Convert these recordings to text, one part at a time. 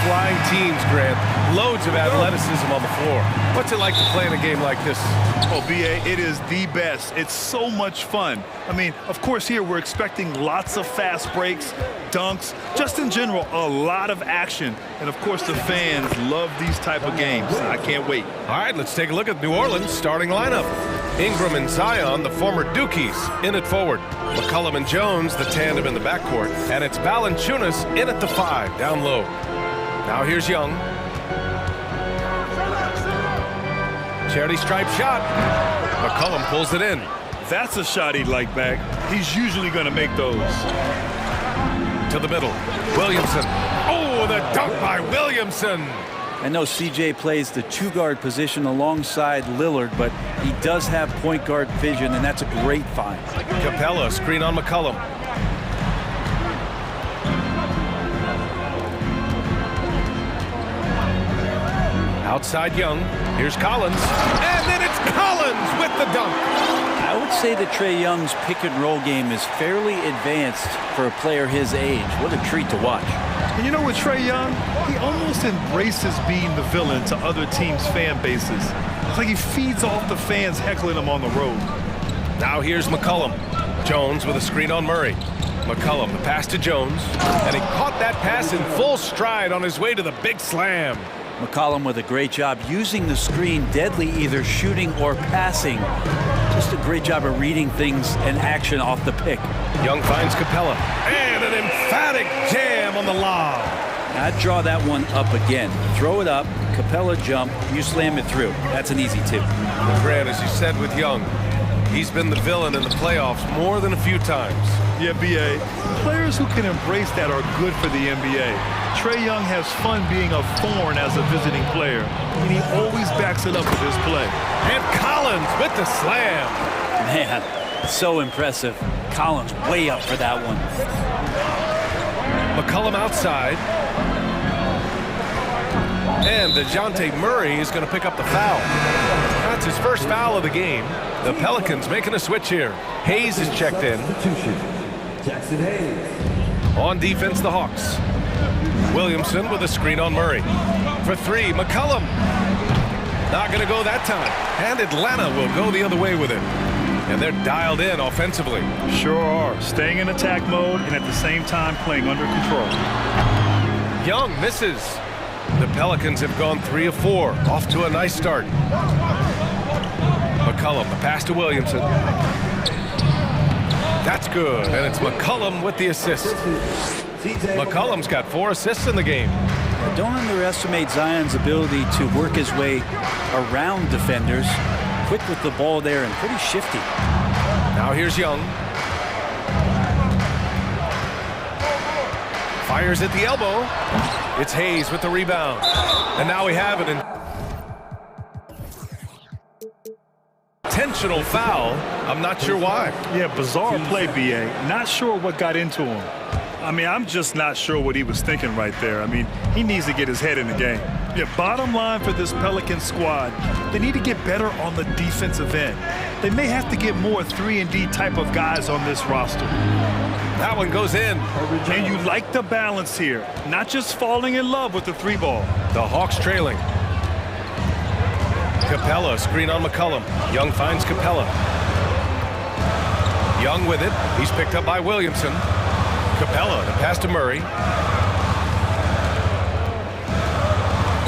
flying teams, Grant. Loads of athleticism on the floor. What's it like to play in a game like this? Oh, B.A., it is the best. It's so much fun. I mean, of course, here we're expecting lots of fast breaks, dunks, just in general, a lot of action. And, of course, the fans love these type of games. I can't wait. All right, let's take a look at New Orleans' starting lineup. Ingram and Zion, the former Dukies, in at forward. McCollum and Jones, the tandem in the backcourt. And it's Valanciunas in at the 5, down low. Now here's Young. Charity stripe shot. McCollum pulls it in. That's a shot he'd like back. He's usually going to make those. To the middle. Williamson. Oh, the dunk by Williamson. I know CJ plays the two-guard position alongside Lillard, but he does have point guard vision, and that's a great find. Capella, screen on McCollum. Outside Young. Here's Collins. And then it's Collins with the dunk. I would say that Trae Young's pick-and-roll game is fairly advanced for a player his age. What a treat to watch. And you know what, Trae Young? He almost embraces being the villain to other teams' fan bases. It's like he feeds off the fans heckling him on the road. Now here's McCollum. Jones with a screen on Murray. McCollum, the pass to Jones. And he caught that pass in full stride on his way to the big slam. McCollum with a great job using the screen, deadly either shooting or passing. Just a great job of reading things and action off the pick. Young finds Capella. And an emphatic jam on the lob. I'd draw that one up again. Throw it up, Capella jump, you slam it through. That's an easy 2. Grant, as you said with Young, he's been the villain in the playoffs more than a few times. Yeah, B.A., players who can embrace that are good for the NBA. Trae Young has fun being a thorn as a visiting player, and he always backs it up with his play. And Collins with the slam. Man, so impressive. Collins way up for that one. McCollum outside. And DeJounte Murray is going to pick up the foul. That's his first foul of the game. The Pelicans making a switch here. Hayes is checked in. Jackson Hayes. On defense, the Hawks. Williamson with a screen on Murray. For 3, McCollum. Not going to go that time. And Atlanta will go the other way with it. And they're dialed in offensively. Sure are. Staying in attack mode and at the same time playing under control. Young misses. The Pelicans have gone 3 of 4. Off to a nice start. McCollum, the pass to Williamson. That's good. And it's McCollum with the assist. McCollum's got 4 assists in the game. Don't underestimate Zion's ability to work his way around defenders. Quick with the ball there and pretty shifty. Now here's Young. Fires at the elbow. It's Hayes with the rebound. And now we have it in intentional foul. I'm not sure why. Yeah, bizarre play, B.A. Not sure what got into him. I mean, I'm just not sure what he was thinking right there. I mean, he needs to get his head in the game. Yeah, bottom line for this Pelican squad, they need to get better on the defensive end. They may have to get more 3-and-D type of guys on this roster. That one goes in. And you like the balance here, not just falling in love with the 3-ball. The Hawks trailing. Capella, screen on McCollum. Young finds Capella. Young with it. He's picked up by Williamson. Capella, the pass to Murray.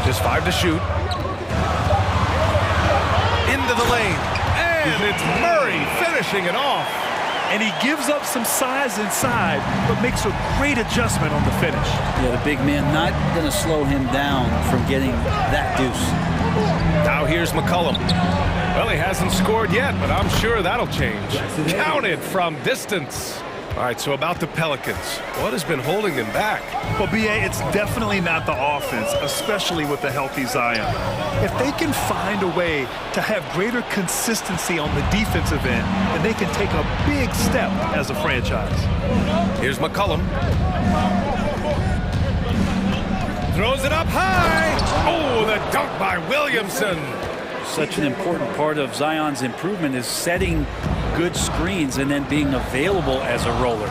Just 5 to shoot. Into the lane. And it's Murray finishing it off. And he gives up some size inside, but makes a great adjustment on the finish. Yeah, the big man not going to slow him down from getting that deuce. Now here's McCollum. Well, he hasn't scored yet, but I'm sure that'll change. Counted from distance. All right, so about the Pelicans. What has been holding them back? Well, B.A., it's definitely not the offense, especially with the healthy Zion. If they can find a way to have greater consistency on the defensive end, then they can take a big step as a franchise. Here's McCollum. Throws it up high. Oh, the dunk by Williamson. Such an important part of Zion's improvement is setting good screens and then being available as a roller.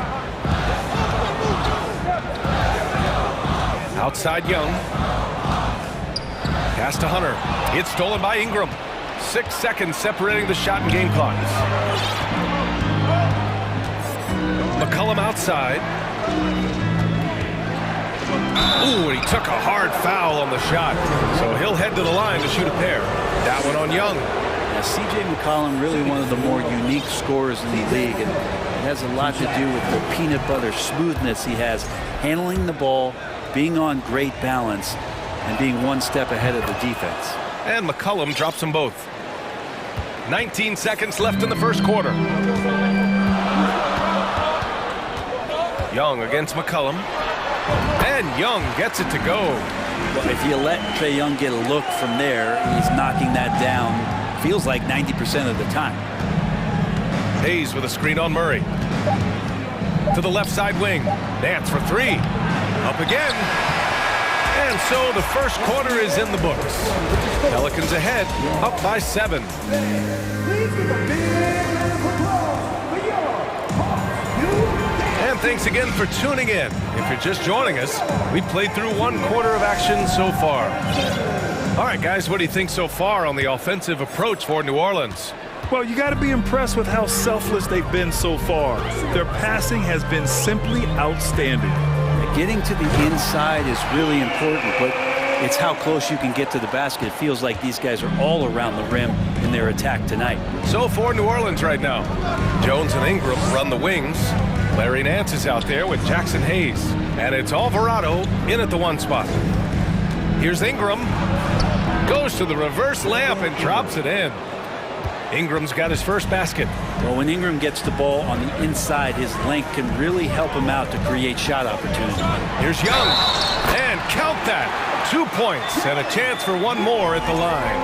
Outside Young. Pass to Hunter. It's stolen by Ingram. 6 seconds separating the shot and game clocks. McCollum outside. Ooh, and he took a hard foul on the shot. So he'll head to the line to shoot a pair. That one on Young. Now, C.J. McCollum, really one of the more unique scorers in the league, and it has a lot to do with the peanut butter smoothness he has, handling the ball, being on great balance, and being one step ahead of the defense. And McCollum drops them both. 19 seconds left in the first quarter. Young against McCollum. And Young gets it to go. Well, if you let Trae Young get a look from there, he's knocking that down, feels like 90% of the time. Hayes with a screen on Murray. To the left side wing. Nance for three. Up again. And so the first quarter is in the books. Pelicans ahead, up by 7. And thanks again for tuning in. If you're just joining us, we've played through 1 quarter of action so far. All right, guys, what do you think so far on the offensive approach for New Orleans? Well, you got to be impressed with how selfless they've been so far. Their passing has been simply outstanding. Getting to the inside is really important, but it's how close you can get to the basket. It feels like these guys are all around the rim in their attack tonight. So for New Orleans right now, Jones and Ingram run the wings. Larry Nance is out there with Jackson Hayes. And it's Alvarado in at the 1 spot. Here's Ingram. Goes to the reverse layup and drops it in. Ingram's got his first basket. Well, when Ingram gets the ball on the inside, his length can really help him out to create shot opportunity. Here's Young. And count that. 2 points and a chance for 1 more at the line.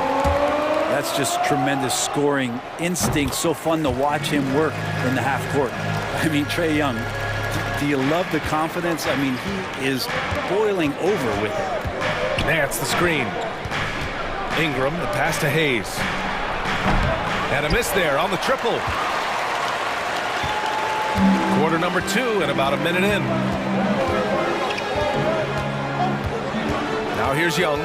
That's just tremendous scoring instinct. So fun to watch him work in the half court. I mean, Trae Young, do you love the confidence? I mean, he is boiling over with it. Nance the screen. Ingram, the pass to Hayes. And a miss there on the triple. Quarter number 2 and about a minute in. Now here's Young.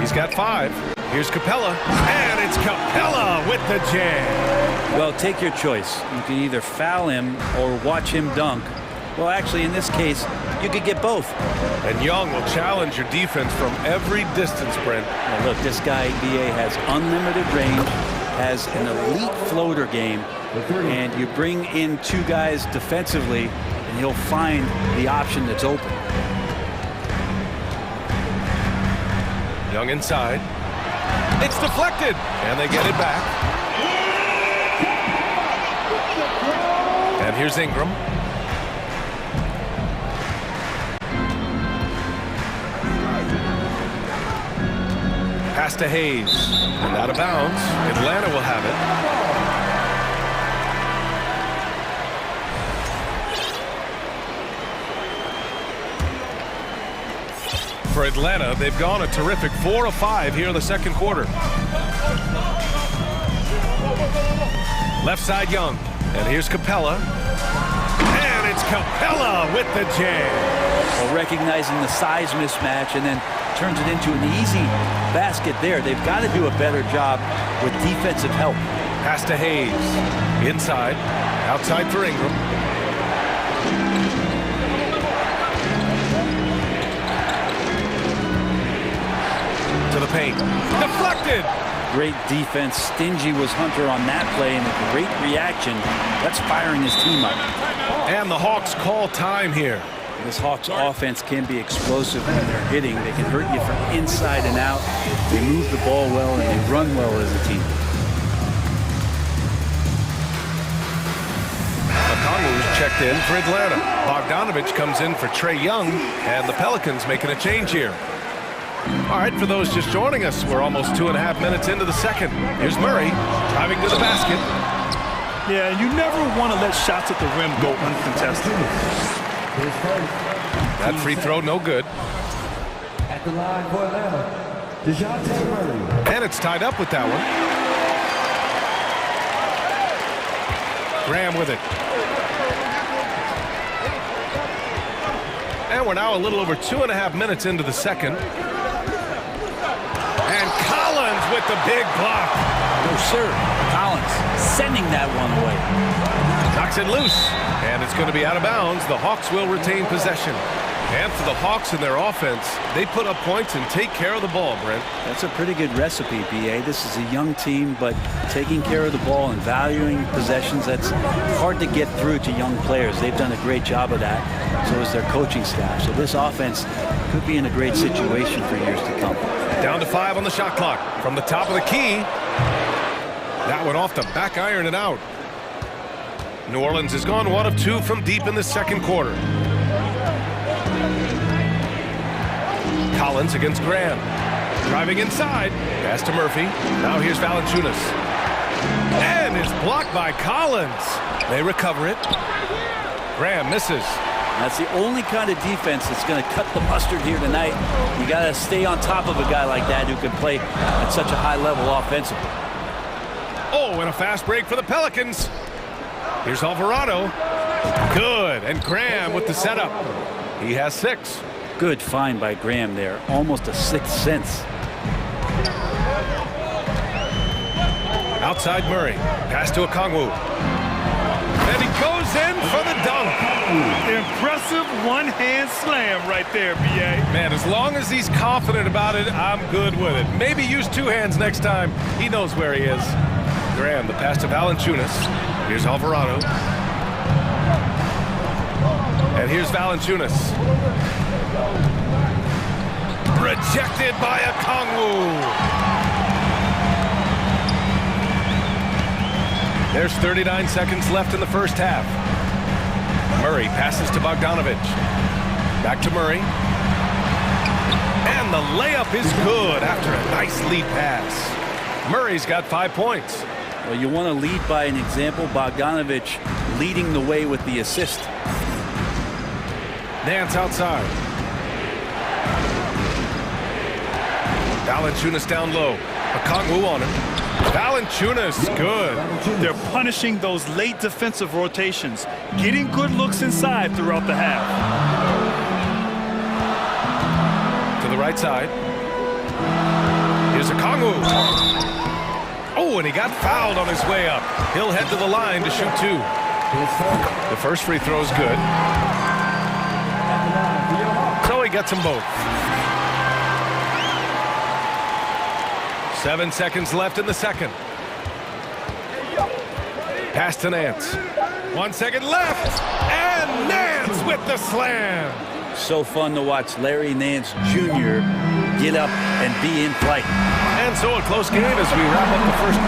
He's got 5. Here's Capella. And it's Capella with the jam. Well, take your choice. You can either foul him or watch him dunk. Well, actually, in this case, you could get both. And Young will challenge your defense from every distance, Brent. Now look, this guy, BA, has unlimited range, has an elite floater game, and you bring in 2 guys defensively, and he'll find the option that's open. Young inside. It's deflected, and they get it back. And here's Ingram. Pass to Hayes, and out of bounds. Atlanta will have it. For Atlanta, they've gone a terrific 4 of 5 here in the second quarter. Left side Young, and here's Capella. And it's Capella with the jam. Well, recognizing the size mismatch and then turns it into an easy basket there. They've got to do a better job with defensive help. Pass to Hayes. Inside. Outside for Ingram. To the paint. Deflected! Great defense. Stingy was Hunter on that play, and a great reaction. That's firing his team up. And the Hawks call time here. This Hawks offense can be explosive when they're hitting. They can hurt you from inside and out. They move the ball well, and they run well as a team. Okongwu's checked in for Atlanta. Bogdanovich comes in for Trae Young, and the Pelicans making a change here. All right, for those just joining us, we're almost 2.5 minutes into the second. Here's Murray driving to the basket. Yeah, you never want to let shots at the rim go uncontested. That free throw no good. At the line for Atlanta, DeJounte Murray. And it's tied up with that one. Graham with it. And we're now a little over 2.5 minutes into the second. And Collins with the big block. No, sir. Collins sending that one away. Knocks it loose. And it's going to be out of bounds. The Hawks will retain possession. And for the Hawks and their offense, they put up points and take care of the ball, Brent. That's a pretty good recipe, B.A. This is a young team, but taking care of the ball and valuing possessions, that's hard to get through to young players. They've done a great job of that, so is their coaching staff. So this offense could be in a great situation for years to come. Down to 5 on the shot clock. From the top of the key. That one off the back iron and out. New Orleans has gone 1 of 2 from deep in the second quarter. Collins against Graham. Driving inside. Pass to Murphy. Now here's Valanciunas. And it's blocked by Collins. They recover it. Graham misses. That's the only kind of defense that's going to cut the mustard here tonight. You got to stay on top of a guy like that who can play at such a high level offensively. Oh, and a fast break for the Pelicans. Here's Alvarado. Good. And Graham with the setup. He has 6. Good find by Graham there. Almost a 6th sense. Outside Murray. Pass to Okongwu. And he goes in for the dunk. Impressive one-hand slam right there, B.A. Man, as long as he's confident about it, I'm good with it. Maybe use 2 hands next time. He knows where he is. Graham, the pass to Valanciunas. Here's Alvarado. And here's Valanciunas. Rejected by Okongwu. There's 39 seconds left in the first half. Murray passes to Bogdanovich. Back to Murray. And the layup is good after a nice lead pass. Murray's got 5 points. Well, you want to lead by an example. Bogdanovich leading the way with the assist. Nance outside. Valanciunas down low. Okongwu on him. Valanciunas, good. They're punishing those late defensive rotations, getting good looks inside throughout the half. To the right side. Here's Okongwu. Oh, and he got fouled on his way up. He'll head to the line to shoot 2. The first free throw is good. So he gets them both. 7 seconds left in the second. Pass to Nance. 1 second left. And Nance with the slam. So fun to watch Larry Nance Jr. get up and be in play. And so a close game as we wrap up the first.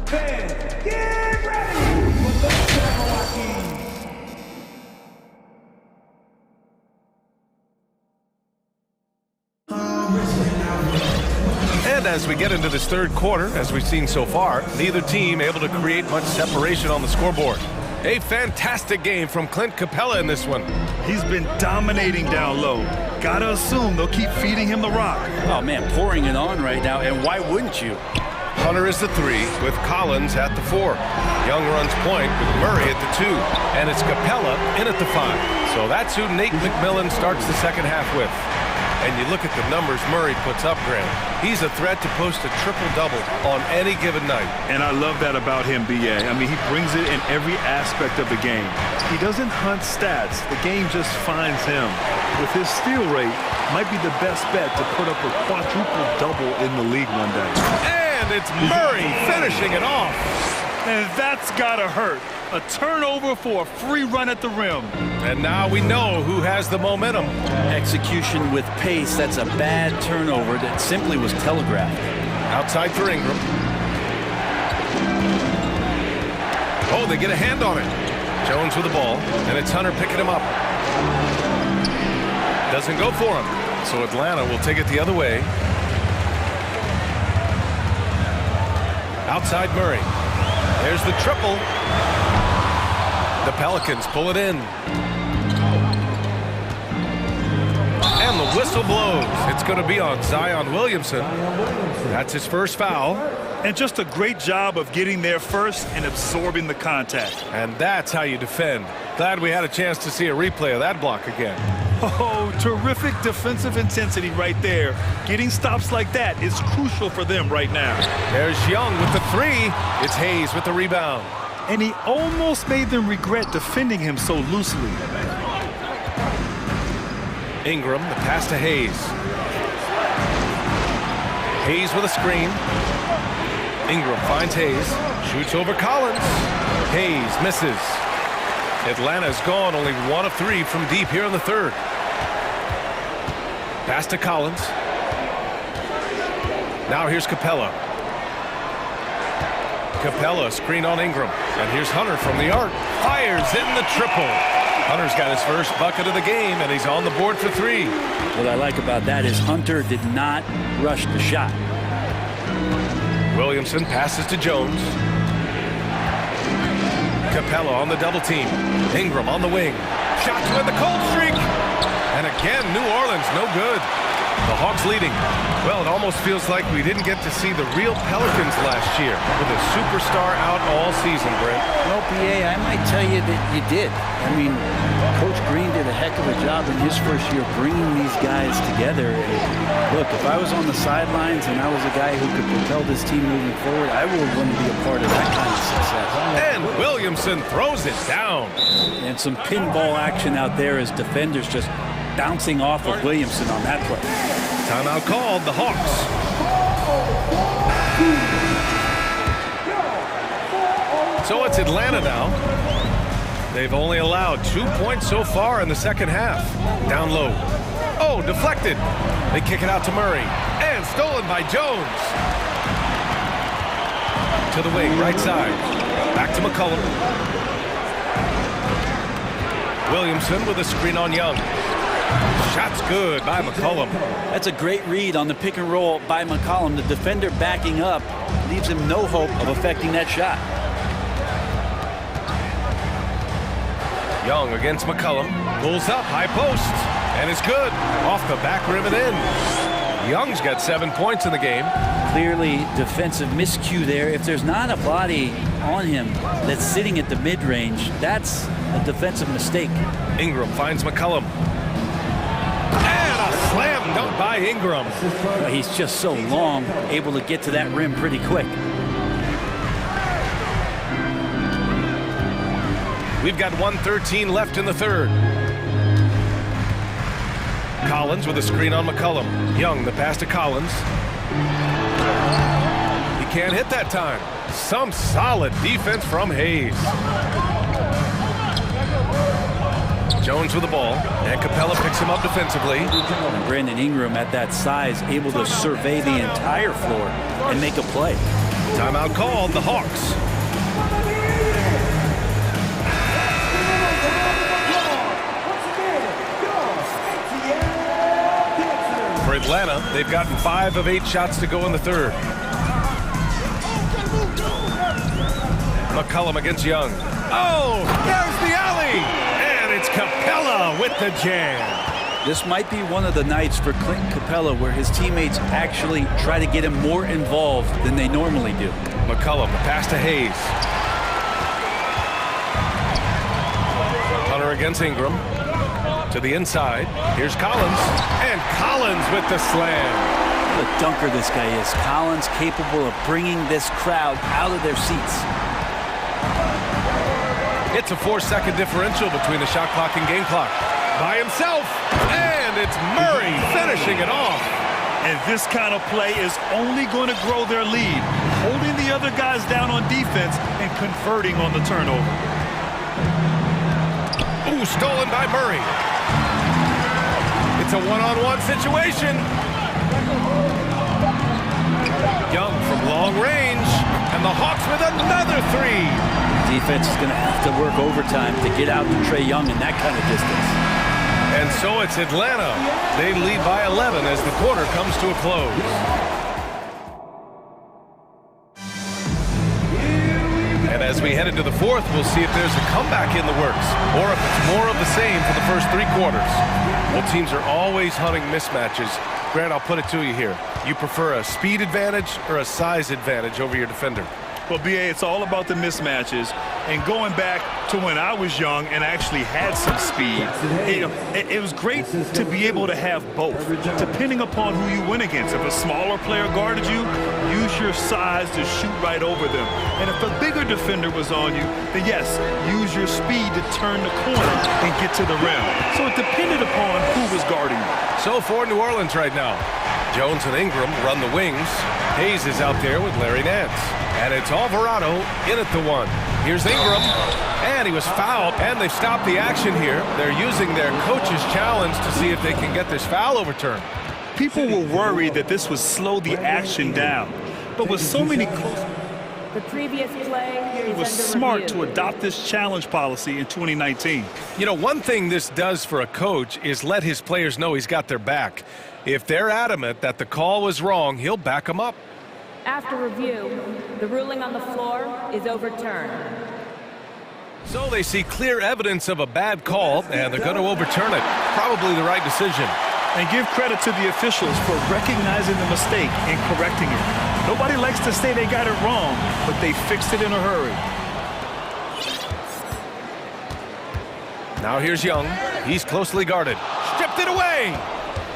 Fans, get ready for the Milwaukee. And as we get into this third quarter, as we've seen so far, neither team able to create much separation on the scoreboard. A fantastic game from Clint Capella in this one. He's been dominating down low. Gotta assume they'll keep feeding him the rock. Oh, man, pouring it on right now, and why wouldn't you? Hunter is the 3 with Collins at the 4. Young runs point with Murray at the 2. And it's Capella in at the 5. So that's who Nate McMillan starts the second half with. And you look at the numbers Murray puts up, Grant. He's a threat to post a triple-double on any given night. And I love that about him, B.A. I mean, he brings it in every aspect of the game. He doesn't hunt stats. The game just finds him. With his steal rate, might be the best bet to put up a quadruple-double in the league one day. And it's Murray finishing it off. And that's gotta hurt. A turnover for a free run at the rim. And now we know who has the momentum. Execution with pace, that's a bad turnover that simply was telegraphed. Outside for Ingram. Oh, they get a hand on it. Jones with the ball, and it's Hunter picking him up. Doesn't go for him, so Atlanta will take it the other way. Outside Murray. There's the triple. The Pelicans pull it in. And the whistle blows. It's going to be on Zion Williamson. That's his first foul. And just a great job of getting there first and absorbing the contact. And that's how you defend. Glad we had a chance to see a replay of that block again. Oh, terrific defensive intensity right there. Getting stops like that is crucial for them right now. There's Young with the three. It's Hayes with the rebound. And he almost made them regret defending him so loosely. Ingram, the pass to Hayes. Hayes with a screen. Ingram finds Hayes. Shoots over Collins. Hayes misses. Atlanta's gone only 1 of 3 from deep here in the third. Pass to Collins. Now here's Capella. Capella screen on Ingram. And here's Hunter from the arc. Fires in the triple. Hunter's got his first bucket of the game, and he's on the board for 3. What I like about that is Hunter did not rush the shot. Williamson passes to Jones. Capella on the double team. Ingram on the wing. Shot to end the cold streak. And again, New Orleans, no good. The Hawks leading. Well, it almost feels like we didn't get to see the real Pelicans last year with a superstar out all season, Brent. Well, BA, I might tell you that you did. I mean, Coach Green did a heck of a job in his first year bringing these guys together. And look, if I was on the sidelines and I was a guy who could propel this team moving forward, I would want to be a part of that kind of success. And Williamson throws it down. And some pinball action out there as defenders just bouncing off of Williamson on that play. Timeout called, the Hawks. So it's Atlanta now. They've only allowed 2 points so far in the second half. Down low. Oh, deflected. They kick it out to Murray. And stolen by Jones. To the wing, right side. Back to McCollum. Williamson with a screen on Young. Shot's good by McCollum. That's a great read on the pick and roll by McCollum. The defender backing up leaves him no hope of affecting that shot. Young against McCollum. Pulls up, high post. And it's good. Off the back rim and in. Young's got 7 points in the game. Clearly defensive miscue there. If there's not a body on him that's sitting at the mid-range, that's a defensive mistake. Ingram finds McCollum. And a slam dunk by Ingram. He's just so long, able to get to that rim pretty quick. We've got 1:13 left in the third. Collins with a screen on McCollum. Young, the pass to Collins. He can't hit that time. Some solid defense from Hayes. Jones with the ball, and Capella picks him up defensively. Brandon Ingram at that size, able to survey the entire floor and make a play. Timeout called, the Hawks. For Atlanta, they've gotten 5 of 8 shots to go in the third. McCollum against Young. Oh, there's the alley! And it's Capella with the jam. This might be one of the nights for Clint Capella where his teammates actually try to get him more involved than they normally do. McCollum, the pass to Hayes. Hunter against Ingram. To the inside. Here's Collins. And Collins with the slam. What a dunker this guy is. Collins capable of bringing this crowd out of their seats. It's a 4-second differential between the shot clock and game clock. By himself. And it's Murray finishing it off. And this kind of play is only going to grow their lead, holding the other guys down on defense and converting on the turnover. Ooh, stolen by Murray. It's a one-on-one situation. Young from long range, and the Hawks with another 3. Defense is going to have to work overtime to get out to Trae Young in that kind of distance. And so it's Atlanta. They lead by 11 as the quarter comes to a close. And as we head into the fourth, we'll see if there's a comeback in the works or if it's more of the same for the first 3 quarters. Well, teams are always hunting mismatches. Grant, I'll put it to you here. You prefer a speed advantage or a size advantage over your defender? Well, BA, it's all about the mismatches. And going back to when I was young and actually had some speed, it was great to be able to have both, depending upon who you went against. If a smaller player guarded you, use your size to shoot right over them. And if a bigger defender was on you, then yes, use your speed to turn the corner and get to the rim. So it depended upon who was guarding you. So for New Orleans right now, Jones and Ingram run the wings. Hayes is out there with Larry Nance. And it's Alvarado in at the one. Here's Ingram, and he was fouled, and they've stopped the action here. They're using their coach's challenge to see if they can get this foul overturned. People were worried that this would slow the action down. But with so many close... The previous play It was smart to adopt this challenge policy in 2019. You know, one thing this does for a coach is let his players know he's got their back. If they're adamant that the call was wrong, he'll back them up. After review, the ruling on the floor is overturned. So they see clear evidence of a bad call, and they're going to overturn it. Probably the right decision. And give credit to the officials for recognizing the mistake and correcting it. Nobody likes to say they got it wrong, but they fixed it in a hurry. Now here's Young. He's closely guarded. Stripped it away.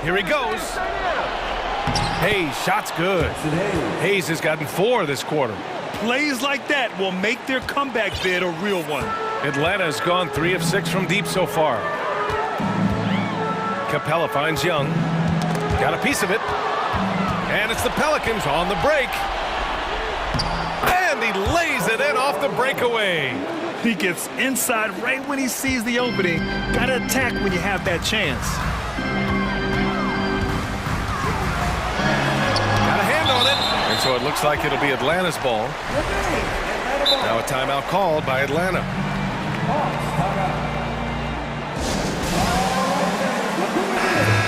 Here he goes. Hayes, shot's good. Hayes has gotten 4 this quarter. Plays like that will make their comeback bid a real one. Atlanta's gone 3 of 6 from deep so far. Capella finds Young. Got a piece of it. And it's the Pelicans on the break. And he lays it in off the breakaway. He gets inside right when he sees the opening. Gotta attack when you have that chance. And so it looks like it'll be Atlanta's ball. Now a timeout called by Atlanta.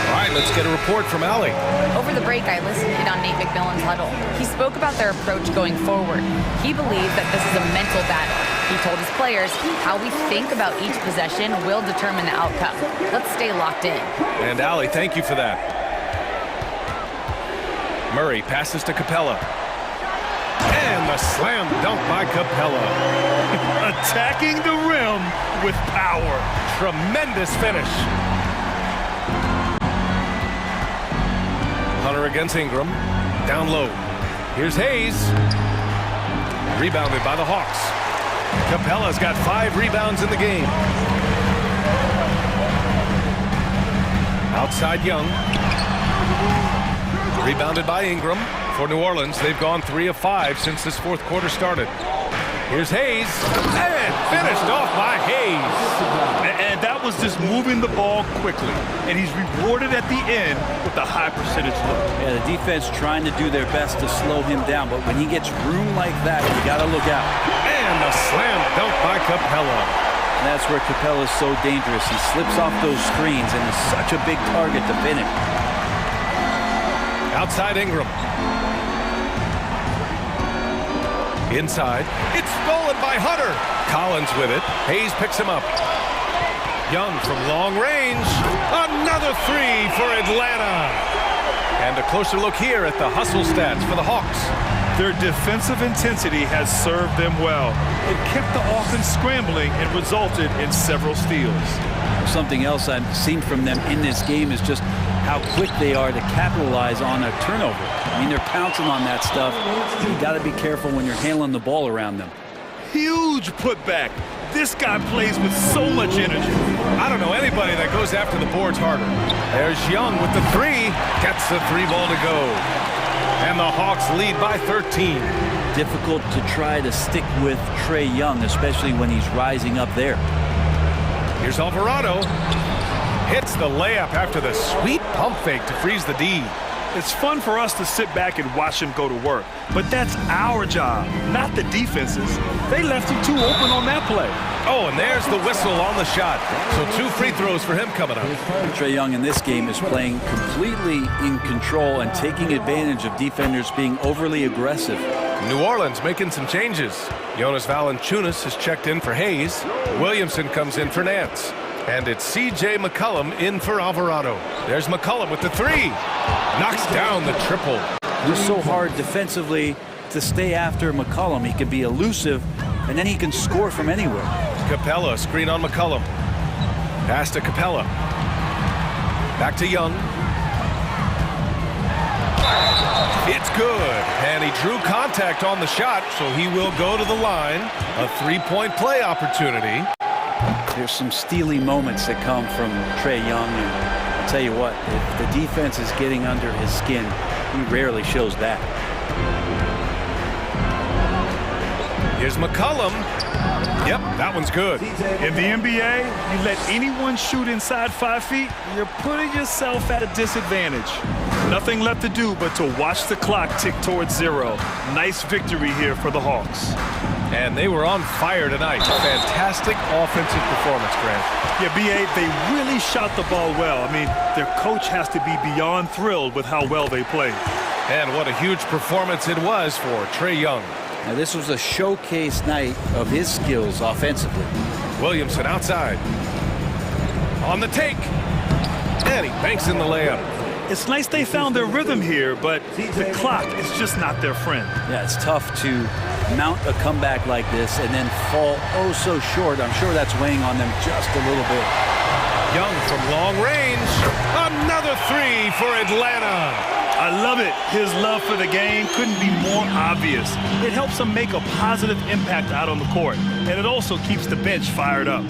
All right, let's get a report from Allie. Over the break, I listened in on Nate McMillan's huddle. He spoke about their approach going forward. He believes that this is a mental battle. He told his players how we think about each possession will determine the outcome. Let's stay locked in. And Allie, thank you for that. Murray passes to Capella. And the slam dunk by Capella. Attacking the rim with power. Tremendous finish. Hunter against Ingram. Down low. Here's Hayes. Rebounded by the Hawks. Capella's got 5 rebounds in the game. Outside Young. Rebounded by Ingram. For New Orleans, they've gone 3 of 5 since this fourth quarter started. Here's Hayes. And finished off by Hayes. And that was just moving the ball quickly. And he's rewarded at the end with a high percentage look. Yeah, the defense trying to do their best to slow him down, but when he gets room like that, you got to look out. And a slam dunk by Capella. And that's where Capella's so dangerous. He slips off those screens and is such a big target to finish. Outside Ingram. Inside. It's stolen by Hunter. Collins with it. Hayes picks him up. Young from long range. Another 3 for Atlanta. And a closer look here at the hustle stats for the Hawks. Their defensive intensity has served them well. It kept the offense scrambling and resulted in several steals. Something else I've seen from them in this game is just how quick they are to capitalize on a turnover. I mean, they're pouncing on that stuff. You got to be careful when you're handling the ball around them. Huge putback. This guy plays with so much energy. I don't know anybody that goes after the boards harder. There's Young with the 3. Gets the 3 ball to go. And the Hawks lead by 13. Difficult to try to stick with Trae Young, especially when he's rising up there. Here's Alvarado. Hits the layup after the sweet pump fake to freeze the D. It's fun for us to sit back and watch him go to work. But that's our job, not the defense's. They left him too open on that play. Oh, and there's the whistle on the shot. So 2 free throws for him coming up. Trae Young in this game is playing completely in control and taking advantage of defenders being overly aggressive. New Orleans making some changes. Jonas Valanciunas has checked in for Hayes. Williamson comes in for Nance. And it's C.J. McCollum in for Alvarado. There's McCollum with the 3. knocks down the triple. Just so hard defensively to stay after McCollum. He can be elusive, and then he can score from anywhere. Capella, screen on McCollum. Pass to Capella. Back to Young. It's good, and he drew contact on the shot, so he will go to the line. A three-point play opportunity. There's some steely moments that come from Trae Young, and I'll tell you what, if the defense is getting under his skin, he rarely shows that. Here's McCollum. Yep, that one's good. In the NBA, you let anyone shoot inside 5 feet, you're putting yourself at a disadvantage. Nothing left to do but to watch the clock tick towards 0. Nice victory here for the Hawks. And they were on fire tonight. Fantastic offensive performance, Grant. Yeah, B.A., they really shot the ball well. I mean, their coach has to be beyond thrilled with how well they played. And what a huge performance it was for Trae Young. Now, this was a showcase night of his skills offensively. Williamson outside. On the take. And he banks in the layup. It's nice they found their rhythm here, but the clock is just not their friend. Yeah, it's tough to mount a comeback like this and then fall oh so short. I'm sure that's weighing on them just a little bit. Young from long range. Another three for Atlanta. I love it. His love for the game couldn't be more obvious. It helps him make a positive impact out on the court, and it also keeps the bench fired up.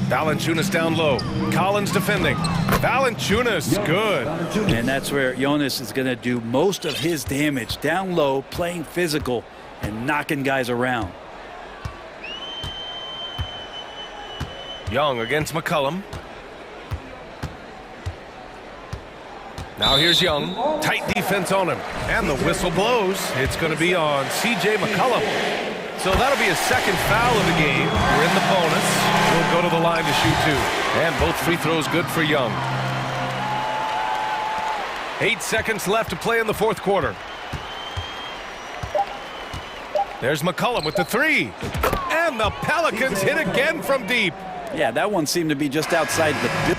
Valanciunas down low. Collins defending. Valanciunas, good. And that's where Jonas is going to do most of his damage. Down low, playing physical, and knocking guys around. Young against McCollum. Now here's Young. Tight defense on him. And the whistle blows. It's going to be on C.J. McCollum. So that'll be his second foul of the game. We're in the bonus. We'll go to the line to shoot two. And both free throws good for Young. 8 seconds left to play in the fourth quarter. There's McCollum with the three. And the Pelicans hit again from deep. Yeah, that one seemed to be just outside the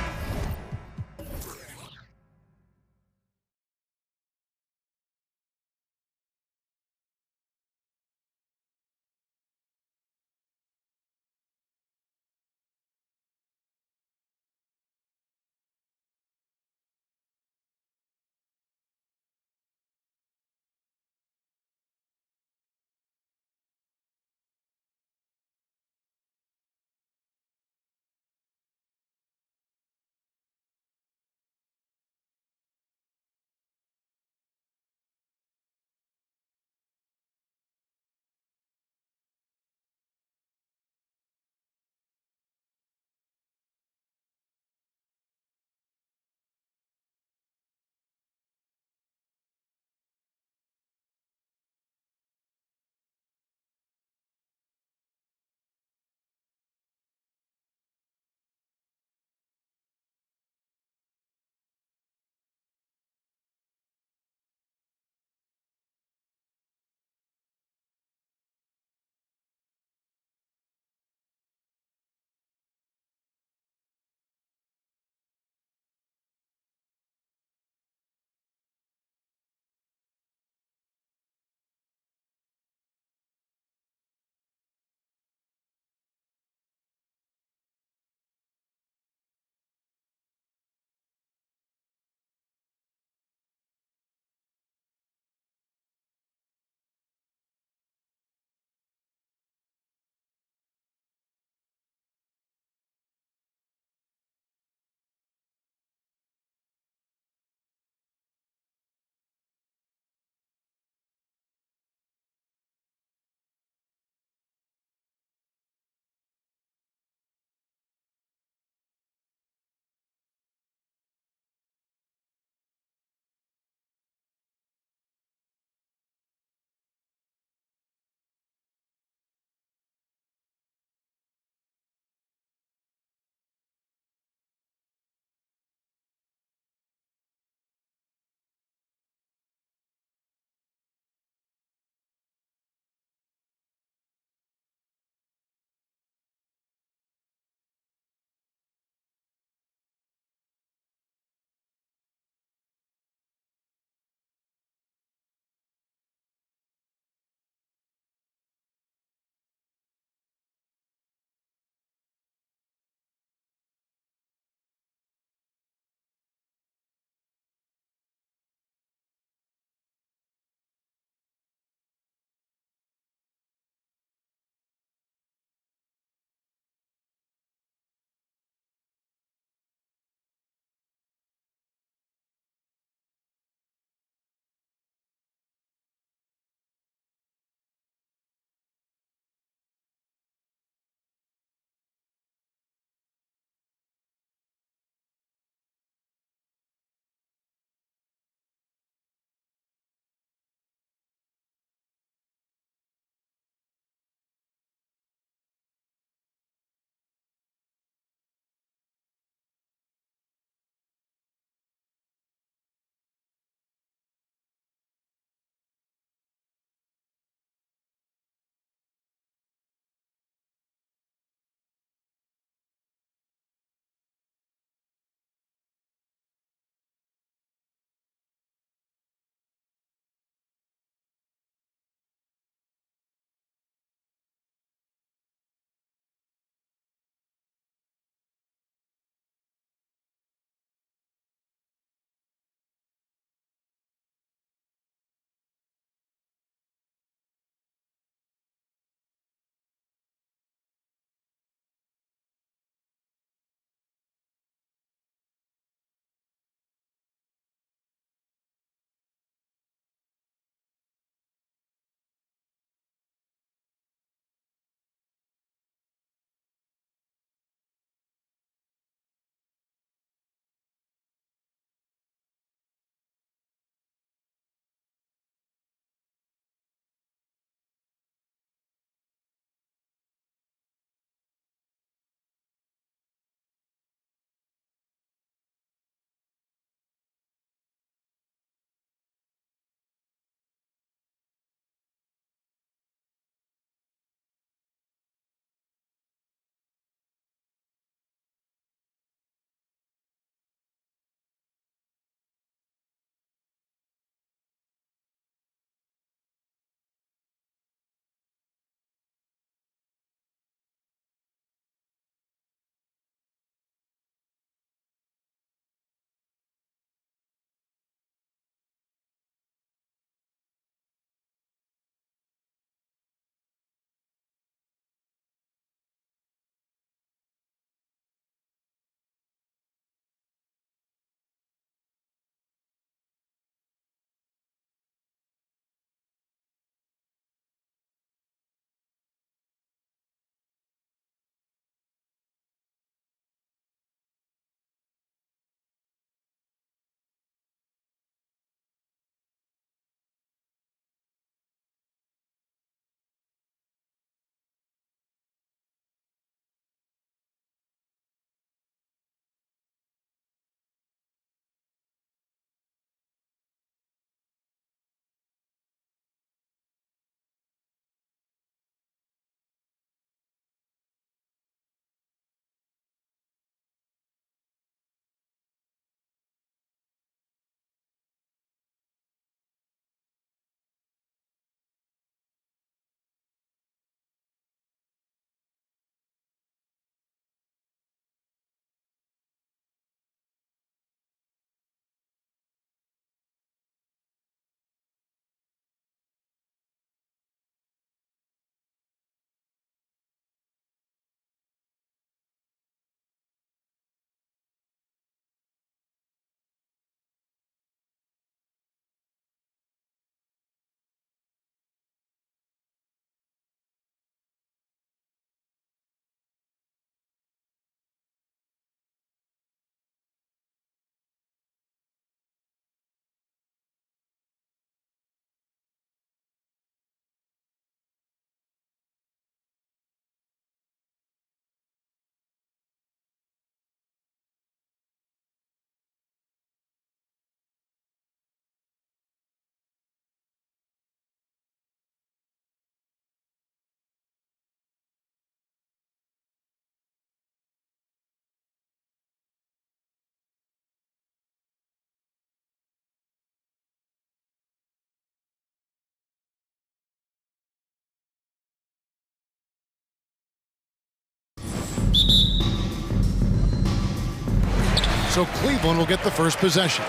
So Cleveland will get the first possession.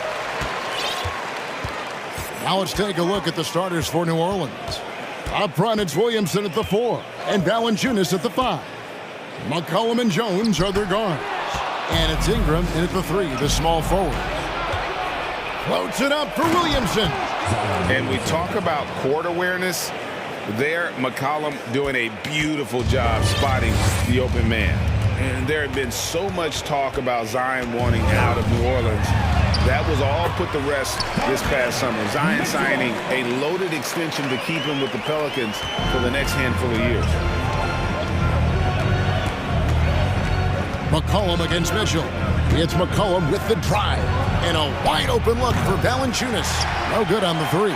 Now let's take a look at the starters for New Orleans. Up front, it's Williamson at the 4 and Valanciunas at the 5. McCollum and Jones are their guards. And it's Ingram in at the 3, the small forward. Floats it up for Williamson. And we talk about court awareness. There, McCollum doing a beautiful job spotting the open man. And there had been so much talk about Zion wanting out of New Orleans. That was all put to rest this past summer. Zion signing a loaded extension to keep him with the Pelicans for the next handful of years. McCollum against Mitchell. It's McCollum with the drive. And a wide open look for Valanciunas. No good on the 3.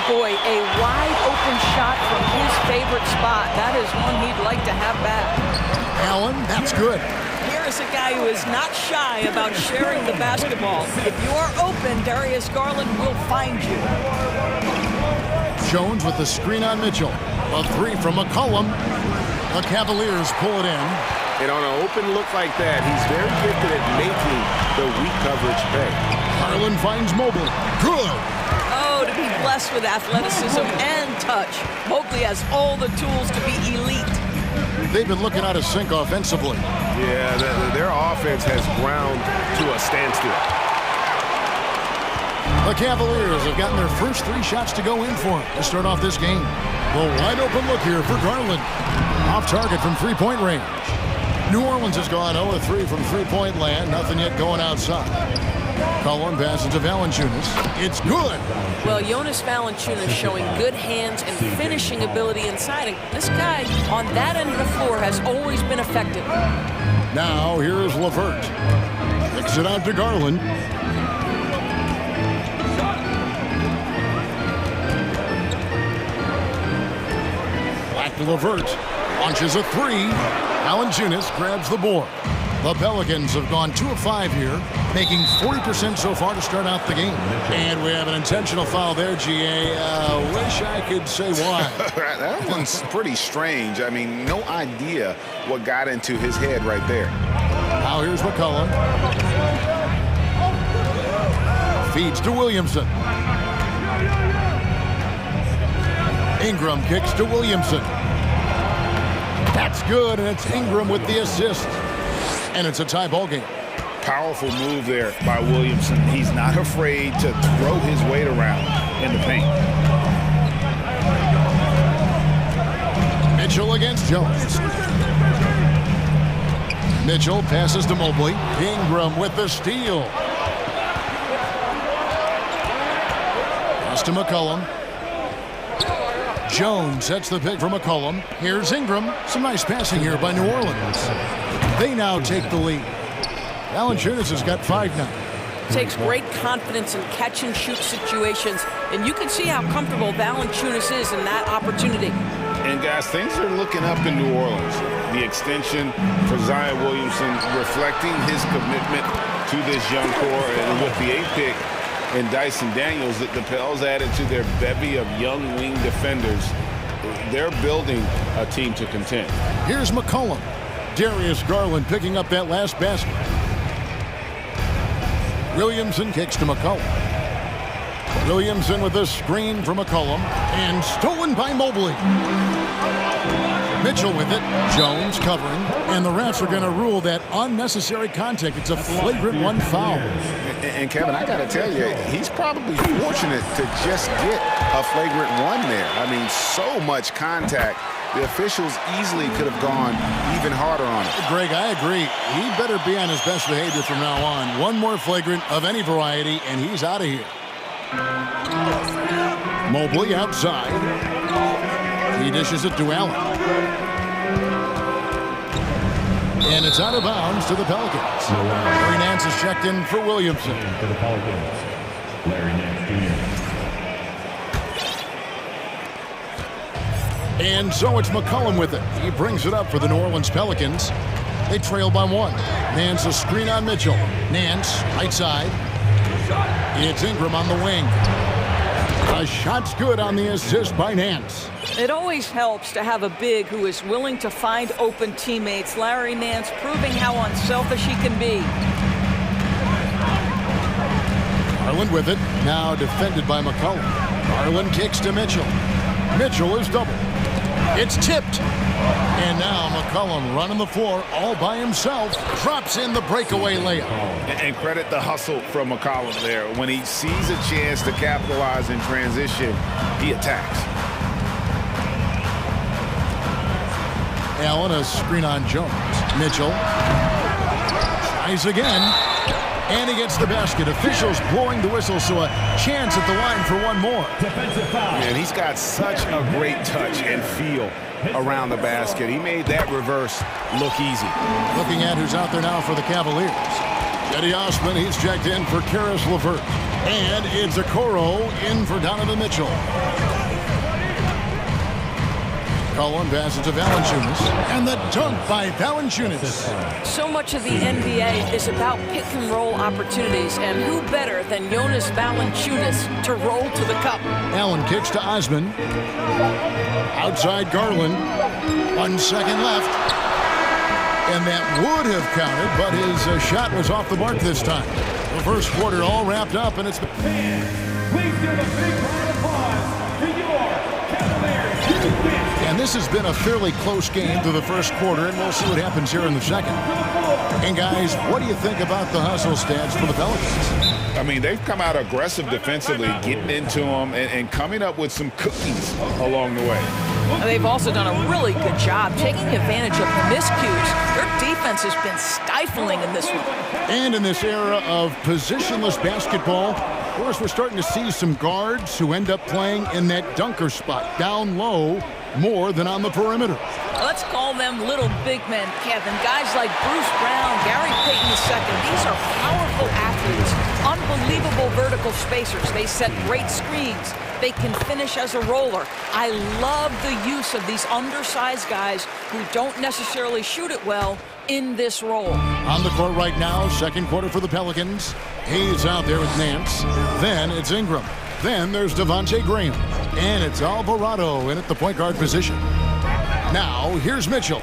Boy, a wide open shot from his favorite spot. That is one he'd like to have back. Allen, that's good. Here is a guy who is not shy about sharing the basketball. If you are open, Darius Garland will find you. Jones with the screen on Mitchell. A 3 from McCollum. The Cavaliers pull it in. And on an open look like that, he's very gifted at making the weak coverage pay. Garland finds Mobley. Good. Oh, to be blessed with athleticism and touch. Mobley has all the tools to be elite. They've been looking out of sync offensively. Yeah, their offense has ground to a standstill. The Cavaliers have gotten their first 3 shots to go in for to start off this game. The wide open look here for Garland. Off target from three-point range. New Orleans has gone 0-3 from three-point land. Nothing yet going outside. Cullen passes to Valanciunas. It's good. Well, Jonas Valanciunas showing good hands and finishing ability inside. And this guy on that end of the floor has always been effective. Now here's LeVert. Kicks it out to Garland. Back to LeVert. Launches a 3. Valanciunas grabs the board. The Pelicans have gone 2 of 5 here, making 40% so far to start out the game. And we have an intentional foul there, GA. Wish I could say why. That one's pretty strange. I mean, no idea what got into his head right there. Now here's McCollum. Feeds to Williamson. Ingram kicks to Williamson. That's good, and it's Ingram with the assist. And it's a tie ball game. Powerful move there by Williamson. He's not afraid to throw his weight around in the paint. Mitchell against Jones. Mitchell passes to Mobley. Ingram with the steal. Pass to McCollum. Jones sets the pick for McCollum. Here's Ingram. Some nice passing here by New Orleans. They now take the lead. Valanciunas has got 5 now. Takes great confidence in catch-and-shoot situations, and you can see how comfortable Valanciunas is in that opportunity. And guys, things are looking up in New Orleans. The extension for Zion Williamson reflecting his commitment to this young core, and with the 8th pick and Dyson Daniels, that the Pels added to their bevy of young wing defenders. They're building a team to contend. Here's McCollum. Darius Garland picking up that last basket. Williamson kicks to McCollum. Williamson with a screen for McCollum. And stolen by Mobley. Mitchell with it. Jones covering. And the refs are going to rule that unnecessary contact. It's a flagrant 1 foul. And Kevin, I got to tell you, he's probably fortunate to just get a flagrant 1 there. I mean, so much contact. The officials easily could have gone even harder on it. Greg, I agree. He better be on his best behavior from now on. 1 more flagrant of any variety, and he's out of here. Mobley outside. He dishes it to Allen. And it's out of bounds to the Pelicans. Larry Nance is checked in for Williamson. For the Pelicans, Larry Nance Jr. And so it's McCollum with it. He brings it up for the New Orleans Pelicans. They trail by 1. Nance a screen on Mitchell. Nance, right side. It's Ingram on the wing. A shot's good on the assist by Nance. It always helps to have a big who is willing to find open teammates. Larry Nance proving how unselfish he can be. Garland with it. Now defended by McCollum. Garland kicks to Mitchell. Mitchell is doubled. It's tipped. And now McCollum running the floor all by himself. Drops in the breakaway layup. And credit the hustle from McCollum there. When he sees a chance to capitalize in transition, he attacks. Allen, a screen on Jones. Mitchell tries again. And he gets the basket. Officials blowing the whistle, so a chance at the line for one more. And he's got such a great touch and feel around the basket. He made that reverse look easy. Looking at who's out there now for the Cavaliers. Cedi Osman, he's checked in for Karis LeVert. And it's Okoro in for Donovan Mitchell. Cullen passes to Valanciunas. And the dunk by Valanciunas. So much of the NBA is about pick-and-roll opportunities, and who better than Jonas Valanciunas to roll to the cup? Allen kicks to Osman. Outside Garland. 1 second left. And that would have counted, but his shot was off the mark this time. The first quarter all wrapped up, and it's... Please give a big round of applause to your Cavaliers. And this has been a fairly close game through the first quarter, and we'll see what happens here in the second. And guys, what do you think about the hustle stats for the Pelicans? I mean, they've come out aggressive defensively, getting into them and coming up with some cookies along the way. They've also done a really good job taking advantage of miscues. Their defense has been stifling in this one. And in this era of positionless basketball, of course, we're starting to see some guards who end up playing in that dunker spot, down low, more than on the perimeter. Let's call them little big men, Kevin. Guys like Bruce Brown, Gary Payton II. These are powerful athletes, unbelievable vertical spacers. They set great screens. They can finish as a roller. I love the use of these undersized guys who don't necessarily shoot it well in this role. On the court right now, second quarter for the Pelicans. Hayes out there with Nance. Then it's Ingram. Then there's Devontae Graham. And it's Alvarado in at the point guard position. Now, here's Mitchell.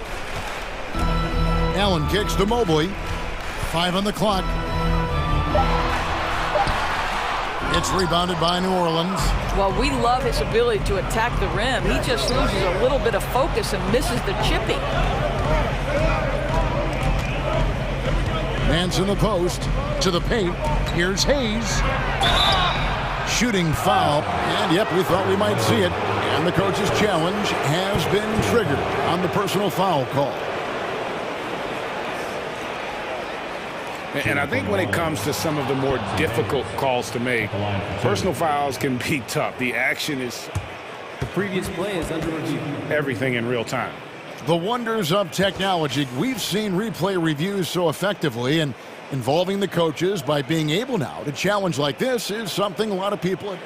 Allen kicks to Mobley. 5 on the clock. It's rebounded by New Orleans. Well, we love his ability to attack the rim. He just loses a little bit of focus and misses the chipping. Nance in the post. To the paint. Here's Hayes. Shooting foul. And, yep, we thought we might see it. And the coach's challenge has been triggered on the personal foul call. And I think when it comes to some of the more difficult calls to make, personal fouls can be tough. The action is... The previous play is under review. Everything in real time. The wonders of technology. We've seen replay reviews so effectively, and involving the coaches by being able now to challenge like this is something a lot of people...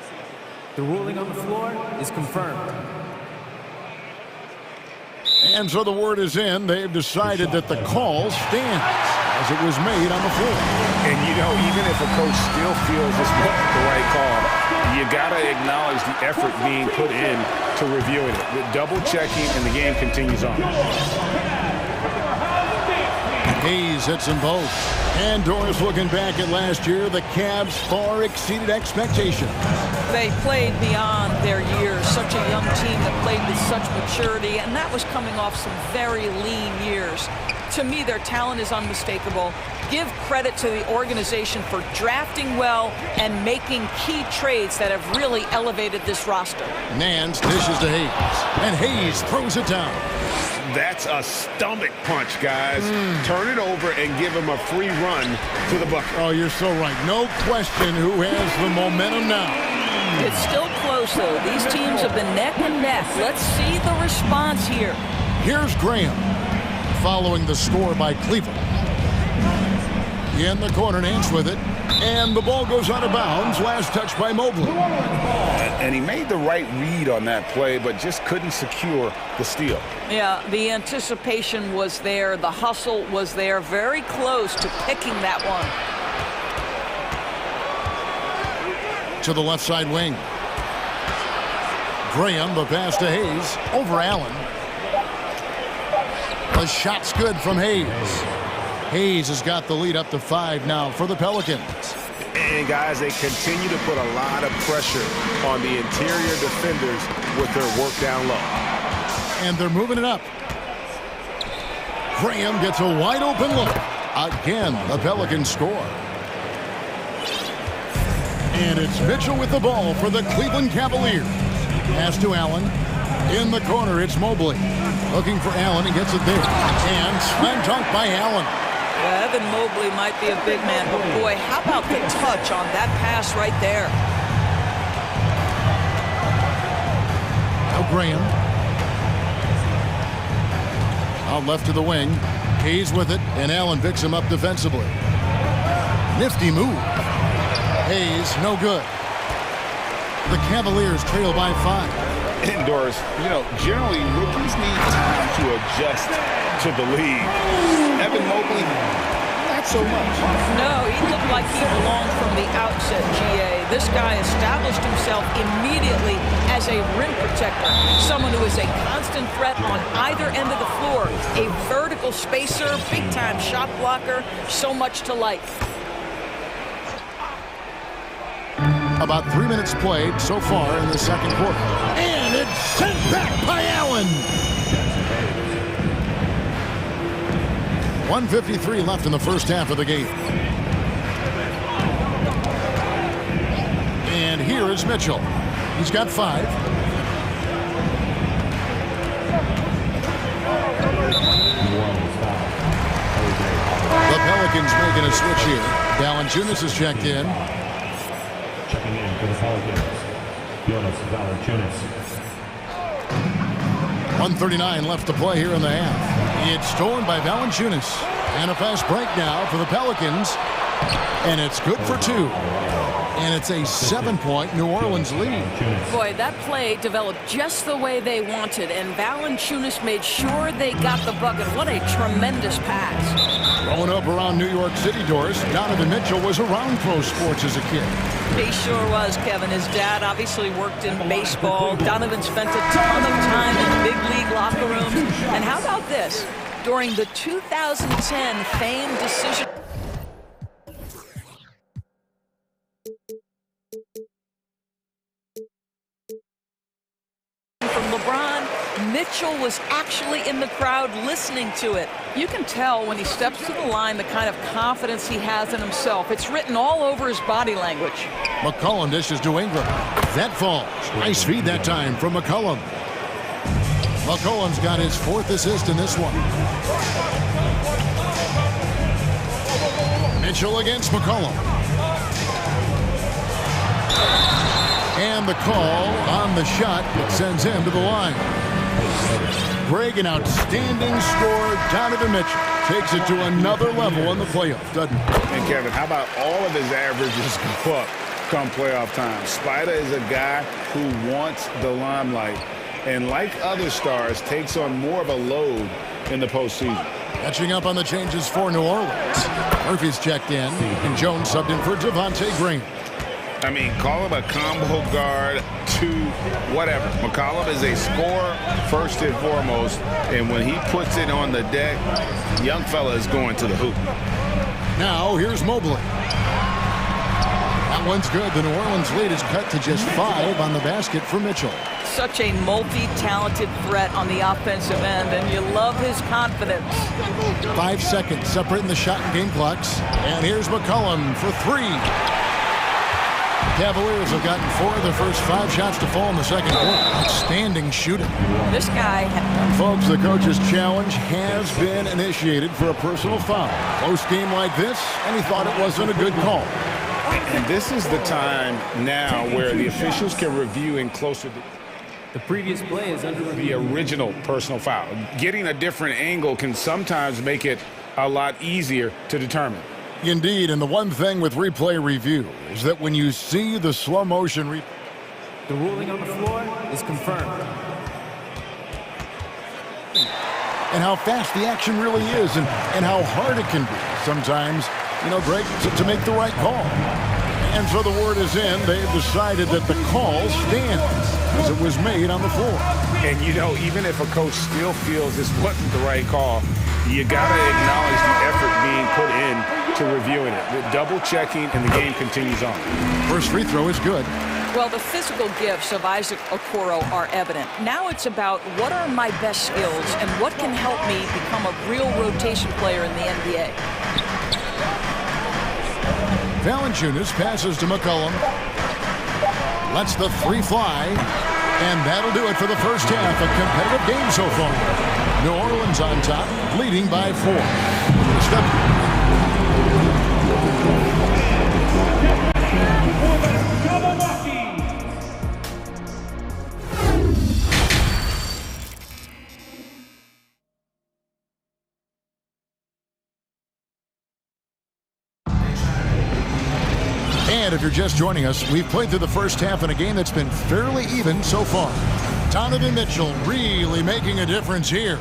The ruling on the floor is confirmed. And so the word is in. They've decided that the call stands as it was made on the floor. And, you know, even if a coach still feels this wasn't the right call, you got to acknowledge the effort being put in to reviewing it. The double checking, and the game continues on. Hayes hits them both. And Doris looking back at last year, the Cavs far exceeded expectations. They played beyond their years. Such a young team that played with such maturity, and that was coming off some very lean years. To me, their talent is unmistakable. Give credit to the organization for drafting well and making key trades that have really elevated this roster. Nance dishes to Hayes, and Hayes throws it down. That's a stomach punch, guys. Turn it over and give him a free run to the bucket. Oh, you're so right. No question who has the momentum now. It's still close, though. These teams have been neck and neck. Let's see the response here. Here's Graham, following the score by Cleveland. In the corner, Nance with it. And the ball goes out of bounds. Last touch by Mobley. And he made the right read on that play, but just couldn't secure the steal. Yeah, the anticipation was there. The hustle was there. Very close to picking that one. To the left side wing. Graham, the pass to Hayes. Over Allen. The shot's good from Hayes. Hayes has got the lead up to 5 now for the Pelicans. And guys, they continue to put a lot of pressure on the interior defenders with their work down low. And they're moving it up. Graham gets a wide open look. Again, the Pelicans score. And it's Mitchell with the ball for the Cleveland Cavaliers. Pass to Allen. In the corner, it's Mobley. Looking for Allen, and gets it there. And slam dunk by Allen. Yeah, Evan Mobley might be a big man, but boy, how about the touch on that pass right there? Now Graham. Out left to the wing. Hayes with it, and Allen picks him up defensively. Nifty move. Hayes, no good. The Cavaliers trail by 5. Indoors, generally rookies need time to adjust to the league. Evan Mobley, not so much. No, he looked like he belonged from the outset, GA. This guy established himself immediately as a rim protector, someone who is a constant threat on either end of the floor, a vertical spacer, big-time shot blocker, so much to like. About 3 minutes played so far in the second quarter. And it's sent back by Allen. 1:53 left in the first half of the game. And here is Mitchell. He's got 5. The Pelicans making a switch here. Valanciunas is checked in. Checking in for the Pelicans, Jonas Valanciunas. 1:39 left to play here in the half. It's stolen by Valanciunas. And a fast break now for the Pelicans. And it's good for 2. And it's a 7-point New Orleans lead. Boy, that play developed just the way they wanted, and Valanciunas made sure they got the bucket. What a tremendous pass. Growing up around New York City doors, Donovan Mitchell was around pro sports as a kid. He sure was, Kevin. His dad obviously worked in baseball. Donovan spent a ton of time in big league locker rooms. And how about this? During the 2010 famed decision from LeBron, Mitchell was actually in the crowd listening to it. You can tell when he steps to the line the kind of confidence he has in himself. It's written all over his body language. McCollum dishes to Ingram. That falls. Nice feed that time from McCollum. McCollum's got his 4th assist in this one. Mitchell against McCollum. And the call on the shot that sends him to the line. Greg, an outstanding scorer. Donovan Mitchell takes it to another level in the playoffs, doesn't he? And Kevin, how about all of his averages go up come playoff time? Spider is a guy who wants the limelight, and like other stars, takes on more of a load in the postseason. Catching up on the changes for New Orleans. Murphy's checked in, and Jones subbed in for Devontae Green. I mean, call him a combo guard to whatever. McCollum is a scorer first and foremost, and when he puts it on the deck, young fella is going to the hoop. Now here's Mobley. That one's good. The New Orleans lead is cut to just 5 on the basket for Mitchell. Such a multi-talented threat on the offensive end, and you love his confidence. 5 seconds separating the shot and game clocks. And here's McCollum for 3. Cavaliers have gotten 4 of their first 5 shots to fall in the second quarter. Outstanding shooting. This guy... Folks, the coach's challenge has been initiated for a personal foul. Close game like this, and he thought it wasn't a good call. And this is the time now where the officials can review in closer... The previous play is under review. The original personal foul. Getting a different angle can sometimes make it a lot easier to determine. Indeed, and the one thing with replay review is that when you see the slow motion the ruling on the floor is confirmed. And how fast the action really is, and how hard it can be sometimes, Greg, to make the right call. And so the word is in. They've decided that the call stands as it was made on the floor. And, even if a coach still feels this wasn't the right call, you got to acknowledge the effort being put in to reviewing it, double-checking, and the game continues on. First free throw is good. Well, the physical gifts of Isaac Okoro are evident. Now it's about what are my best skills and what can help me become a real rotation player in the NBA. Valanciunas passes to McCollum. Lets the three fly. And that'll do it for the first half. A competitive game so far. New Orleans on top, leading by 4. And if you're just joining us, we've played through the first half in a game that's been fairly even so far. Donovan Mitchell really making a difference here.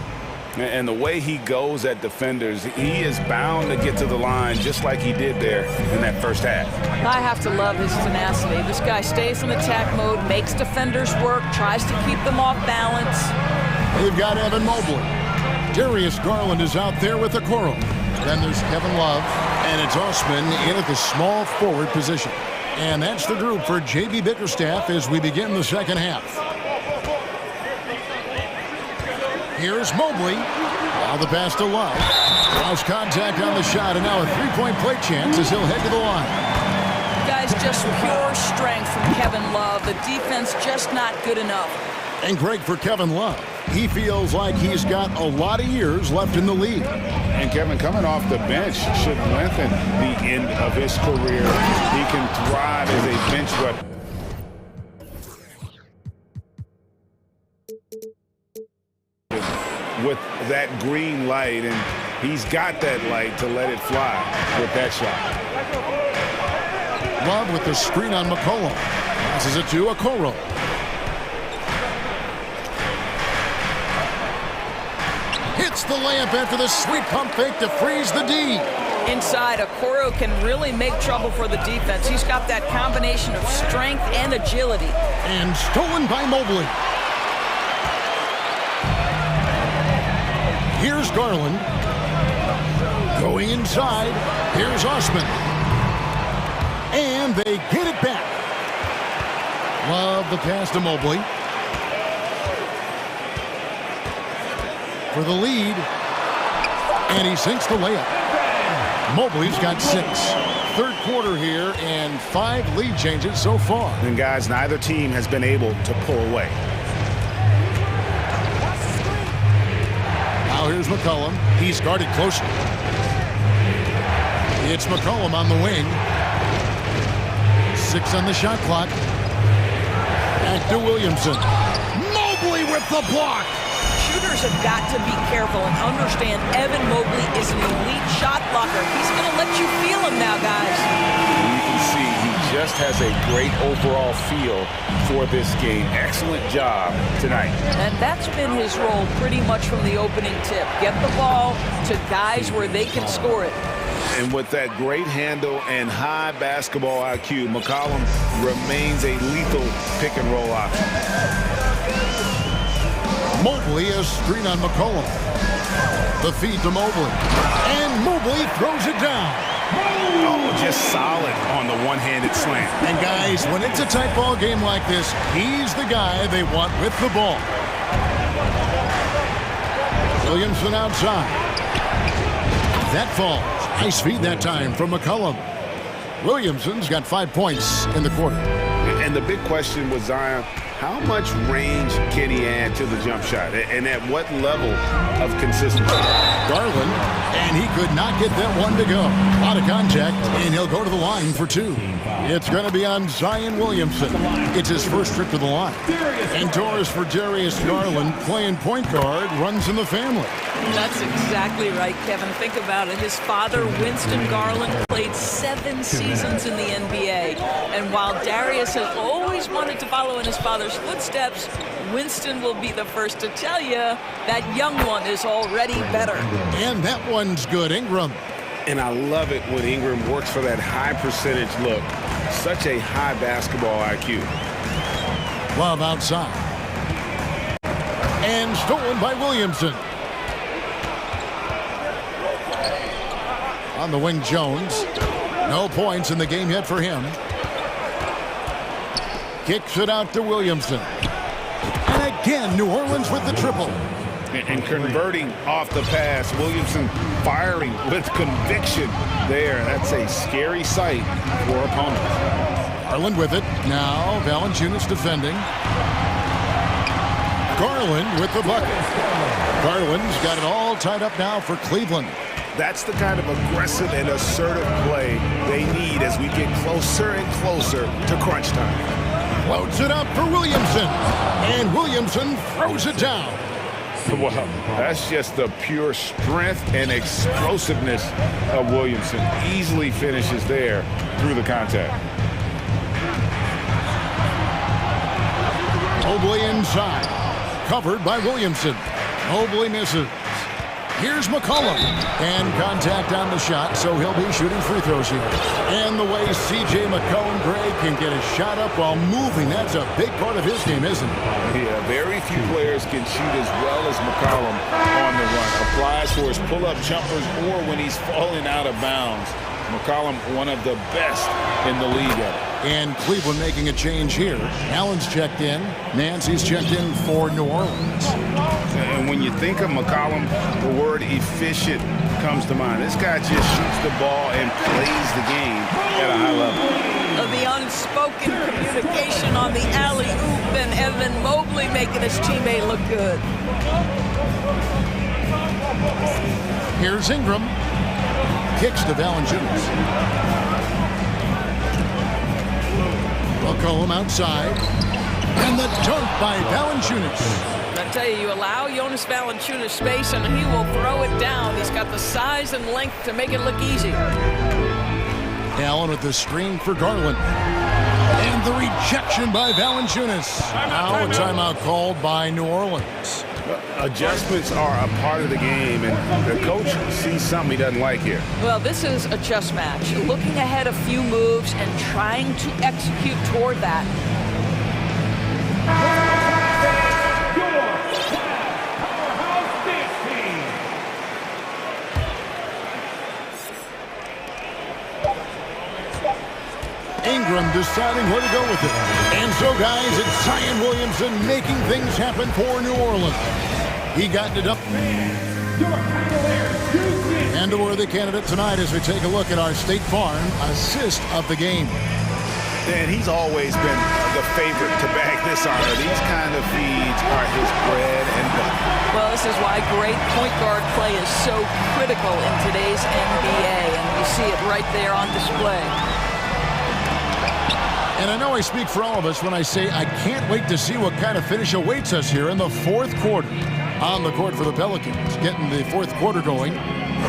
And the way he goes at defenders, he is bound to get to the line just like he did there in that first half. I have to love his tenacity. This guy stays in attack mode, makes defenders work, tries to keep them off balance. They've got Evan Mobley. Darius Garland is out there with Okoro. Then there's Kevin Love, and it's Osman in at the small forward position. And that's the group for J.B. Bickerstaff as we begin the second half. Here's Mobley. Now the pass to Love. Lost contact on the shot, and now a three-point play chance as he'll head to the line. Guys, just pure strength from Kevin Love. The defense just not good enough. And great for Kevin Love. He feels like he's got a lot of years left in the league. And Kevin, coming off the bench should lengthen the end of his career. He can thrive as a bench weapon. With that green light, and he's got that light to let it fly with that shot. Love with the screen on McCollum. Passes it to Okoro. Hits the layup after the sweet pump fake to freeze the D. Inside, Okoro can really make trouble for the defense. He's got that combination of strength and agility. And stolen by Mobley. Here's Garland. Going inside. Here's Osman. And they get it back. Love the pass to Mobley. For the lead. And he sinks the layup. Mobley's got 6. Third quarter here and 5 lead changes so far. And guys, neither team has been able to pull away. Now here's McCollum. He's guarded closely. It's McCollum on the wing. 6 on the shot clock. Back to Williamson. Mobley with the block. Shooters have got to be careful and understand Evan Mobley is an elite shot blocker. He's going to let you feel him now, guys. You can see he just has a great overall feel for this game. Excellent job tonight. And that's been his role pretty much from the opening tip. Get the ball to guys where they can score it. And with that great handle and high basketball IQ, McCollum remains a lethal pick-and-roll option. Mobley a screen on McCollum. The feed to Mobley. And Mobley throws it down. Oh, just solid on the one-handed slam. And guys, when it's a tight ball game like this, he's the guy they want with the ball. Williamson outside. That falls. Nice feed that time from McCollum. Williamson's got 5 points in the quarter. And the big question with Zion, how much range can he add to the jump shot? And at what level of consistency? Garland, and he could not get that one to go. Out of contact, and he'll go to the line for 2. It's going to be on Zion Williamson. It's his first trip to the line. And Torres for Darius Garland, playing point guard, runs in the family. That's exactly right, Kevin. Think about it. His father, Winston Garland, played 7 seasons in the NBA. And while Darius has always wanted to follow in his father's footsteps, Winston will be the first to tell you that young one is already better. And that one's good, Ingram. And I love it when Ingram works for that high percentage look. Such a high basketball IQ. Love outside. And stolen by Williamson. On the wing, Jones. No points in the game yet for him. Kicks it out to Williamson. And again, New Orleans with the triple. And converting off the pass. Williamson firing with conviction there. That's a scary sight for opponents. Garland with it. Now Valanciunas defending. Garland with the bucket. Garland's got it all tied up now for Cleveland. That's the kind of aggressive and assertive play they need as we get closer and closer to crunch time. Floats it up for Williamson. And Williamson throws it down. Well, that's just the pure strength and explosiveness of Williamson. Easily finishes there through the contact. Mobley inside. Covered by Williamson. Mobley misses. Here's McCollum. And contact on the shot, so he'll be shooting free throws here. And the way C.J. McCollum Gray can get a shot up while moving, that's a big part of his game, isn't it? Yeah, very few players can shoot as well as McCollum on the run. Applies for his pull-up jumpers or when he's falling out of bounds. McCollum, one of the best in the league at it. And Cleveland making a change here. Allen's checked in. Nancy's checked in for New Orleans. And when you think of McCollum, the word efficient comes to mind. This guy just shoots the ball and plays the game at a high level. The unspoken communication on the alley-oop, and Evan Mobley making his teammate look good. Here's Ingram. Kicks to Valanciunas. McCollum outside. And the dunk by Valanciunas. I tell you allow Jonas Valanciunas space and he will throw it down. He's got the size and length to make it look easy. Allen with the screen for Garland. And the rejection by Valanciunas. Now a timeout called by New Orleans. Adjustments are a part of the game, and the coach sees something he doesn't like here. Well, this is a chess match. Looking ahead a few moves and trying to execute toward that. Ingram deciding where to go with it. And so, guys, it's Zion Williamson making things happen for New Orleans. He got it up. And a worthy candidate tonight as we take a look at our State Farm assist of the game. And he's always been the favorite to bag this honor. These kind of feeds are his bread and butter. Well, this is why great point guard play is so critical in today's NBA, and you see it right there on display. And I know I speak for all of us when I say I can't wait to see what kind of finish awaits us here in the fourth quarter. On the court for the Pelicans, getting the fourth quarter going.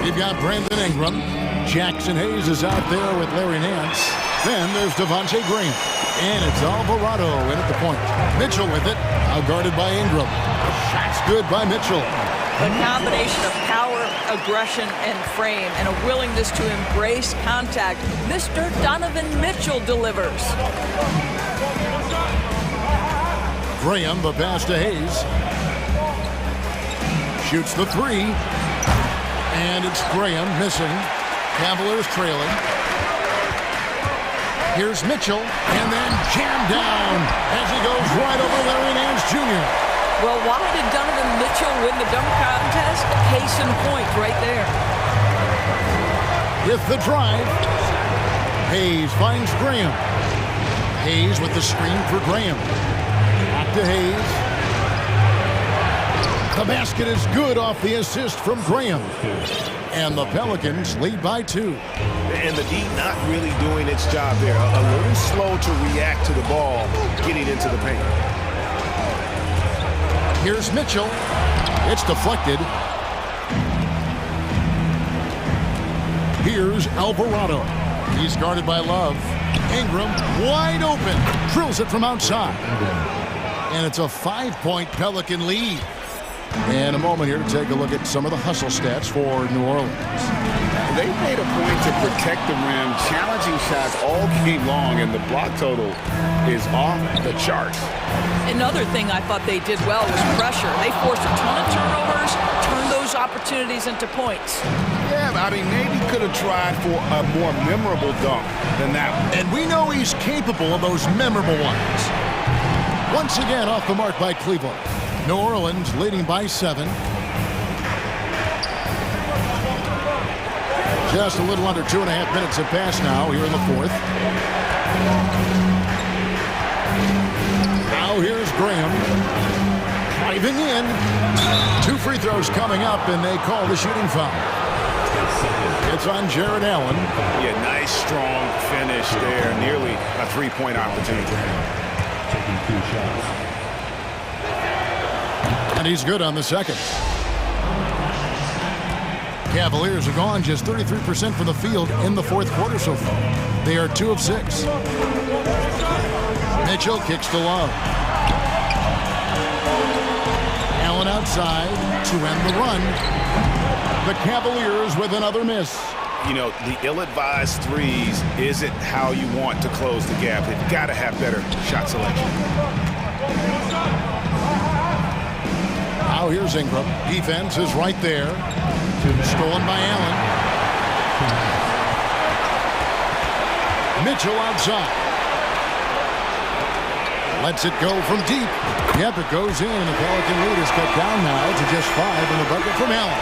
You've got Brandon Ingram. Jackson Hayes is out there with Larry Nance. Then there's Devontae Graham. And it's Alvarado in at the point. Mitchell with it, now guarded by Ingram. Shot's good by Mitchell. A combination of power, aggression, and frame, and a willingness to embrace contact. Mr. Donovan Mitchell delivers. Graham, the pass to Hayes. Shoots the three. And it's Graham missing. Cavaliers trailing. Here's Mitchell. And then jammed down as he goes right over Larry Nance Jr. Well, why did Donovan Mitchell win the dunk contest? Case in point right there. With the drive. Hayes finds Graham. Hayes with the screen for Graham. Back to Hayes. The basket is good off the assist from Graham. And the Pelicans lead by 2. And the D not really doing its job there. A little slow to react to the ball getting into the paint. Here's Mitchell. It's deflected. Here's Alvarado. He's guarded by Love. Ingram wide open. Drills it from outside. And it's a 5-point Pelican lead. And a moment here to take a look at some of the hustle stats for New Orleans. They made a point to protect the rim, challenging shots all game long, and the block total is off the charts. Another thing I thought they did well was pressure. They forced a ton of turnovers, turned those opportunities into points. Yeah, I mean, maybe could have tried for a more memorable dunk than that one. And we know he's capable of those memorable ones. Once again, off the mark by Cleveland. New Orleans leading by 7. Just a little under 2.5 minutes have passed now here in the fourth. Now here's Graham. Driving in. 2 free throws coming up, and they call the shooting foul. It's on Jared Allen. Yeah, nice, strong finish there. Nearly a 3-point opportunity. Taking 2 shots. And he's good on the second. Cavaliers have gone just 33% from the field in the fourth quarter so far. They are 2 of 6. Mitchell kicks to Love. Allen outside to end the run. The Cavaliers with another miss. You know, the ill-advised threes isn't how you want to close the gap. They've got to have better shot selection. Now here's Ingram. Defense is right there. Stolen by Allen. Mitchell outside. Lets it go from deep. Yep, it goes in, and the Pelican lead is cut down now to just 5 in the bucket from Allen.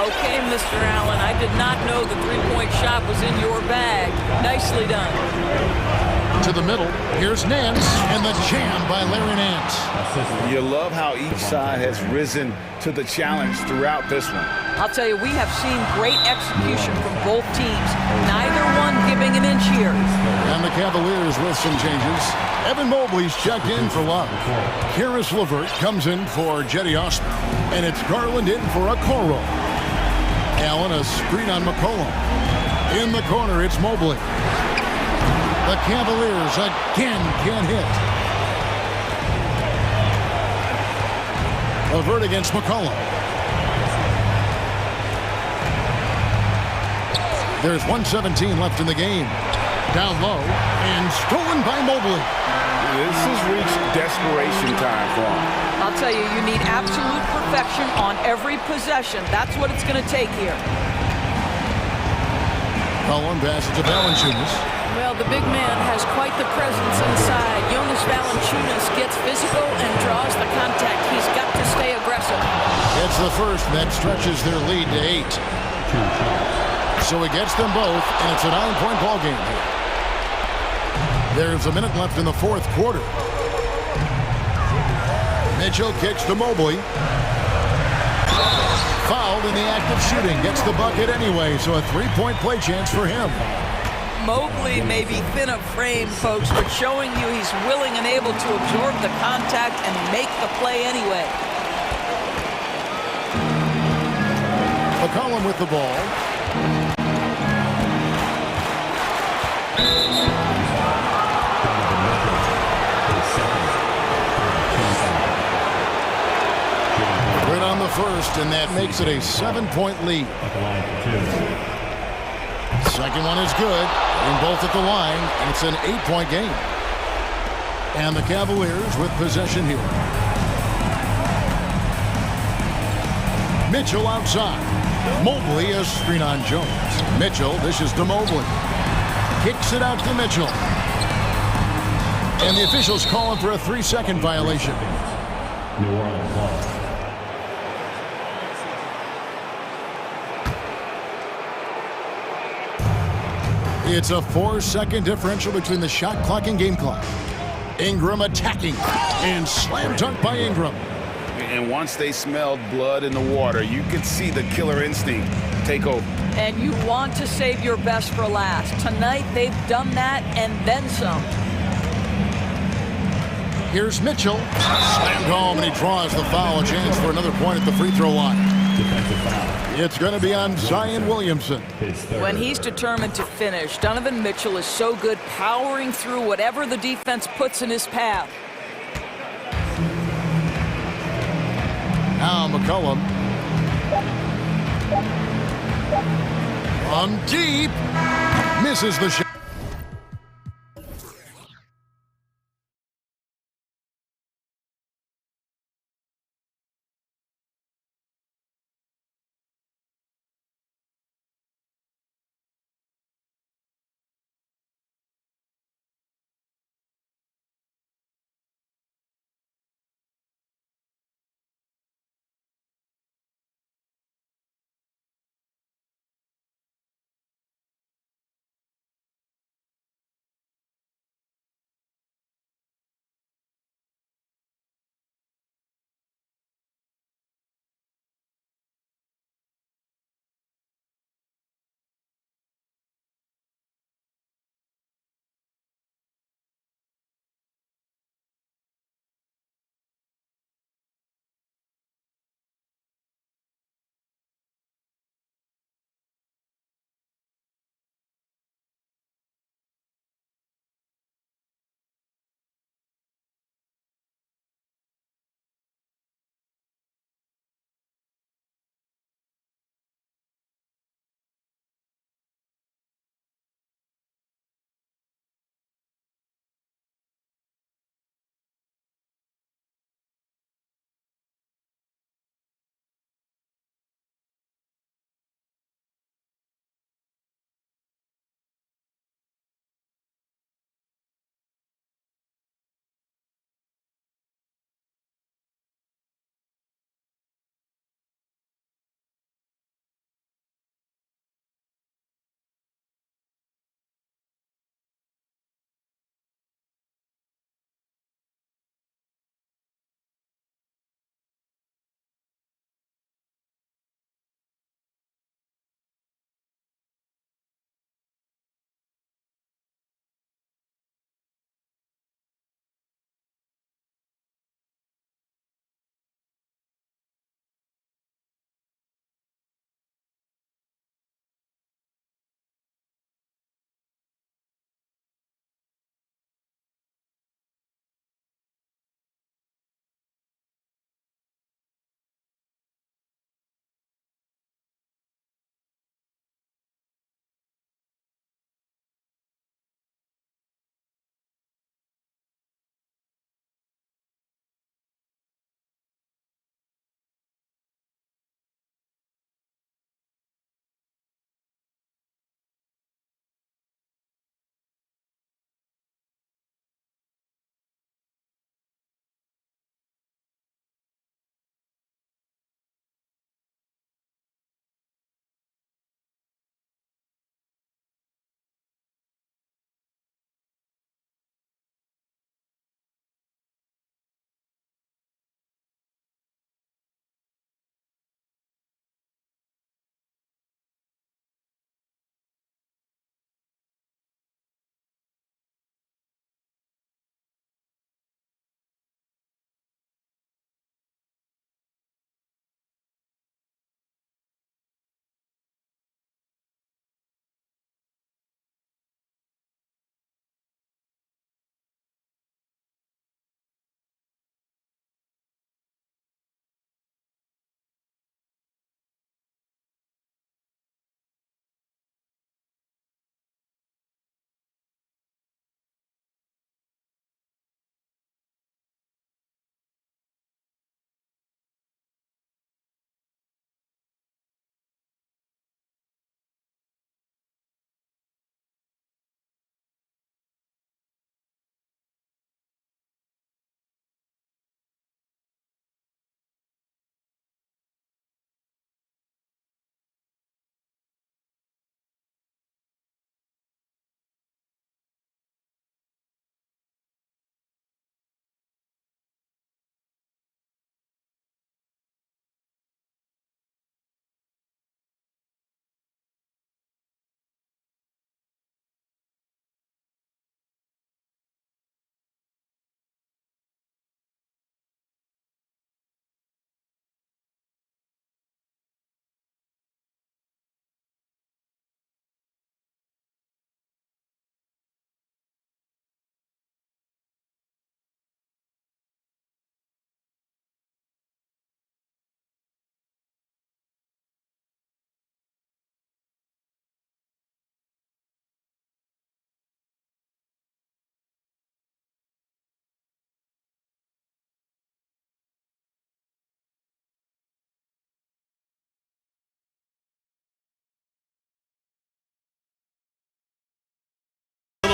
Okay, Mr. Allen, I did not know the three-point shot was in your bag. Nicely done. To the middle, here's Nance, and the jam by Larry Nance. You love how each side has risen to the challenge throughout this one. I'll tell you, we have seen great execution from both teams. Neither one giving an inch here. And the Cavaliers with some changes. Evan Mobley's checked in for Love. Karis LeVert comes in for Jetty Osman. And it's Garland in for Okoro. Allen a screen on McCollum. In the corner, it's Mobley. The Cavaliers again can't hit. LeVert against McCollum. There's 1:17 left in the game. Down low and stolen by Mobley. This has reached desperation time for him. I'll tell you, you need absolute perfection on every possession. That's what it's going to take here. Cullen passes to Valanciunas. Well, the big man has quite the presence inside. Jonas Valanciunas gets physical and draws the contact. He's got to stay aggressive. It's the first that stretches their lead to 8. So he gets them both, and it's a 9-point ball game here. There's a minute left in the fourth quarter. Mitchell kicks to Mobley. Fouled in the act of shooting. Gets the bucket anyway, so a 3-point play chance for him. Mobley may be thin of frame, folks, but showing you he's willing and able to absorb the contact and make the play anyway. McCollum with the ball. Right on the first, and that makes it a 7-point lead. Second one is good, and both at the line, and it's an 8-point game. And the Cavaliers with possession here. Mitchell outside. Mobley a screen on Jones. Mitchell dishes to Mobley. Kicks it out to Mitchell. And the officials call him for a 3-second violation. New Orleans ball. It's a 4-second differential between the shot clock and game clock. Ingram attacking, and slam dunk by Ingram. And once they smelled blood in the water, you could see the killer instinct take over. And you want to save your best for last. Tonight, they've done that and then some. Here's Mitchell. Slammed home, and he draws the foul. A chance for another point at the free throw line. Defensive foul. It's going to be on Zion Williamson. When he's determined to finish, Donovan Mitchell is so good powering through whatever the defense puts in his path. Now McCollum. On deep. Misses the shot.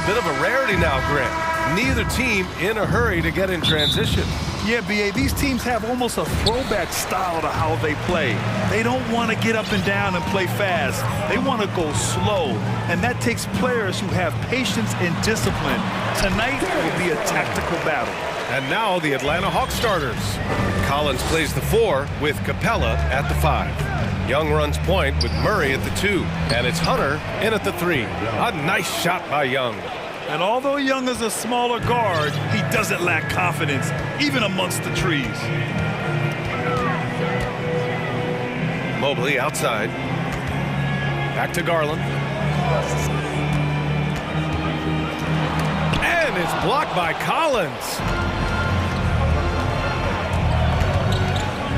bit of a rarity now, Grant. Neither team in a hurry to get in transition. Yeah, B.A., these teams have almost a throwback style to how they play. They don't want to get up and down and play fast. They want to go slow, and that takes players who have patience and discipline. Tonight will be a tactical battle. And now the Atlanta Hawks starters. Collins plays the 4 with Capella at the 5. Young runs point with Murray at the 2, and it's Hunter in at the 3. A nice shot by Young. And although Young is a smaller guard, he doesn't lack confidence, even amongst the trees. Mobley outside. Back to Garland. And it's blocked by Collins.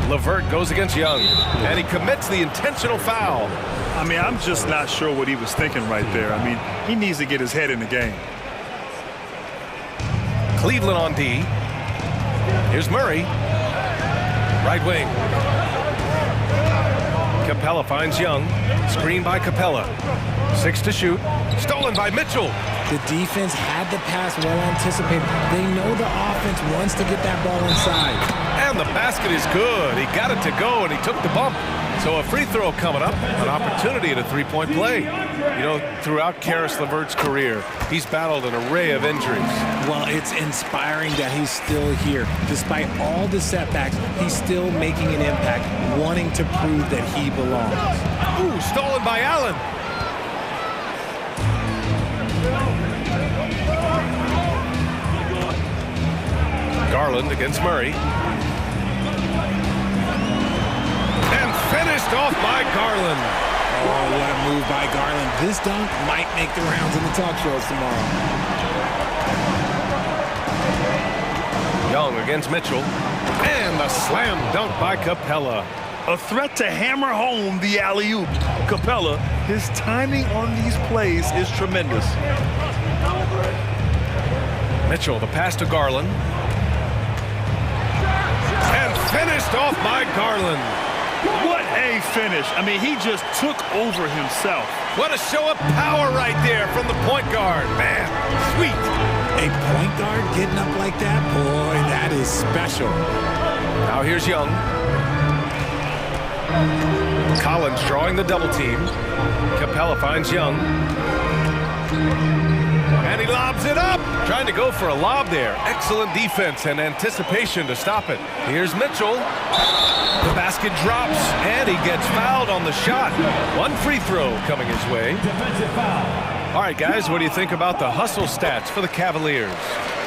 LeVert goes against Young, and he commits the intentional foul. I mean, I'm just not sure what he was thinking right there. I mean, he needs to get his head in the game. Cleveland on D. Here's Murray. Right wing. Capella finds Young. Screen by Capella. 6 to shoot. Stolen by Mitchell. The defense had the pass well anticipated. They know the offense wants to get that ball inside. And the basket is good. He got it to go, and he took the bump. So a free throw coming up, an opportunity at a three-point play. You know, throughout Karis LeVert's career, he's battled an array of injuries. Well, it's inspiring that he's still here. Despite all the setbacks, he's still making an impact, wanting to prove that he belongs. Ooh, stolen by Allen. Garland against Murray. And finished off by Garland. Oh, what a move by Garland. This dunk might make the rounds in the talk shows tomorrow. Young against Mitchell. And a slam dunk by Capella. A threat to hammer home the alley-oop. Capella, his timing on these plays is tremendous. Mitchell, the pass to Garland. And finished off by Garland. What a finish. I mean, he just took over himself. What a show of power right there from the point guard. Man, sweet. A point guard getting up like that? Boy, that is special. Now here's Young. Collins drawing the double team. Capella finds Young. And he lobs it up. Trying to go for a lob there. Excellent defense and anticipation to stop it. Here's Mitchell. The basket drops, and he gets fouled on the shot. One free throw coming his way. All right, guys, what do you think about the hustle stats for the Cavaliers?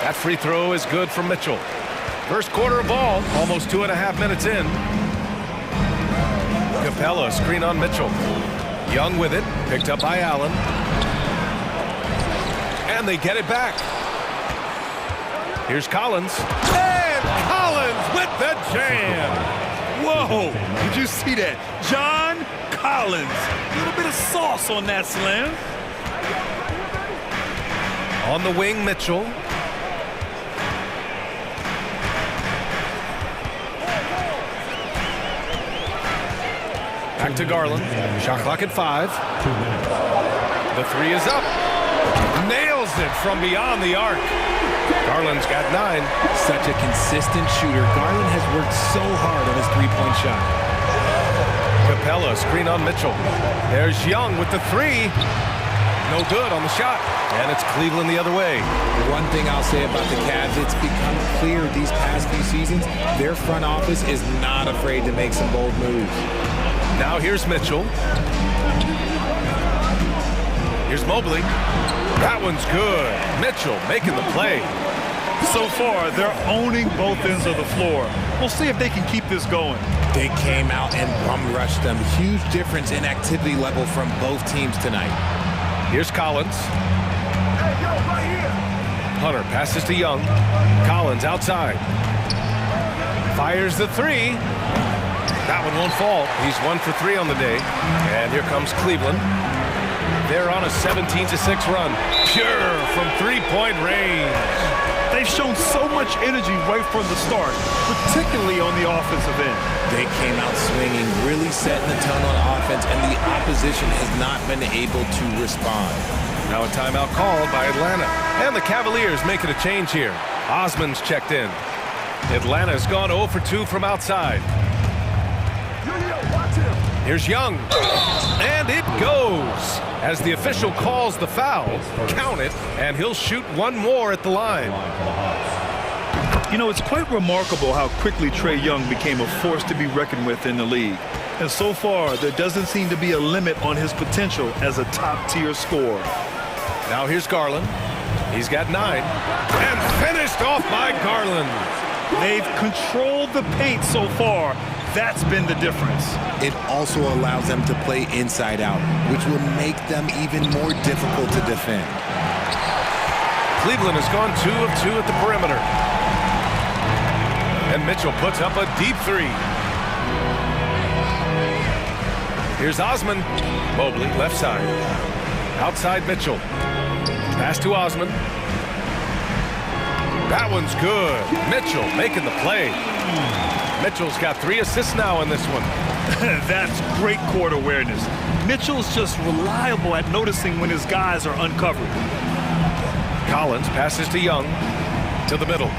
That free throw is good from Mitchell. First quarter of ball, almost 2.5 minutes in. Capella, screen on Mitchell. Young with it, picked up by Allen. And they get it back. Here's Collins. And Collins with the jam. Whoa, did you see that? John Collins. A little bit of sauce on that slam. On the wing, Mitchell. Back to Garland. Shot clock at 5. The 3 is up. Nails it from beyond the arc. Garland's got 9. Such a consistent shooter. Garland has worked so hard on his three-point shot. Capella, screen on Mitchell. There's Young with the 3. No good on the shot. And it's Cleveland the other way. One thing I'll say about the Cavs, it's become clear these past few seasons, their front office is not afraid to make some bold moves. Now here's Mitchell. Here's Mobley. That one's good. Mitchell making the play. So far, they're owning both ends of the floor. We'll see if they can keep this going. They came out and bum-rushed them. Huge difference in activity level from both teams tonight. Here's Collins. Hunter passes to Young. Collins outside. Fires the 3. That one won't fall. He's 1 for 3 on the day. And here comes Cleveland. They're on a 17-6 run. Pure from three-point range. They've shown so much energy right from the start, particularly on the offensive end. They came out swinging, really setting the tone on offense, and the opposition has not been able to respond. Now a timeout called by Atlanta. And the Cavaliers making a change here. Osman's checked in. Atlanta's gone 0 for 2 from outside. Here's Young. And it goes. As the official calls the foul, count it, and he'll shoot one more at the line. You know, it's quite remarkable how quickly Trae Young became a force to be reckoned with in the league. And so far, there doesn't seem to be a limit on his potential as a top-tier scorer. Now here's Garland. He's got 9. And finished off by Garland. They've controlled the paint so far. That's been the difference. It also allows them to play inside out, which will make them even more difficult to defend. Cleveland has gone 2 of 2 at the perimeter. And Mitchell puts up a deep 3. Here's Osman. Mobley, left side. Outside Mitchell. Pass to Osman. That one's good. Mitchell making the play. Mitchell's got 3 assists now in this one. That's great court awareness. Mitchell's just reliable at noticing when his guys are uncovered. Collins passes to Young. To the middle.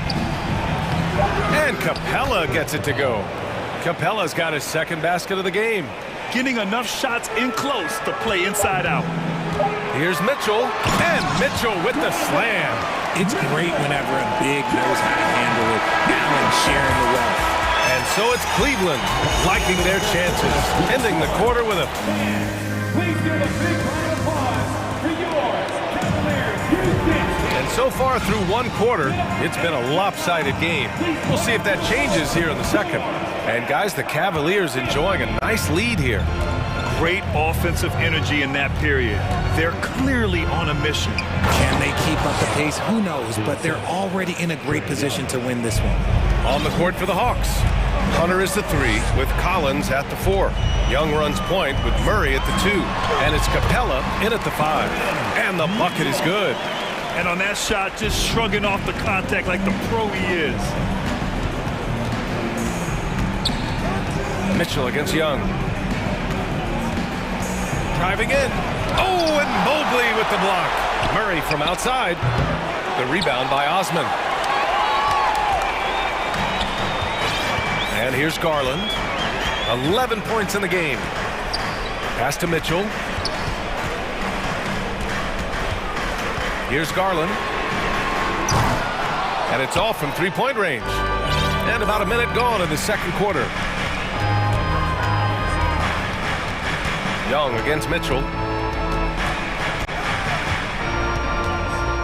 And Capella gets it to go. Capella's got his second basket of the game. Getting enough shots in close to play inside out. Here's Mitchell. And Mitchell with the slam. It's great whenever a big knows how to handle it. Allen sharing the wealth. And so it's Cleveland liking their chances. Ending the quarter with a... Please give a big round of applause for yours, Cavaliers, Houston. And so far through one quarter, it's been a lopsided game. We'll see if that changes here in the second. And guys, the Cavaliers enjoying a nice lead here. Great offensive energy in that period. They're clearly on a mission. Can they keep up the pace? Who knows, but they're already in a great position to win this one. On the court for the Hawks. Hunter is the 3 with Collins at the 4. Young runs point with Murray at the 2. And it's Capella in at the 5. And the bucket is good. And on that shot, just shrugging off the contact like the pro he is. Mitchell against Young. Driving in. Oh, and Mobley with the block. Murray from outside. The rebound by Osman. And here's Garland. 11 points in the game. Pass to Mitchell. Here's Garland. And it's off from three-point range. And about a minute gone in the second quarter. Young against Mitchell.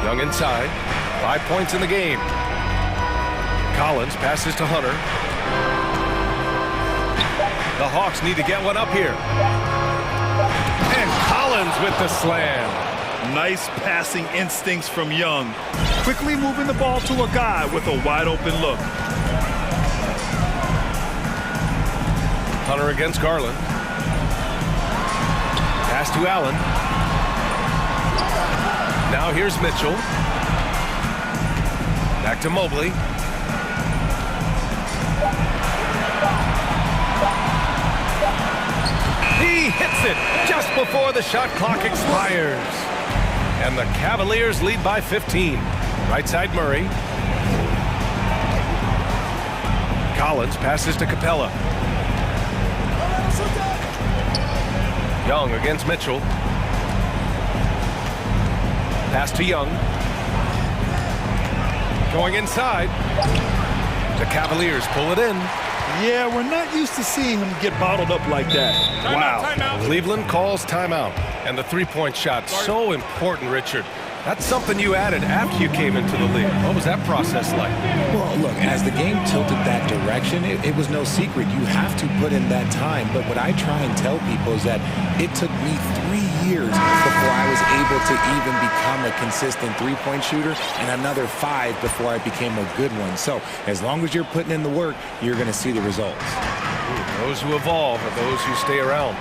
Young inside. 5 points in the game. Collins passes to Hunter. The Hawks need to get one up here. And Collins with the slam. Nice passing instincts from Young. Quickly moving the ball to a guy with a wide open look. Hunter against Garland. Pass to Allen. Now here's Mitchell. Back to Mobley. He hits it just before the shot clock expires. And the Cavaliers lead by 15. Right side Murray. Collins passes to Capella. Young against Mitchell. Pass to Young. Going inside. The Cavaliers pull it in. Yeah, we're not used to seeing him get bottled up like that. Wow. Cleveland calls timeout. And the three-point shot, so important, Richard. That's something you added after you came into the league. What was that process like? Well, look, as the game tilted that direction, it was no secret. You have to put in that time. But what I try and tell people is that it took me 3 years before I was able to even become a consistent three-point shooter, and another 5 before I became a good one. So as long as you're putting in the work, you're going to see the results. Those who evolve are those who stay around.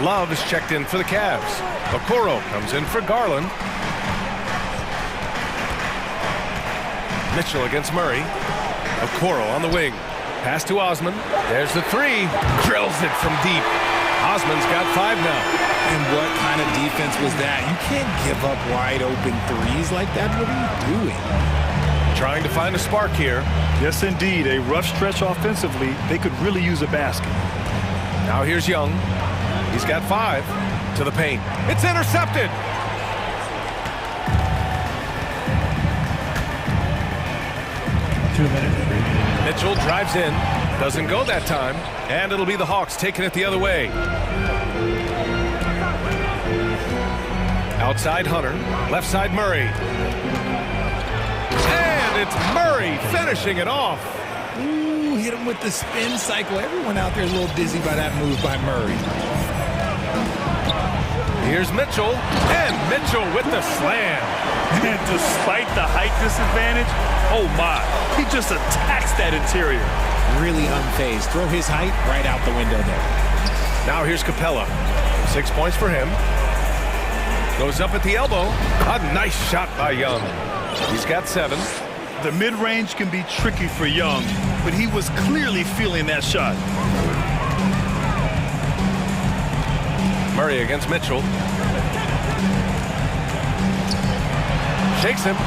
Love is checked in for the Cavs. Okoro comes in for Garland. Mitchell against Murray. Okoro on the wing. Pass to Osman. There's the 3. Drills it from deep. Osman's got 5 now. And what kind of defense was that? You can't give up wide open threes like that. What are you doing? Trying to find a spark here. Yes, indeed. A rough stretch offensively. They could really use a basket. Now here's Young. He's got 5 to the paint. It's intercepted. Mitchell drives in. Doesn't go that time. And it'll be the Hawks taking it the other way. Outside Hunter. Left side Murray. And it's Murray finishing it off. Ooh, hit him with the spin cycle. Everyone out there is a little dizzy by that move by Murray. Here's Mitchell. And Mitchell with the slam. And despite the height disadvantage, oh my, he just attacks that interior. Really unfazed. Throw his height right out the window there. Now here's Capella. 6 points for him. Goes up at the elbow. A nice shot by Young. He's got 7. The mid-range can be tricky for Young, but he was clearly feeling that shot. Murray against Mitchell. Shakes him.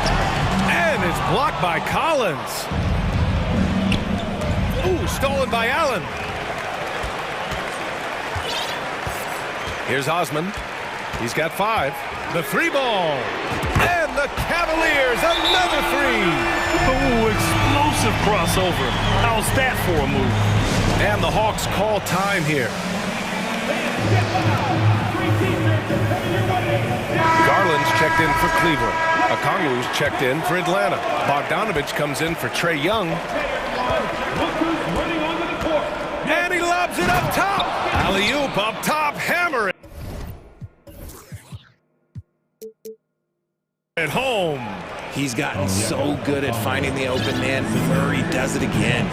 And it's blocked by Collins. Ooh, stolen by Allen. Here's Osman. He's got 5. The 3-ball. And the Cavaliers, another 3. Ooh, explosive crossover. How's that for a move? And the Hawks call time here. Garland's checked in for Cleveland. Okongwu's checked in for Atlanta. Bogdanovich comes in for Trae Young. And he lobs it up top. Alley-oop up top, hammer it. At home. He's gotten so good at finding the open man. Murray does it again.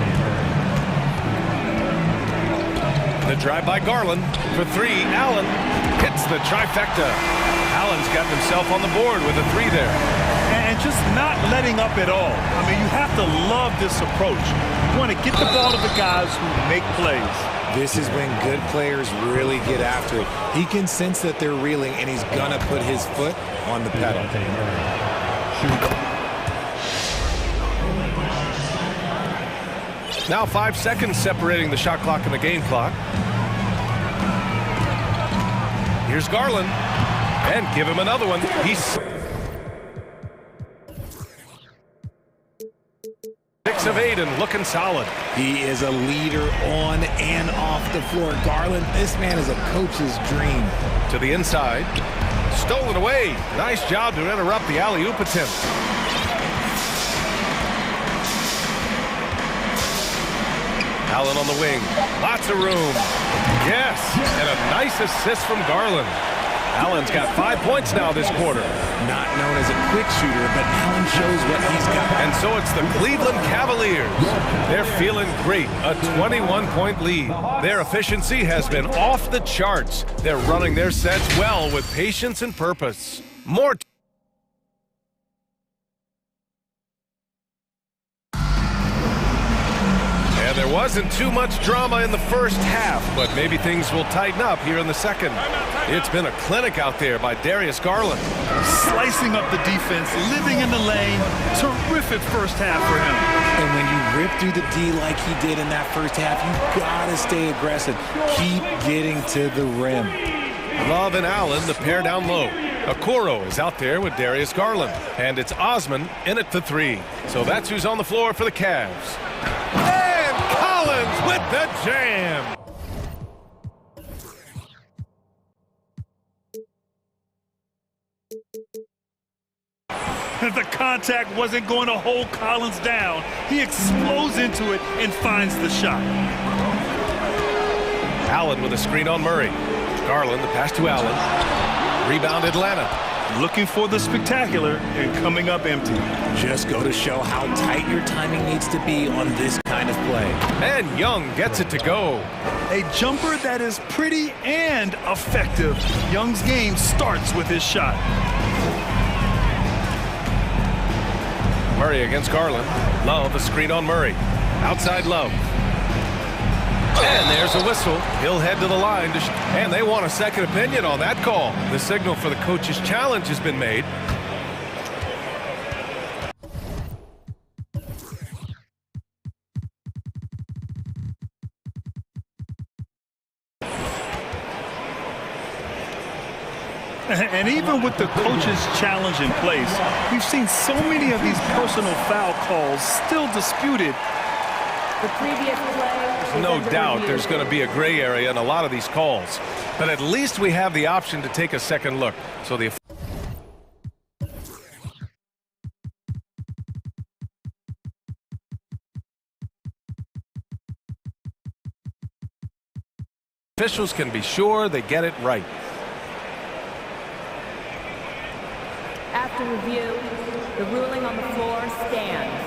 The drive by Garland for 3. Allen hits the trifecta. Allen's got himself on the board with a 3 there. And just not letting up at all. I mean, you have to love this approach. You want to get the ball to the guys who make plays. This is when good players really get after it. He can sense that they're reeling, and he's going to put his foot on the pedal. Now 5 seconds separating the shot clock and the game clock. Here's Garland. And give him another one. He's 6 of 8 and looking solid. He is a leader on and off the floor. Garland, this man is a coach's dream. To the inside. Stolen away. Nice job to interrupt the alley-oop attempt. Allen on the wing. Lots of room. Yes. And a nice assist from Garland. Allen's got 5 points now this quarter. Not known as a quick shooter, but Allen shows what he's got. And so it's the Cleveland Cavaliers. They're feeling great. A 21-point lead. Their efficiency has been off the charts. They're running their sets well with patience and purpose. More. And there wasn't too much drama in the first half, but maybe things will tighten up here in the second. It's been a clinic out there by Darius Garland. Slicing up the defense, living in the lane. Terrific first half for him. And when you rip through the D like he did in that first half, you gotta stay aggressive. Keep getting to the rim. Love and Allen, the pair down low. Okoro is out there with Darius Garland. And it's Osman in at the 3. So that's who's on the floor for the Cavs. And Collins with the jam. The contact wasn't going to hold Collins down. He explodes into it and finds the shot. Allen with a screen on Murray. Garland, the pass to Allen. Rebound Atlanta. Looking for the spectacular and coming up empty. Just go to show how tight your timing needs to be on this kind of play. And Young gets it to go. A jumper that is pretty and effective. Young's game starts with his shot. Murray against Garland. Love, a screen on Murray. Outside Love. And there's a whistle. He'll head to the line. And they want a second opinion on that call. The signal for the coach's challenge has been made. And even with the coach's challenge in place, we've seen so many of these personal foul calls still disputed. The previous play is No under doubt review. there's going to be a gray area in a lot of these calls. But at least we have the option to take a second look. So the officials can be sure they get it right. After review, the ruling on the floor stands.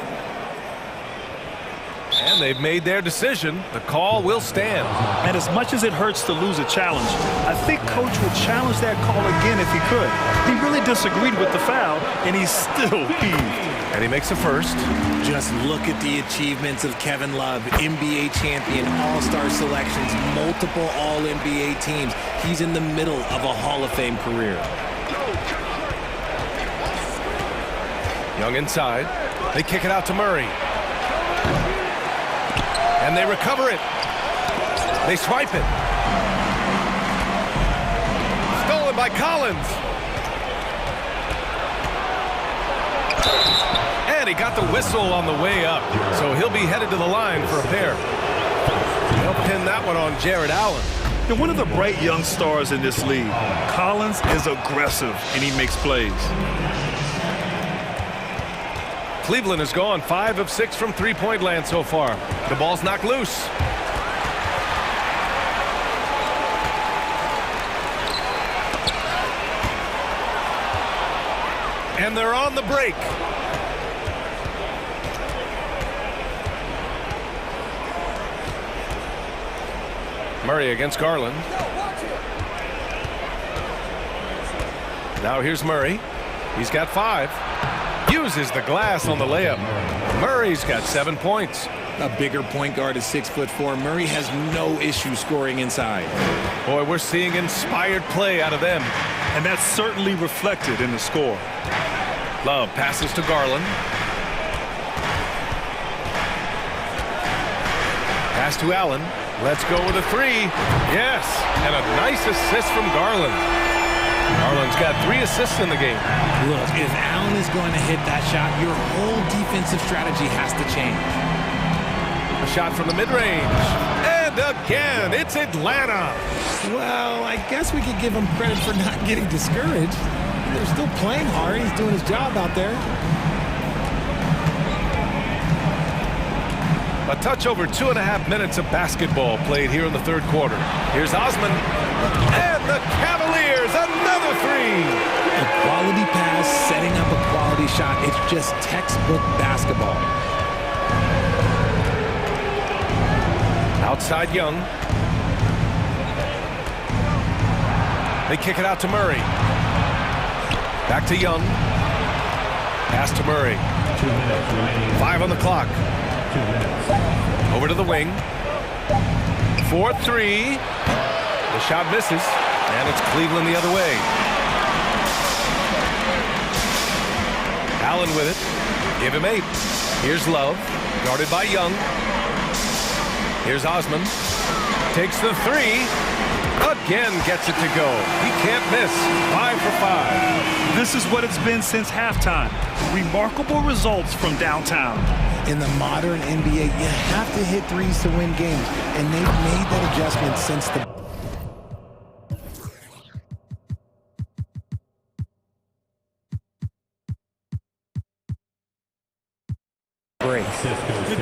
And they've made their decision. The call will stand. And as much as it hurts to lose a challenge, I think Coach would challenge that call again if he could. He really disagreed with the foul, and he's still peeved. And he makes a first. Just look at the achievements of Kevin Love, NBA champion, all-star selections, multiple all-NBA teams. He's in the middle of a Hall of Fame career. Young inside. They kick it out to Murray. And they recover it. They swipe it. Stolen by Collins. And he got the whistle on the way up. So he'll be headed to the line for a pair. They'll pin that one on Jared Allen. They're one of the bright young stars in this league. Collins is aggressive, and he makes plays. Cleveland has gone 5 of 6 from three-point land so far. The ball's knocked loose. And they're on the break. Murray against Garland. Now here's Murray. He's got 5. Uses the glass on the layup. Murray's got 7 points. A bigger point guard is 6'4". Murray has no issue scoring inside. Boy, we're seeing inspired play out of them. And that's certainly reflected in the score. Love passes to Garland. Pass to Allen. Let's go with a 3. Yes, and a nice assist from Garland. Garland's got 3 assists in the game. Look, if Allen is going to hit that shot, your whole defensive strategy has to change. A shot from the mid-range. And again, it's Atlanta. Well, I guess we could give him credit for not getting discouraged. They're still playing hard. He's doing his job out there. A touch over 2.5 minutes of basketball played here in the third quarter. Here's Osman. And the Cavaliers, another 3. A quality pass, setting up a quality shot. It's just textbook basketball. Outside Young. They kick it out to Murray. Back to Young. Pass to Murray. 5 on the clock. Over to the wing. 4-3. The shot misses. And it's Cleveland the other way. Allen with it. Give him 8. Here's Love. Guarded by Young. Here's Osman. Takes the 3. Again gets it to go. He can't miss. 5 for 5. This is what it's been since halftime. Remarkable results from downtown. In the modern NBA, you have to hit threes to win games, and they've made that adjustment since the break.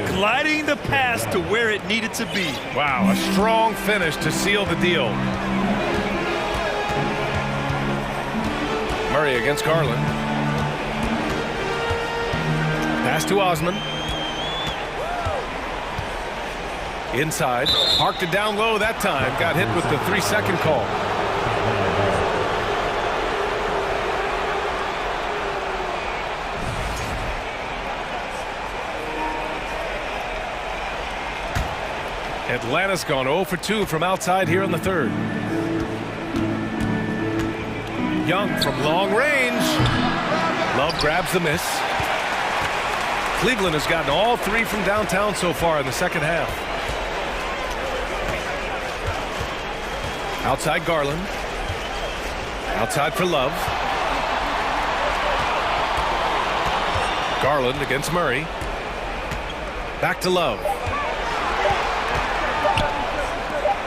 Gliding the pass to where it needed to be. Wow, a strong finish to seal the deal. Murray against Garland. Pass to Osman. Inside. Parked it down low that time. Got hit with the 3-second call. Atlanta's gone 0 for 2 from outside here in the third. Young from long range. Love grabs the miss. Cleveland has gotten all 3 from downtown so far in the second half. Outside Garland. Outside for Love. Garland against Murray. Back to Love.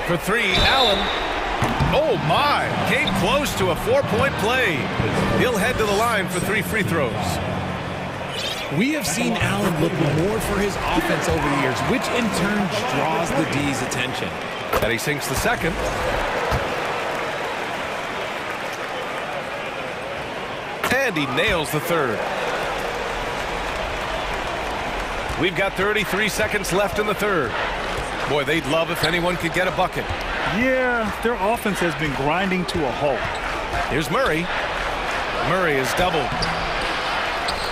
For 3, Allen. Oh my, came close to a 4-point play. He'll head to the line for 3 free throws. We have seen Allen look more for his offense over the years, which in turn draws the D's attention. And he sinks the second. And he nails the third. We've got 33 seconds left in the third. Boy, they'd love if anyone could get a bucket. Yeah, their offense has been grinding to a halt. Here's Murray. Murray is doubled.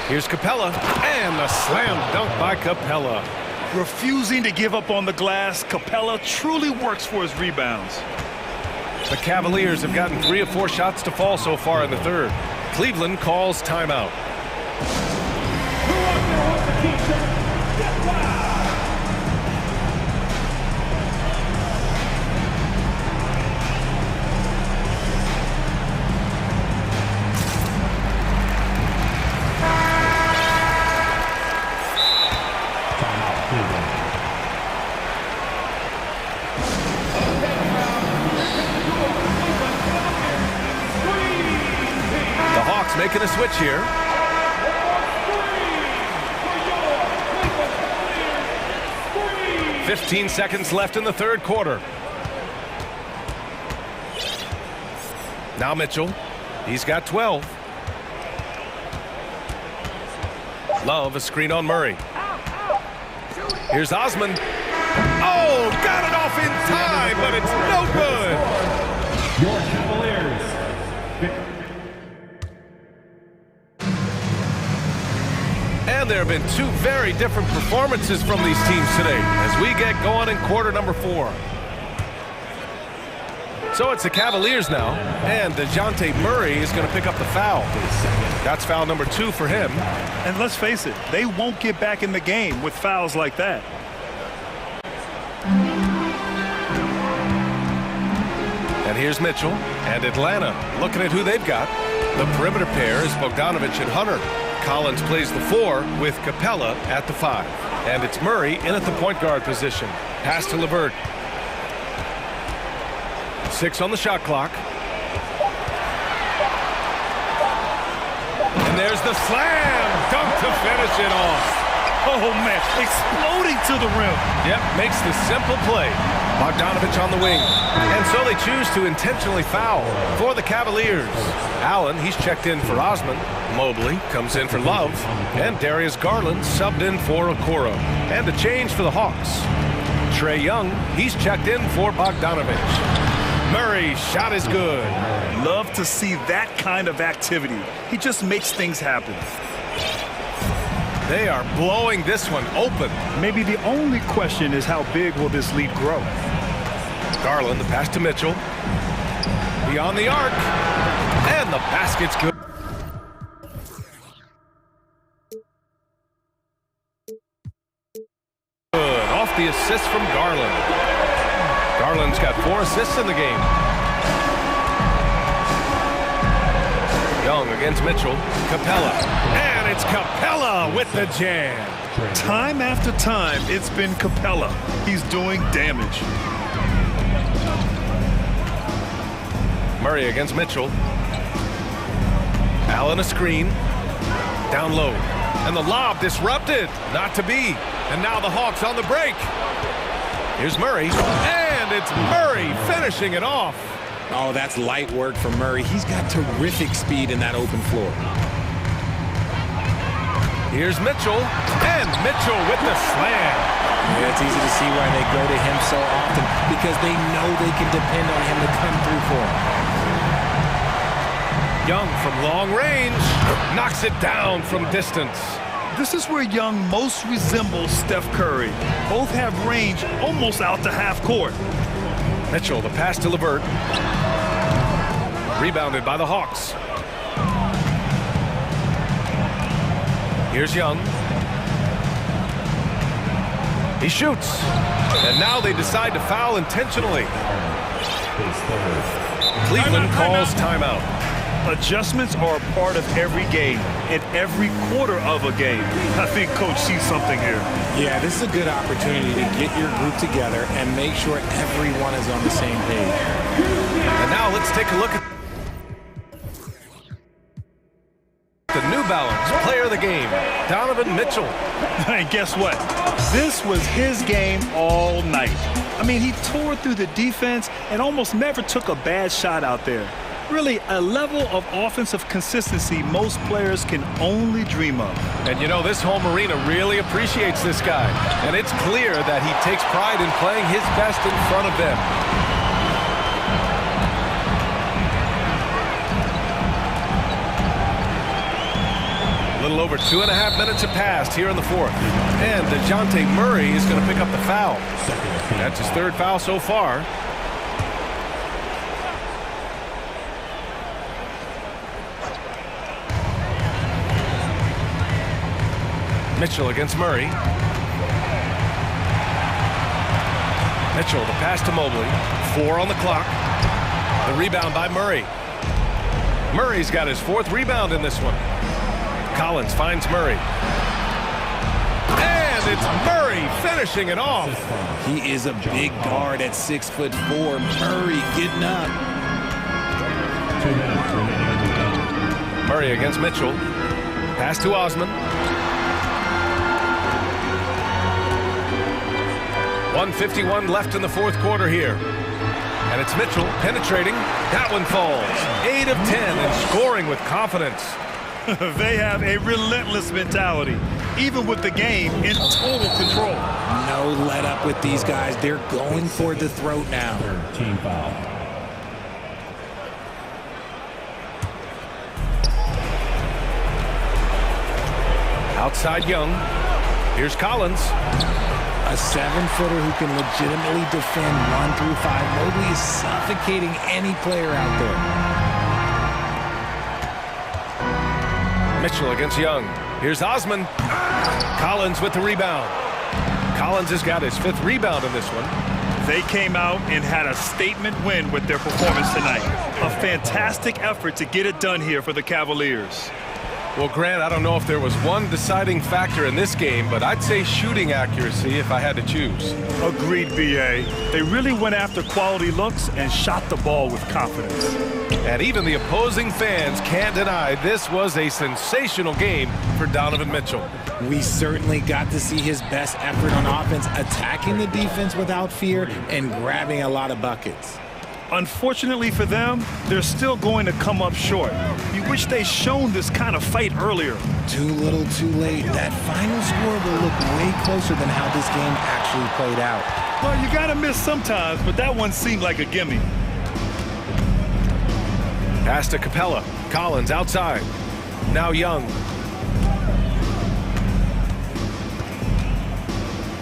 Here's Capella. And the slam dunk by Capella. Refusing to give up on the glass, Capella truly works for his rebounds. The Cavaliers have gotten 3 of 4 shots to fall so far in the third. Cleveland calls timeout. Making a switch here. "15 seconds left in the third quarter. Now Mitchell. He's got 12. Love, a screen on Murray. Here's Osman. Oh, got it off in time, but it's no good. Your Cavaliers. And there have been 2 very different performances from these teams today as we get going in quarter number 4. So it's the Cavaliers now, and DeJounte Murray is going to pick up the foul. That's foul number 2 for him. And let's face it, they won't get back in the game with fouls like that. And here's Mitchell and Atlanta looking at who they've got. The perimeter pair is Bogdanovich and Hunter. Collins plays the 4 with Capella at the 5. And it's Murray in at the point guard position. Pass to LeVert. 6 on the shot clock. And there's the slam dunk to finish it off. Oh man, exploding to the rim. Yep, makes the simple play. Bogdanovich on the wing. And so they choose to intentionally foul for the Cavaliers. Allen, he's checked in for Osman. Mobley comes in for Love. And Darius Garland subbed in for Okoro. And a change for the Hawks. Trae Young, he's checked in for Bogdanovich. Murray's shot is good. Love to see that kind of activity. He just makes things happen. They are blowing this one open. Maybe the only question is how big will this lead grow? Garland, the pass to Mitchell. Beyond the arc. And the basket's good. Good. Off the assist from Garland. Garland's got 4 assists in the game. Young against Mitchell. Capella. And it's Capella with the jam. Time after time, it's been Capella. He's doing damage. Murray against Mitchell. Allen a screen. Down low. And the lob disrupted. Not to be. And now the Hawks on the break. Here's Murray. And it's Murray finishing it off. Oh, that's light work from Murray. He's got terrific speed in that open floor. Here's Mitchell. And Mitchell with the slam. Yeah, it's easy to see why they go to him so often, because they know they can depend on him to come through for them. Young from long range knocks it down from distance. This is where Young most resembles Steph Curry. Both have range almost out to half court. Mitchell, the pass to LeVert. Rebounded by the Hawks. Here's Young. He shoots. And now they decide to foul intentionally. Cleveland calls timeout. Adjustments are a part of every game and every quarter of a game. I think Coach sees something here. Yeah, this is a good opportunity to get your group together and make sure everyone is on the same page. And now let's take a look at the New Balance player of the game, Donovan Mitchell. And guess what? This was his game all night. I mean, he tore through the defense and almost never took a bad shot out there. Really, a level of offensive consistency most players can only dream of. And you know, this home arena really appreciates this guy. And it's clear that he takes pride in playing his best in front of them. A little over 2.5 minutes have passed here in the fourth. And DeJounte Murray is going to pick up the foul. That's his third foul so far. Mitchell against Murray. Mitchell, the pass to Mobley. 4 on the clock. The rebound by Murray. Murray's got his 4th rebound in this one. Collins finds Murray. And it's Murray finishing it off. He is a big guard at 6'4". Murray getting up. Murray against Mitchell. Pass to Osman. 1:51 left in the fourth quarter here. And it's Mitchell penetrating. That one falls. 8 of 10 and scoring with confidence. They have a relentless mentality, even with the game in total control. No let up with these guys. They're going for the throat now. Team foul. Outside Young. Here's Collins. A 7-footer who can legitimately defend 1 through 5. Mobley is suffocating any player out there. Mitchell against Young. Here's Osman. Collins with the rebound. Collins has got his 5th rebound in this one. They came out and had a statement win with their performance tonight. A fantastic effort to get it done here for the Cavaliers. Well, Grant, I don't know if there was one deciding factor in this game, but I'd say shooting accuracy if I had to choose. Agreed, B.A. They really went after quality looks and shot the ball with confidence. And even the opposing fans can't deny this was a sensational game for Donovan Mitchell. We certainly got to see his best effort on offense, attacking the defense without fear and grabbing a lot of buckets. Unfortunately for them, they're still going to come up short. You wish they'd shown this kind of fight earlier. Too little, too late. That final score will look way closer than how this game actually played out. Well, you gotta miss sometimes, but that one seemed like a gimme. Pass to Capella. Collins outside. Now Young.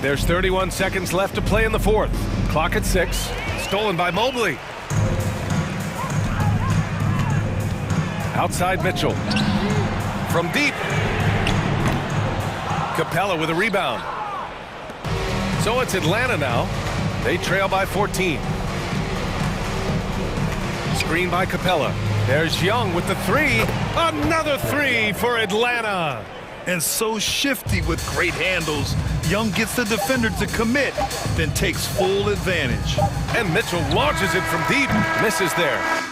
There's 31 seconds left to play in the fourth. Clock at 6. Stolen by Mobley. Outside Mitchell. From deep. Capella with a rebound. So it's Atlanta now. They trail by 14. Screen by Capella. There's Young with the 3. Another 3 for Atlanta. And so shifty with great handles. Young gets the defender to commit, then takes full advantage. And Mitchell launches it from deep. Misses there.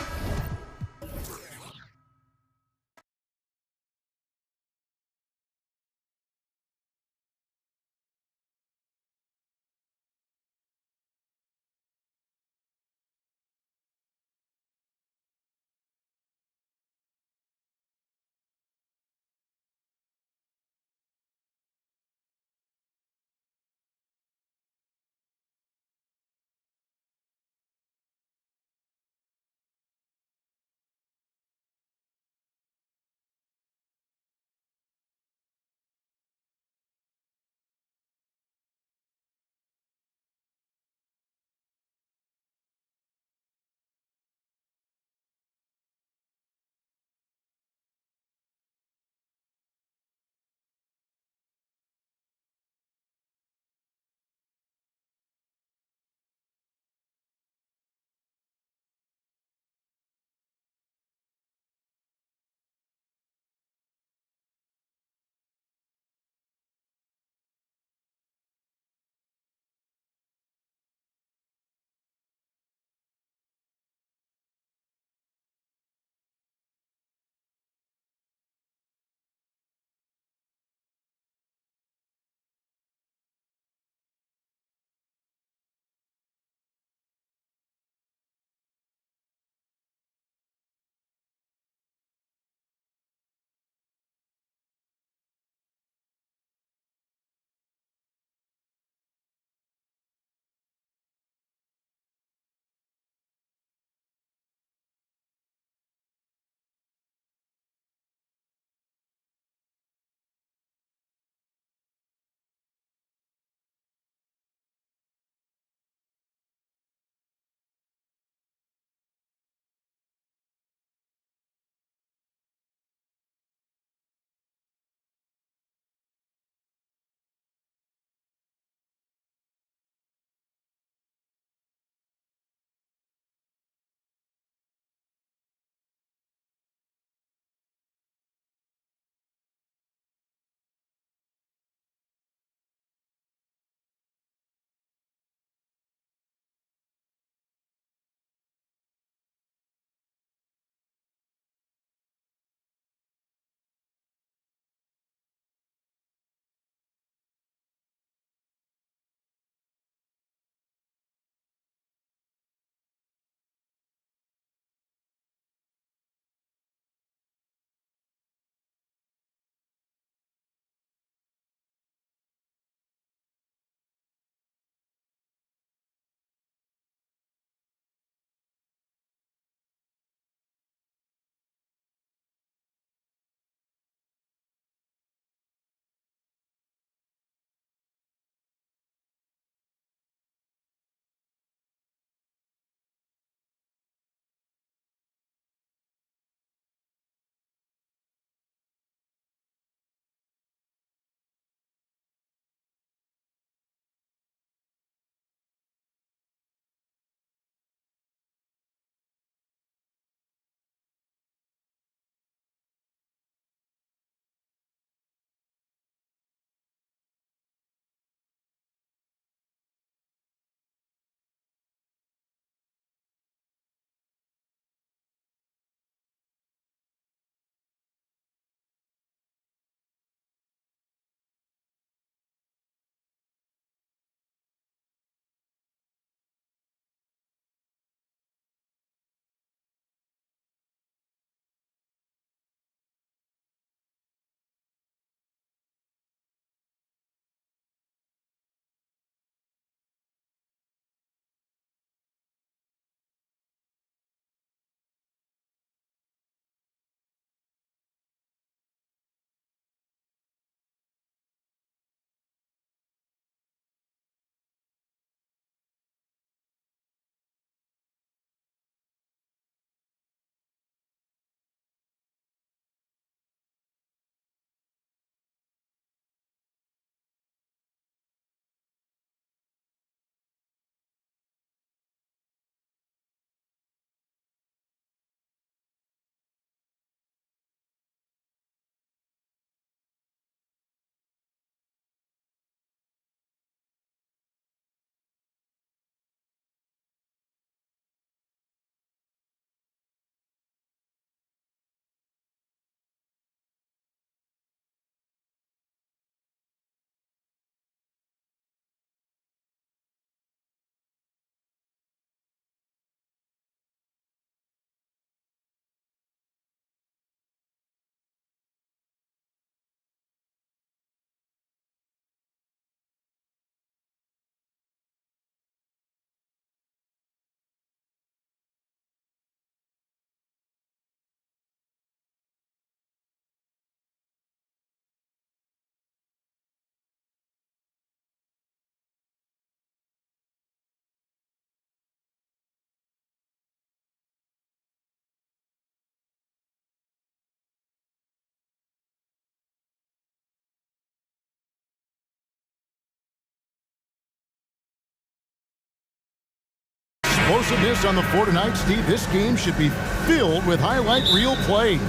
explosiveness on the floor tonight, Steve. This game should be filled with highlight reel play.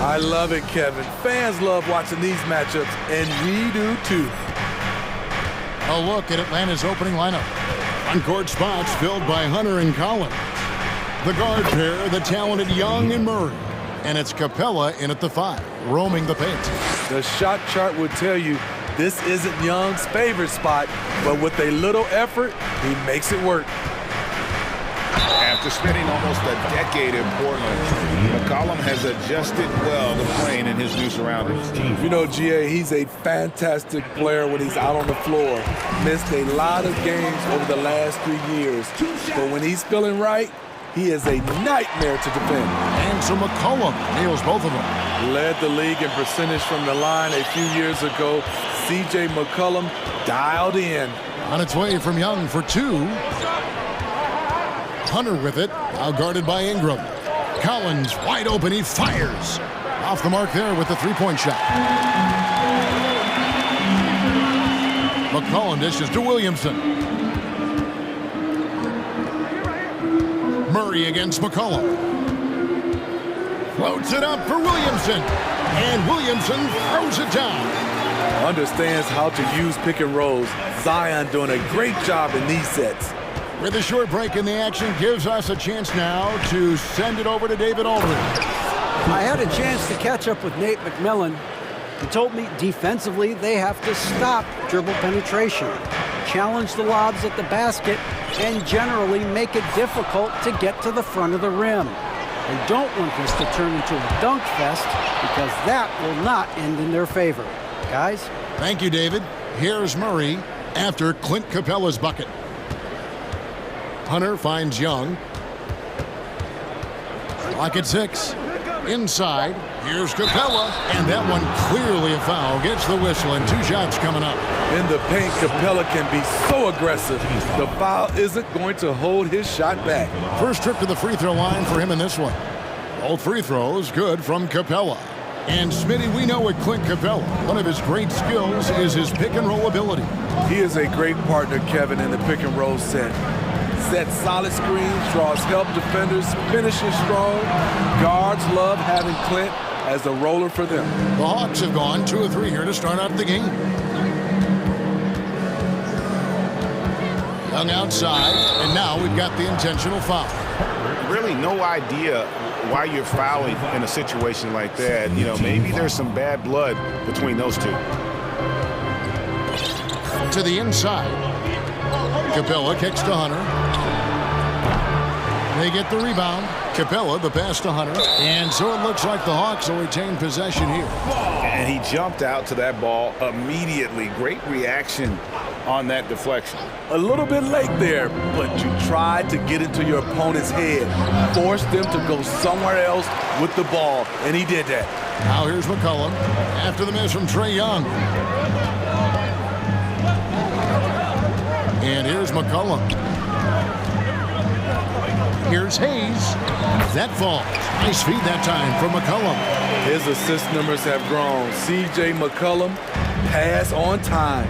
I love it, Kevin. Fans love watching these matchups, and we do too. A look at Atlanta's opening lineup. On-court spots filled by Hunter and Collins. The guard pair, the talented Young and Murray. And it's Capella in at the 5, roaming the paint. The shot chart would tell you this isn't Young's favorite spot, but with a little effort, he makes it work. After spending almost a decade in Portland, McCollum has adjusted well to playing in his new surroundings. You know, GA, he's a fantastic player when he's out on the floor. Missed a lot of games over the last 3 years. But when he's feeling right, he is a nightmare to defend. And so McCollum nails both of them. Led the league in percentage from the line a few years ago. C.J. McCollum dialed in. On its way from Young for 2. Hunter with it, now guarded by Ingram. Collins wide open, he fires. Off the mark there with the three-point shot. McCollum dishes to Williamson. Murray against McCollum. Floats it up for Williamson. And Williamson throws it down. Understands how to use pick and rolls. Zion doing a great job in these sets. With a short break in the action, gives us a chance now to send it over to David Aldridge. I had a chance to catch up with Nate McMillan. He told me defensively they have to stop dribble penetration, challenge the lobs at the basket, and generally make it difficult to get to the front of the rim. They don't want this to turn into a dunk fest because that will not end in their favor. Guys? Thank you, David. Here's Murray after Clint Capella's bucket. Hunter finds Young. Clock at 6. Inside. Here's Capella. And that one clearly a foul. Gets the whistle and 2 shots coming up. In the paint, Capella can be so aggressive. The foul isn't going to hold his shot back. First trip to the free throw line for him in this one. Both free throws good from Capella. And Smitty, we know with Clint Capella, one of his great skills is his pick and roll ability. He is a great partner, Kevin, in the pick and roll set. Sets solid screens, draws help defenders, finishes strong. Guards love having Clint as a roller for them. The Hawks have gone 2 of 3 here to start out the game. Young outside, and now we've got the intentional foul. Really no idea why you're fouling in a situation like that. You know, maybe there's some bad blood between those two. To the inside. Capella kicks to Hunter. They get the rebound. Capella, the pass to Hunter. And so it looks like the Hawks will retain possession here. And he jumped out to that ball immediately. Great reaction on that deflection. A little bit late there, but you tried to get into your opponent's head. Forced them to go somewhere else with the ball, and he did that. Now here's McCollum after the miss from Trae Young. And here's McCollum. Here's Hayes. That falls. Nice feed that time from McCollum. His assist numbers have grown. C.J. McCollum, pass on time.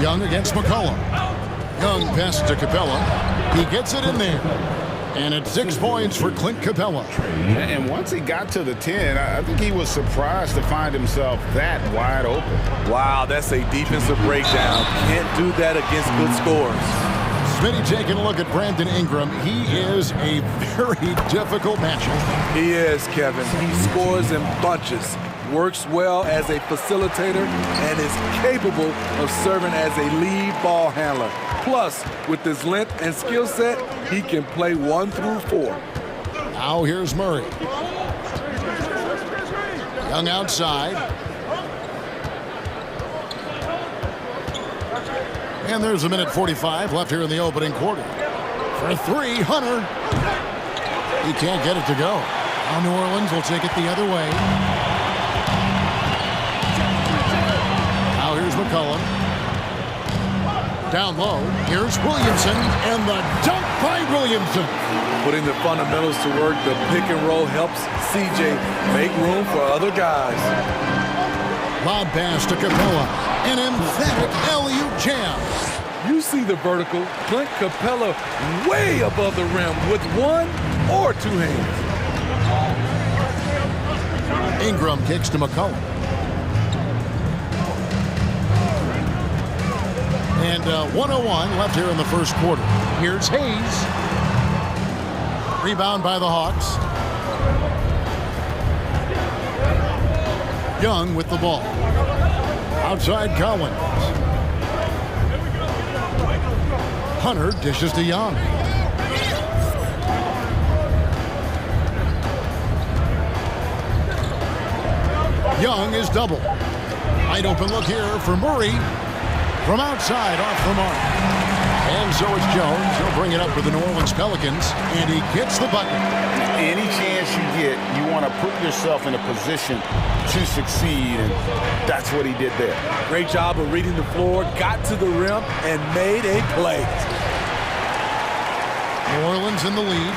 Young against McCollum. Young passes to Capella. He gets it in there. And it's 6 points for Clint Capella. And once he got to the 10, I think he was surprised to find himself that wide open. Wow, that's a defensive breakdown. Can't do that against good scores. Smitty taking a look at Brandon Ingram. He is a very difficult matchup. He is, Kevin. He scores in bunches, works well as a facilitator, and is capable of serving as a lead ball handler. Plus, with his length and skill set, he can play 1 through 4. Now here's Murray. Young outside. And there's a minute 45 left here in the opening quarter. For 3, Hunter. He can't get it to go. Now New Orleans will take it the other way. Now here's McCollum. Down low, here's Williamson, and the dunk by Williamson. Putting the fundamentals to work, the pick and roll helps C.J. make room for other guys. Lob pass to Capella, an emphatic alley-oop jam. You see the vertical. Clint Capella way above the rim with one or two hands. Ingram kicks to McCollum. And 1:01 left here in the first quarter. Here's Hayes. Rebound by the Hawks. Young with the ball. Outside Collins. Hunter dishes to Young. Young is double. Wide open look here for Murray. From outside, off the mark. And so it's Jones. He'll bring it up for the New Orleans Pelicans, and he gets the bucket. Any chance you get, you want to put yourself in a position to succeed, and that's what he did there. Great job of reading the floor, got to the rim, and made a play. New Orleans in the lead.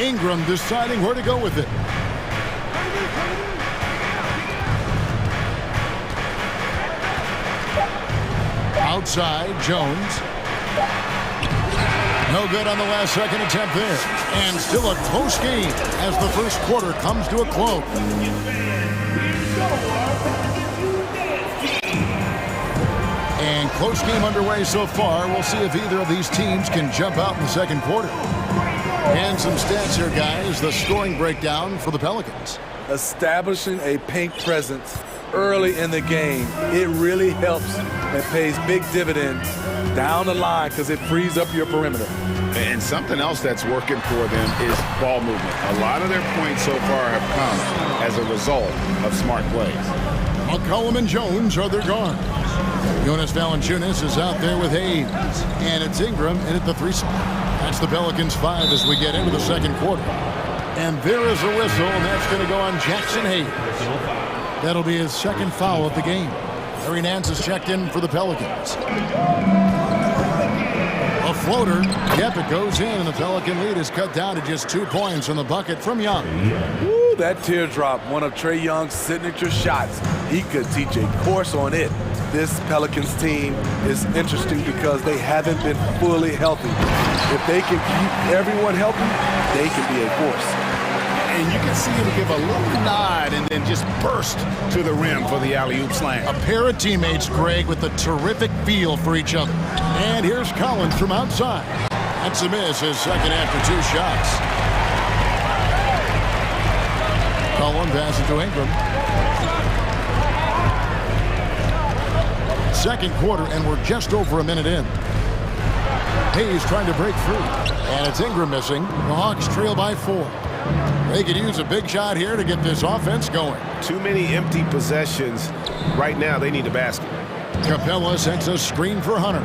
Ingram deciding where to go with it. Outside, Jones. No good on the last second attempt there. And still a close game as the first quarter comes to a close. And close game underway so far. We'll see if either of these teams can jump out in the second quarter. And some stats here, guys. The scoring breakdown for the Pelicans. Establishing a paint presence early in the game, it really helps and pays big dividends down the line because it frees up your perimeter. And something else that's working for them is ball movement. A lot of their points so far have come as a result of smart plays. McCollum and Jones are their guards. Jonas Valanciunas is out there with Hayes. And it's Ingram in at the 3 spot. That's the Pelicans 5 as we get into the second quarter. And there is a whistle, and that's going to go on Jackson Hayes. That'll be his second foul of the game. Larry Nance has checked in for the Pelicans. A floater. Yep, it goes in, and the Pelican lead is cut down to just 2 points on the bucket from Young. Woo, that teardrop, one of Trae Young's signature shots. He could teach a course on it. This Pelicans team is interesting because they haven't been fully healthy. If they can keep everyone healthy, they can be a force. And you can see him give a little nod and then just burst to the rim for the alley-oop slam. A pair of teammates, Greg, with a terrific feel for each other. And here's Collins from outside. That's a miss, his second after 2 shots. Collins passes to Ingram. Second quarter, and we're just over a minute in. Hayes trying to break free. And it's Ingram missing. The Hawks trail by 4. They could use a big shot here to get this offense going. Too many empty possessions. Right now, they need a basket. Capella sends a screen for Hunter.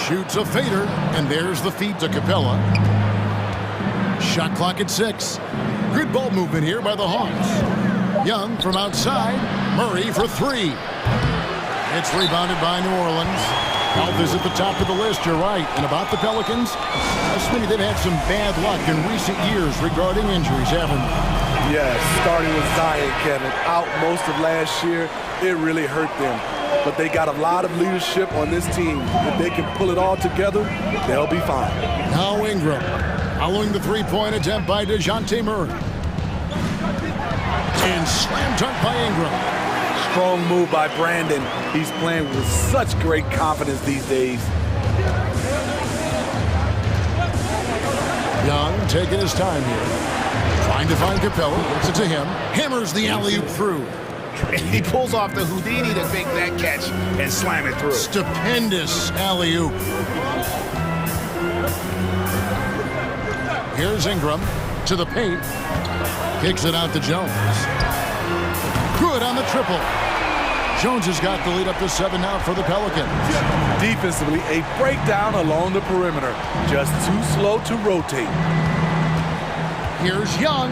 Shoots a fader, and there's the feed to Capella. Shot clock at 6. Good ball movement here by the Hawks. Young from outside. Murray for 3. It's rebounded by New Orleans. Health is at the top of the list, you're right. And about the Pelicans, Smitty, they've had some bad luck in recent years regarding injuries, haven't they? Yes, starting with Zion, Kevin, out most of last year, it really hurt them. But they got a lot of leadership on this team. If they can pull it all together, they'll be fine. Now Ingram, following the three-point attempt by DeJounte Murray. And slam dunk by Ingram. Strong move by Brandon. He's playing with such great confidence these days. Young taking his time here. Trying to find Capella. Gets it to him. Hammers the alley-oop through. He pulls off the Houdini to make that catch and slam it through. Stupendous alley-oop. Here's Ingram to the paint. Kicks it out to Jones. Good on the triple. Jones has got the lead up to 7 now for the Pelicans. Defensively, a breakdown along the perimeter. Just too slow to rotate. Here's Young.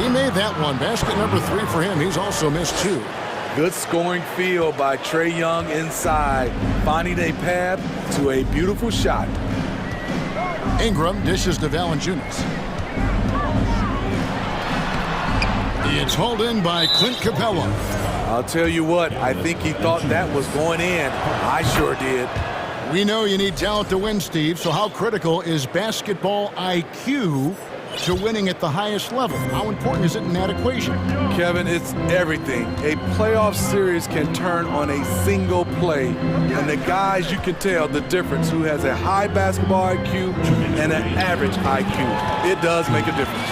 He made that one. Basket number 3 for him. He's also missed 2. Good scoring feel by Trae Young inside, finding a path to a beautiful shot. Ingram dishes to Valanciunas. It's hauled in by Clint Capella. I'll tell you what, I think he thought that was going in. I sure did. We know you need talent to win, Steve, so how critical is basketball IQ to winning at the highest level? How important is it in that equation? Kevin, it's everything. A playoff series can turn on a single play. And the guys, you can tell the difference who has a high basketball IQ and an average IQ. It does make a difference.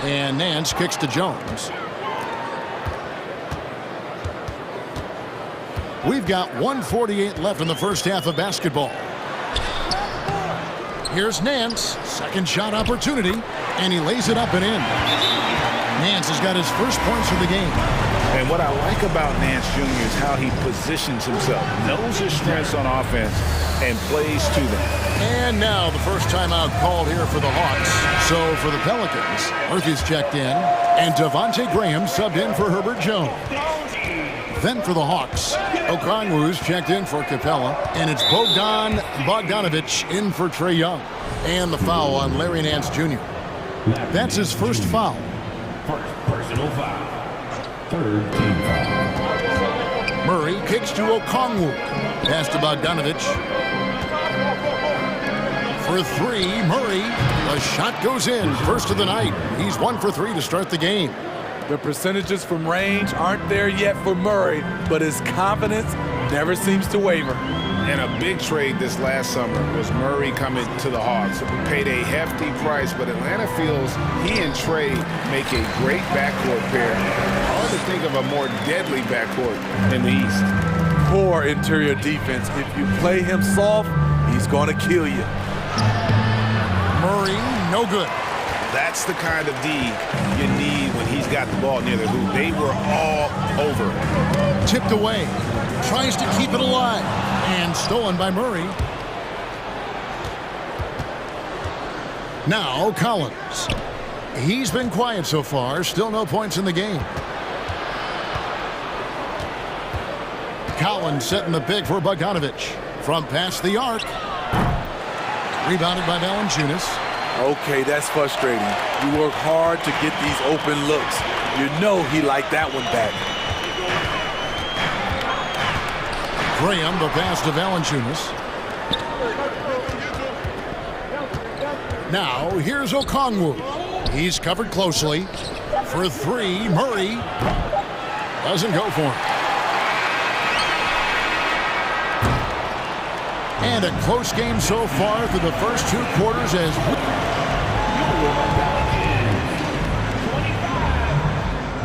And Nance kicks to Jones. We've got 1:48 left in the first half of basketball. Here's Nance, second shot opportunity, and he lays it up and in. Nance has got his first points of the game. And what I like about Nance Jr. is how he positions himself, knows his strengths on offense, and plays to them. And now the first timeout called here for the Hawks. So for the Pelicans, Murphy's checked in, and Devontae Graham subbed in for Herbert Jones. Then for the Hawks, Okongwu's checked in for Capella, and it's Bogdanovich in for Trae Young. And the foul on Larry Nance Jr. That's his first foul. First personal foul. Third team foul. Murray kicks to Okongwu. Pass to Bogdanovich. For three, Murray. The shot goes in. First of the night. He's 1 for 3 to start the game. The percentages from range aren't there yet for Murray, but his confidence never seems to waver. And a big trade this last summer was Murray coming to the Hawks. Paid a hefty price, but Atlanta feels he and Trae make a great backcourt pair. Hard to think of a more deadly backcourt in the East. Poor interior defense. If you play him soft, he's going to kill you. Murray, no good. That's the kind of D you need when he's got the ball near the hoop. They were all over. Tipped away. Tries to keep it alive. And stolen by Murray. Now Collins. He's been quiet so far. Still no points in the game. Collins setting the pick for Bogdanovich. From past the arc. Rebounded by Valanciunas. Okay, that's frustrating. You work hard to get these open looks. You know he liked that one back. Graham, the pass to Valanciunas. Now, here's Okongwu. He's covered closely. For three, Murray doesn't go for it. And a close game so far through the first 2 quarters as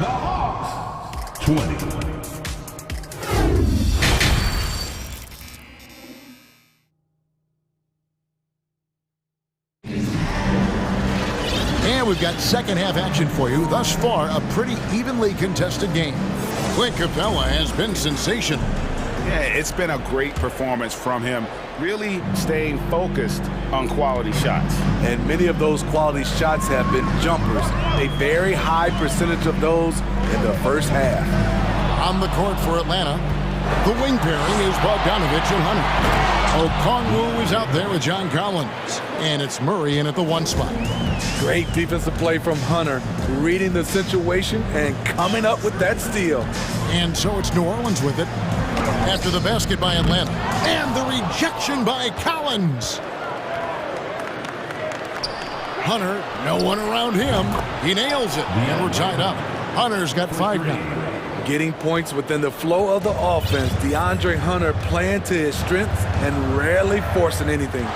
The Hawks 20. And we've got second half action for you. Thus far, a pretty evenly contested game. Clint Capella has been sensational. Yeah, it's been a great performance from him, really staying focused on quality shots. And many of those quality shots have been jumpers. A very high percentage of those in the first half. On the court for Atlanta, the wing pairing is Bogdanovich and Hunter. Okongwu is out there with John Collins. And it's Murray in at the 1 spot. Great defensive play from Hunter, reading the situation and coming up with that steal. And so it's New Orleans with it. After the basket by Atlanta. And the rejection by Collins. Hunter, no one around him. He nails it. And we're tied up. Hunter's got 5 now. Getting points within the flow of the offense. DeAndre Hunter playing to his strengths and rarely forcing anything.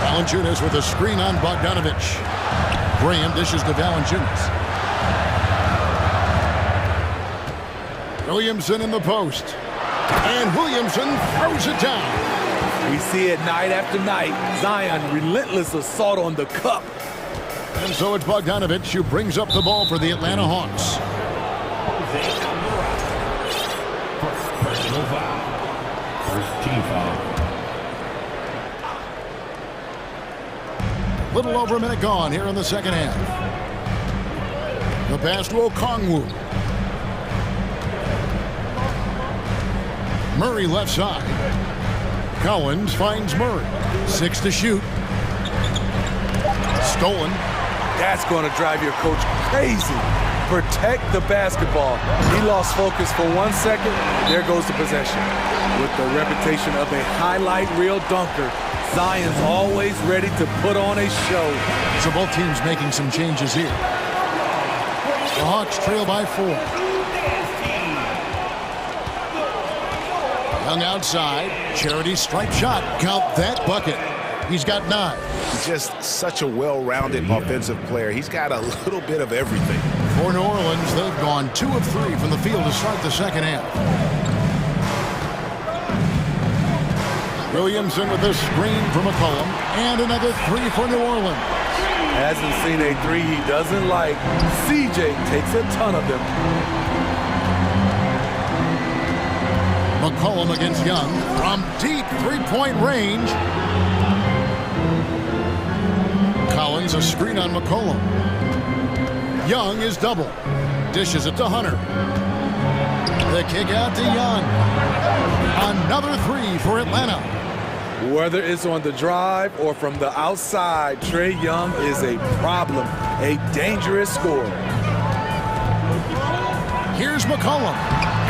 Valanciunas with a screen on Bogdanovich. Graham dishes to Valanciunas. Williamson in the post. And Williamson throws it down. We see it night after night. Zion, relentless assault on the cup. And so it's Bogdanovich who brings up the ball for the Atlanta Hawks. First personal foul. First team foul. Little over a minute gone here in the second half. The pass to Okongwu. Murray left side. Collins finds Murray. 6 to shoot. Stolen. That's going to drive your coach crazy. Protect the basketball. He lost focus for 1 second. There goes the possession. With the reputation of a highlight reel dunker, Zion's always ready to put on a show. So both teams making some changes here. The Hawks trail by 4. Young outside. Charity stripe shot. Count that bucket. He's got 9. Just such a well-rounded offensive player. He's got a little bit of everything. For New Orleans, they've gone 2 of 3 from the field to start the second half. Williamson with this screen for McCollum. And another 3 for New Orleans. Hasn't seen a 3 he doesn't like. CJ takes a ton of them. McCollum against Young from deep three-point range. Collins a screen on McCollum. Young is double. Dishes it to Hunter. The kick out to Young. Another 3 for Atlanta. Whether it's on the drive or from the outside, Trae Young is a problem, a dangerous scorer. Here's McCollum,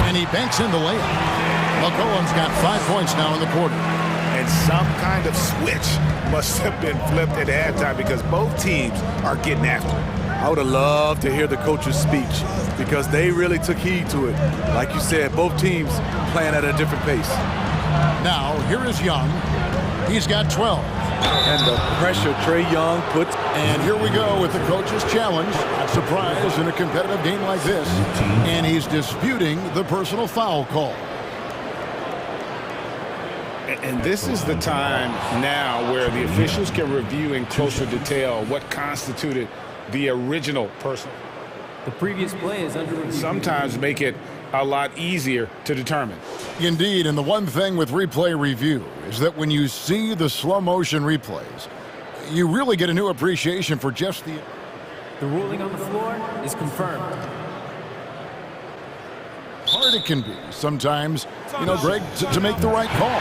and he banks in the layup. McCollum's got 5 points now in the quarter. And some kind of switch must have been flipped at halftime because both teams are getting after it. I would have loved to hear the coach's speech because they really took heed to it. Like you said, both teams playing at a different pace. Now, here is Young. He's got 12. And the pressure Trae Young puts. And here we go with the coach's challenge. Not surprised in a competitive game like this. And he's disputing the personal foul call. And this is the time now where the officials can review in closer detail what constituted the original personal. The previous play is under review. Sometimes make it a lot easier to determine. Indeed, and the one thing with replay review is that when you see the slow motion replays, you really get a new appreciation for just the... The ruling on the floor is confirmed. Hard it can be sometimes, Greg, to make the right call.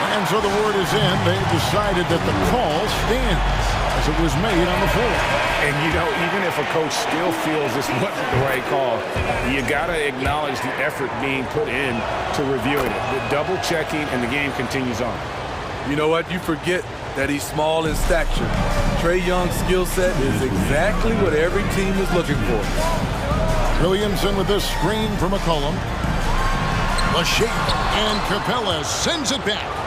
And so the word is in. They've decided that the call stands as it was made on the floor. And, even if a coach still feels this wasn't the right call, you got to acknowledge the effort being put in to reviewing it. The double checking, and the game continues on. You know what? You forget that he's small in stature. Trae Young's skill set is exactly what every team is looking for. Williamson with this screen for McCollum. Lachey and Capella sends it back.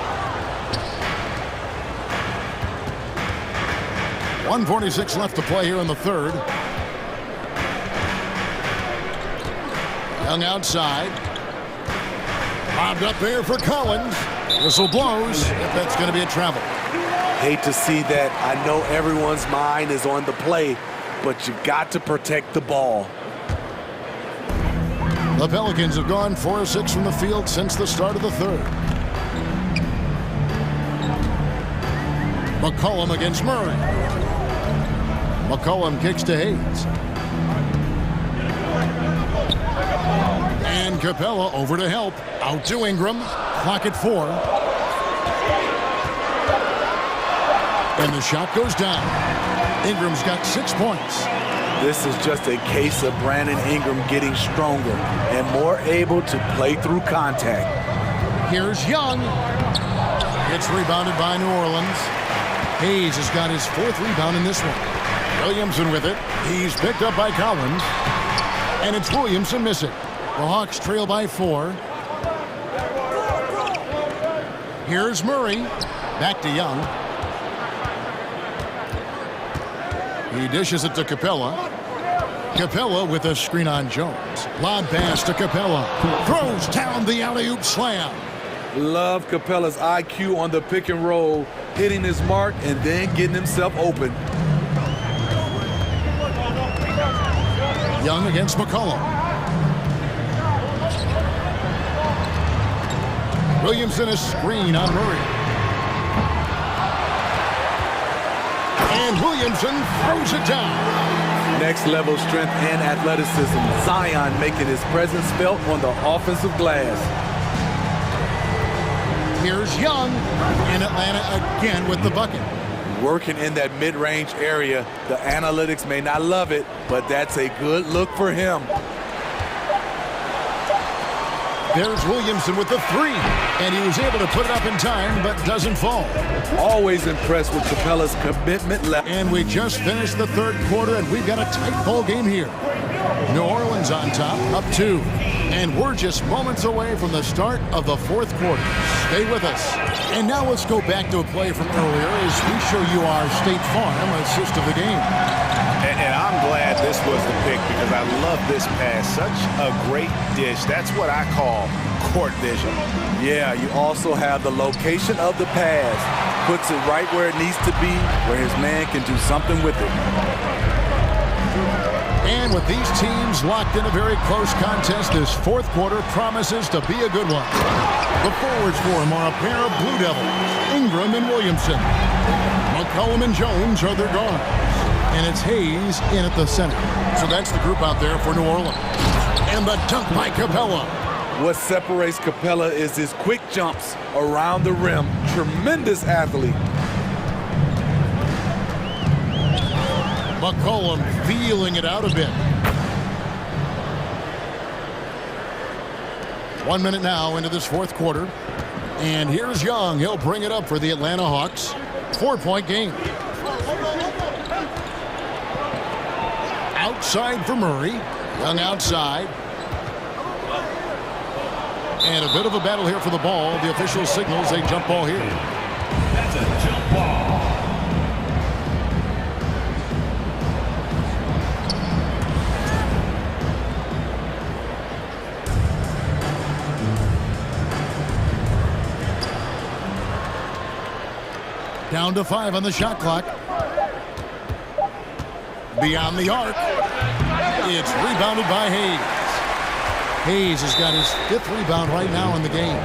1:46 left to play here in the third. Young outside. Bobbed up there for Collins. Whistle blows if that's going to be a travel. Hate to see that. I know everyone's mind is on the play, but you got to protect the ball. The Pelicans have gone 4 of 6 from the field since the start of the third. McCollum against Murray. McCollum kicks to Hayes. And Capella over to help. Out to Ingram. Clock at 4. And the shot goes down. Ingram's got 6 points. This is just a case of Brandon Ingram getting stronger and more able to play through contact. Here's Young. It's rebounded by New Orleans. Hayes has got his 4th rebound in this one. Williamson with it. He's picked up by Collins. And it's Williamson missing. The Hawks trail by 4. Here's Murray. Back to Young. He dishes it to Capella. Capella with a screen on Jones. Lob pass to Capella. Throws down the alley-oop slam. Love Capella's IQ on the pick and roll, hitting his mark and then getting himself open. Young against McCollum. Williamson a screen on Murray. And Williamson throws it down. Next level strength and athleticism. Zion making his presence felt on the offensive glass. Here's Young in Atlanta again with the bucket. working in that mid-range area. The analytics may not love it, but that's a good look for him. There's Williamson with the three, and he was able to put it up in time, but doesn't fall. Always impressed with Capella's commitment. And we just finished the third quarter, and we've got a tight ball game here. New Orleans on top, up 2. And we're just moments away from the start of the fourth quarter. Stay with us. And now let's go back to a play from earlier as we show you our State Farm assist of the game. And I'm glad this was the pick because I love this pass. Such a great dish. That's what I call court vision. Yeah, you also have the location of the pass. Puts it right where it needs to be, where his man can do something with it. And with these teams locked in a very close contest, this fourth quarter promises to be a good one. The forwards for him are a pair of Blue Devils, Ingram and Williamson. McCollum and Jones are their guards. And it's Hayes in at the center. So that's the group out there for New Orleans. And the dunk by Capella. What separates Capella is his quick jumps around the rim. Tremendous athlete. McCollum feeling it out a bit. 1 minute now into this fourth quarter. And here's Young. He'll bring it up for the Atlanta Hawks. 4-point game. Outside for Murray. Young outside. And a bit of a battle here for the ball. The official signals a jump ball here. That's a jump ball. Down to 5 on the shot clock. Beyond the arc. It's rebounded by Hayes. Hayes has got his 5th rebound right now in the game.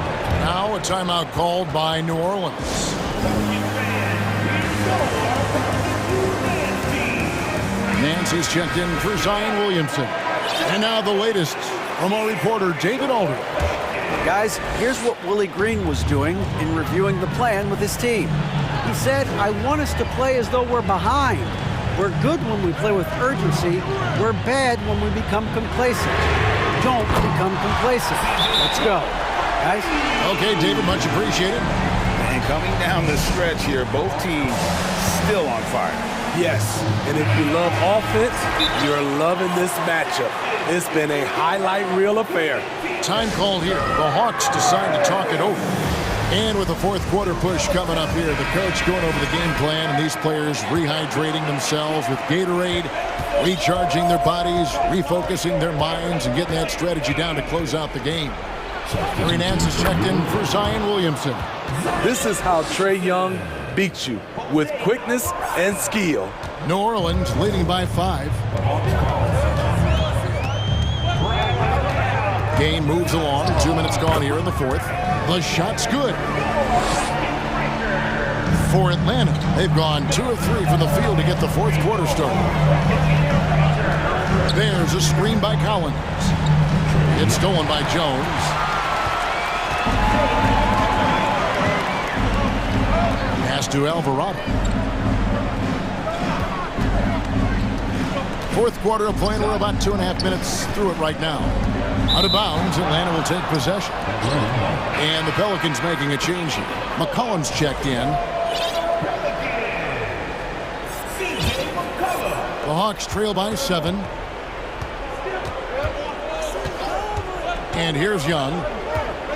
Now a timeout called by New Orleans. Nancy's checked in for Zion Williamson. And now the latest from our reporter, David Alder. Guys, here's what Willie Green was doing in reviewing the plan with his team. He said, I want us to play as though we're behind. We're good when we play with urgency. We're bad when we become complacent. Don't become complacent. Let's go. Guys? Okay, David, much appreciated. And coming down the stretch here, both teams still on fire. Yes, and if you love offense, you're loving this matchup. It's been a highlight reel affair. Time called here. The Hawks decide to talk it over. And with the fourth quarter push coming up here, the coach going over the game plan, and these players rehydrating themselves with Gatorade, recharging their bodies, refocusing their minds, and getting that strategy down to close out the game. Harry Nance is checked in for Zion Williamson. This is how Trae Young beats you, with quickness and skill. New Orleans leading by 5. Game moves along. 2 minutes gone here in the fourth. The shot's good. For Atlanta, they've gone 2 of 3 from the field to get the fourth quarter started. There's a screen by Collins. It's stolen by Jones. Pass to Alvarado. Fourth quarter of play. We're about 2.5 minutes through it right now. Out of bounds, Atlanta will take possession. And the Pelicans making a change here. McCollum's checked in. The Hawks trail by 7. And here's Young.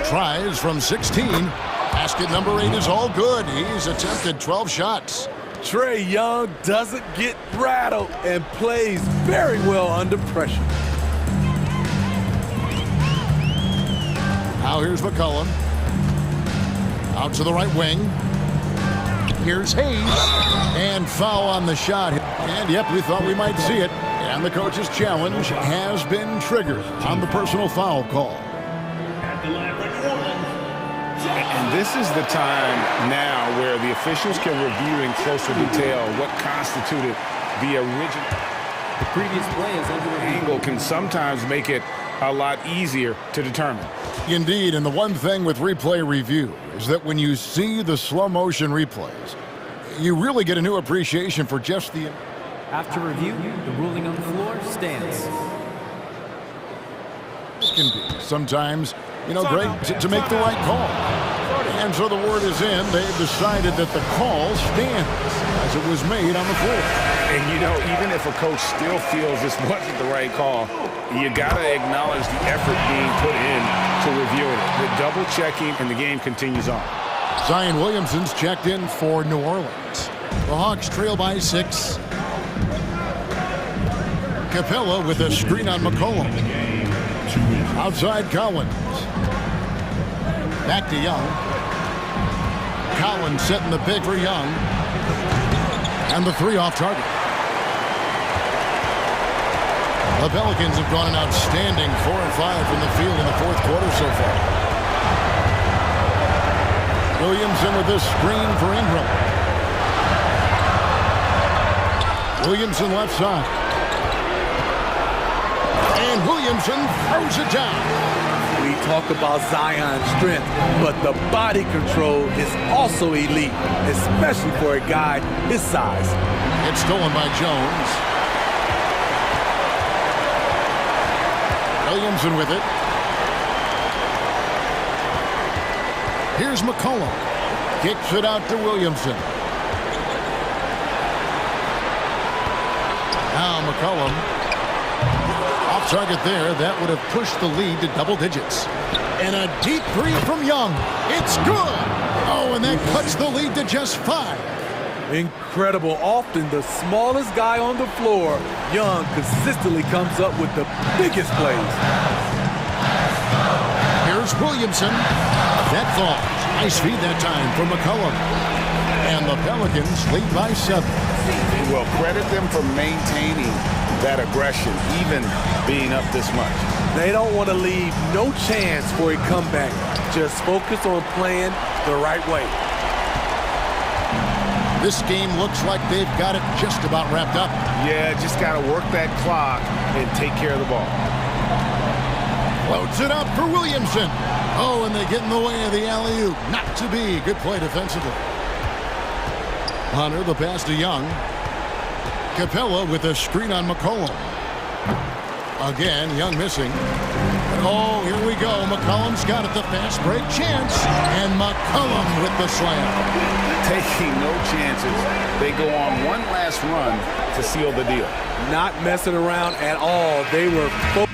Tries from 16. Basket number 8 is all good. He's attempted 12 shots. Trae Young doesn't get rattled and plays very well under pressure. Now here's McCollum. Out to the right wing. Here's Hayes. And foul on the shot. And yep, we thought we might see it. And the coach's challenge has been triggered on the personal foul call. And this is the time now where the officials can review in closer detail what constituted the original. The previous play is under review. Angle can sometimes make it a lot easier to determine. Indeed, and the one thing with replay review is that when you see the slow motion replays, you really get a new appreciation for just the... After review, the ruling on the floor stands. It can be sometimes, great to make the right call. And so the word is in. They've decided that the call stands as it was made on the floor. And, even if a coach still feels this wasn't the right call, you got to acknowledge the effort being put in to reviewing it. The double-checking, and the game continues on. Zion Williamson's checked in for New Orleans. The Hawks trail by 6. Capella with a screen on McCollum. Outside Collins. Back to Young. Collins setting the pick for Young. And the 3 off target. The Pelicans have gone an outstanding 4 and 5 from the field in the fourth quarter so far. Williamson with this screen for Ingram. Williamson left side. And Williamson throws it down. We talk about Zion's strength, but the body control is also elite, especially for a guy his size. It's stolen by Jones. Williamson with it. Here's McCollum. Kicks it out to Williamson. Now McCollum. Off target there. That would have pushed the lead to double digits. And a deep 3 from Young. It's good. Oh, and that cuts the lead to just 5. Incredible. Often the smallest guy on the floor, Young consistently comes up with the biggest plays. Here's Williamson. That falls. Nice feed that time for McCollum. And the Pelicans lead by 7. Well, credit them for maintaining that aggression, even being up this much. They don't want to leave no chance for a comeback. Just focus on playing the right way. This game looks like they've got it just about wrapped up. Yeah, just got to work that clock and take care of the ball. Floats it up for Williamson. Oh, and they get in the way of the alley-oop. Not to be. Good play defensively. Hunter, the pass to Young. Capella with a screen on McCollum. Again, Young missing. Oh, here we go. McCollum's got it. The fast break chance. And McCollum with the slam. Taking no chances. They go on one last run to seal the deal. Not messing around at all. They were focused.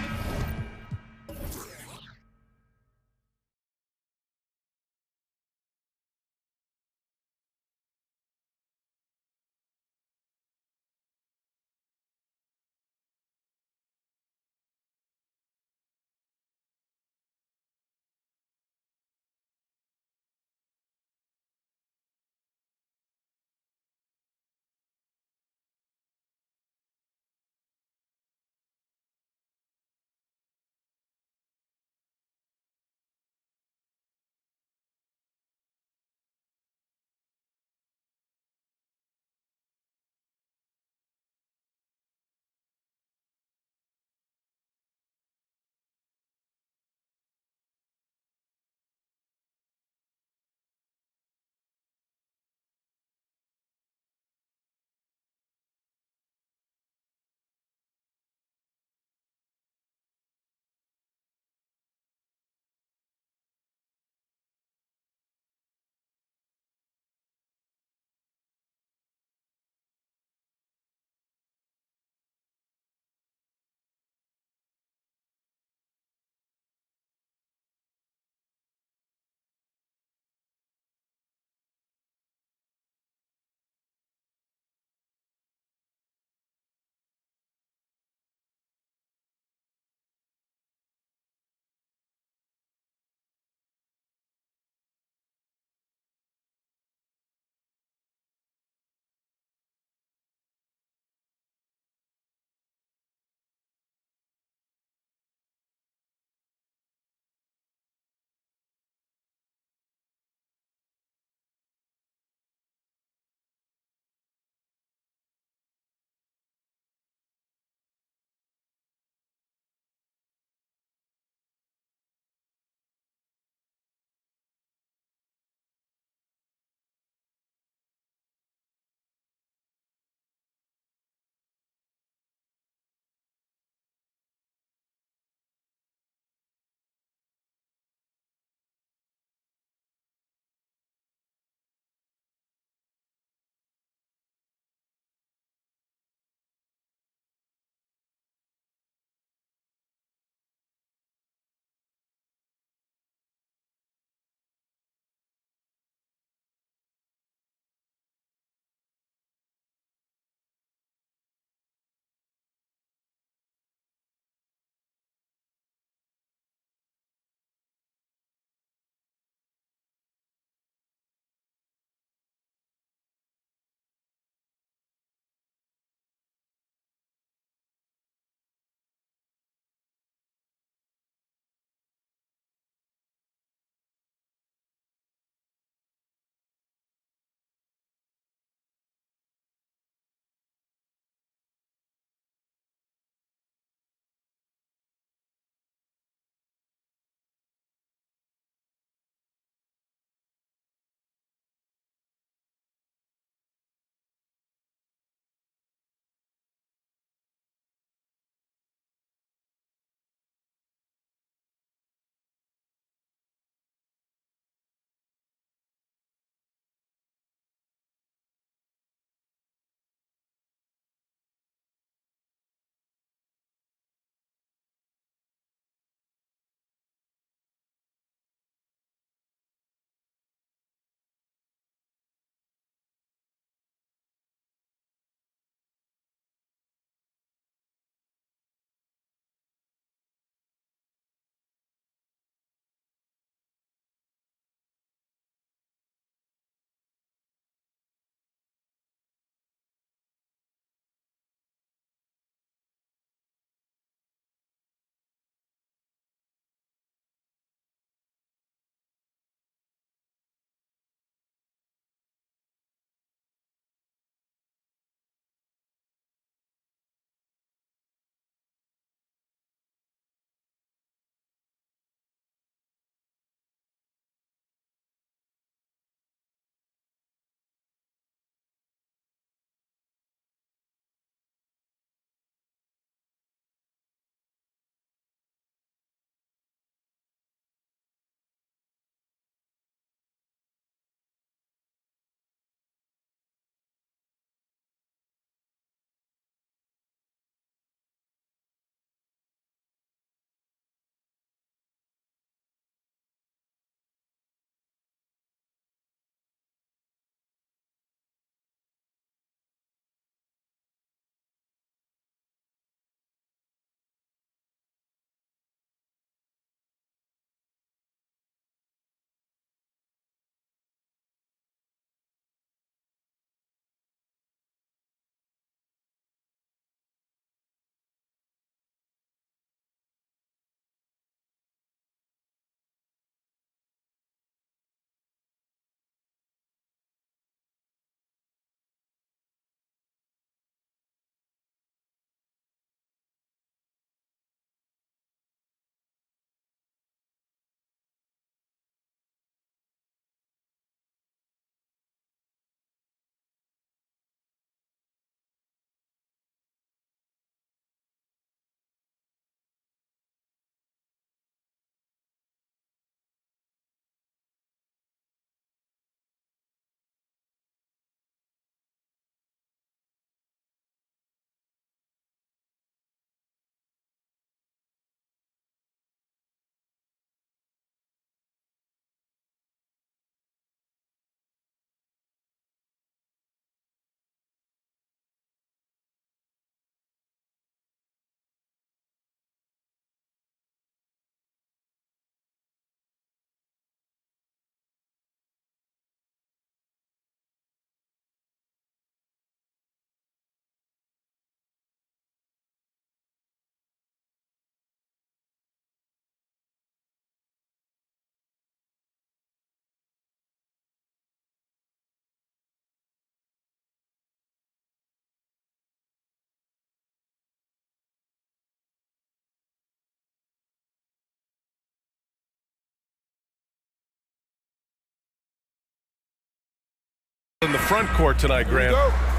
In the front court tonight, Grant.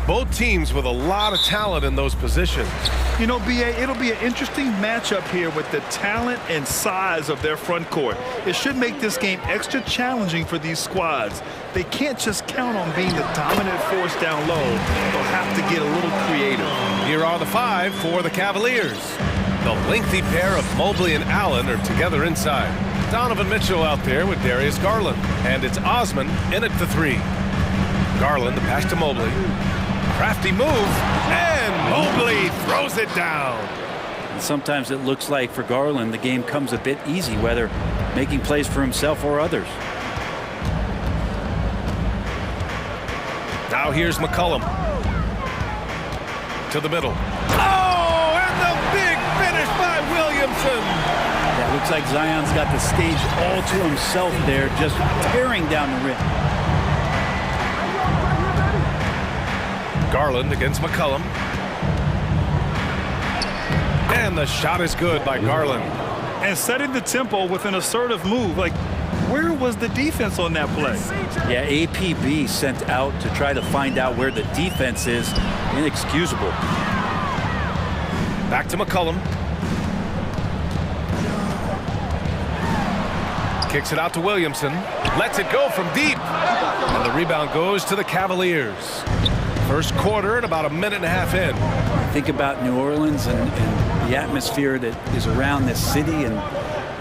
Both teams with a lot of talent in those positions. You know, B.A., it'll be an interesting matchup here with the talent and size of their front court. It should make this game extra challenging for these squads. They can't just count on being the dominant force down low. They'll have to get a little creative. Here are the five for the Cavaliers. The lengthy pair of Mobley and Allen are together inside. Donovan Mitchell out there with Darius Garland. And it's Osman in at the three. Garland, the pass to Mobley. Crafty move, and Mobley throws it down. And sometimes it looks like for Garland, the game comes a bit easy, whether making plays for himself or others. Now here's McCollum. To the middle. Oh, and the big finish by Williamson. Yeah, looks like Zion's got the stage all to himself there, just tearing down the rim. Garland against McCollum. And the shot is good by Garland. And setting the tempo with an assertive move. Like, where was the defense on that play? Yeah, APB sent out to try to find out where the defense is. Inexcusable. Back to McCollum. Kicks it out to Williamson. Lets it go from deep. And the rebound goes to the Cavaliers. First quarter and about a minute and a half in. Think about New Orleans and the atmosphere that is around this city and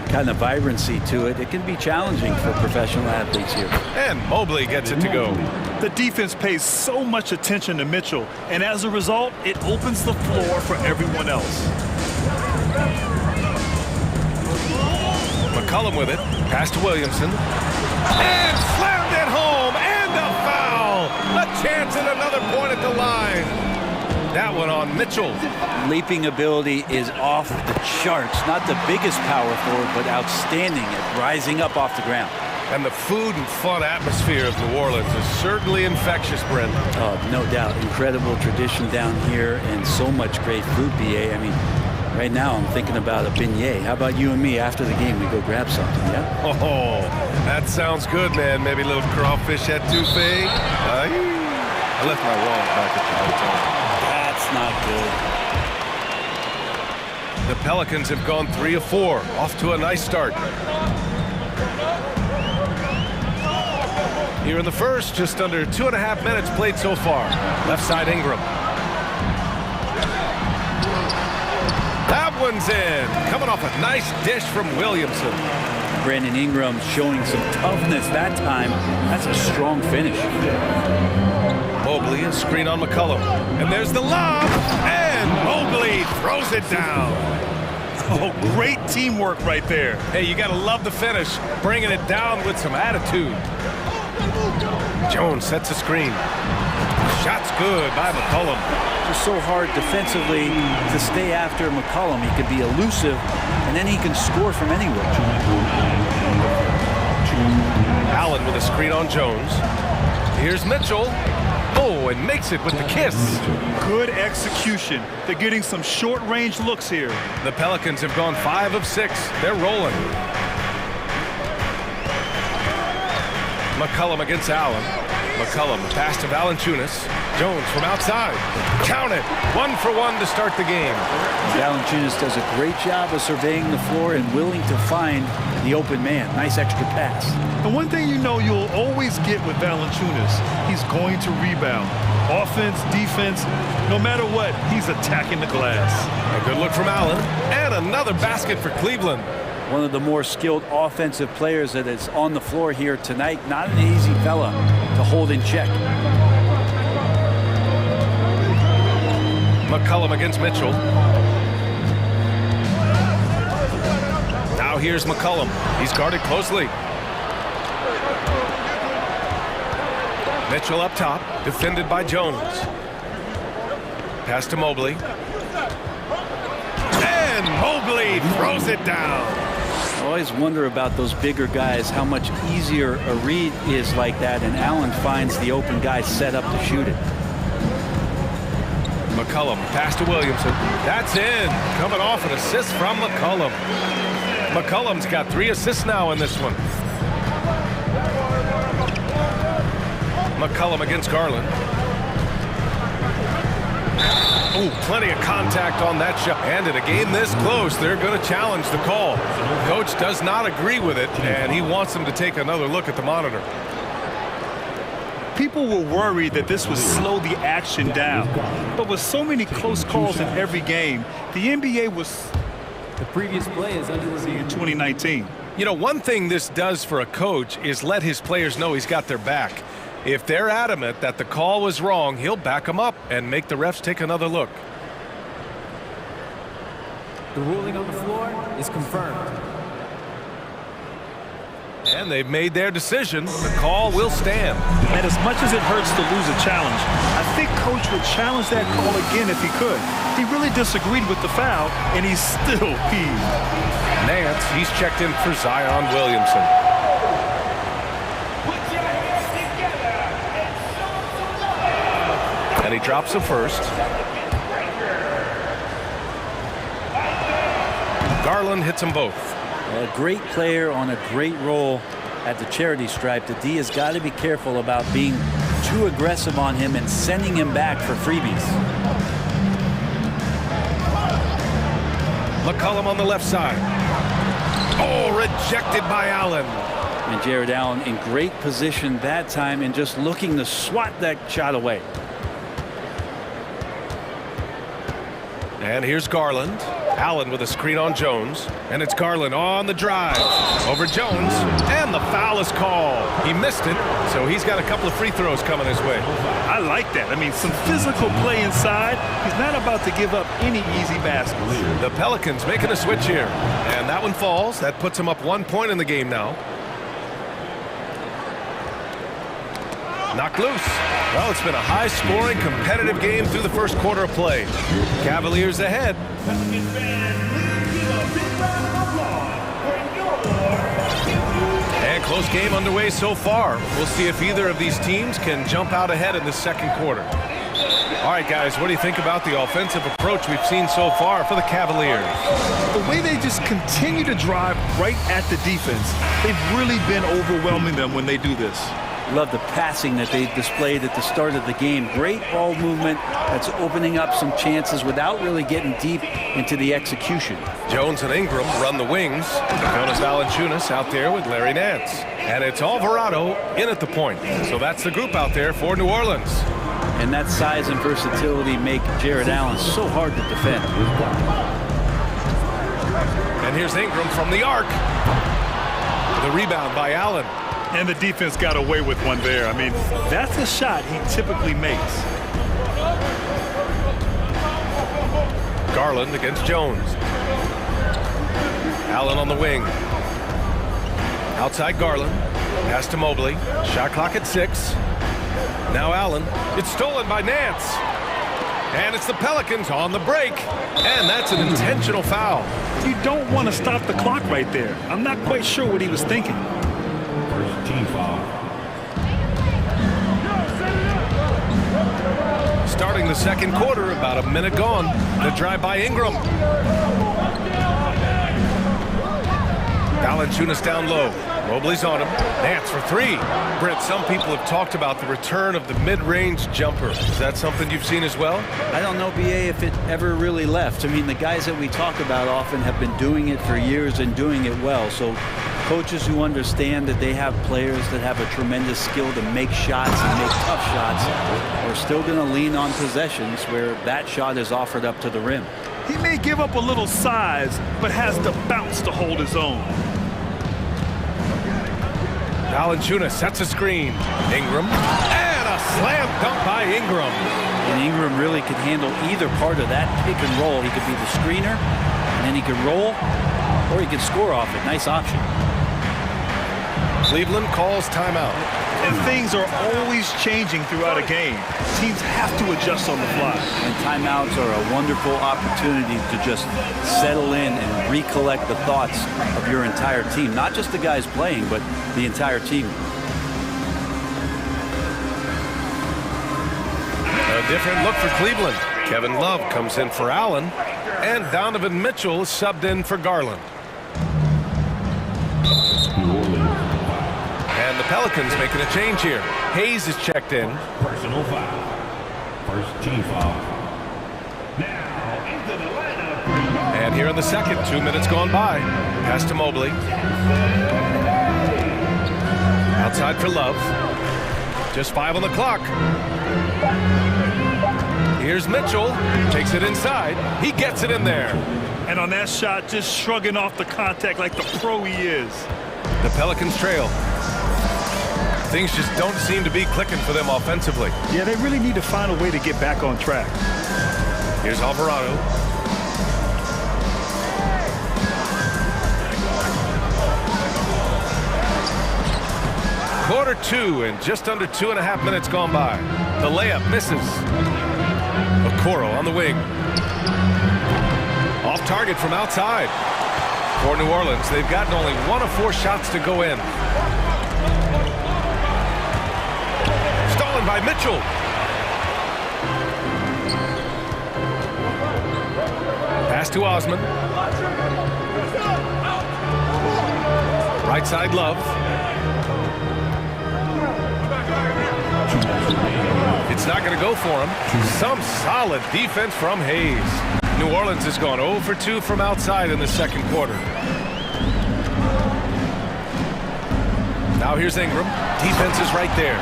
kind of vibrancy to it. It can be challenging for professional athletes here. And Mobley gets it to go. The defense pays so much attention to Mitchell, and as a result, it opens the floor for everyone else. McCollum with it. Pass to Williamson. And slammed it home. And a foul. A chance at another point at the line. That one on Mitchell. Leaping ability is off the charts. Not the biggest power forward, but outstanding at rising up off the ground. And the food and fun atmosphere of New Orleans is certainly infectious, Brent. Oh, no doubt. Incredible tradition down here and so much great food, BA. I mean, right now I'm thinking about a beignet. How about you and me after the game? We go grab something, yeah? Oh, that sounds good, man. Maybe a little crawfish etouffee. I left my wallet back at the hotel. That's not good. The Pelicans have gone 3 of 4. Off to a nice start. Here in the first, just under 2.5 minutes played so far. Left side Ingram. That one's in. Coming off a nice dish from Williamson. Brandon Ingram showing some toughness that time. That's a strong finish. Mobley, a screen on McCollum. And there's the lob. And Mobley throws it down. Oh, great teamwork right there. Hey, you got to love the finish. Bringing it down with some attitude. Jones sets a screen. Shot's good by McCollum. Just so hard defensively to stay after McCollum. He can be elusive, and then he can score from anywhere. Allen with a screen on Jones. Here's Mitchell. Oh, and makes it with the kiss. Good execution. They're getting some short-range looks here. The Pelicans have gone 5 of 6. They're rolling. McCollum against Allen. McCollum, pass to Valanciunas. Jones from outside. Count it. 1 for 1 to start the game. Valanciunas does a great job of surveying the floor and willing to find the open man. Nice extra pass. The one thing you know you'll always get with Valanciunas, he's going to rebound. Offense, defense, no matter what, he's attacking the glass. A good look from Allen. And another basket for Cleveland. One of the more skilled offensive players that is on the floor here tonight. Not an easy fella to hold in check. McCollum against Mitchell. Now here's McCollum. He's guarded closely. Mitchell up top, defended by Jones. Pass to Mobley. And Mobley throws it down. I always wonder about those bigger guys, how much easier a read is like that, and Allen finds the open guy set up to shoot it. McCollum, pass to Williamson. That's in. Coming off an assist from McCollum. McCollum's got 3 assists now in this one. McCollum against Garland. Oh, plenty of contact on that shot. And in a game this close, they're going to challenge the call. Coach does not agree with it, and he wants them to take another look at the monitor. People were worried that this would slow the action down. But with so many close calls in every game, the NBA was... The previous play is under review. In 2019. You know, one thing this does for a coach is let his players know he's got their back. If they're adamant that the call was wrong, he'll back them up and make the refs take another look. The ruling on the floor is confirmed. And they've made their decision. The call will stand. And as much as it hurts to lose a challenge, I think Coach would challenge that call again if he could. He really disagreed with the foul, and he's still peeved. Nance, he's checked in for Zion Williamson. And he drops the first. Garland hits them both. A great player on a great role at the charity stripe. The D has got to be careful about being too aggressive on him and sending him back for freebies. McCollum on the left side. Oh, rejected by Allen. And Jared Allen in great position that time and just looking to swat that shot away. And here's Garland. Allen with a screen on Jones. And it's Garland on the drive. Over Jones. And the foul is called. He missed it, so he's got a couple of free throws coming his way. I like that. I mean, some physical play inside. He's not about to give up any easy baskets. The Pelicans making a switch here. And that one falls. That puts him up 1 point in the game now. Knocked loose. Well, it's been a high-scoring, competitive game through the first quarter of play. Cavaliers ahead. And close game underway so far. We'll see if either of these teams can jump out ahead in the second quarter. All right, guys, what do you think about the offensive approach we've seen so far for the Cavaliers? The way they just continue to drive right at the defense, they've really been overwhelming them when they do this. Love the passing that they displayed at the start of the game. Great ball movement that's opening up some chances without really getting deep into the execution. Jones and Ingram run the wings. Jonas Valanciunas out there with Larry Nance. And it's Alvarado in at the point. So that's the group out there for New Orleans. And that size and versatility make Jared Allen so hard to defend. And here's Ingram from the arc. The rebound by Allen. And the defense got away with one there. I mean, that's a shot he typically makes. Garland against Jones. Allen on the wing. Outside Garland. Pass to Mobley. Shot clock at 6. Now Allen. It's stolen by Nance. And it's the Pelicans on the break. And that's an intentional foul. You don't want to stop the clock right there. I'm not quite sure what he was thinking. Team foul. Starting the second quarter, about a minute gone. The drive by Ingram. Valanciunas down low. Mobley's on him. Nance for 3. Brent, some people have talked about the return of the mid-range jumper. Is that something you've seen as well? I don't know, BA, if it ever really left. I mean, the guys that we talk about often have been doing it for years and doing it well. So coaches who understand that they have players that have a tremendous skill to make shots and make tough shots are still going to lean on possessions where that shot is offered up to the rim. He may give up a little size, but has the bounce to hold his own. Valanciunas sets a screen. Ingram. And a slam dunk by Ingram. And Ingram really could handle either part of that pick and roll. He could be the screener, and then he could roll, or he could score off it. Nice option. Cleveland calls timeout. And things are always changing throughout a game. Teams have to adjust on the fly. And timeouts are a wonderful opportunity to just settle in and recollect the thoughts of your entire team. Not just the guys playing, but the entire team. A different look for Cleveland. Kevin Love comes in for Allen. And Donovan Mitchell is subbed in for Garland. And the Pelicans making a change here. Hayes is checked in. Personal foul. First team foul. Now into the lineup. And here in the second, 2 minutes gone by. Pass to Mobley. Outside for Love. Just 5 on the clock. Here's Mitchell. Takes it inside. He gets it in there. And on that shot, just shrugging off the contact like the pro he is. The Pelicans trail. Things just don't seem to be clicking for them offensively. Yeah, they really need to find a way to get back on track. Here's Alvarado. Quarter 2 and just under 2.5 minutes gone by. The layup misses. Okoro on the wing. Off target from outside. For New Orleans, they've gotten only 1 of 4 shots to go in. Stolen by Mitchell. Pass to Osman. Right side Love. It's not going to go for him. Some solid defense from Hayes. New Orleans has gone 0 for 2 from outside in the second quarter. Now here's Ingram. Defense is right there.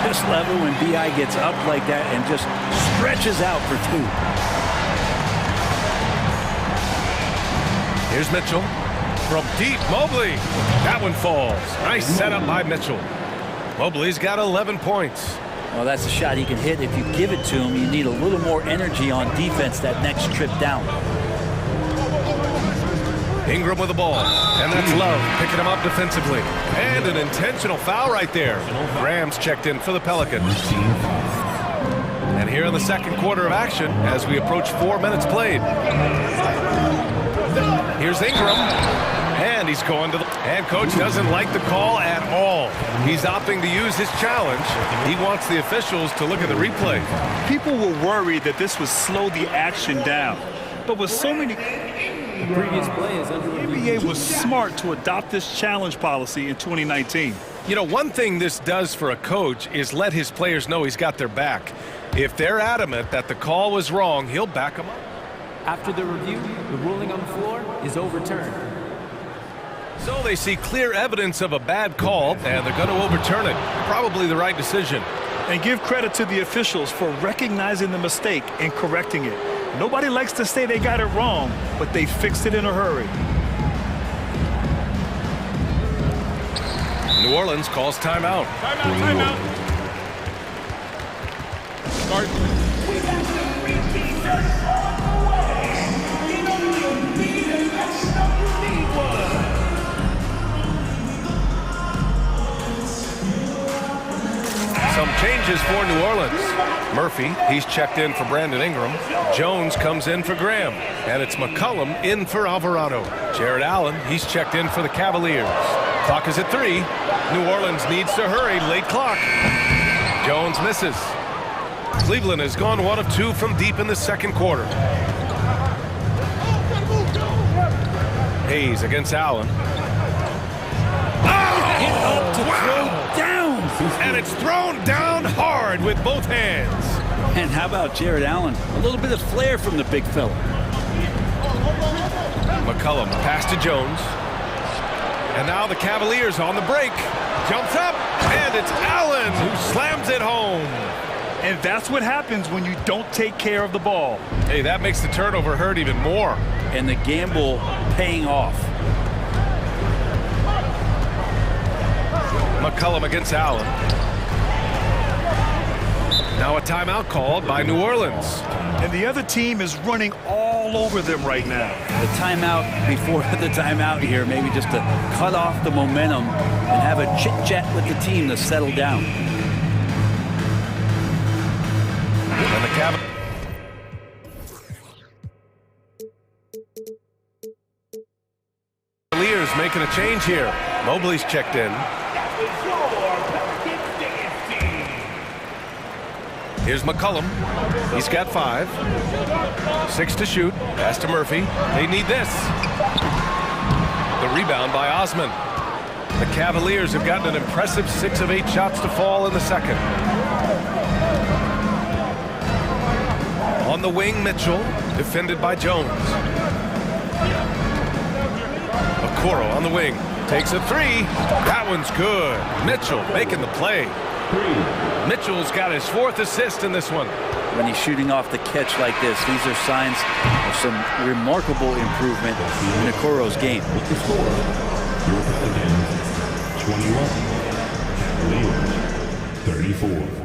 Just love it when B.I. gets up like that and just stretches out for 2. Here's Mitchell. From deep, Mobley. That one falls. Nice setup by Mitchell. Mobley's got 11 points. Well, that's a shot he can hit. If you give it to him, you need a little more energy on defense that next trip down. Ingram with the ball. And that's Love picking him up defensively. And an intentional foul right there. Graham's checked in for the Pelicans. And here in the second quarter of action as we approach 4 minutes played. Here's Ingram. And he's going to the... And coach doesn't like the call at all. He's opting to use his challenge. He wants the officials to look at the replay. People were worried that this would slow the action down. But with so many... The previous play is under review. NBA was smart to adopt this challenge policy in 2019. You know, one thing this does for a coach is let his players know he's got their back. If they're adamant that the call was wrong, he'll back them up. After the review, the ruling on the floor is overturned. So they see clear evidence of a bad call, and they're going to overturn it. Probably the right decision. And give credit to the officials for recognizing the mistake and correcting it. Nobody likes to say they got it wrong, but they fixed it in a hurry. New Orleans calls timeout. Timeout. Start. Some changes for New Orleans. Murphy, he's checked in for Brandon Ingram. Jones comes in for Graham. And it's McCollum in for Alvarado. Jared Allen, he's checked in for the Cavaliers. Clock is at 3. New Orleans needs to hurry. Late clock. Jones misses. Cleveland has gone 1 of 2 from deep in the second quarter. Hayes against Allen. Get up to throw down. And it's thrown down hard with both hands. And how about Jared Allen? A little bit of flair from the big fella. McCollum pass to Jones. And now the Cavaliers on the break. Jumps up, and it's Allen who slams it home. And that's what happens when you don't take care of the ball. Hey, that makes the turnover hurt even more. And the gamble paying off. McCollum against Allen. Now a timeout called by New Orleans. And the other team is running all over them right now. The timeout before the timeout here, maybe just to cut off the momentum and have a chit-chat with the team to settle down. And the Cavaliers making a change here. Mobley's checked in. Here's McCollum. He's got 5. 6 to shoot. Pass to Murphy. They need this. The rebound by Osman. The Cavaliers have gotten an impressive 6 of 8 shots to fall in the second. On the wing, Mitchell, defended by Jones. Okoro on the wing, takes a 3. That one's good. Mitchell making the play. Mitchell's got his 4th assist in this one. When he's shooting off the catch like this, these are signs of some remarkable improvement in Okoro's game. With the score, your Pelicans 21, Leos 34.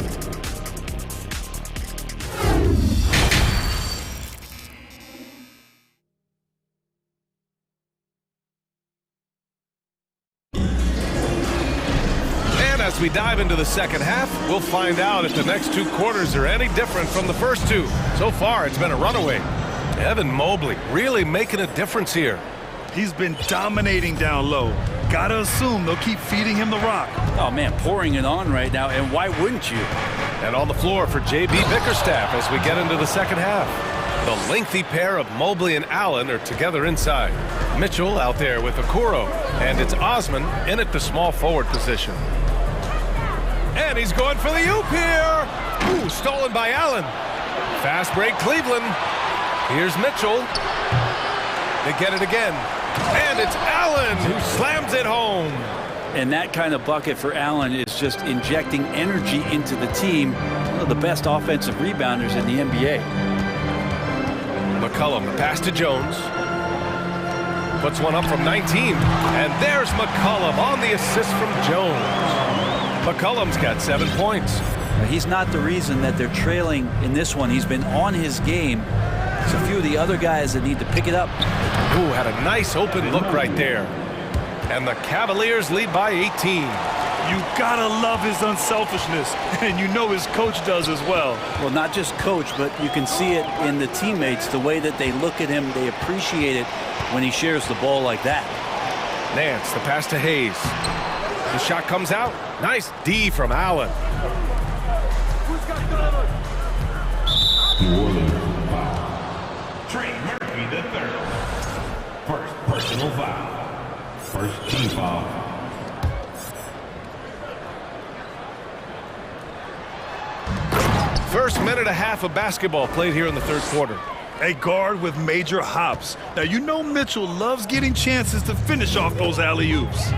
As we dive into the second half, we'll find out if the next 2 quarters are any different from the first 2. So far, it's been a runaway. Evan Mobley really making a difference here. He's been dominating down low. Gotta assume they'll keep feeding him the rock. Oh, man, pouring it on right now, and why wouldn't you? And on the floor for J.B. Bickerstaff as we get into the second half. The lengthy pair of Mobley and Allen are together inside. Mitchell out there with Okoro, and it's Osman in at the small forward position. And he's going for the oop here. Ooh, stolen by Allen. Fast break, Cleveland. Here's Mitchell. They get it again. And it's Allen who slams it home. And that kind of bucket for Allen is just injecting energy into the team. One of the best offensive rebounders in the NBA. McCollum, the pass to Jones. Puts one up from 19. And there's McCollum on the assist from Jones. McCollum's got 7 points. He's not the reason that they're trailing in this one. He's been on his game. There's a few of the other guys that need to pick it up. Ooh, had a nice open look right there. And the Cavaliers lead by 18. You gotta love his unselfishness, and you know his coach does as well. Well, not just coach, but you can see it in the teammates, the way that they look at him. They appreciate it when he shares the ball like that. Nance, the pass to Hayes. The shot comes out. Nice D from Allen. New Orleans foul. Trey Murphy the third. First personal foul. First team foul. First minute and a half of basketball played here in the third quarter. A guard with major hops. Now, you know Mitchell loves getting chances to finish off those alley-oops.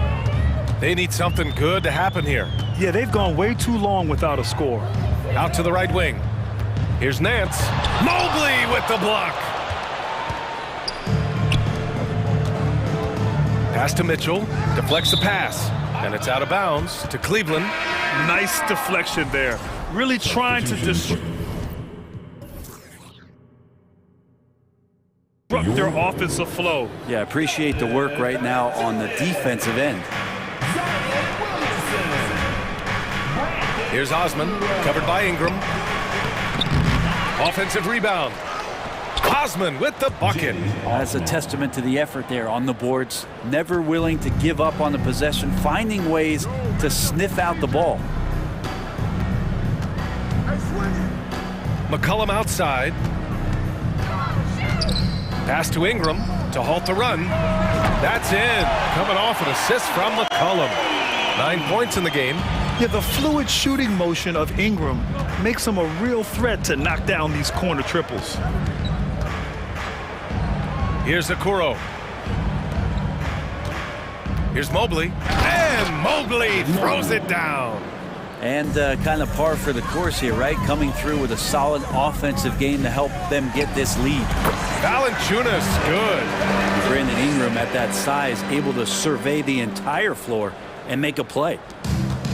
They need something good to happen here. Yeah, they've gone way too long without a score. Out to the right wing. Here's Nance. Mobley with the block. Pass to Mitchell. Deflects the pass. And it's out of bounds to Cleveland. Nice deflection there. Really trying to disrupt their offensive flow. Yeah, appreciate the work right now on the defensive end. Here's Osman, covered by Ingram. Offensive rebound. Osman with the bucket. That's a testament to the effort there on the boards. Never willing to give up on the possession, finding ways to sniff out the ball. McCollum outside. Pass to Ingram to halt the run. That's in. Coming off an assist from McCollum. 9 points in the game. Yeah, the fluid shooting motion of Ingram makes him a real threat to knock down these corner triples. Here's Okoro. Here's Mobley. And Mobley throws it down. And kind of par for the course here, right? Coming through with a solid offensive game to help them get this lead. Valanciunas, good. Brandon Ingram at that size, able to survey the entire floor and make a play.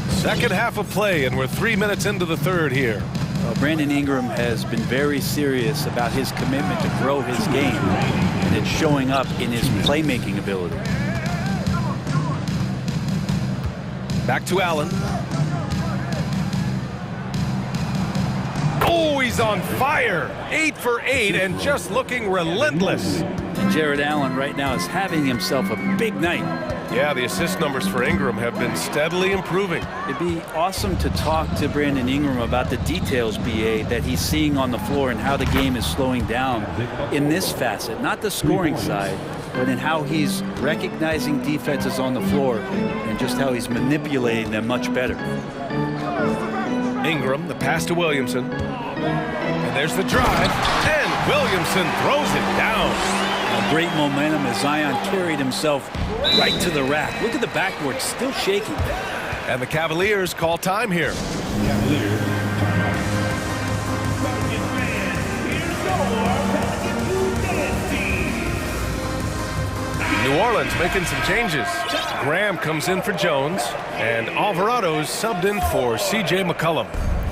Second half of play, and we're 3 minutes into the third here. Brandon Ingram has been very serious about his commitment to grow his game, and it's showing up in his playmaking ability. Back to Allen. Oh, he's on fire. 8 for 8 and just looking relentless. And Jared Allen right now is having himself a big night. Yeah, the assist numbers for Ingram have been steadily improving. It'd be awesome to talk to Brandon Ingram about the details, BA, that he's seeing on the floor and how the game is slowing down in this facet. Not the scoring side, but in how he's recognizing defenses on the floor and just how he's manipulating them much better. Ingram, the pass to Williamson. And there's the drive, and Williamson throws it down. A great momentum as Zion carried himself right to the rack. Look at the backboard, still shaking. And the Cavaliers call time here. Cavaliers, timeout. New Orleans making some changes. Graham comes in for Jones, and Alvarado's subbed in for C.J. McCollum.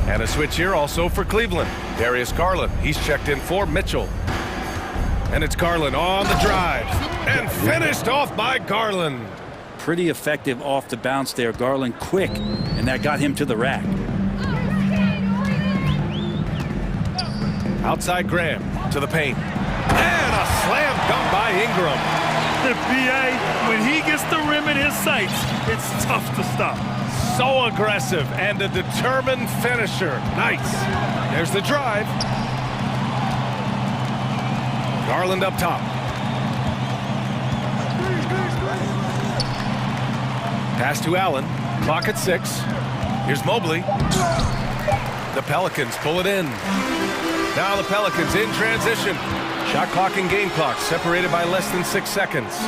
And a switch here also for Cleveland. Darius Garland, he's checked in for Mitchell. And it's Garland on the drive, and finished off by Garland. Pretty effective off the bounce there. Garland quick, and that got him to the rack. Outside Graham to the paint. And a slam dunk by Ingram. The BA, when he gets the rim in his sights, it's tough to stop. So aggressive and a determined finisher. Nice. There's the drive. Garland up top. Pass to Allen. Clock at 6. Here's Mobley. The Pelicans pull it in. Now the Pelicans in transition. Shot clock and game clock separated by less than 6 seconds.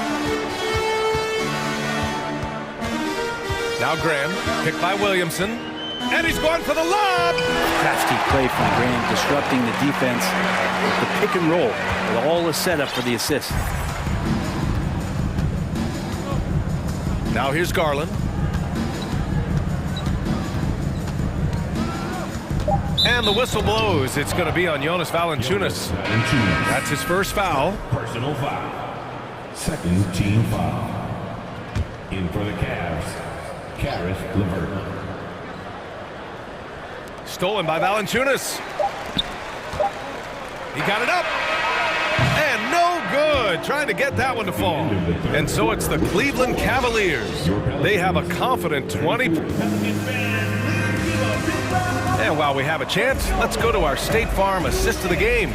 Now Graham, picked by Williamson. And he's going for the lob! Crafty play from Graham, disrupting the defense with the pick and roll. With all the setup for the assist. Now here's Garland. And the whistle blows. It's going to be on Jonas Valanciunas. That's his first foul. Personal foul. Second team foul. In for the Cavs, Caris LeVert. Stolen by Valanciunas. He got it up. And no good. Trying to get that one to fall. And so it's the Cleveland Cavaliers. They have a confident 20. And while we have a chance, let's go to our State Farm assist of the game.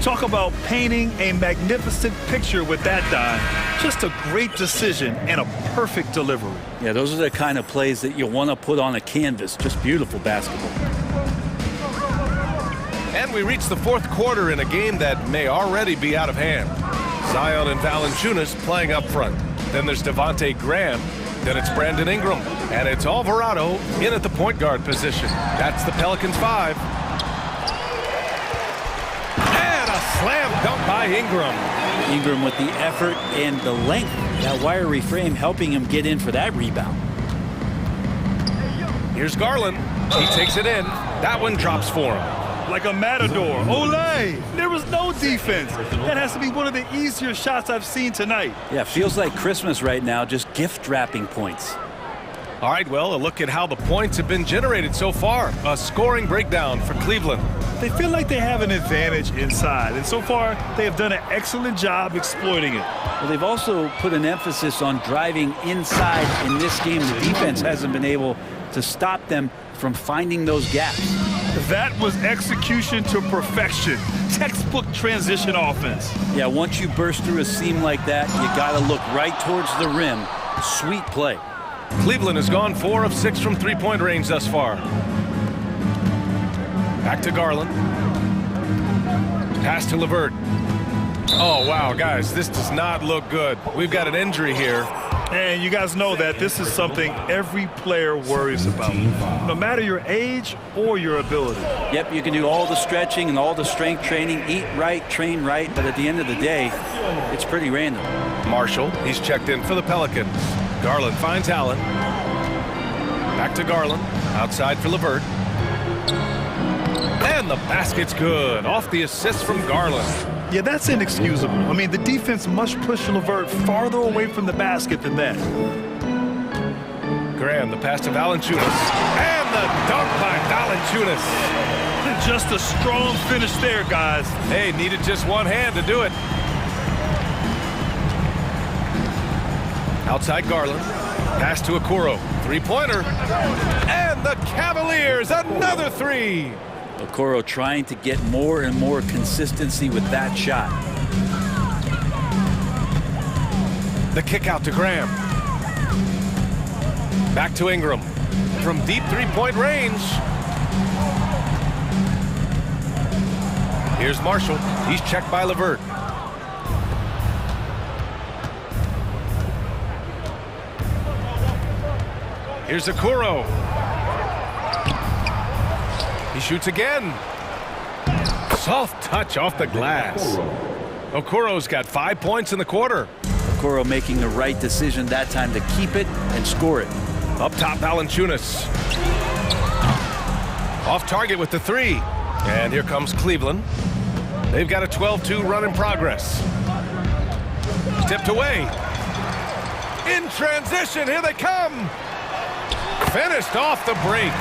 Talk about painting a magnificent picture with that dime. Just a great decision and a perfect delivery. Yeah, those are the kind of plays that you want to put on a canvas. Just beautiful basketball. And we reach the fourth quarter in a game that may already be out of hand. Zion and Valanciunas playing up front. Then there's Devontae Graham. Then it's Brandon Ingram. And it's Alvarado in at the point guard position. That's the Pelicans 5. And a slam dunk by Ingram. Ingram with the effort and the length. That wiry frame helping him get in for that rebound. Here's Garland. He takes it in. That one drops for him. Like a matador. Olay! There was no defense. That has to be one of the easier shots I've seen tonight. Yeah, feels like Christmas right now, just gift wrapping points. All right, well, a look at how the points have been generated so far. A scoring breakdown for Cleveland. They feel like they have an advantage inside, and so far they have done an excellent job exploiting it. Well, they've also put an emphasis on driving inside in this game. The defense hasn't been able to stop them from finding those gaps. That was execution to perfection. Textbook transition offense. Yeah, once you burst through a seam like that, you got to look right towards the rim. Sweet play. Cleveland has gone 4 of 6 from three-point range thus far. Back to Garland. Pass to LeVert. Oh, wow, guys, this does not look good. We've got an injury here. And you guys know that this is something every player worries about, no matter your age or your ability. Yep, you can do all the stretching and all the strength training, eat right, train right, but at the end of the day, it's pretty random. Marshall, he's checked in for the Pelicans. Garland finds Allen. Back to Garland, outside for LeVert. And the basket's good, off the assist from Garland. Yeah, that's inexcusable. I mean, the defense must push LeVert farther away from the basket than that. Graham, the pass to Valanciunas. And the dunk by Valanciunas. Just a strong finish there, guys. Hey, needed just one hand to do it. Outside Garland. Pass to Okoro. Three-pointer. And the Cavaliers, another three. Okoro trying to get more and more consistency with that shot. The kick out to Graham. Back to Ingram. From deep three-point range. Here's Marshall. He's checked by LeVert. Here's Okoro. He shoots again. Soft touch off the glass. Okoro's got 5 points in the quarter. Okoro making the right decision that time to keep it and score it. Up top, Valanciunas. Off target with the three. And here comes Cleveland. They've got a 12-2 run in progress. Tipped away. In transition, here they come. Finished off the break.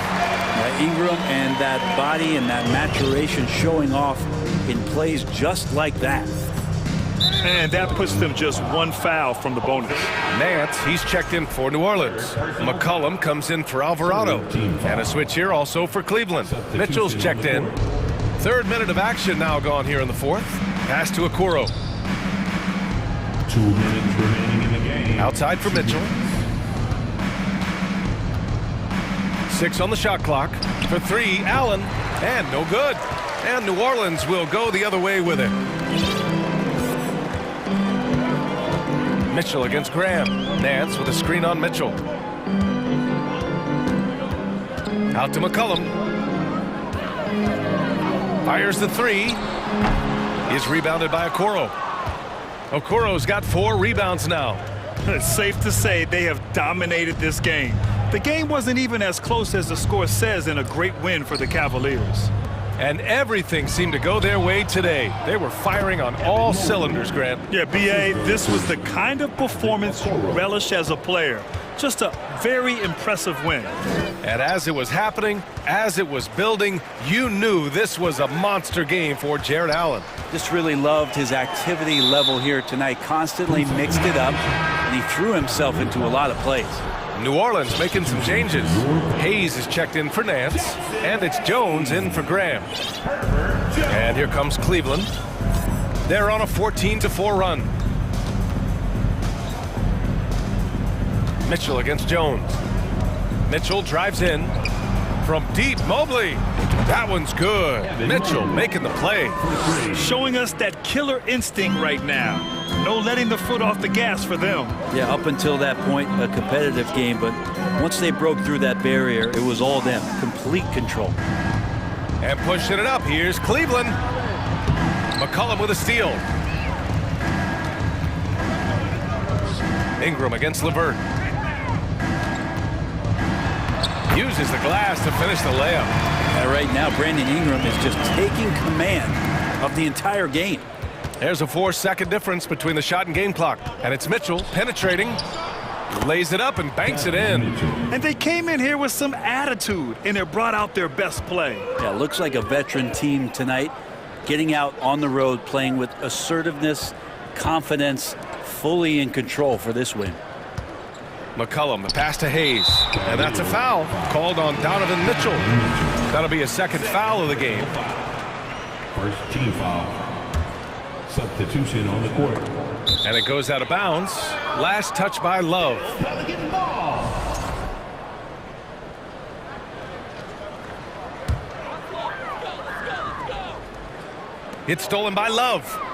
Ingram and that body and that maturation showing off in plays just like that. And that puts them just one foul from the bonus. Nance, he's checked in for New Orleans. McCollum comes in for Alvarado. And a switch here also for Cleveland. Mitchell's checked in. 3rd minute of action now gone here in the 4th. Pass to Okoro. 2 minutes remaining in the game. Outside for Mitchell. 6 on the shot clock. For 3, Allen. And no good. And New Orleans will go the other way with it. Mitchell against Graham. Nance with a screen on Mitchell. Out to McCollum. Fires the 3. Is rebounded by Okoro. Okoro's got 4 rebounds now. It's safe to say they have dominated this game. The game wasn't even as close as the score says in a great win for the Cavaliers. And everything seemed to go their way today. They were firing on all cylinders, Grant. Yeah, B.A., this was the kind of performance you relish as a player. Just a very impressive win. And as it was happening, as it was building, you knew this was a monster game for Jared Allen. Just really loved his activity level here tonight. Constantly mixed it up, and he threw himself into a lot of plays. New Orleans making some changes. Hayes is checked in for Nance, and it's Jones in for Graham. And here comes Cleveland. They're on a 14-4 run. Mitchell against Jones. Mitchell drives in from deep. Mobley. That one's good. Mitchell making the play. Showing us that killer instinct right now. No letting the foot off the gas for them. Yeah, up until that point, a competitive game, but once they broke through that barrier, it was all them. Complete control. And pushing it up, here's Cleveland. McCollum with a steal. Ingram against LeVert. Uses the glass to finish the layup. Right now, Brandon Ingram is just taking command of the entire game. There's a 4-second difference between the shot and game clock. And it's Mitchell penetrating, lays it up and banks it in. And they came in here with some attitude, and it brought out their best play. Yeah, looks like a veteran team tonight, getting out on the road, playing with assertiveness, confidence, fully in control for this win. McCollum, the pass to Hayes. And that's a foul called on Donovan Mitchell. That'll be a 2nd foul of the game. First team foul. Substitution on the court. And it goes out of bounds. Last touch by Love. It's stolen by Love.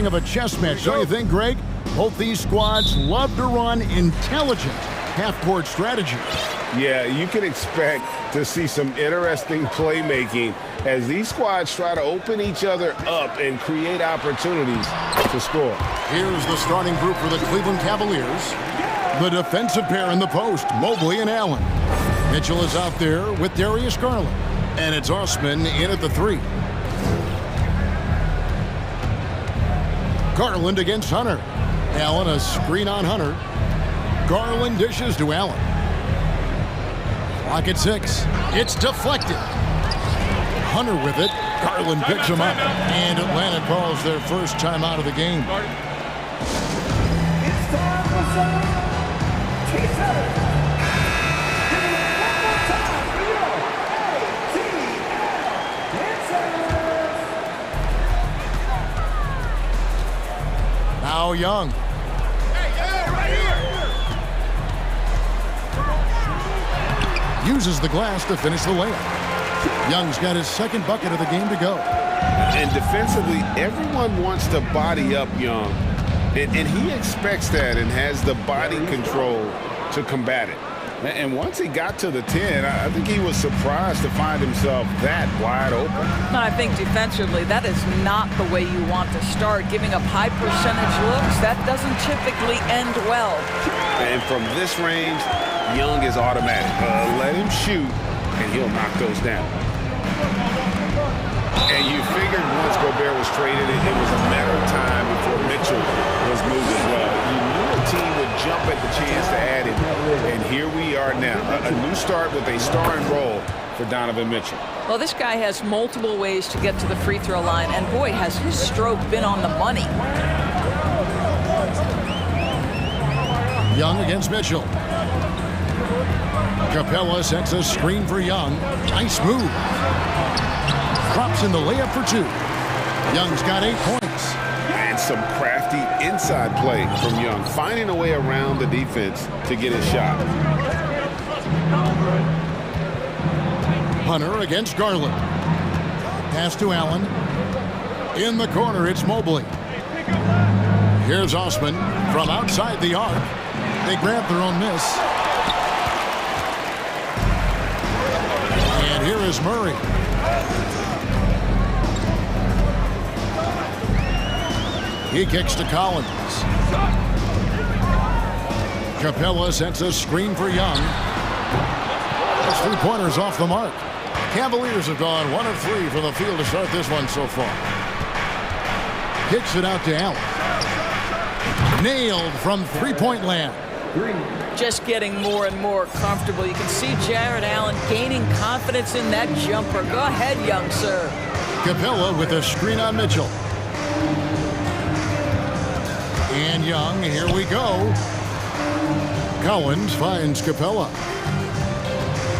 Of a chess match, don't you think, Greg? Both these squads love to run intelligent half-court strategy. Yeah, you can expect to see some interesting playmaking as these squads try to open each other up and create opportunities to score. Here's the starting group for the Cleveland Cavaliers. The defensive pair in the post, Mobley and Allen. Mitchell is out there with Darius Garland. And it's Osman in at the 3. Garland against Hunter. Allen a screen on Hunter. Garland dishes to Allen. Clock at 6. It's deflected. Hunter with it. Garland picks him up. And Atlanta calls their first time out of the game. It's time for some T7. Now Young. Uses the glass to finish the layup. Young's got his second bucket of the game to go. And defensively, everyone wants to body up Young. And he expects that and has the body control to combat it. And once he got to the 10, I think he was surprised to find himself that wide open. I think defensively, that is not the way you want to start. Giving up high percentage looks, that doesn't typically end well. And from this range, Young is automatic. Let him shoot, and he'll knock those down. And you figured once Gobert was traded, it was a matter of time before Mitchell was moved as well. You knew a team would jump at the chance to add him, and here we are now. A new start with a starring role for Donovan Mitchell. Well, this guy has multiple ways to get to the free throw line, and boy, has his stroke been on the money. Young against Mitchell. Capella sets a screen for Young. Nice move. Drops in the layup for 2. Young's got 8 points. And some crafty inside play from Young, finding a way around the defense to get his shot. Hunter against Garland. Pass to Allen. In the corner, it's Mobley. Here's Osman from outside the arc. They grab their own miss. And here is Murray. He kicks to Collins. Capella sets a screen for Young. His 3-pointers off the mark. Cavaliers have gone 1 of 3 from the field to start this one so far. Kicks it out to Allen. Nailed from 3-point land. Just getting more and more comfortable. You can see Jared Allen gaining confidence in that jumper. Go ahead, young sir. Capella with a screen on Mitchell. And Young, here we go. Collins finds Capella.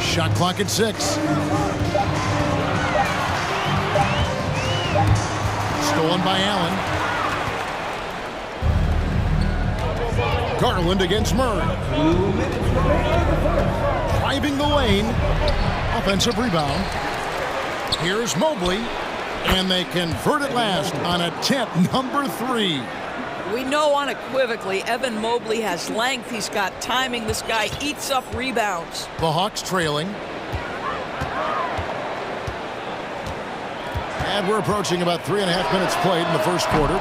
Shot clock at 6. Stolen by Allen. Garland against Murray. Driving the lane. Offensive rebound. Here's Mobley. And they convert at last on attempt number 3. We know unequivocally Evan Mobley has length. He's got timing. This guy eats up rebounds. The Hawks trailing. And we're approaching about 3.5 minutes played in the first quarter.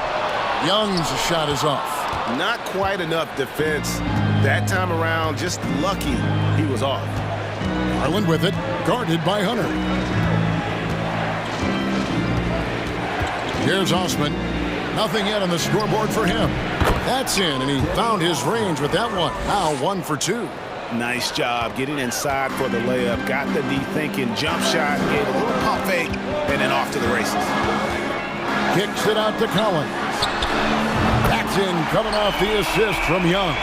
Young's shot is off. Not quite enough defense that time around. Just lucky he was off. Garland with it, guarded by Hunter. Here's Osman. Nothing yet on the scoreboard for him. That's in, and he found his range with that one. Now 1 for 2. Nice job getting inside for the layup. Got the D thinking, jump shot, gave a little pump fake, and then off to the races. Kicks it out to Collins. That's in, coming off the assist from Young.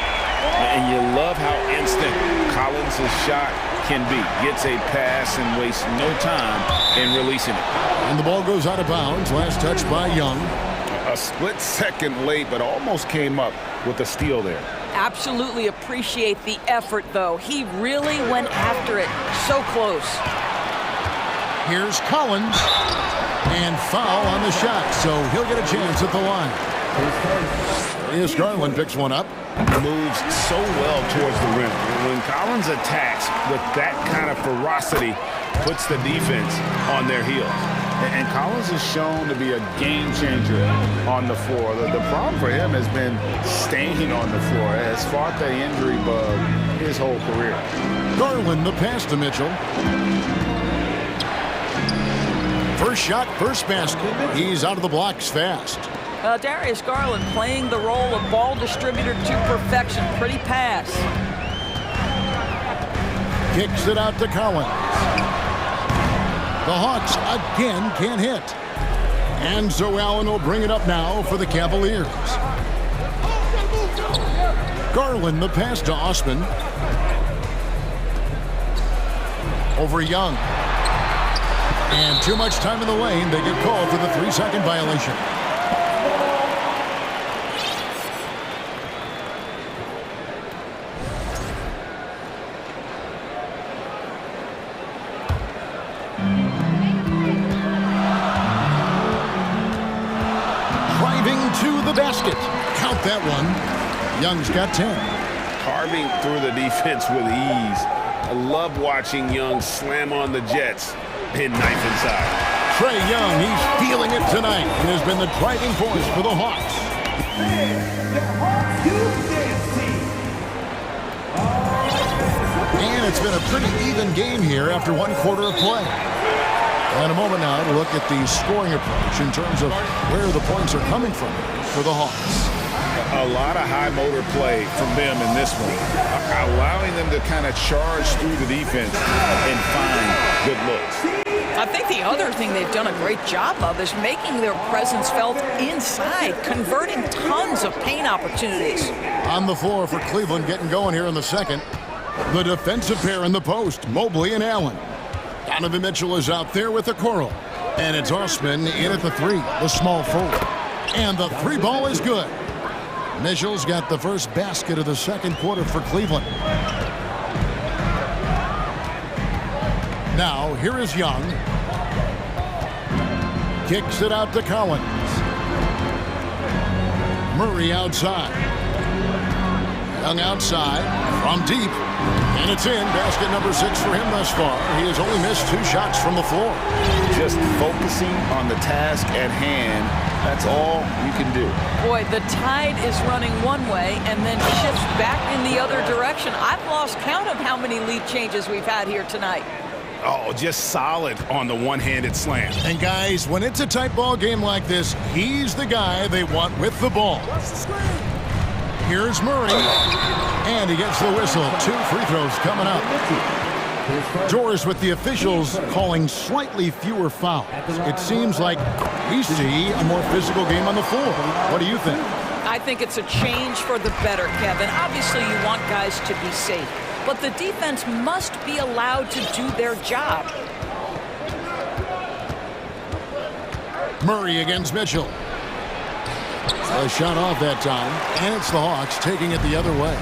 And you love how instant Collins' shot can be. Gets a pass and wastes no time in releasing it. And the ball goes out of bounds. Last touch by Young. A split second late, but almost came up with a steal there. Absolutely appreciate the effort, though. He really went after it. So close. Here's Collins. And foul on the shot, so he'll get a chance at the line. Here's Garland picks one up. Moves so well towards the rim. When Collins attacks with that kind of ferocity, puts the defense on their heels. And Collins is shown to be a game changer on the floor. The problem for him has been staying on the floor. Has fought the injury bug his whole career. Garland the pass to Mitchell. First shot, first basket. He's out of the blocks fast. Darius Garland playing the role of ball distributor to perfection. Pretty pass. Kicks it out to Collins. The Hawks again can't hit. And so Allen will bring it up now for the Cavaliers. Garland the pass to Osman. Over Young. And too much time in the lane. They get called for the 3-second violation. Driving to the basket. Count that one. Young's got 10. Carving through the defense with ease. I love watching Young slam on the Jets and knife inside. Trae Young, he's feeling it tonight and has been the driving force for the Hawks. And it's been a pretty even game here after 1 quarter of play. And a moment now to look at the scoring approach in terms of where the points are coming from for the Hawks. A lot of high motor play from them in this one, allowing them to kind of charge through the defense and find good looks. I think the other thing they've done a great job of is making their presence felt inside, converting tons of paint opportunities. On the floor for Cleveland getting going here in the second. The defensive pair in the post, Mobley and Allen. Donovan Mitchell is out there with the Coral. And it's Osman in at the 3, the small forward. And the 3 ball is good. Mitchell's got the first basket of the second quarter for Cleveland. Now, here is Young. Kicks it out to Collins. Murray outside. Young outside from deep. And it's in. Basket number 6 for him thus far. He has only missed 2 shots from the floor. Just focusing on the task at hand. That's all you can do. Boy, the tide is running one way and then shifts back in the other direction. I've lost count of how many lead changes we've had here tonight. Oh, just solid on the one-handed slam. And guys, when it's a tight ball game like this, he's the guy they want with the ball. Here's Murray. And he gets the whistle. 2 free throws coming up. Doors with the officials calling slightly fewer fouls. It seems like we see a more physical game on the floor. What do you think? I think it's a change for the better, Kevin. Obviously, you want guys to be safe, but the defense must be allowed to do their job. Murray against Mitchell. A shot off that time, and it's the Hawks taking it the other way.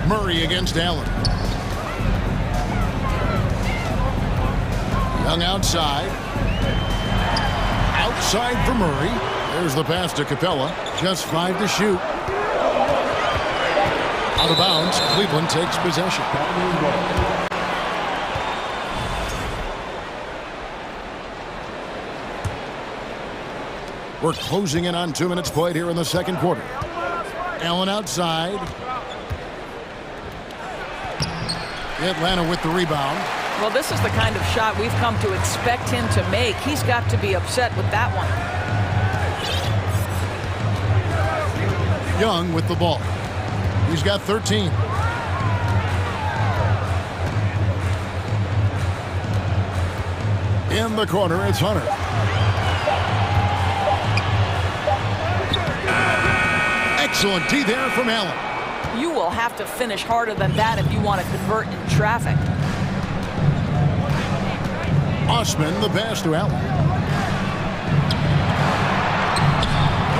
Murray against Allen. Young outside. Outside for Murray. There's the pass to Capella. Just 5 to shoot. Out of bounds. Cleveland takes possession. We're closing in on 2 minutes played here in the second quarter. Allen outside. Atlanta with the rebound. Well, this is the kind of shot we've come to expect him to make. He's got to be upset with that one. Young with the ball. He's got 13. In the corner, it's Hunter. Excellent D there from Allen. You will have to finish harder than that if you want to convert in traffic. Osman, the pass to Allen.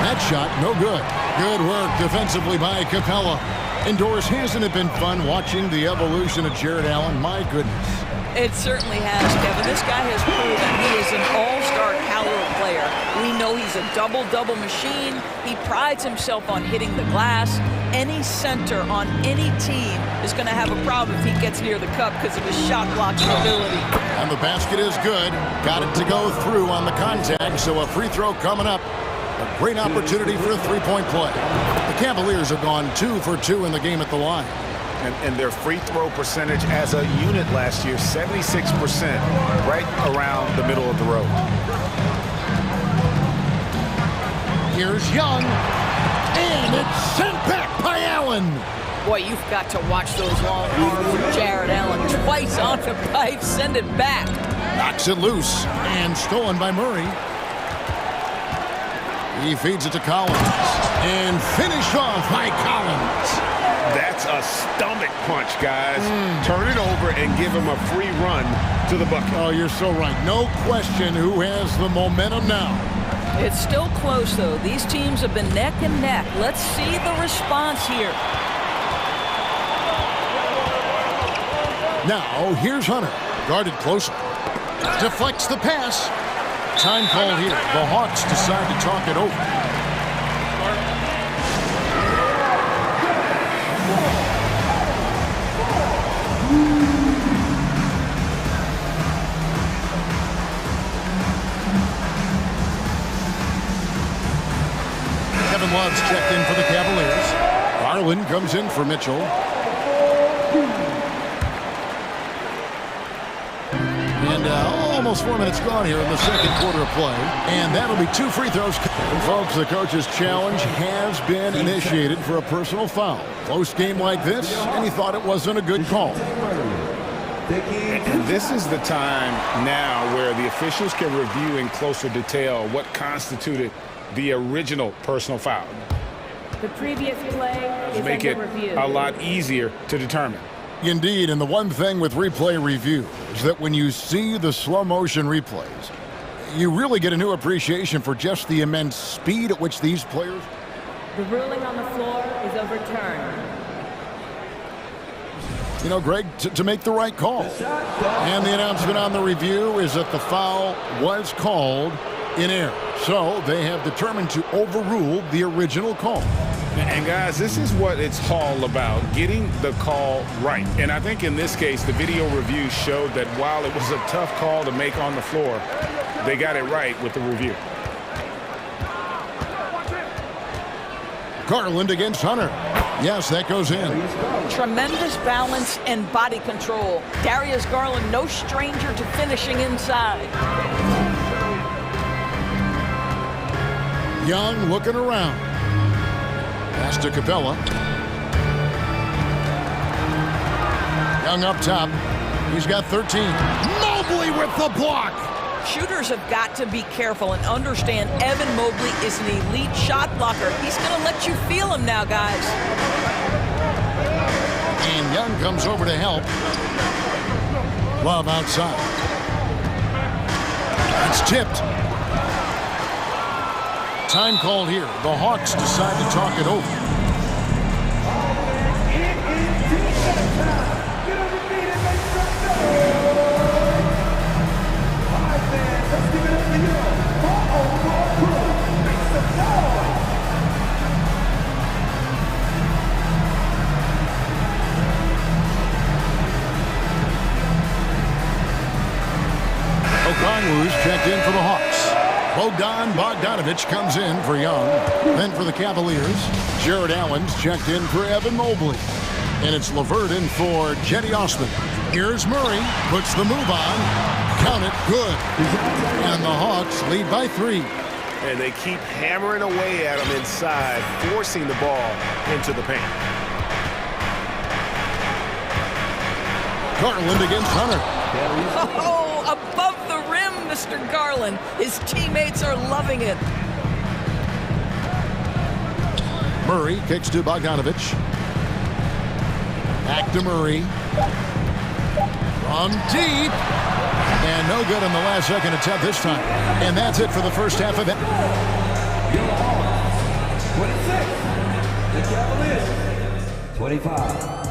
That shot, no good. Good work defensively by Capella. Indoors, hasn't it been fun watching the evolution of Jared Allen? My goodness. It certainly has, Kevin. This guy has proven he is an all-star caliber player. We know he's a double-double machine. He prides himself on hitting the glass. Any center on any team is going to have a problem if he gets near the cup because of his shot blocking ability. And the basket is good. Got it to go through on the contact, so a free throw coming up. A great opportunity for a three-point play. The Cavaliers have gone 2 for 2 in the game at the line. And their free throw percentage as a unit last year, 76%, right around the middle of the road. Here's Young, and it's sent back by Allen. Boy, you've got to watch those long arms of Jared Allen. Twice on the pipe, send it back. Knocks it loose, and stolen by Murray. He feeds it to Collins, and finished off by Collins. That's a stomach punch, guys. Turn it over and give him a free run to the bucket. Oh, you're so right. No question who has the momentum now. It's still close, though. These teams have been neck and neck. Let's see the response here. Now, here's Hunter. Guarded closer. Deflects the pass. Time call here. The Hawks decide to talk it over. Kevin Love's checked in for the Cavaliers. Garland comes in for Mitchell. And almost 4 minutes gone here in the second quarter of play. And that'll be 2 free throws. And folks, the coach's challenge has been initiated for a personal foul. Close game like this, and he thought it wasn't a good call. And this is the time now where the officials can review in closer detail what constituted the original personal foul. The previous play is Make it under review. a lot easier to determine. Indeed, and the one thing with replay review is that when you see the slow motion replays, you really get a new appreciation for just the immense speed at which these players... The ruling on the floor is overturned. You know, Greg, to make the right call. And the announcement on the review is that the foul was called in error. So they have determined to overrule the original call. And guys, this is what it's all about, getting the call right. And I think in this case, the video review showed that while it was a tough call to make on the floor, they got it right with the review. Garland against Hunter. Yes, that goes in. Tremendous balance and body control. Darius Garland, no stranger to finishing inside. Young looking around. Pass to Capella. Young up top. He's got 13. Mobley with the block. Shooters have got to be careful and understand Evan Mobley is an elite shot blocker. He's going to let you feel him now, guys. And Young comes over to help. Love outside. It's tipped. Time called here. The Hawks decide to talk it over. Okongwu's checked in for the Hawks. Bogdanovich comes in for Young. Then for the Cavaliers, Jared Allen's checked in for Evan Mobley. And it's LeVert in for Cedi Osman. Here's Murray, puts the move on. Count it, good. And the Hawks lead by 3. And they keep hammering away at him inside, forcing the ball into the paint. Garland against Hunter. Oh, above the rim, Mr. Garland. His teammates are loving it. Murray kicks to Bogdanovich. Back to Murray. From deep. And no good on the last second attempt this time. And that's it for the first half of it. 26. The Cavaliers. 25.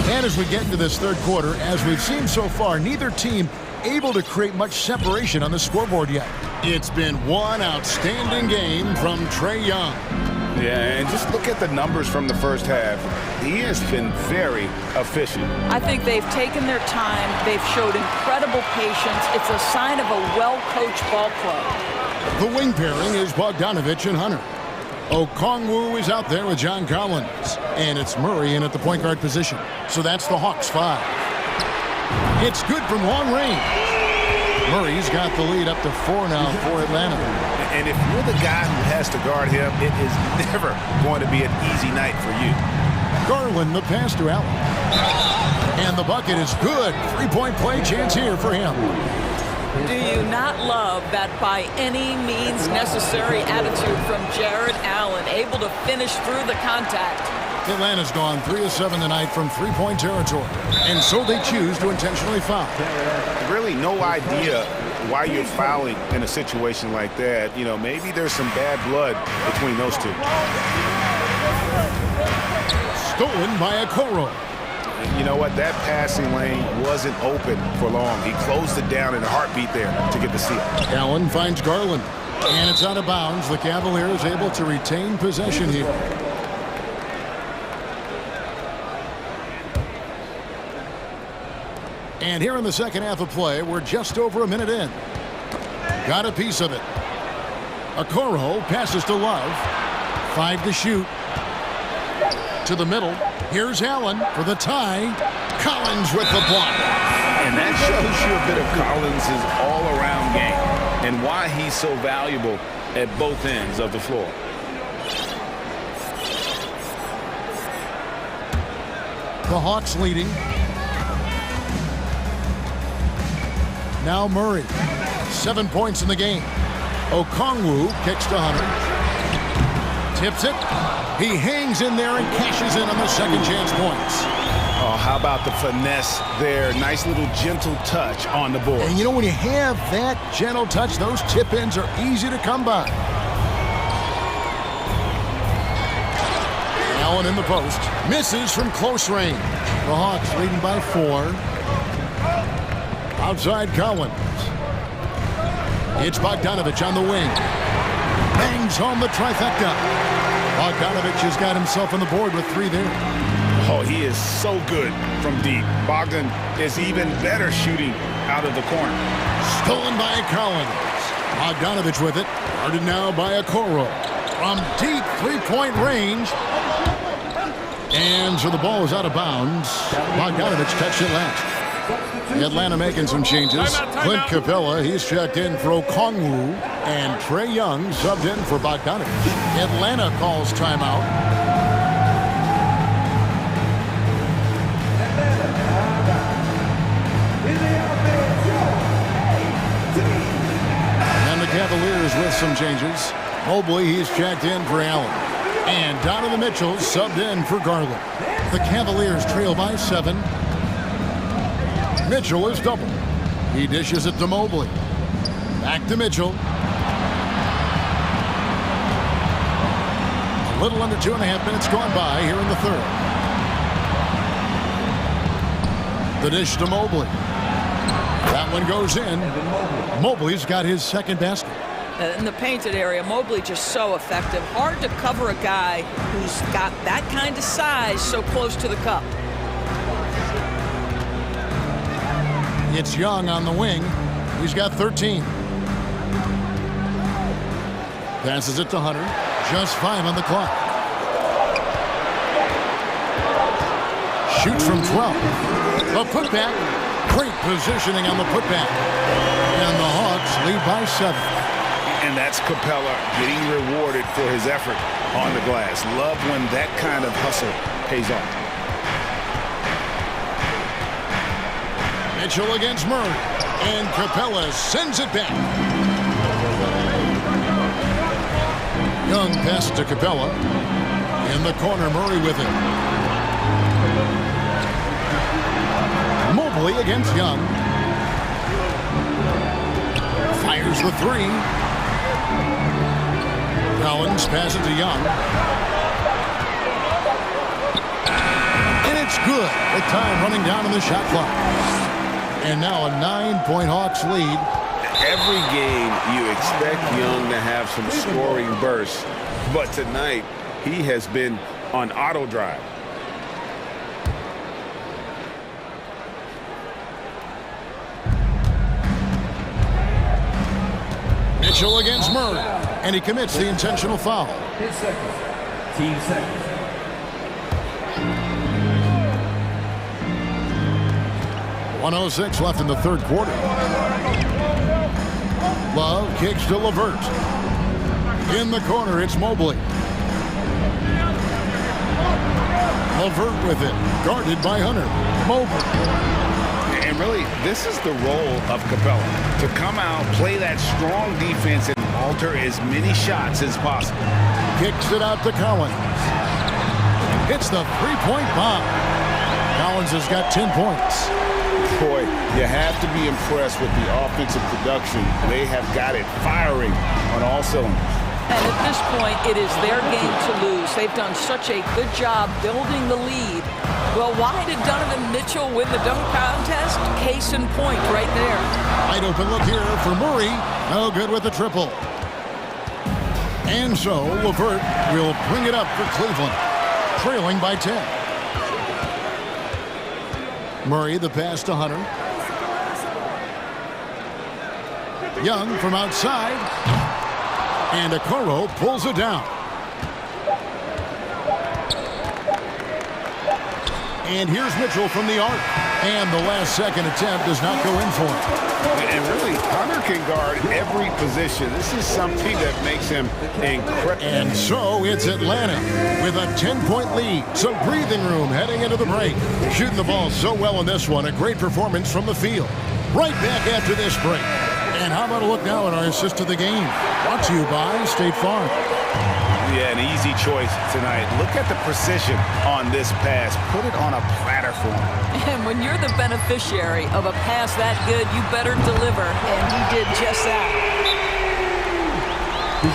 And as we get into this third quarter, as we've seen so far, neither team able to create much separation on the scoreboard yet. It's been one outstanding game from Trae Young. Yeah, and just look at the numbers from the first half. He has been very efficient. I think they've taken their time. They've showed incredible patience. It's a sign of a well-coached ball club. The wing pairing is Bogdanovich and Hunter. Okongwu is out there with John Collins. And it's Murray in at the point guard position. So that's the Hawks 5. It's good from long range. Murray's got the lead up to 4 now for Atlanta. And if you're the guy who has to guard him, it is never going to be an easy night for you. Garland, the pass to Allen. And the bucket is good. 3-point play chance here for him. Do you not love that by any means necessary attitude from Jared Allen, able to finish through the contact? Atlanta's gone 3 of 7 tonight from 3-point territory. And so they choose to intentionally foul. Really no idea why you're fouling in a situation like that. You know, maybe there's some bad blood between those two. Stolen by Okoro. You know what? That passing lane wasn't open for long. He closed it down in a heartbeat there to get the steal. Allen finds Garland. And it's out of bounds. The Cavaliers able to retain possession here. And here in the second half of play, we're just over a minute in. Got a piece of it. Okoro passes to Love. 5 to shoot. To the middle. Here's Allen for the tie. Collins with the block. And that shows you a bit of Collins' all-around game and why he's so valuable at both ends of the floor. The Hawks leading. Now Murray. 7 points in the game. Okongwu kicks to Hunter. Tips it. He hangs in there and cashes in on the second chance points. Oh, how about the finesse there? Nice little gentle touch on the board. And you know, when you have that gentle touch, those tip-ins are easy to come by. Allen in the post. Misses from close range. The Hawks leading by 4. Outside Collins. It's Bogdanovich on the wing. Bangs home the trifecta. Bogdanovich has got himself on the board with 3 there. Oh, he is so good from deep. Bogdan is even better shooting out of the corner. Stolen by Collins. Bogdanovich with it. Guarded now by Okoro. From deep 3-point range. And so the ball is out of bounds. Bogdanovich touched it last. Atlanta making some changes. Clint Capella, he's checked in for Okongwu. And Trae Young subbed in for Bogdanovich. Atlanta calls timeout. And the Cavaliers with some changes. Mobley, he's checked in for Allen. And Donovan Mitchell subbed in for Garland. The Cavaliers trail by 7. Mitchell is doubled. He dishes it to Mobley. Back to Mitchell. A little under 2.5 minutes gone by here in the third. The dish to Mobley. That one goes in. Mobley's got his second basket. In the painted area, Mobley just so effective. Hard to cover a guy who's got that kind of size so close to the cup. It's Young on the wing. He's got 13. Passes it to Hunter. Just 5 on the clock. Shoots from 12. A putback. Great positioning on the putback. And the Hawks lead by 7. And that's Capella getting rewarded for his effort on the glass. Love when that kind of hustle pays off. Mitchell against Murray. And Capella sends it back. Young passes to Capella. In the corner, Murray with it. Mobley against Young. Fires the 3. Collins passes to Young. And it's good. The time running down on the shot clock. And now a 9-point Hawks lead. Every game you expect Young to have some scoring bursts, but tonight he has been on auto drive. Mitchell against Murray, and he commits the intentional foul. 10 seconds. Team seconds. .106 left in the third quarter. Love kicks to LeVert. In the corner, it's Mobley. LeVert with it, guarded by Hunter. Mobley. And really, this is the role of Capella, to come out, play that strong defense, and alter as many shots as possible. Kicks it out to Collins. Hits the three-point bomb. Collins has got 10 points. Boy, you have to be impressed with the offensive production. They have got it firing on all cylinders. And at this point, it is their game to lose. They've done such a good job building the lead. Well, why did Donovan Mitchell win the dunk contest? Case in point right there. Wide open look here for Murray. No good with the triple. And so LeVert will bring it up for Cleveland, trailing by 10. Murray, the pass to Hunter. Young from outside. And Okoro pulls it down. And here's Mitchell from the arc. And the last second attempt does not go in for him. And really, Hunter can guard every position. This is something that makes him incredible. And so it's Atlanta with a 10-point lead. Some breathing room heading into the break. Shooting the ball so well in this one. A great performance from the field. Right back after this break. And how about a look now at our assist of the game? Brought to you by State Farm. Yeah, an easy choice tonight. Look at the precision on this pass. Put it on a platter for him. And when you're the beneficiary of a pass that good, you better deliver. And he did just that.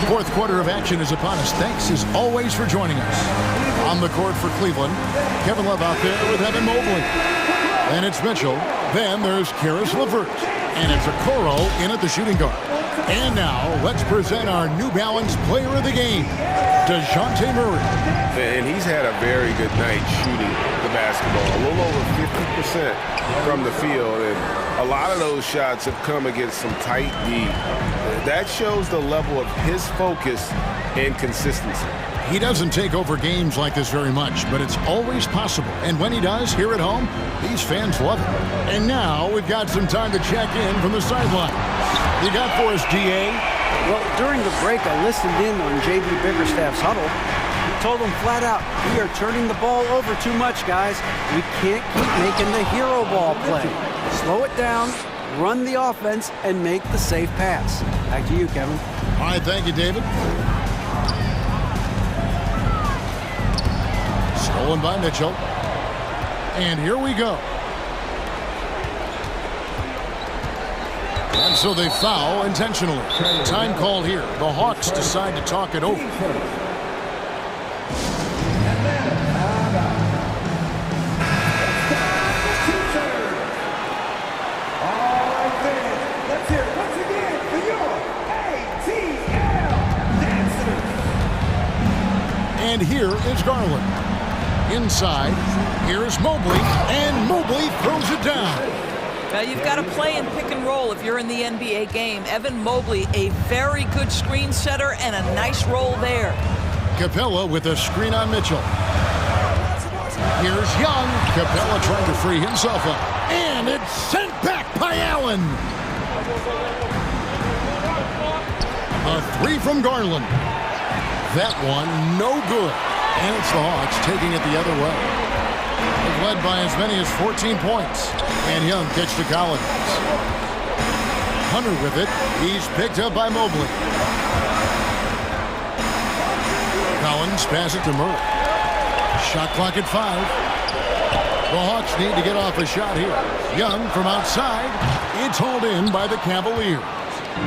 Fourth quarter of action is upon us. Thanks as always for joining us. On the court for Cleveland, Kevin Love out there with Evan Mobley. And it's Mitchell. Then there's Karis LeVert. And it's Okoro in at the shooting guard. And now, let's present our New Balance player of the game, DeJounte Murray. And he's had a very good night shooting the basketball. A little over 50% from the field. And a lot of those shots have come against some tight D. That shows the level of his focus and consistency. He doesn't take over games like this very much, but it's always possible. And when he does, here at home, these fans love it. And now we've got some time to check in from the sideline. You got for us, DA? Well, during the break, I listened in on J.B. Bickerstaff's huddle. He told them flat out, we are turning the ball over too much, guys. We can't keep making the hero ball play. Slow it down, run the offense, and make the safe pass. Back to you, Kevin. All right, thank you, David. Stolen by Mitchell. And here we go. And so they foul intentionally. Time called here. The Hawks decide to talk it over. And here is Garland. Inside, here's Mobley, and Mobley throws it down. You've got to play in pick and roll if you're in the NBA game. Evan Mobley, a very good screen setter and a nice roll there. Capella with a screen on Mitchell. Here's Young. Capella trying to free himself up. And it's sent back by Allen. A three from Garland. That one, no good. And it's the Hawks taking it the other way. They've led by as many as 14 points. And Young pitched to Collins. Hunter with it. He's picked up by Mobley. Collins passes it to Murray. Shot clock at 5. The Hawks need to get off a shot here. Young from outside. It's hauled in by the Cavaliers.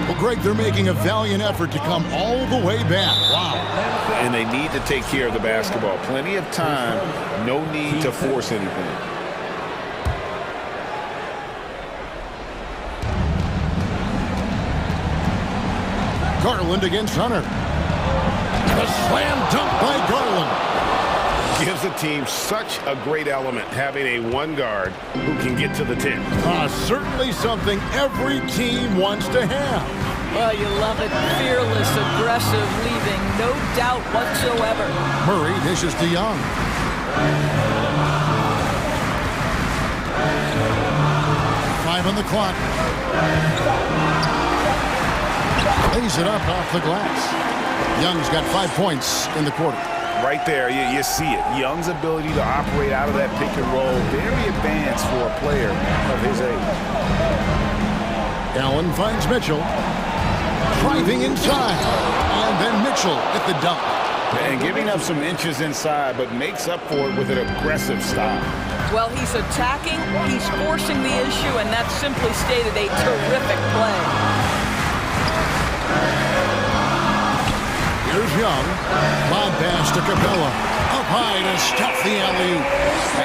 Well, Greg, they're making a valiant effort to come all the way back. Wow. And they need to take care of the basketball. Plenty of time. No need to force anything. Garland against Hunter. A slam dunk by Garland. Gives the team such a great element having a one guard who can get to the 10. Certainly something every team wants to have. Well, you love it. Fearless, aggressive, leaving. No doubt whatsoever. Murray dishes to Young. Five on the clock. Lays it up off the glass. Young's got 5 points in the quarter. Right there, you see it. Young's ability to operate out of that pick and roll, very advanced for a player of his age. Allen finds Mitchell. Driving inside. And then Mitchell at the dunk. And giving up some inches inside, but makes up for it with an aggressive stop. Well, he's attacking, he's forcing the issue, and that's simply stated a terrific play. Here's Young. Lob pass to Capella. Up high to stuff the alley.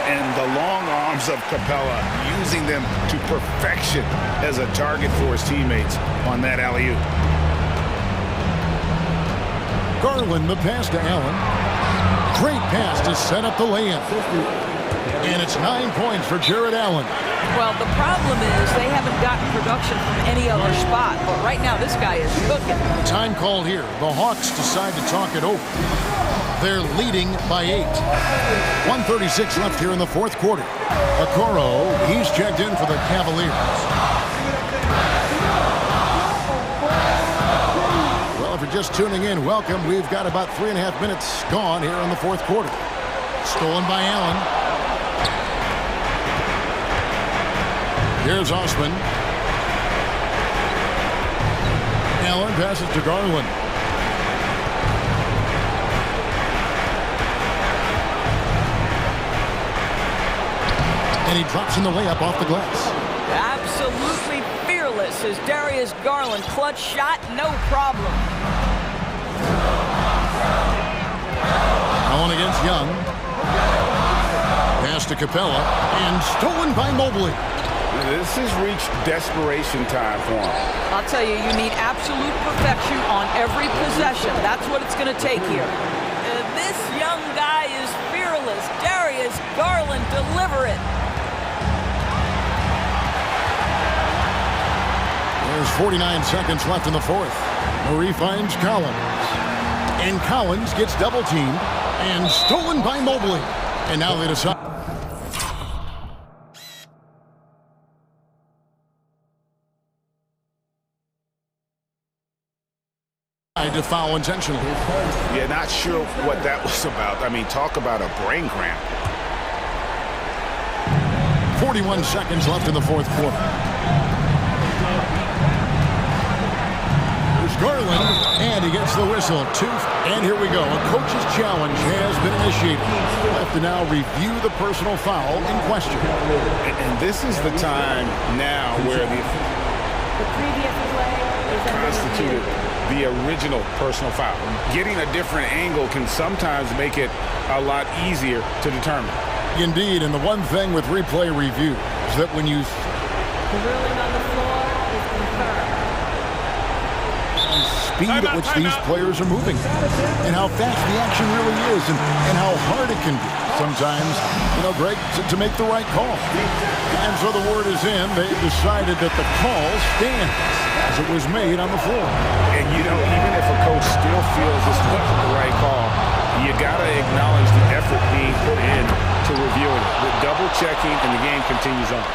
And the long arms of Capella, using them to perfection as a target for his teammates on that alley-oop. Garland the pass to Allen. Great pass to set up the layup. And it's 9 points for Jared Allen. Well, the problem is they haven't gotten production from any other spot, but right now this guy is cooking. Time called here. The Hawks decide to talk it over. They're leading by 8. 1:36 left here in the fourth quarter. Okoro, he's checked in for the Cavaliers. Well, if you're just tuning in, welcome. We've got about 3.5 minutes gone here in the fourth quarter. Stolen by Allen. Here's Osman. Allen passes to Garland. And he drops in the layup off the glass. Absolutely fearless as Darius Garland. Clutch shot, no problem. Allen against Young. Pass to Capella. And stolen by Mobley. This has reached desperation time for him. I'll tell you, you need absolute perfection on every possession. That's what it's going to take here. This young guy is fearless. Darius Garland, deliver it. There's 49 seconds left in the fourth. Murray finds Collins. And Collins gets double teamed and stolen by Mobley. And now they decide. To foul intentionally. Yeah, not sure what that was about. I mean, talk about a brain cramp. 41 seconds left in the fourth quarter. There's Garland, and he gets the whistle. And here we go. A coach's challenge has been initiated. We'll have to now review the personal foul in question. And this is the time now where the previous play is constituted the original personal foul. Getting a different angle can sometimes make it a lot easier to determine. Indeed, and the one thing with replay review is that when you... The ruling on the floor is confirmed. speed at which these players are moving and how fast the action really is and how hard it can be sometimes, Greg, to make the right call. And so the word is in. They've decided that the call stands as it was made on the floor. And, even if a coach still feels this wasn't the right call, you got to acknowledge the effort being put in to reviewing it. The double checking, and the game continues on.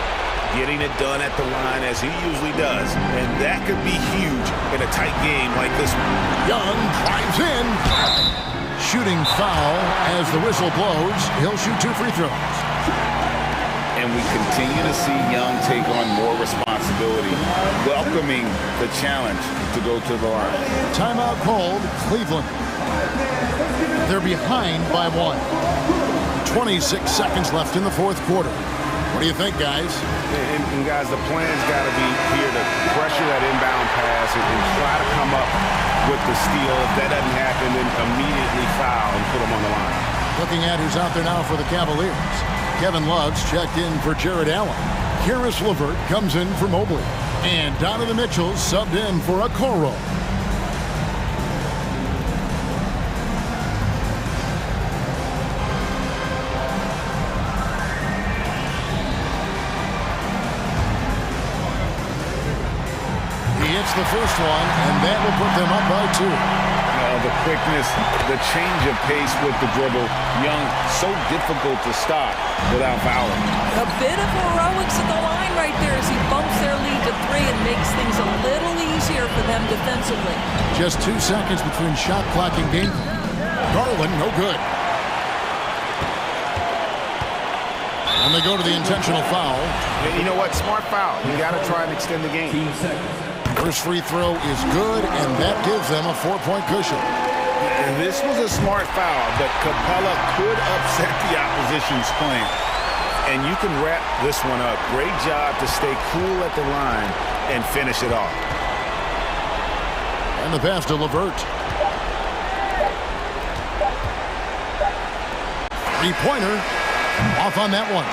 Getting it done at the line as he usually does. And that could be huge in a tight game like this one. Young drives in. Shooting foul as the whistle blows. He'll shoot 2 free throws. And we continue to see Young take on more responsibility, welcoming the challenge to go to the line. Timeout called, Cleveland. They're behind by 1. 26 seconds left in the fourth quarter. What do you think, guys? And guys, the plan's got to be here to pressure that inbound pass and try to come up with the steal. If that doesn't happen, then immediately foul and put them on the line. Looking at who's out there now for the Cavaliers. Kevin Love's checked in for Jared Allen. Karis LeVert comes in for Mobley. And Donovan Mitchell subbed in for Okoro. The first one, and that will put them up by 2. The quickness, the change of pace with the dribble. Young, so difficult to stop without fouling. A bit of heroics at the line right there as he bumps their lead to 3 and makes things a little easier for them defensively. Just 2 seconds between shot clock and game. Garland, no good. And they go to the intentional foul. And you know what? Smart foul. You got to try and extend the game. First free throw is good, and that gives them a 4-point cushion. And this was a smart foul, but Capella could upset the opposition's plan. And you can wrap this one up. Great job to stay cool at the line and finish it off. And the pass to LeVert. 3-pointer off on that one.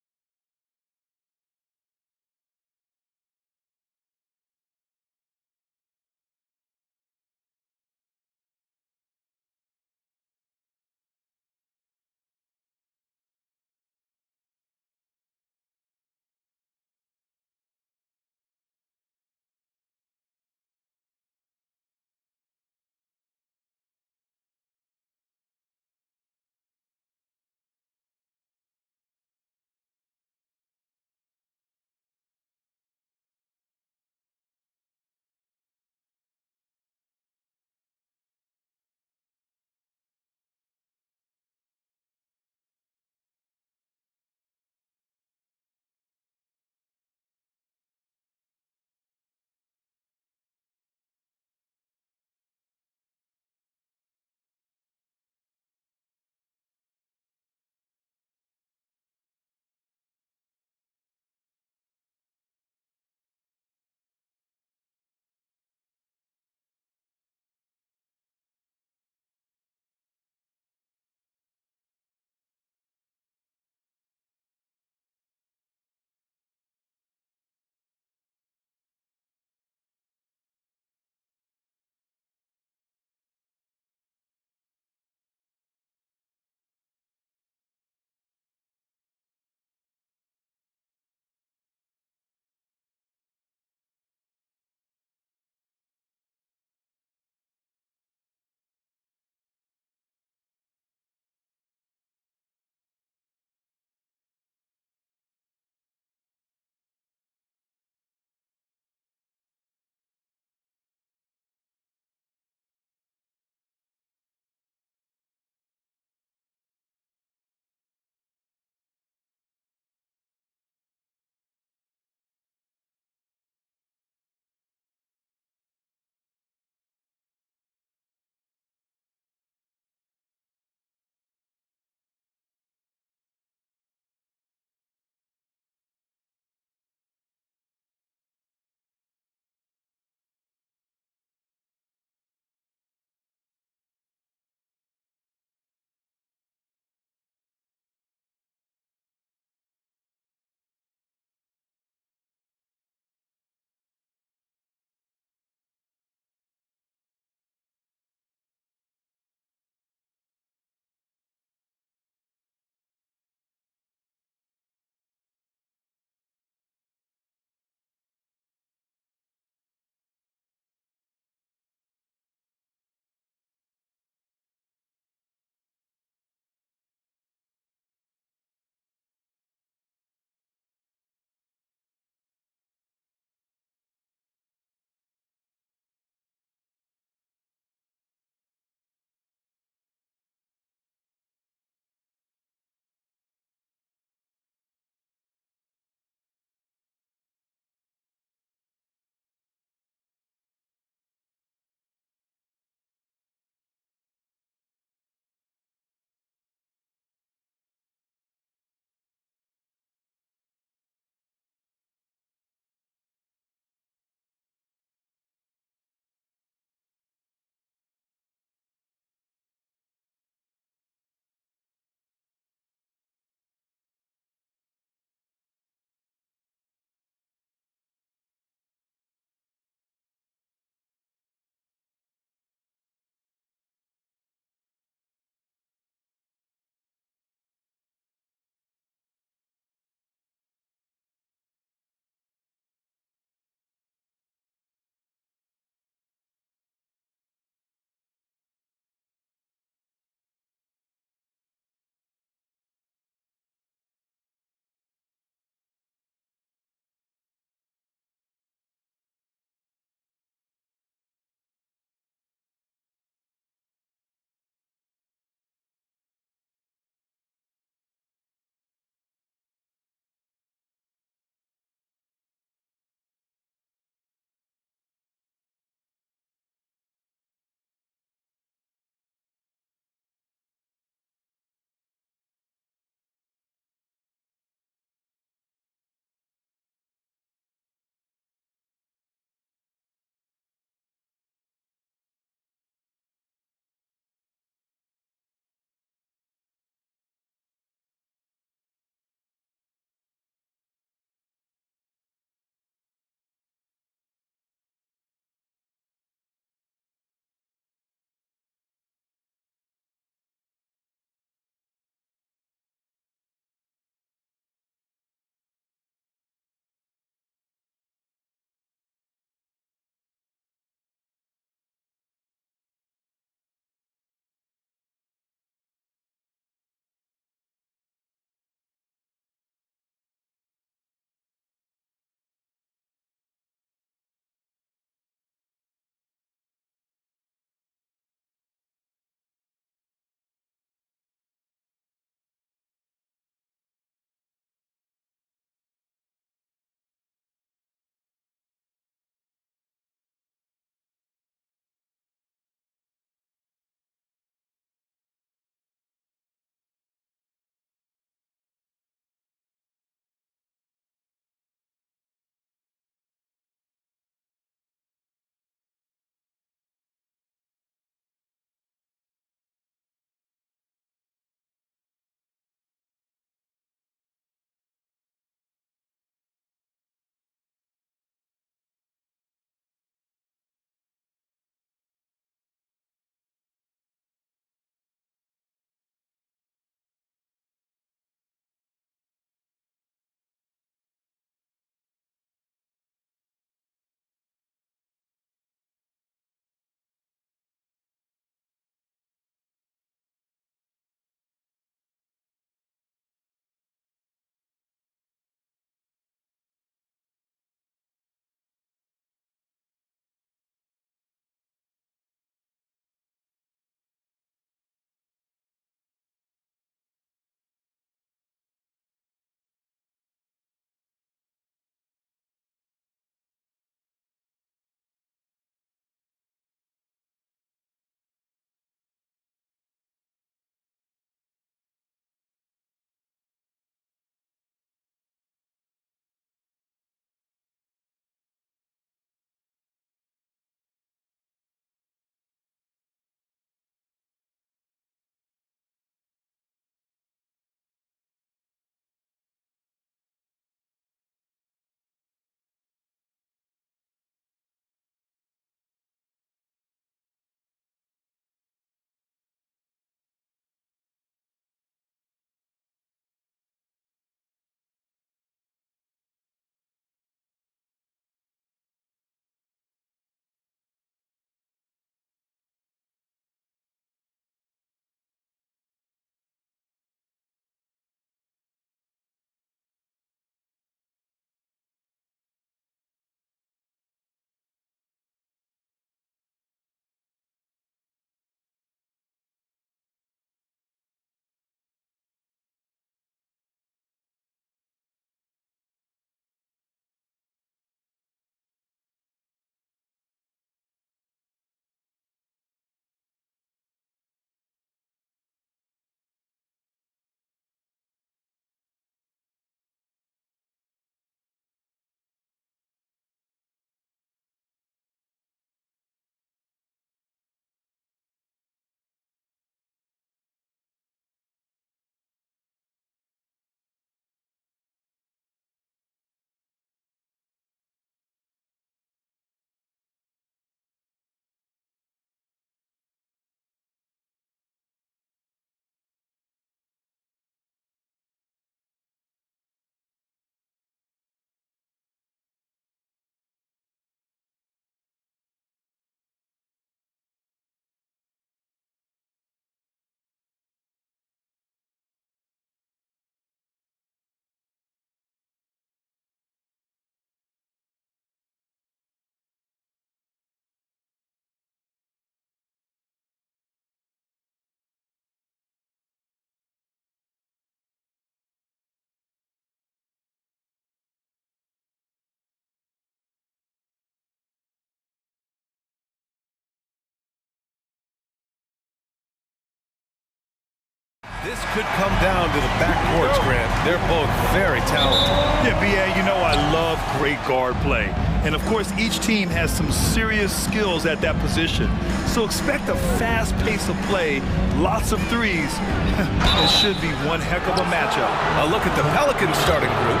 could come down to the backcourts, Grant. They're both very talented. Yeah, B.A., you know I love great guard play. And, of course, each team has some serious skills at that position. So expect a fast pace of play, lots of threes. It should be one heck of a matchup. A look at the Pelicans starting group.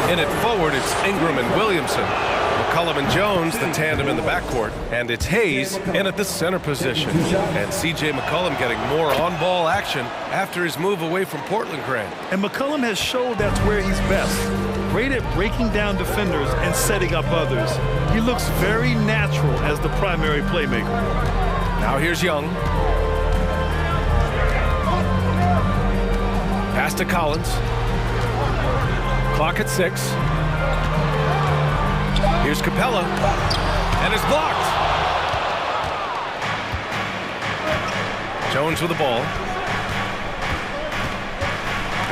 In it forward, it's Ingram and Williamson. McCollum and Jones, the tandem in the backcourt. And it's Hayes in at the center position. And C.J. McCollum getting more on-ball action after his move away from Portland, Grant. And McCollum has showed that's where he's best. Great at breaking down defenders and setting up others. He looks very natural as the primary playmaker. Now here's Young. Pass to Collins. Clock at 6. Here's Capella. And it's blocked. Jones with the ball.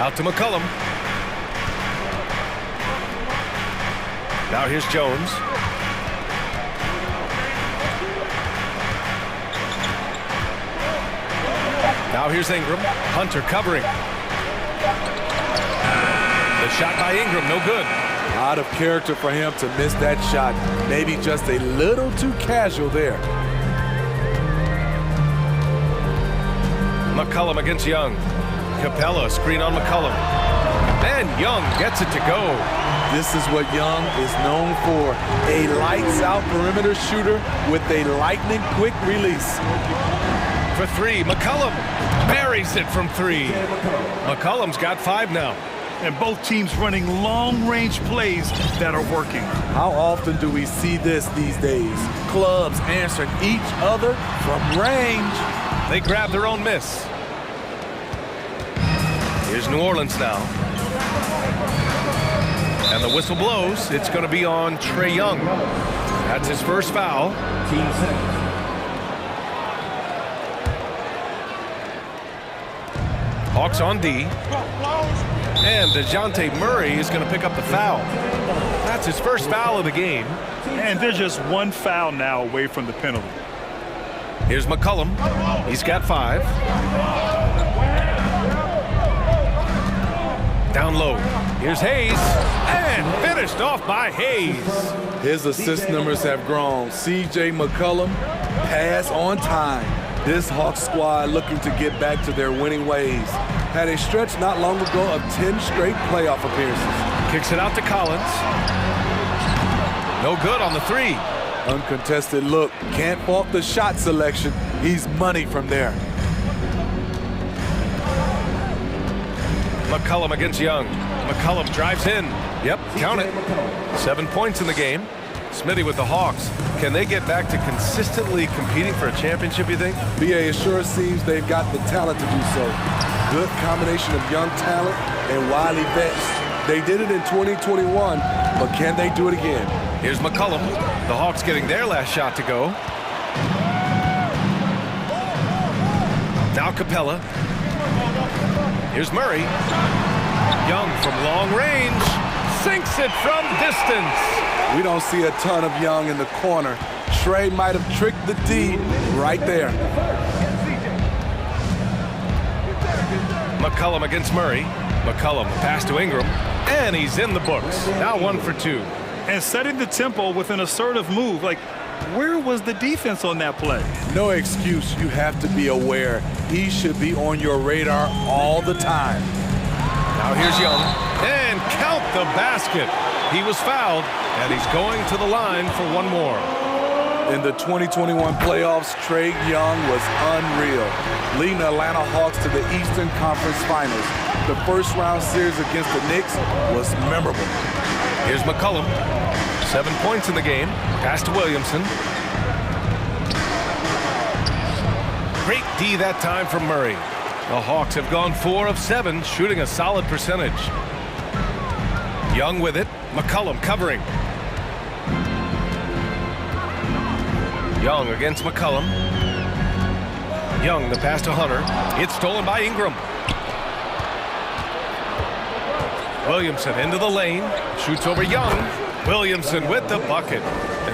Out to McCollum. Now here's Jones. Now here's Ingram. Hunter covering. The shot by Ingram, no good. Out of character for him to miss that shot. Maybe just a little too casual there. McCollum against Young. Capella, screen on McCollum. And Young gets it to go. This is what Young is known for. A lights-out perimeter shooter with a lightning-quick release. For 3, McCollum buries it from 3. McCollum's got 5 now. And both teams running long-range plays that are working. How often do we see this these days? Clubs answering each other from range. They grab their own miss. Here's New Orleans now. And the whistle blows. It's going to be on Trae Young. That's his first foul. Team second. Hawks on D. And DeJounte Murray is going to pick up the foul. That's his first foul of the game. And they're just one foul now away from the penalty. Here's McCollum. He's got 5. Down low. Here's Hayes. And finished off by Hayes. His assist numbers have grown. C.J. McCollum, pass on time. This Hawks squad looking to get back to their winning ways. Had a stretch not long ago of 10 straight playoff appearances. Kicks it out to Collins. No good on the 3. Uncontested look. Can't fault the shot selection. He's money from there. McCollum against Young. McCollum drives in. Yep, count it. 7 points in the game. Smitty with the Hawks. Can they get back to consistently competing for a championship, you think? BA, it sure seems they've got the talent to do so. Good combination of young talent and wily vets. They did it in 2021, but can they do it again? Here's McCollum. The Hawks getting their last shot to go. Now Capella. Here's Murray. Young from long range. Sinks it from distance. We don't see a ton of Young in the corner. Trae might have tricked the D right there. McCollum against Murray. McCollum pass to Ingram. And he's in the books. Now 1 for 2. And setting the tempo with an assertive move. Like, where was the defense on that play? No excuse. You have to be aware. He should be on your radar all the time. Now here's Young. And count the basket. He was fouled, and he's going to the line for 1 more. In the 2021 playoffs, Trae Young was unreal, leading the Atlanta Hawks to the Eastern Conference Finals. The first-round series against the Knicks was memorable. Here's McCollum. 7 points in the game. Pass to Williamson. Great D that time from Murray. The Hawks have gone 4 of 7, shooting a solid percentage. Young with it. McCollum covering. Young against McCollum. Young, the pass to Hunter. It's stolen by Ingram. Williamson into the lane. Shoots over Young. Williamson with the bucket.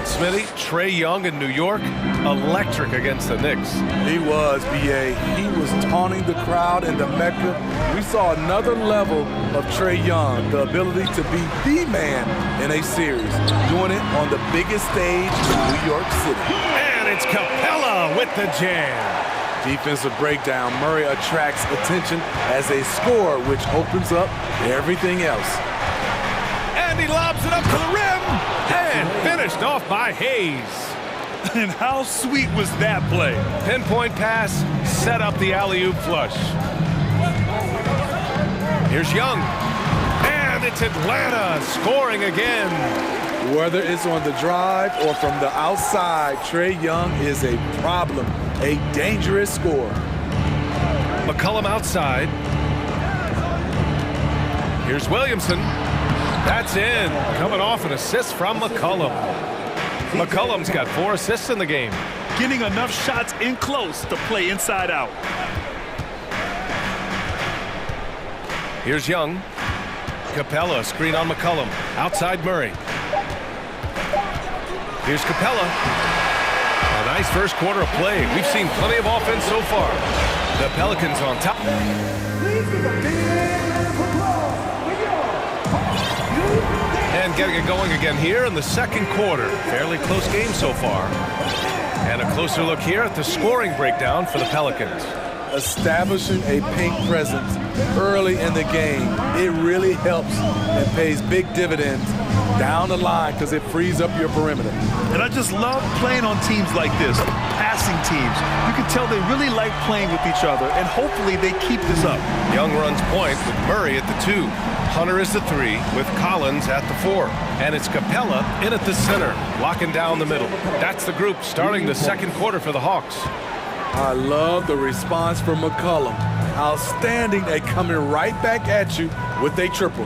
And Smitty, Trae Young in New York, electric against the Knicks. He was, B.A. He was taunting the crowd in the Mecca. We saw another level of Trae Young, the ability to be the man in a series, doing it on the biggest stage in New York City. And it's Capella with the jam. Defensive breakdown. Murray attracts attention as a scorer, which opens up everything else. And he lobs it up to the rim. And finished off by Hayes. And how sweet was that play? Pinpoint pass, set up the alley-oop flush. Here's Young. And it's Atlanta scoring again. Whether it's on the drive or from the outside, Trae Young is a problem, a dangerous scorer. McCollum outside. Here's Williamson. That's in. Coming off an assist from McCollum. McCollum's got 4 assists in the game. Getting enough shots in close to play inside out. Here's Young. Capella, screen on McCollum. Outside Murray. Here's Capella. A nice first quarter of play. We've seen plenty of offense so far. The Pelicans on top. And getting it going again here in the second quarter. Fairly close game so far. And a closer look here at the scoring breakdown for the Pelicans. Establishing a paint presence early in the game, it really helps and pays big dividends down the line because it frees up your perimeter. And I just love playing on teams like this, passing teams. You can tell they really like playing with each other, and hopefully they keep this up. Young runs point with Murray at the 2. Hunter is the 3 with Collins at the 4. And it's Capella in at the center, locking down the middle. That's the group starting the second quarter for the Hawks. I love the response from McCollum. Outstanding at coming right back at you with a triple.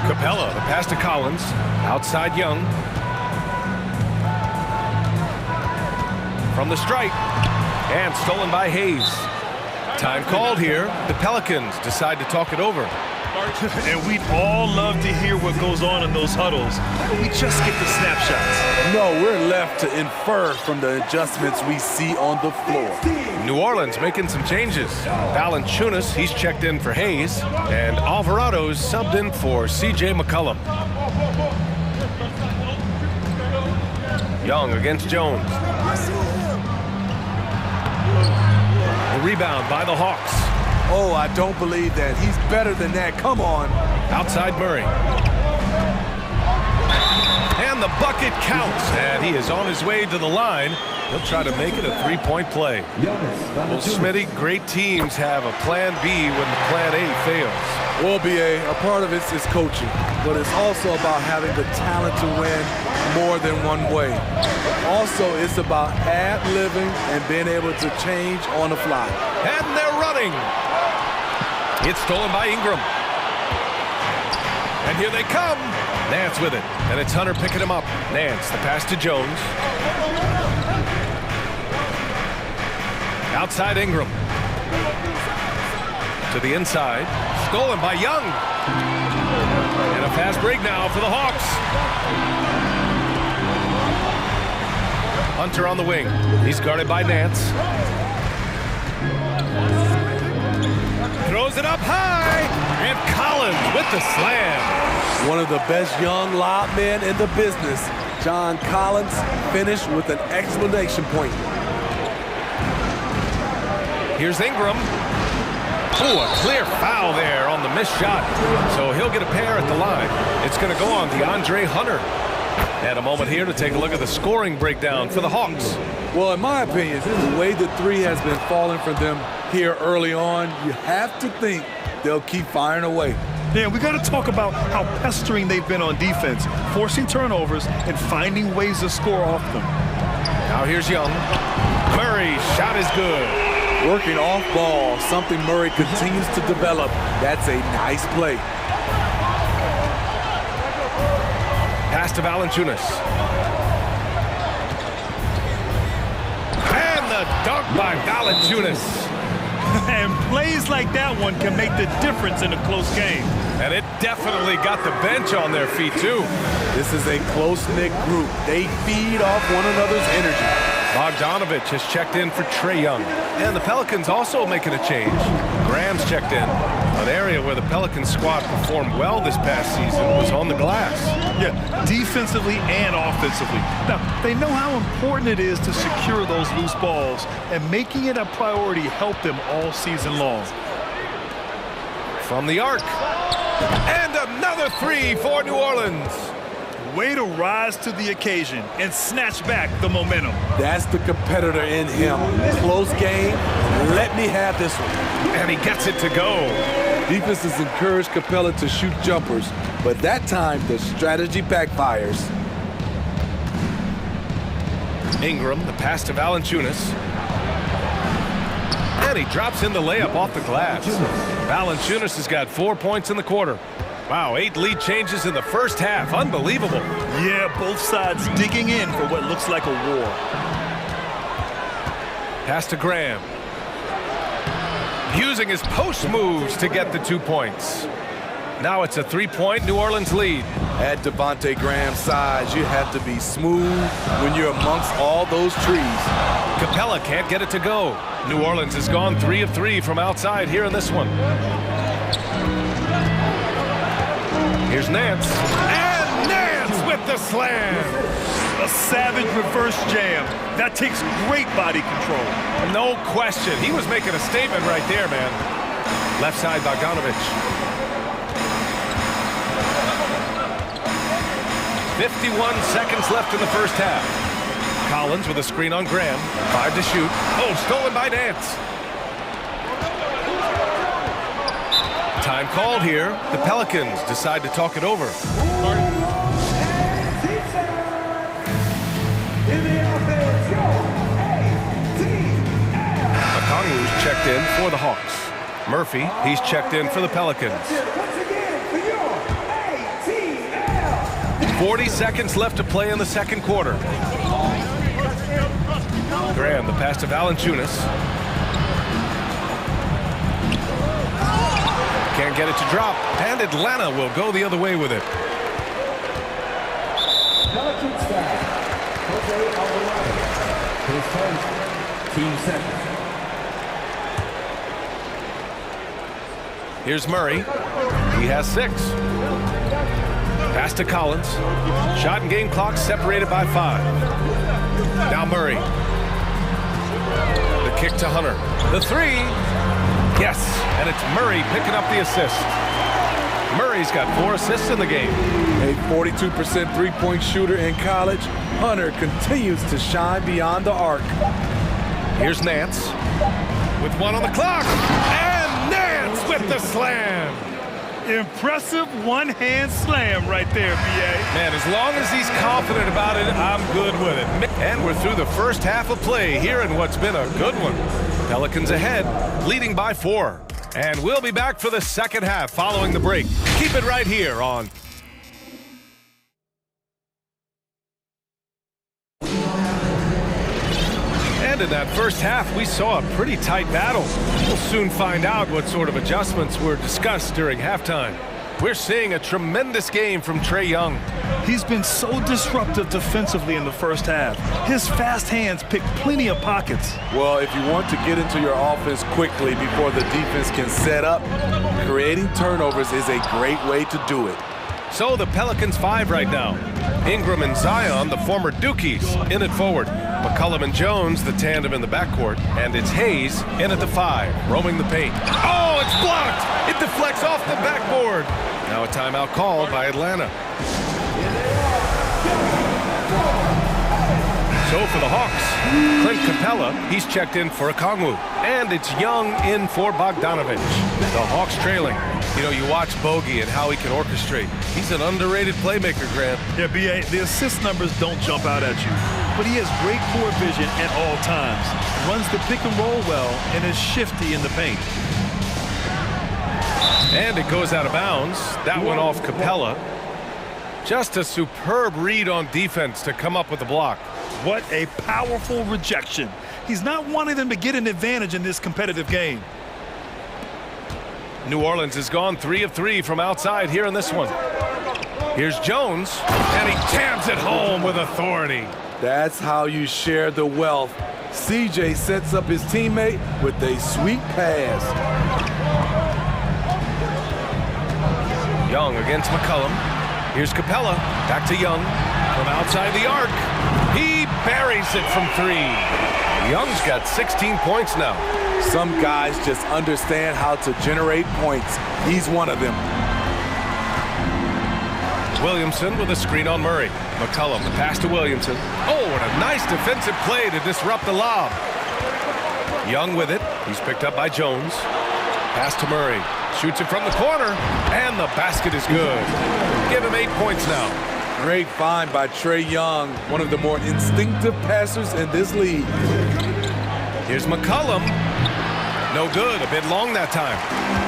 Capella, the pass to Collins. Outside Young. From the stripe. And stolen by Hayes. Time called here. The Pelicans decide to talk it over. And we'd all love to hear what goes on in those huddles. We just get the snapshots. No, we're left to infer from the adjustments we see on the floor. New Orleans making some changes. Valanciunas, he's checked in for Hayes. And Alvarado's subbed in for C.J. McCollum. Young against Jones. The rebound by the Hawks. Oh, I don't believe that. He's better than that. Come on. Outside Murray. And the bucket counts. And he is on his way to the line. He'll try to make it a 3-point play. Well, Smitty, great teams have a plan B when the plan A fails. Well, B.A., a part of it is coaching, but it's also about having the talent to win more than one way. Also, it's about ad-libbing and being able to change on the fly. And they're running. It's stolen by Ingram. And here they come. Nance with it. And it's Hunter picking him up. Nance, the pass to Jones. Outside Ingram. To the inside. Stolen by Young. And a fast break now for the Hawks. Hunter on the wing. He's guarded by Nance. Throws it up high. And Collins with the slam. One of the best young lob men in the business. John Collins finished with an exclamation point. Here's Ingram. Oh, a clear foul there on the missed shot. So he'll get a pair at the line. It's going to go on DeAndre Hunter. And a moment here to take a look at the scoring breakdown for the Hawks. Well, in my opinion, the way the three has been falling for them here early on, you have to think they'll keep firing away. Yeah, we got to talk about how pestering they've been on defense, forcing turnovers and finding ways to score off them. Now here's Young. Murray, shot is good. Working off ball, something Murray continues to develop. That's a nice play. Pass to Valanciunas. And the dunk by Valanciunas. And plays like that one can make the difference in a close game. And it definitely got the bench on their feet, too. This is a close-knit group. They feed off one another's energy. Bogdanovich has checked in for Trae Young. And the Pelicans also making a change. Graham's checked in. An area where the Pelicans squad performed well this past season was on the glass. Yeah, defensively and offensively. Now, they know how important it is to secure those loose balls, and making it a priority helped them all season long. From the arc. And another three for New Orleans. Way to rise to the occasion and snatch back the momentum. That's the competitor in him. Close game. Let me have this one. And he gets it to go. Defense has encouraged Capella to shoot jumpers, but that time the strategy backfires. Ingram, the pass to Valanciunas. And he drops in the layup off the glass. Valanciunas has got 4 points in the quarter. Wow, 8 lead changes in the first half. Unbelievable. Yeah, both sides digging in for what looks like a war. Pass to Graham. Using his post moves to get the 2 points. Now it's a 3-point New Orleans lead. At Devontae Graham's size, you have to be smooth when you're amongst all those trees. Capella can't get it to go. New Orleans has gone 3 of 3 from outside here in this one. Here's Nance. And Nance with the slam. A savage reverse jam. That takes great body control. No question. He was making a statement right there, man. Left side, Bogdanovich. 51 seconds left in the first half. Collins with a screen on Graham. 5 to shoot. Oh, stolen by Nance. Time called here. The Pelicans decide to talk it over. Okongwu's checked in for the Hawks. Murphy, he's checked in for the Pelicans. 40 seconds left to play in the second quarter. Graham, the pass to Valanciunas. Can't get it to drop, and Atlanta will go the other way with it. Here's Murray. He has 6. Pass to Collins. Shot and game clock separated by 5. Now Murray. The kick to Hunter. The 3. Yes, and it's Murray picking up the assist. Murray's got 4 assists in the game. A 42% three-point shooter in college, Hunter continues to shine beyond the arc. Here's Nance with 1 on the clock. And Nance with the slam. Impressive one-hand slam right there, B.A. Man, as long as he's confident about it, I'm good with it. And we're through the first half of play here in what's been a good one. Pelicans ahead, leading by 4. And we'll be back for the second half following the break. Keep it right here on... And in that first half, we saw a pretty tight battle. We'll soon find out what sort of adjustments were discussed during halftime. We're seeing a tremendous game from Trae Young. He's been so disruptive defensively in the first half. His fast hands pick plenty of pockets. Well, if you want to get into your offense quickly before the defense can set up, creating turnovers is a great way to do it. So the Pelicans 5 right now. Ingram and Zion, the former Dukies, in at forward. McCollum and Jones, the tandem in the backcourt. And it's Hayes in at the 5, roaming the paint. Oh, it's blocked! It deflects off the backboard. Now a timeout called by Atlanta. So for the Hawks, Clint Capella, he's checked in for Okongwu. And it's Young in for Bogdanovich. The Hawks trailing. You know, you watch Bogey and how he can orchestrate. He's an underrated playmaker, Grant. Yeah, B.A., the assist numbers don't jump out at you. But he has great court vision at all times. Runs the pick and roll well and is shifty in the paint. And it goes out of bounds. That one off Capella. Just a superb read on defense to come up with the block. What a powerful rejection. He's not wanting them to get an advantage in this competitive game. New Orleans has gone 3 of 3 from outside here in this one. Here's Jones, and he jams it home with authority. That's how you share the wealth. CJ sets up his teammate with a sweet pass. Young against McCollum. Here's Capella, back to Young. From outside the arc, he buries it from 3. Young's got 16 points now. Some guys just understand how to generate points. He's one of them. Williamson with a screen on Murray. McCollum, the pass to Williamson. Oh, and a nice defensive play to disrupt the lob. Young with it. He's picked up by Jones. Pass to Murray. Shoots it from the corner, and the basket is good. Give him 8 points now. Great find by Trae Young, one of the more instinctive passers in this league. Here's McCollum. No good, a bit long that time.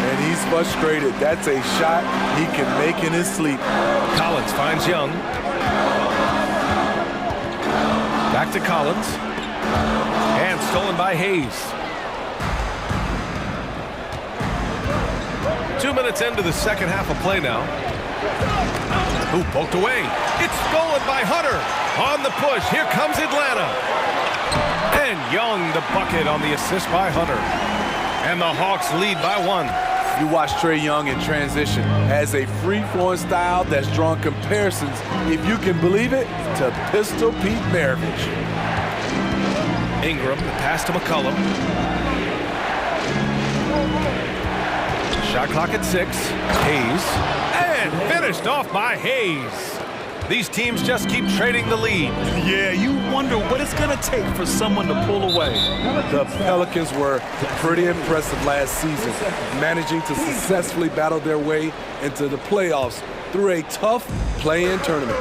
And he's frustrated. That's a shot he can make in his sleep. Collins finds Young. Back to Collins. And stolen by Hayes. 2 minutes into the second half of play now. Ooh, poked away. It's stolen by Hunter. On the push, here comes Atlanta. And Young the bucket on the assist by Hunter. And the Hawks lead by 1. You watch Trae Young in transition. Has a free-flowing style that's drawn comparisons, if you can believe it, to Pistol Pete Maravich. Ingram, the pass to McCollum. Shot clock at 6. Hayes. And finished off by Hayes. These teams just keep trading the lead. Yeah, you wonder what it's going to take for someone to pull away. The Pelicans were pretty impressive last season, managing to successfully battle their way into the playoffs through a tough play-in tournament.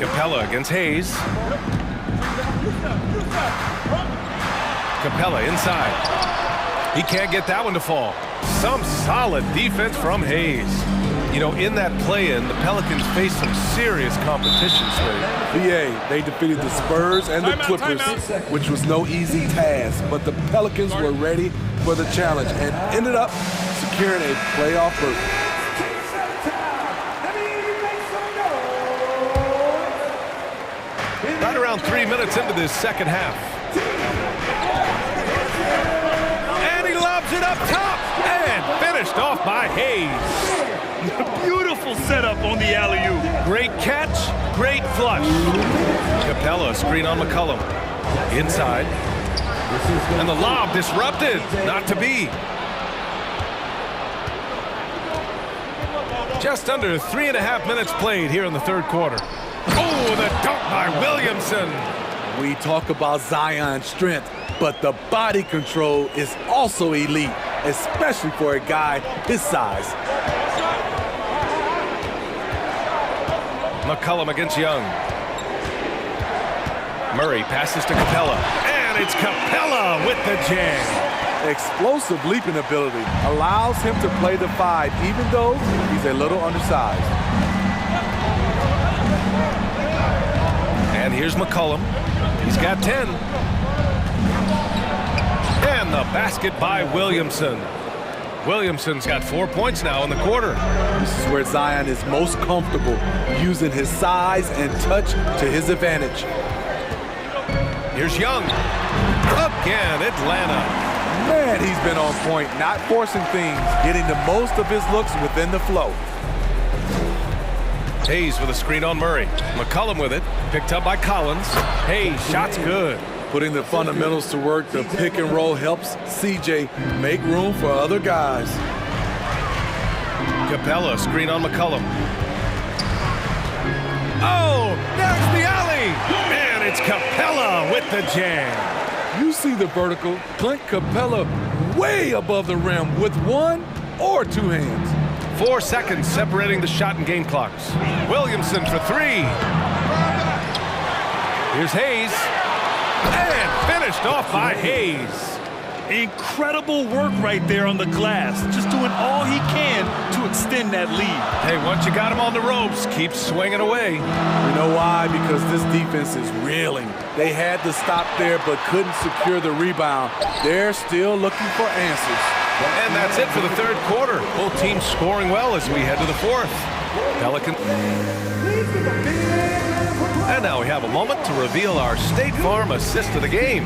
Capella against Hayes. Capella inside. He can't get that one to fall. Some solid defense from Hayes. You know, in that play-in, the Pelicans faced some serious competition today. VA, they defeated the Spurs and the Clippers, which was no easy task, but the Pelicans were ready for the challenge and ended up securing a playoff berth. Right around 3 minutes into this second half. And he lobs it up top and finished off by Hayes. Beautiful setup on the alley-oop. Great catch, great flush. Capella, screen on McCollum. Inside. And the lob disrupted. Not to be. Just under 3.5 minutes played here in the third quarter. Oh, the dunk by Williamson. We talk about Zion's strength, but the body control is also elite, especially for a guy his size. McCollum against Young. Murray passes to Capella. And it's Capella with the jam. Explosive leaping ability allows him to play the 5, even though he's a little undersized. And here's McCollum. He's got 10. And the basket by Williamson. Williamson's got 4 points now in the quarter. This is where Zion is most comfortable, using his size and touch to his advantage. Here's Young. Again, Atlanta. Man, he's been on point, not forcing things, getting the most of his looks within the flow. Hayes with a screen on Murray. McCollum with it. Picked up by Collins. Hayes, shot's good. Putting the fundamentals to work, the pick and roll helps CJ make room for other guys. Capella, screen on McCollum. Oh, there's the alley! And it's Capella with the jam. You see the vertical. Clint Capella way above the rim with 1 or 2 hands. 4 seconds separating the shot and game clocks. Williamson for 3. Here's Hayes. And finished off by Hayes. Incredible work right there on the glass. Just doing all he can to extend that lead. Hey, once you got him on the ropes, keep swinging away. You know why? Because this defense is reeling. They had to stop there but couldn't secure the rebound. They're still looking for answers. And that's it for the third quarter. Both teams scoring well as we head to the fourth. Pelican. And now we have a moment to reveal our State Farm assist of the game.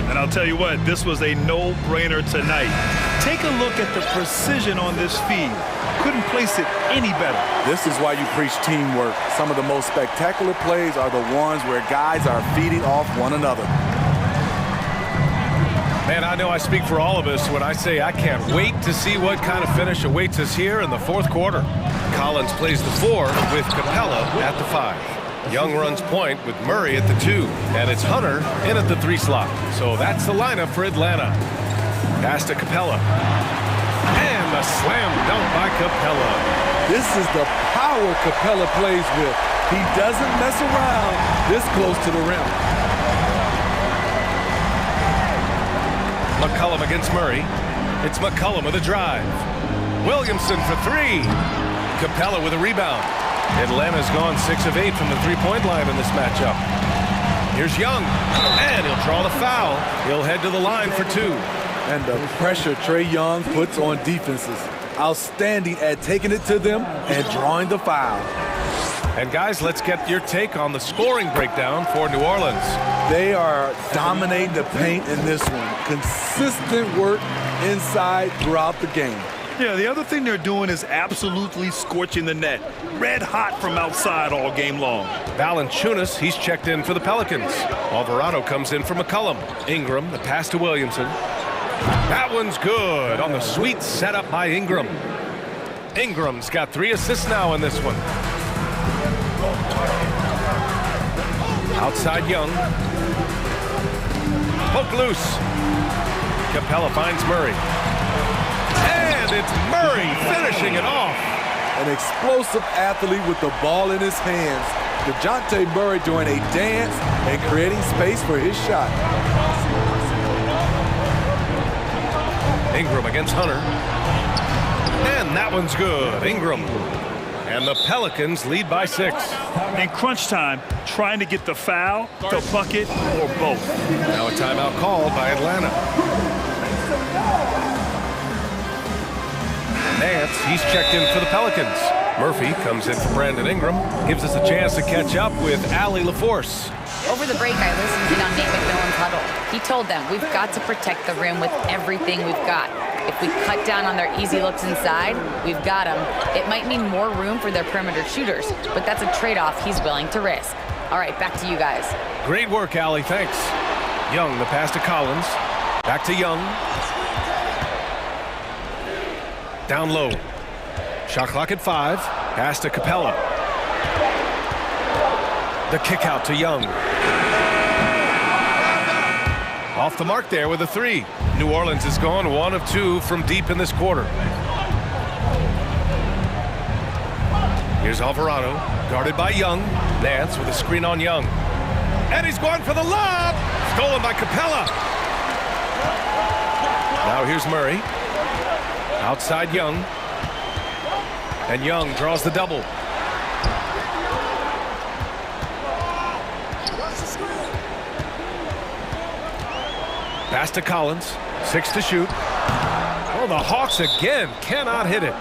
And I'll tell you what, this was a no-brainer tonight. Take a look at the precision on this feed. Couldn't place it any better. This is why you preach teamwork. Some of the most spectacular plays are the ones where guys are feeding off one another. Man, I know I speak for all of us when I say I can't wait to see what kind of finish awaits us here in the fourth quarter. Collins plays the 4 with Capella at the 5. Young runs point with Murray at the 2, and it's Hunter in at the 3 slot. So that's the lineup for Atlanta. Pass to Capella. And a slam dunk by Capella. This is the power Capella plays with. He doesn't mess around this close to the rim. McCollum against Murray. It's McCollum with a drive. Williamson for 3. Capella with a rebound. Atlanta's gone 6 of 8 from the three-point line in this matchup. Here's Young, and he'll draw the foul. He'll head to the line for 2. And the pressure Trae Young puts on defenses. Outstanding at taking it to them and drawing the foul. And guys, let's get your take on the scoring breakdown for New Orleans. They are dominating the paint in this one. Consistent work inside throughout the game. Yeah, the other thing they're doing is absolutely scorching the net. Red hot from outside all game long. Valanciunas, he's checked in for the Pelicans. Alvarado comes in for McCollum. Ingram, the pass to Williamson. That one's good on the sweet setup by Ingram. Ingram's got 3 assists now in this one. Outside Young. Poke loose. Capella finds Murray. And it's Murray finishing it off. An explosive athlete with the ball in his hands. DeJounte Murray doing a dance and creating space for his shot. Ingram against Hunter. And that one's good. Ingram. And the Pelicans lead by 6. In crunch time, trying to get the foul, the bucket, or both. Now a timeout called by Atlanta. Nance, he's checked in for the Pelicans. Murphy comes in for Brandon Ingram. Gives us a chance to catch up with Allie LaForce. Over the break, I listened in on Nate McMillan's huddle. He told them, we've got to protect the rim with everything we've got. If we cut down on their easy looks inside, we've got them. It might mean more room for their perimeter shooters, but that's a trade-off he's willing to risk. All right, back to you guys. Great work, Allie, thanks. Young, the pass to Collins. Back to Young. Down low. Shot clock at 5. Pass to Capella. The kick out to Young. Off the mark there with a 3. New Orleans has gone 1 of 2 from deep in this quarter. Here's Alvarado, guarded by Young. Nance with a screen on Young. And he's going for the lob! Stolen by Capella. Now here's Murray. Outside Young. And Young draws the double. Pass to Collins. 6 to shoot. Oh, the Hawks again cannot hit it.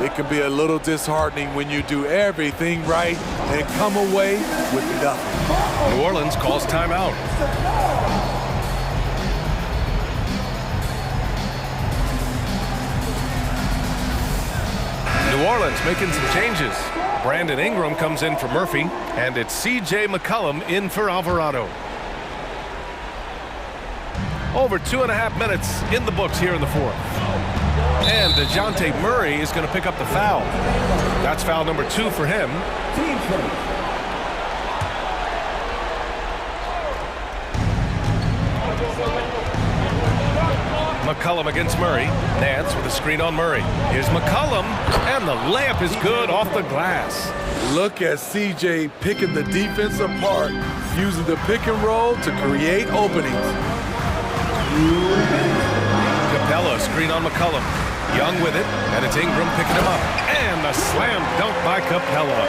It can be a little disheartening when you do everything right and come away with nothing. New Orleans calls timeout. New Orleans making some changes. Brandon Ingram comes in for Murphy, and it's C.J. McCollum in for Alvarado. Over 2.5 minutes in the books here in the fourth. And DeJounte Murray is going to pick up the foul. That's foul number 2 for him. McCollum against Murray. Nance with a screen on Murray. Here's McCollum, and the layup is good off the glass. Look at CJ picking the defense apart, using the pick and roll to create openings. Capella, screen on McCollum. Young with it, and it's Ingram picking him up. And a slam dunk by Capella.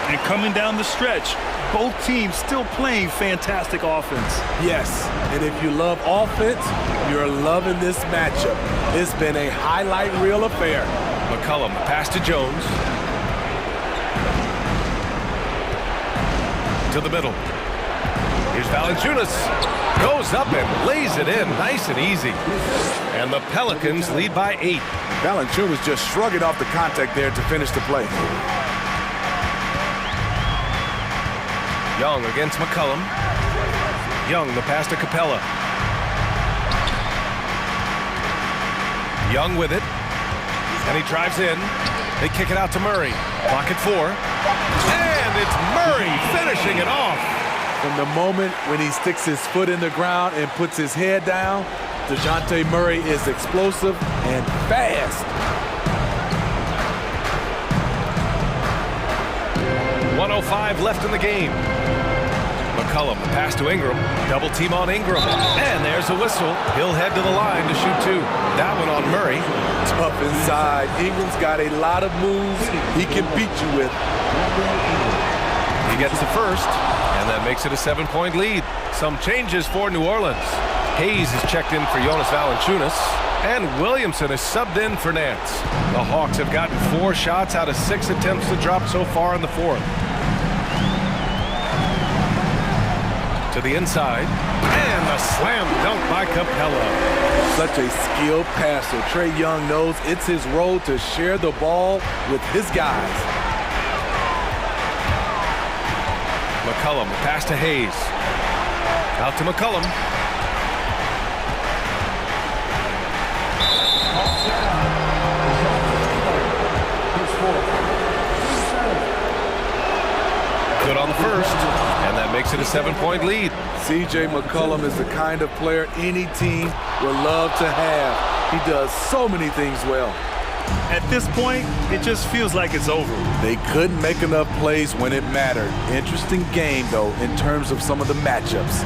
And coming down the stretch, both teams still playing fantastic offense. Yes, and if you love offense, you're loving this matchup. It's been a highlight reel affair. McCollum, the pass to Jones. To the middle. Here's Valanciunas. Goes up and lays it in, nice and easy. And the Pelicans lead by 8. Valanciunas just shrugging off the contact there to finish the play. Young against McCollum. Young, the pass to Capella. Young with it. And he drives in. They kick it out to Murray. Clock at 4. And it's Murray finishing it off. From the moment when he sticks his foot in the ground and puts his head down, DeJounte Murray is explosive and fast. 1:05 left in the game. McCollum, the pass to Ingram. Double team on Ingram. And there's a whistle. He'll head to the line to shoot 2. That one on Murray. Tough inside. Ingram's got a lot of moves he can beat you with. He gets the first, and that makes it a 7-point lead. Some changes for New Orleans. Hayes is checked in for Jonas Valanciunas, and Williamson is subbed in for Nance. The Hawks have gotten 4 shots out of 6 attempts to drop so far in the 4th. To the inside, and a slam dunk by Capella. Such a skilled passer. Trae Young knows it's his role to share the ball with his guys. McCollum, pass to Hayes. Out to McCollum. Good on the first, and that makes it a 7-point lead. C.J. McCollum is the kind of player any team would love to have. He does so many things well. At this point, it just feels like it's over. They couldn't make enough plays when it mattered. Interesting game, though, in terms of some of the matchups.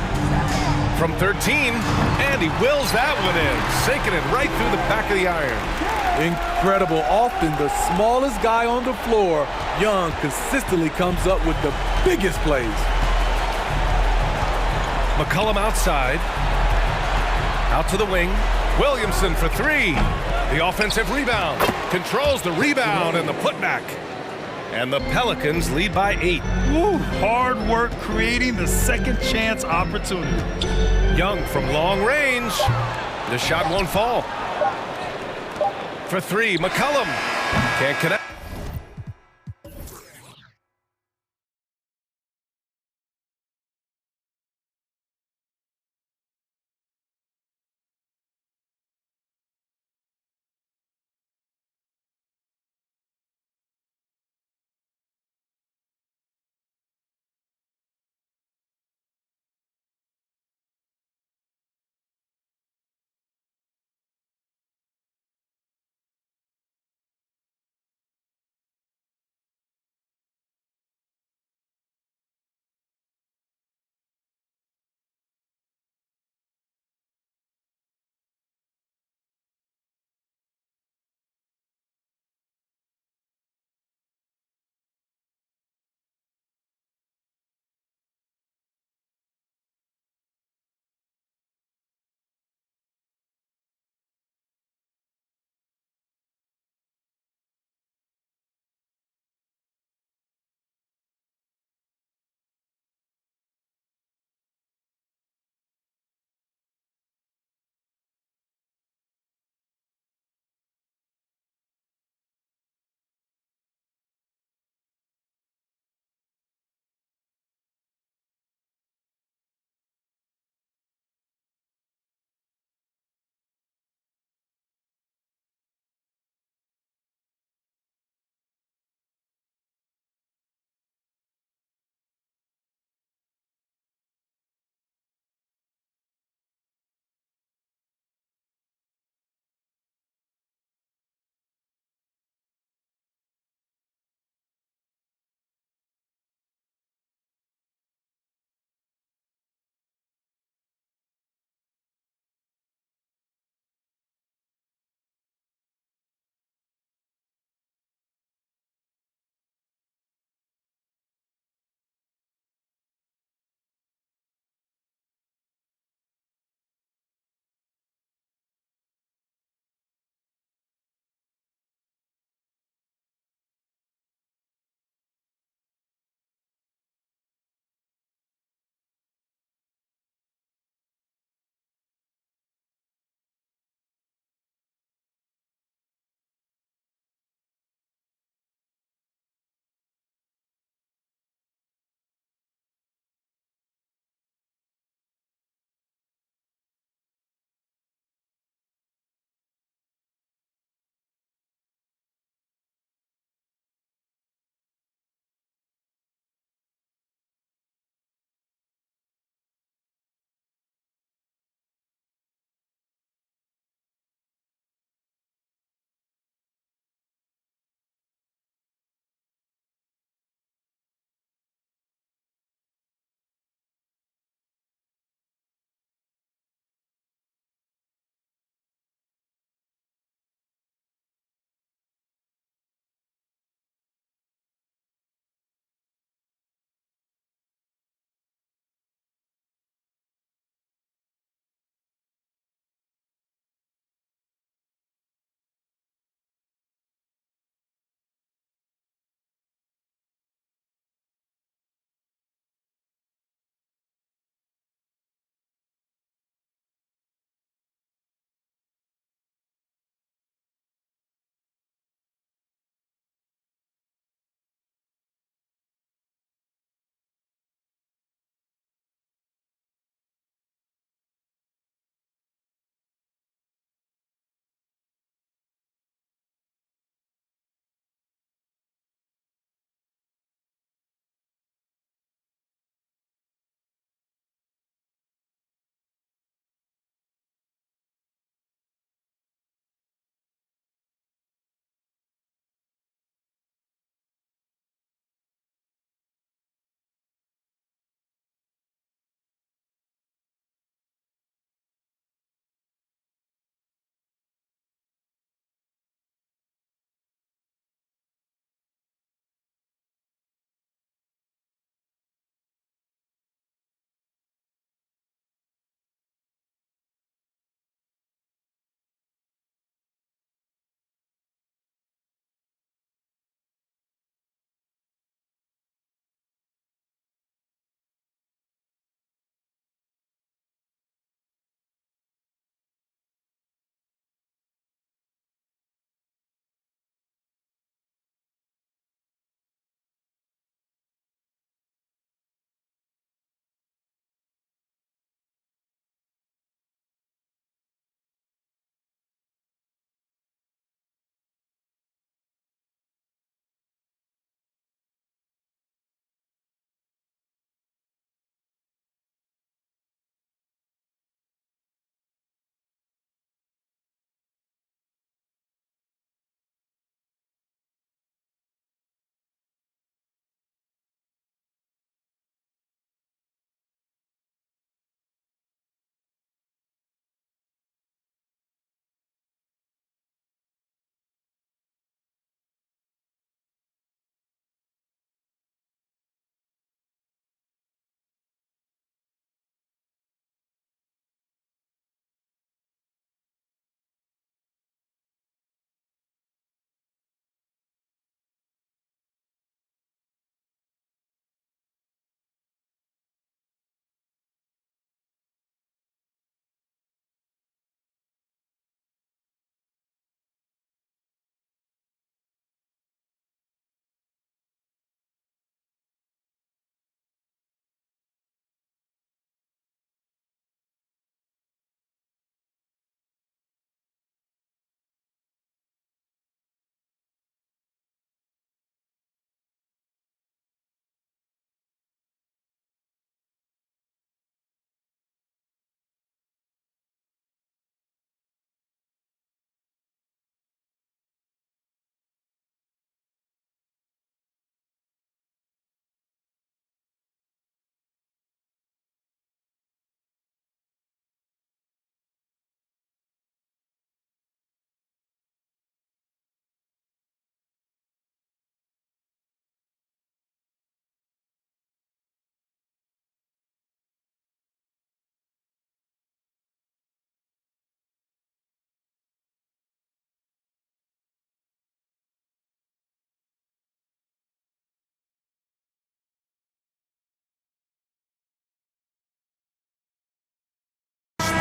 From 13, and he wills that one in, sinking it right through the back of the iron. Incredible. Often the smallest guy on the floor, Young consistently comes up with the biggest plays. McCollum outside. Out to the wing. Williamson for 3. The offensive rebound. Controls the rebound and the putback. And the Pelicans lead by 8. Woo, hard work creating the second chance opportunity. Young from long range. The shot won't fall. For 3, McCollum. Can't connect.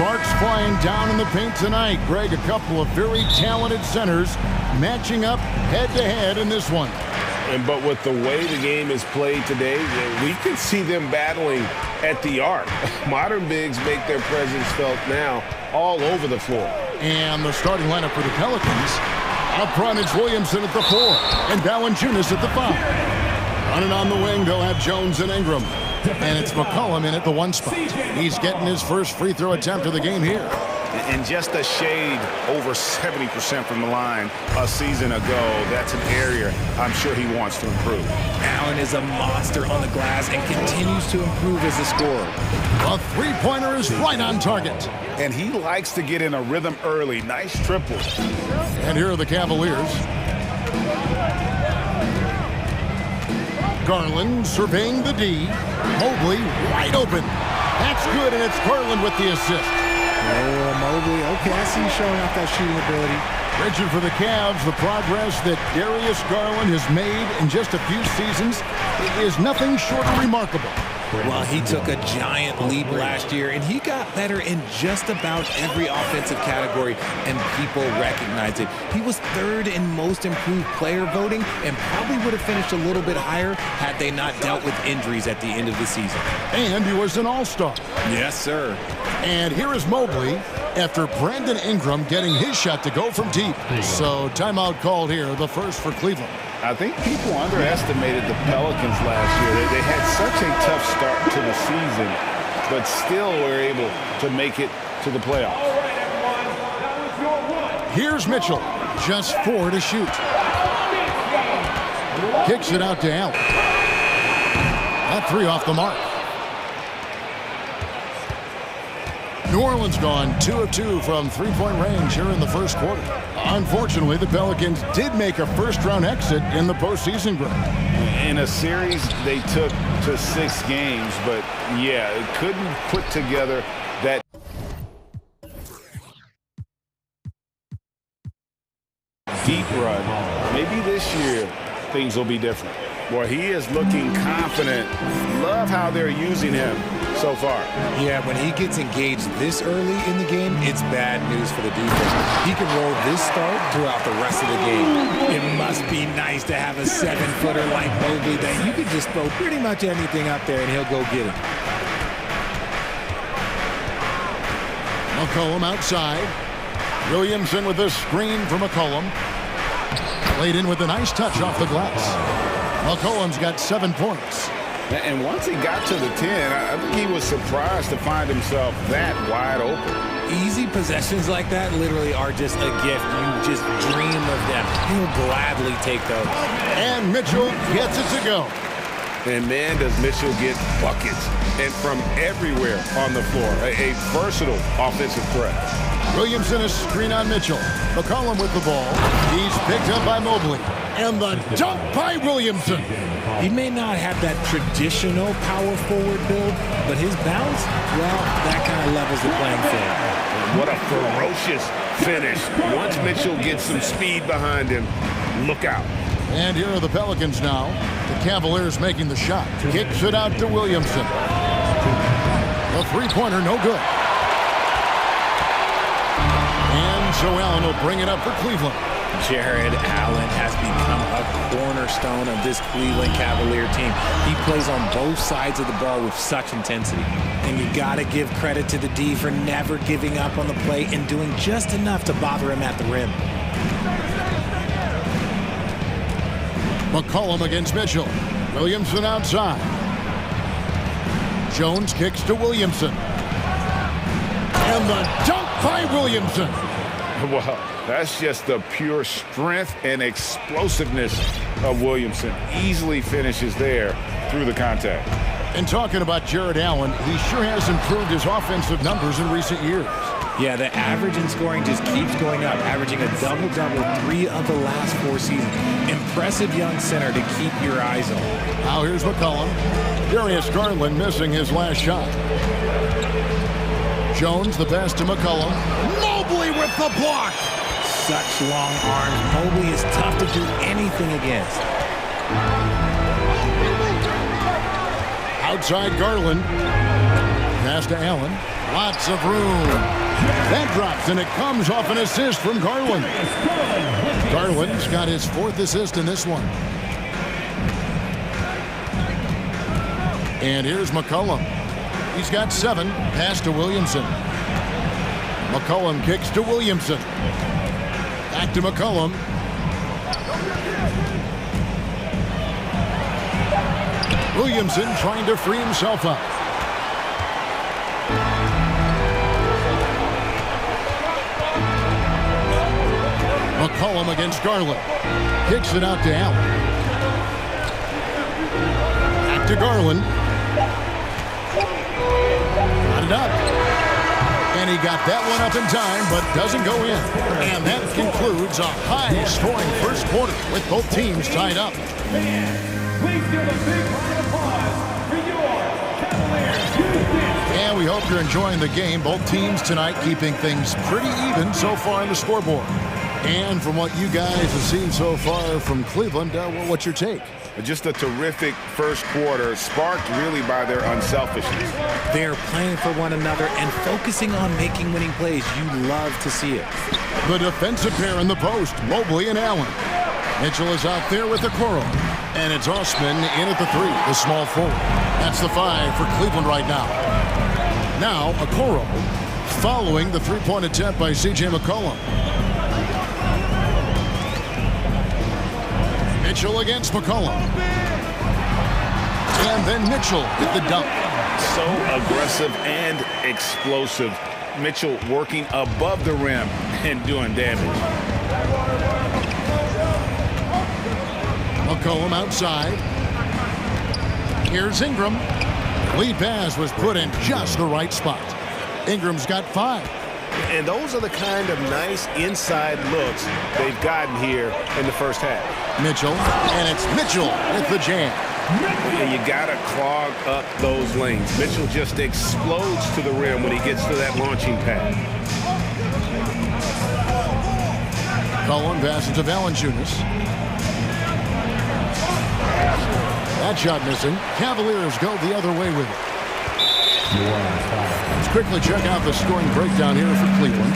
Sparks flying down in the paint tonight. Greg, a couple of very talented centers matching up head-to-head in this one. But with the way the game is played today, we could see them battling at the arc. Modern bigs make their presence felt now all over the floor. And the starting lineup for the Pelicans. Up front, it's Williamson at the 4 and Valanciunas at the 5. Running on the wing, they'll have Jones and Ingram. And it's McCollum in at the 1 spot. He's getting his first free throw attempt of the game here. And just a shade over 70% from the line a season ago. That's an area I'm sure he wants to improve. Allen is a monster on the glass and continues to improve as a scorer. A three-pointer is right on target. And he likes to get in a rhythm early. Nice triple. And here are the Cavaliers. Garland surveying the D. Mobley wide open. That's good, and it's Garland with the assist. Oh, Mobley. Okay, I see you showing off that shooting ability. Richard, for the Cavs, the progress that Darius Garland has made in just a few seasons is nothing short of remarkable. Well, he took a giant leap last year, and he got better in just about every offensive category, and people recognize it. He was 3rd in most improved player voting and probably would have finished a little bit higher had they not dealt with injuries at the end of the season. And he was an all-star. Yes, sir. And here is Mobley after Brandon Ingram getting his shot to go from deep. So timeout called here, the first for Cleveland. I think people underestimated the Pelicans last year. They had such a tough start to the season, but still were able to make it to the playoffs. Here's Mitchell, just 4 to shoot. Kicks it out to Allen. That 3 off the mark. New Orleans gone 2 of 2 from three-point range here in the first quarter. Unfortunately, the Pelicans did make a first-round exit in the postseason group. In a series they took to 6 games, but yeah, it couldn't put together that deep run. Maybe this year things will be different. Well, he is looking confident. Love how they're using him so far. Yeah, when he gets engaged this early in the game, it's bad news for the defense. He can roll this start throughout the rest of the game. It must be nice to have a 7-footer like Mobley that you can just throw pretty much anything up there and he'll go get it. McCollum outside. Williamson with a screen for McCollum. Laid in with a nice touch off the glass. McCollum's got 7 points. And once he got to the 10, I think he was surprised to find himself that wide open. Easy possessions like that literally are just a gift. You just dream of them. He'll gladly take those. And Mitchell gets it to go. And man, does Mitchell get buckets. And from everywhere on the floor. A versatile offensive threat. Williamson is screen on Mitchell. McCollum with the ball. He's picked up by Mobley. And the dunk by Williamson. He may not have that traditional power forward build, but his bounce, well, that kind of levels the playing field. What a ferocious finish. Once Mitchell gets some speed behind him, look out. And here are the Pelicans now. The Cavaliers making the shot. Kicks it out to Williamson. The three-pointer, no good. And so Allen will bring it up for Cleveland. Jared Allen has become a cornerstone of this Cleveland Cavalier team. He plays on both sides of the ball with such intensity. And you got to give credit to the D for never giving up on the play and doing just enough to bother him at the rim. McCollum against Mitchell. Williamson outside. Jones kicks to Williamson. And the dunk by Williamson. Well, that's just the pure strength and explosiveness of Williamson. Easily finishes there through the contact. And talking about Jared Allen, he sure has improved his offensive numbers in recent years. Yeah, the average in scoring just keeps going up, averaging a double-double 3 of the last 4 seasons. Impressive young center to keep your eyes on. Now here's McCollum. Darius Garland missing his last shot. Jones the pass to McCollum. Mobley with the block. Such long arms. Mobley is tough to do anything against. Outside Garland. Pass to Allen. Lots of room. That drops, and it comes off an assist from Garland. Garland's got his 4th assist in this one. And here's McCollum. He's got 7. Pass to Williamson. McCollum kicks to Williamson. Back to McCollum. Williamson trying to free himself up. McCollum against Garland. Kicks it out to Allen. Back to Garland. Got it up. And he got that one up in time, but doesn't go in. And that concludes a high-scoring first quarter with both teams tied up. Please give a big round of applause for your Cavaliers. And we hope you're enjoying the game. Both teams tonight keeping things pretty even so far on the scoreboard. And from what you guys have seen so far from Cleveland, what's your take? Just a terrific first quarter, sparked really by their unselfishness. They're playing for one another and focusing on making winning plays. You love to see it. The defensive pair in the post, Mobley and Allen. Mitchell is out there with the Coro. And it's Osman in at the 3, the small forward. That's the 5 for Cleveland right now. Now, Okoro following the three-point attempt by C.J. McCollum. Mitchell against McCollum. And then Mitchell with the dunk. So aggressive and explosive. Mitchell working above the rim and doing damage. McCollum outside. Here's Ingram. Lead pass was put in just the right spot. Ingram's got 5. And those are the kind of nice inside looks they've gotten here in the first half. Mitchell, and it's Mitchell with the jam. And you gotta clog up those lanes. Mitchell just explodes to the rim when he gets to that launching pad. Cullen passes to Valanciunas. That shot missing. Cavaliers go the other way with it. Let's quickly check out the scoring breakdown here for Cleveland.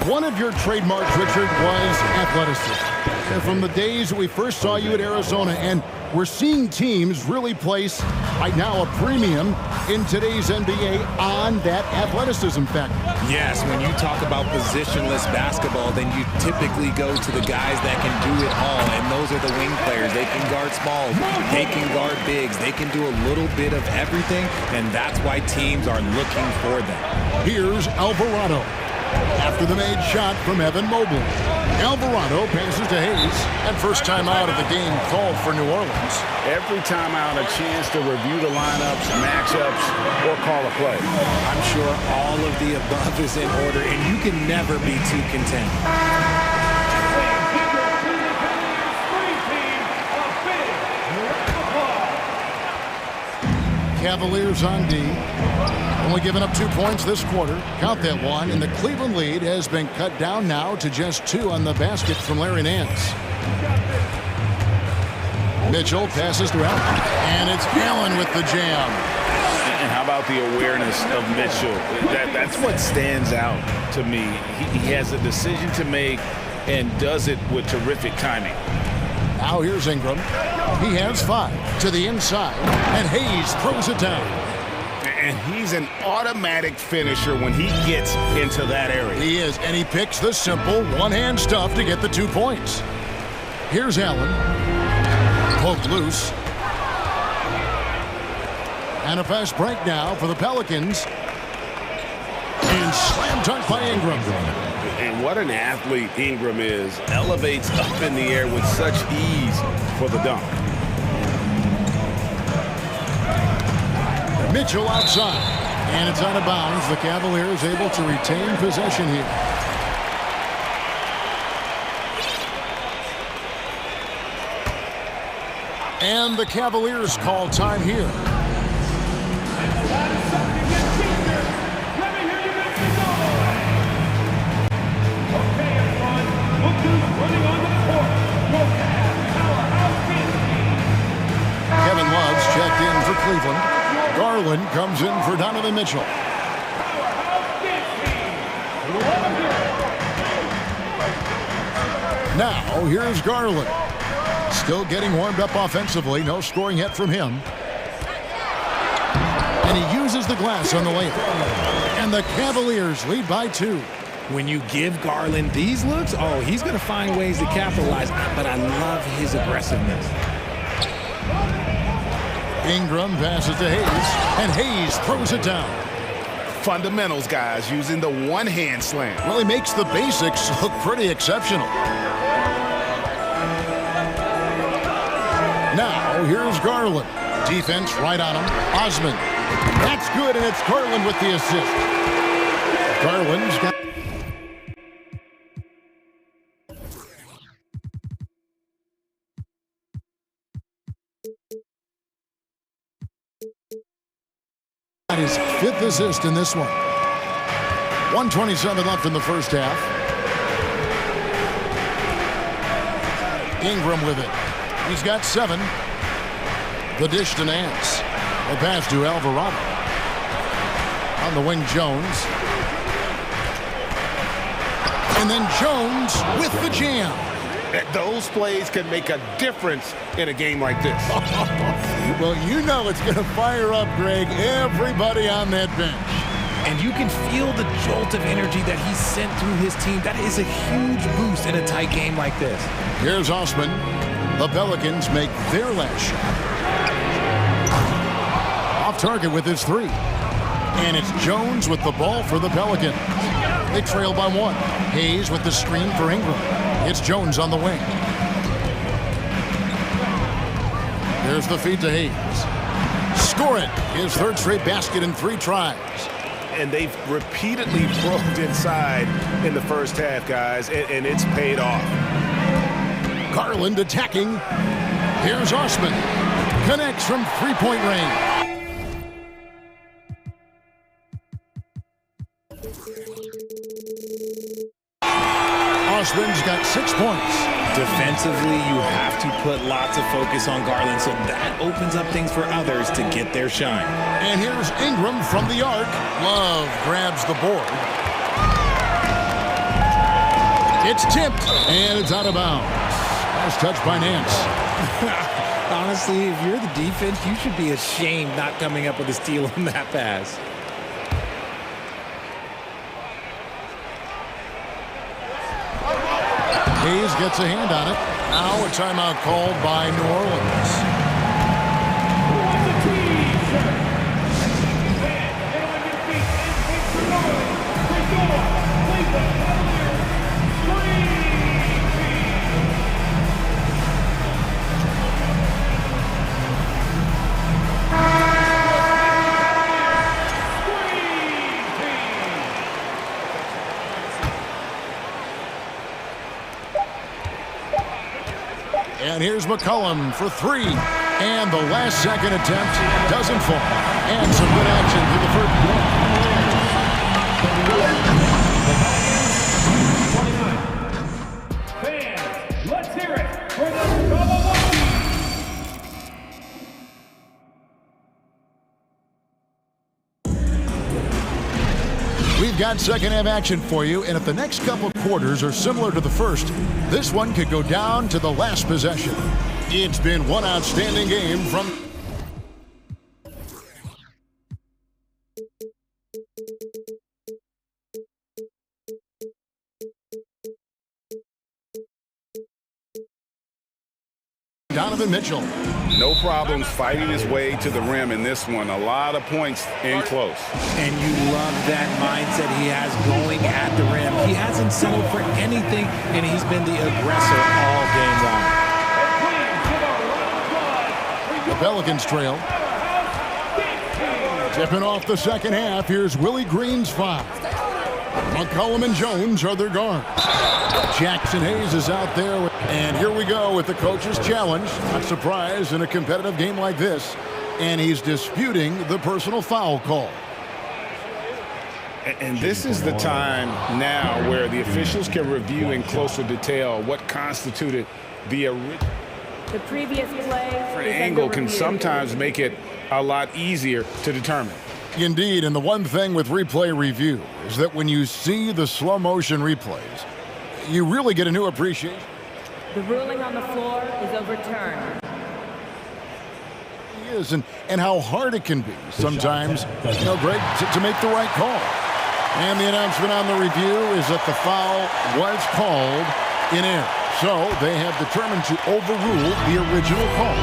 One of your trademarks, Richard, was athleticism. From the days that we first saw you at Arizona, and we're seeing teams really place, right now, a premium in today's NBA on that athleticism factor. Yes, when you talk about positionless basketball, then you typically go to the guys that can do it all, and those are the wing players. They can guard smalls, they can guard bigs, they can do a little bit of everything, and that's why teams are looking for them. Here's Alvarado. After the made shot from Evan Mobley. Alvarado passes to Hayes, and first time out of the game called for New Orleans. Every time out, a chance to review the lineups, matchups, or call a play. I'm sure all of the above is in order, and you can never be too content. Cavaliers on D. Only giving up 2 points this quarter. Count that one. And the Cleveland lead has been cut down now to just 2 on the basket from Larry Nance. Mitchell passes to Allen. And it's Allen with the jam. And how about the awareness of Mitchell? That's what stands out to me. He has a decision to make and does it with terrific timing. Now here's Ingram. He has 5 to the inside. And Hayes throws it down. And he's an automatic finisher when he gets into that area. He is, and he picks the simple one-hand stuff to get the 2 points. Here's Allen. Poked loose. And a fast break now for the Pelicans. And slam dunk by Ingram. And what an athlete Ingram is. Elevates up in the air with such ease for the dunk. Mitchell outside, and it's out of bounds. The Cavaliers able to retain possession here. And the Cavaliers call time here. Okay, everyone, look who's running on the court. We'll have powerhouse. Kevin Love's checked in for Cleveland. Cleveland. Garland comes in for Donovan Mitchell. Now, here's Garland. Still getting warmed up offensively. No scoring yet from him. And he uses the glass on the layup. And the Cavaliers lead by 2. When you give Garland these looks, oh, he's going to find ways to capitalize. But I love his aggressiveness. Ingram passes to Hayes, and Hayes throws it down. Fundamentals, guys, using the one-hand slam. Well, he makes the basics look pretty exceptional. Now, here's Garland. Defense right on him. Osman. That's good, and it's Garland with the assist. Garland's got... his 5th assist in this one. 1:27 left in the first half. Ingram with it. He's got 7. The dish to Nance. The pass to Alvarado. On the wing, Jones. And then Jones with the jam. Those plays can make a difference in a game like this. Well, you know it's going to fire up, Greg, everybody on that bench. And you can feel the jolt of energy that he sent through his team. That is a huge boost in a tight game like this. Here's Osman. The Pelicans make their last shot. Off target with his 3. And it's Jones with the ball for the Pelicans. They trail by 1. Hayes with the screen for Ingram. It's Jones on the wing. There's the feed to Hayes. Score it. His 3rd straight basket in 3 tries. And they've repeatedly probed inside in the first half, guys, and it's paid off. Garland attacking. Here's Osman. Connects from 3-point range. Osman's got 6 points. Defensively, you have to put lots of focus on Garland, so that opens up things for others to get their shine. And here's Ingram from the arc. Love grabs the board. It's tipped, and it's out of bounds. Nice touch by Nance. Honestly, if you're the defense, you should be ashamed not coming up with a steal on that pass. Hayes gets a hand on it. Now a timeout called by New Orleans. And here's McCollum for 3. And the last second attempt doesn't fall. And some good action for the first play. Fans, let's hear it for the Milwaukee. We've got second half action for you, and if the next couple quarters are similar to the first, this one could go down to the last possession. It's been one outstanding game from... Donovan Mitchell. No problems fighting his way to the rim in this one. A lot of points in close. And you love that mindset he has going at the rim. He hasn't settled for anything, and he's been the aggressor all game long. The Pelicans trail. Tipping off the second half, here's Willie Green's foul. McCollum and Jones are their guards. Jackson Hayes is out there. And here we go with the coach's challenge. Not surprised in a competitive game like this. And he's disputing the personal foul call. And this is the time now where the officials can review in closer detail what constituted the previous play. angle can sometimes make it a lot easier to determine. Indeed, and the one thing with replay review is that when you see the slow motion replays, you really get a new appreciation. The ruling on the floor is overturned. And how hard it can be sometimes, Greg, to make the right call. And the announcement on the review is that the foul was called in air. So they have determined to overrule the original call.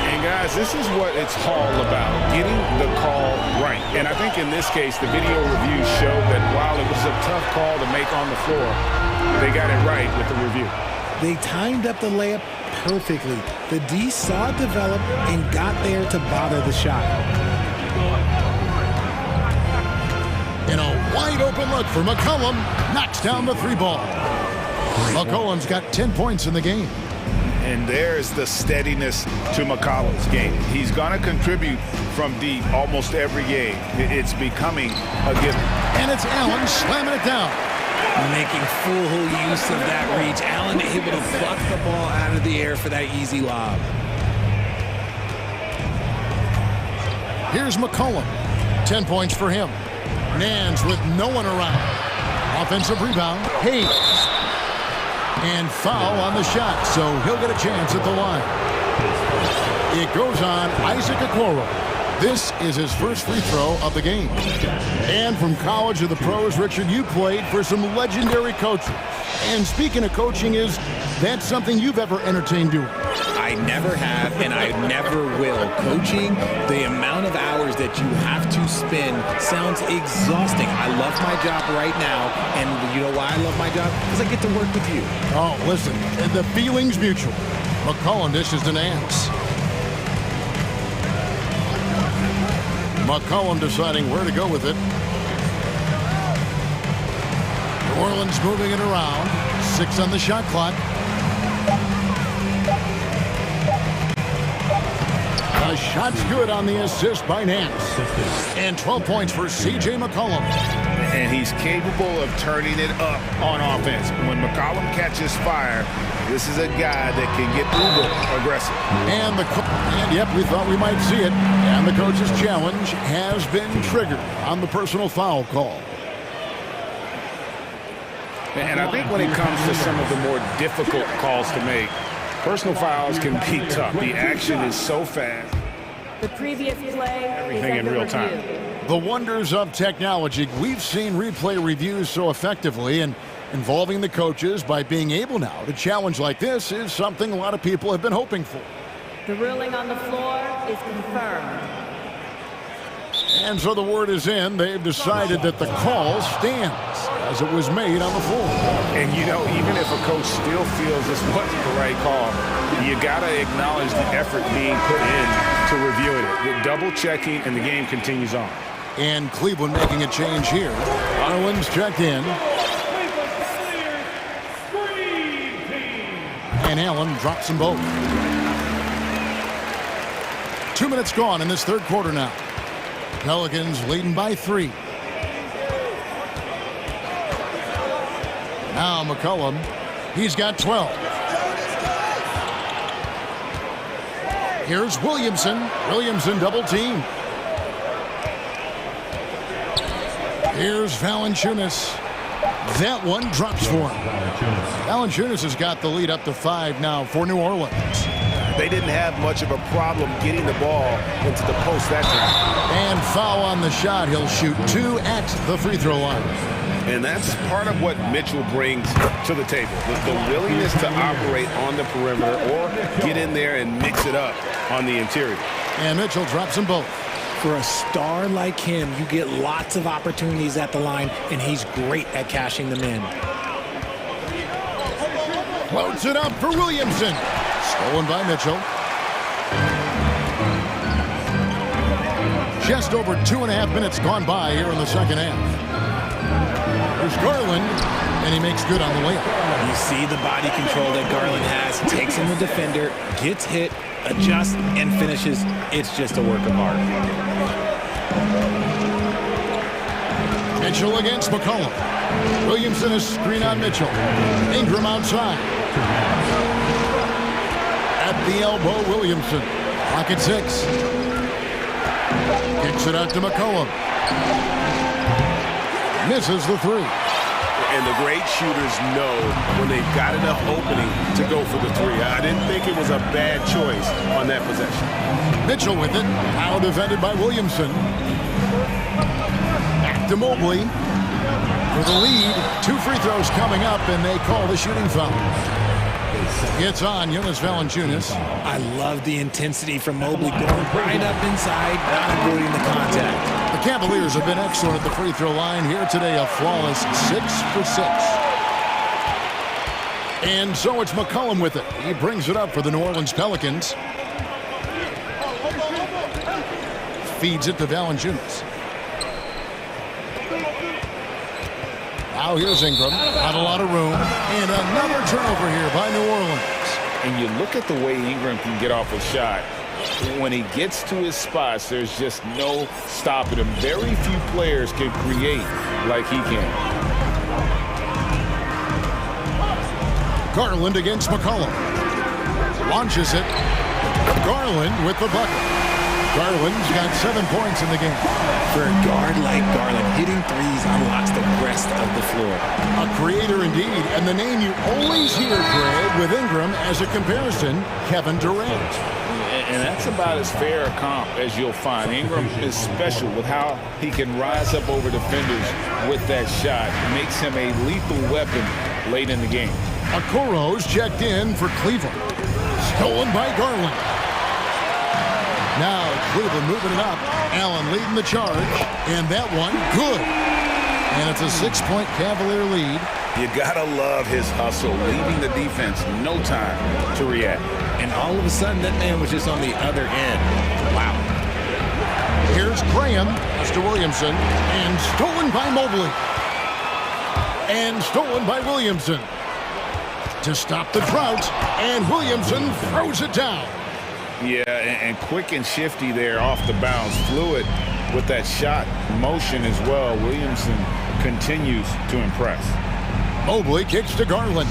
And guys, this is what it's all about, getting the call right. And I think in this case, the video review showed that while it was a tough call to make on the floor, they got it right with the review. They timed up the layup perfectly. The D saw it develop and got there to bother the shot. In a wide open look for McCollum, knocks down the three ball. McCollum's got 10 points in the game. And there's the steadiness to McCollum's game. He's going to contribute from deep almost every game. It's becoming a given. And it's Allen slamming it down. Making full use of that reach. Allen able to pluck the ball out of the air for that easy lob. Here's McCollum. 10 points for him. Nance with no one around. Offensive rebound. Hayes. And foul on the shot, so he'll get a chance at the line. It goes on Isaac Okoro. This is his first free throw of the game. And from college to the pros, Richard, you played for some legendary coaches. And speaking of coaching, that's something you've ever entertained doing? I never have, and I never will. Coaching, the amount of hours that you have to spend sounds exhausting. I love my job right now, and you know why I love my job? Because I get to work with you. Oh, listen, the feeling's mutual. McCollum dishes to Nance. McCollum deciding where to go with it. New Orleans moving it around. 6 on the shot clock. The shot's good on the assist by Nance. And 12 points for C.J. McCollum. And he's capable of turning it up on offense. When McCollum catches fire, this is a guy that can get uber aggressive. And yep, we thought we might see it. And the coach's challenge has been triggered on the personal foul call. And I think when it comes to some of the more difficult calls to make, personal fouls can be tough. The action is so fast. The previous play Everything in real time. The wonders of technology. We've seen replay reviews so effectively, and involving the coaches by being able now to challenge like this is something a lot of people have been hoping for. The ruling on the floor is confirmed. And so the word is in. They've decided that the call stands as it was made on the floor. And even if a coach still feels this wasn't the right call, you got to acknowledge the effort being put in to reviewing it. With double checking, and the game continues on. And Cleveland making a change here. Ireland's checked in. And Allen drops them both. 2 minutes gone in this third quarter now. Pelicans leading by 3. Now McCollum, he's got 12. Here's Williamson. Williamson double team. Here's Valanciunas. That one drops for him. Valanciunas has got the lead up to 5 now for New Orleans. They didn't have much of a problem getting the ball into the post that time. And foul on the shot. He'll shoot 2 at the free throw line. And that's part of what Mitchell brings to the table. The willingness to operate on the perimeter or get in there and mix it up on the interior. And Mitchell drops them both. For a star like him, you get lots of opportunities at the line, and he's great at cashing them in. Floats it up for Williamson. Stolen by Mitchell. Just over 2.5 minutes gone by here in the second half. There's Garland, and he makes good on the layup. You see the body control that Garland has. Takes in the defender, gets hit, adjusts, and finishes. It's just a work of art. Mitchell against McCollum. Williamson is screen on Mitchell. Ingram outside. At the elbow, Williamson. Clock at 6. Kicks it out to McCollum. Misses the three. And the great shooters know when they've got enough opening to go for the three. I didn't think it was a bad choice on that possession. Mitchell with it. Now defended by Williamson. Back to Mobley. For the lead. 2 free throws coming up, and they call the shooting foul. It's on Jonas Valanciunas. I love the intensity from Mobley going right up inside, not avoiding the contact. The Cavaliers have been excellent at the free throw line here today, a flawless 6 for 6. And so it's McCollum with it. He brings it up for the New Orleans Pelicans. Feeds it to Valanciunas. Now here's Ingram. Not a lot of room. And another turnover here by New Orleans. And you look at the way Ingram can get off a shot. When he gets to his spots, there's just no stopping him. Very few players can create like he can. Garland against McCollum. Launches it. Garland with the bucket. Garland's got 7 points in the game. For a guard like Garland, hitting threes unlocks the rest of the floor. A creator indeed, and the name you always hear, Greg, with Ingram as a comparison, Kevin Durant. And that's about as fair a comp as you'll find. Ingram is special with how he can rise up over defenders with that shot. It makes him a lethal weapon late in the game. Okoro's checked in for Cleveland. Stolen by Garland. Now Cleveland moving it up. Allen leading the charge. And that one, good. And it's a 6-point Cavalier lead. You gotta love his hustle, leaving the defense no time to react. And all of a sudden, that man was just on the other end. Wow. Here's Graham. Mr. Williamson. And stolen by Mobley. And stolen by Williamson. To stop the drought. And Williamson throws it down. Yeah, and quick and shifty there off the bounce. Fluid with that shot motion as well. Williamson continues to impress. Mobley kicks to Garland.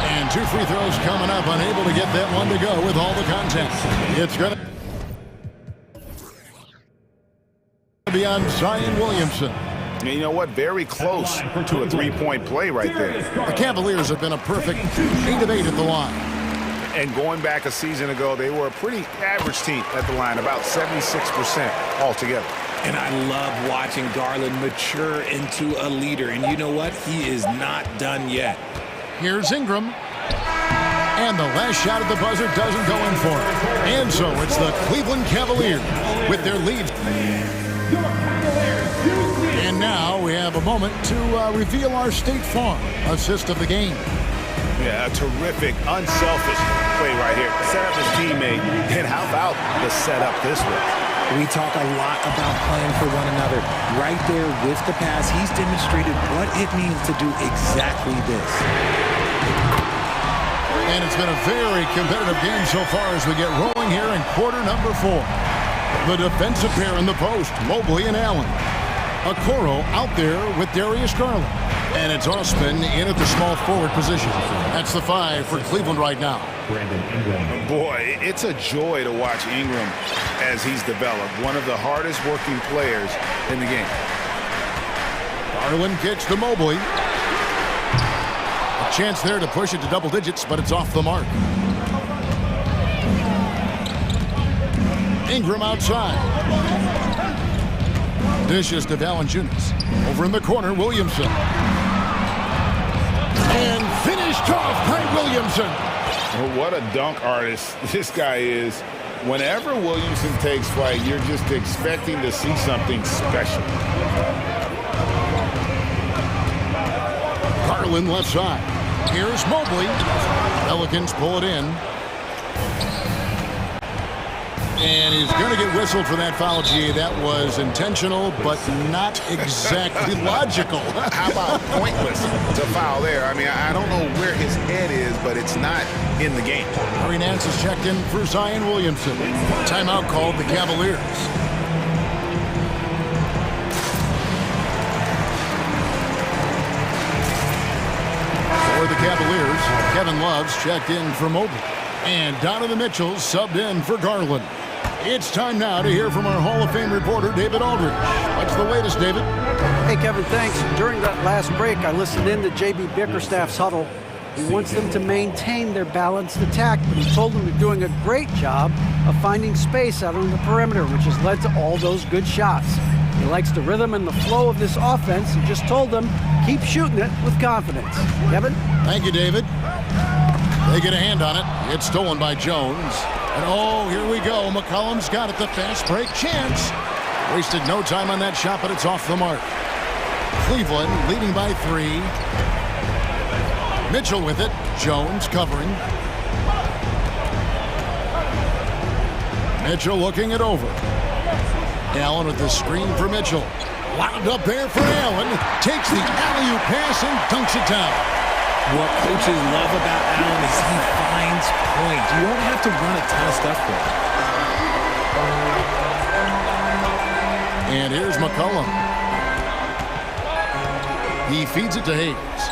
And 2 free throws coming up. Unable to get that one to go with all the contact. It's going to be on Zion Williamson. And you know what? Very close to a 3-point play right there. The Cavaliers have been a perfect 8 of 8 at the line. And going back a season ago, they were a pretty average team at the line, about 76% altogether. And I love watching Garland mature into a leader. And you know what? He is not done yet. Here's Ingram. And the last shot at the buzzer doesn't go in for it. And so it's the Cleveland Cavaliers with their lead. And now we have a moment to reveal our State Farm assist of the game. Yeah, a terrific, unselfish play right here. Set up his teammate, and how about the setup this way? We talk a lot about playing for one another. Right there with the pass, he's demonstrated what it means to do exactly this. And it's been a very competitive game so far as we get rolling here in quarter number 4. The defensive pair in the post, Mobley and Allen. Okoro out there with Darius Garland. And it's Osman in at the small forward position. That's the 5 for Cleveland right now. Boy, it's a joy to watch Ingram as he's developed. One of the hardest working players in the game. Garland kicks to Mobley. A chance there to push it to double digits, but it's off the mark. Ingram outside. Dishes to Valanciunas. Over in the corner, Williamson. And finished off by Williamson. What a dunk artist this guy is. Whenever Williamson takes flight, you're just expecting to see something special. Garland left side. Here's Mobley. Pelicans pull it in. And he's going to get whistled for that foul, G. That was intentional, but not exactly logical. How about pointless to foul there? I mean, I don't know where his head is, but it's not in the game. Harry Nance is checked in for Zion Williamson. Timeout called the Cavaliers. for the Cavaliers. Kevin Love's checked in for Mobley. And Donovan Mitchell subbed in for Garland. It's time now to hear from our Hall of Fame reporter, David Aldridge. What's the latest, David? Hey, Kevin, thanks. During that last break, I listened in to J.B. Bickerstaff's huddle. He wants them to maintain their balanced attack, but he told them they're doing a great job of finding space out on the perimeter, which has led to all those good shots. He likes the rhythm and the flow of this offense. He just told them, keep shooting it with confidence. Kevin? Thank you, David. They get a hand on it. It's stolen by Jones. And oh, here we go. McCollum's got it. The fast break chance. Wasted no time on that shot, but it's off the mark. Cleveland leading by 3. Mitchell with it. Jones covering. Mitchell looking it over. Allen with the screen for Mitchell. Wound up there for Allen. Takes the alley-oop pass and dunks it down. What coaches love about Allen is he finds points. You don't have to run a ton of stuff for him. And here's McCollum. He feeds it to Hayes.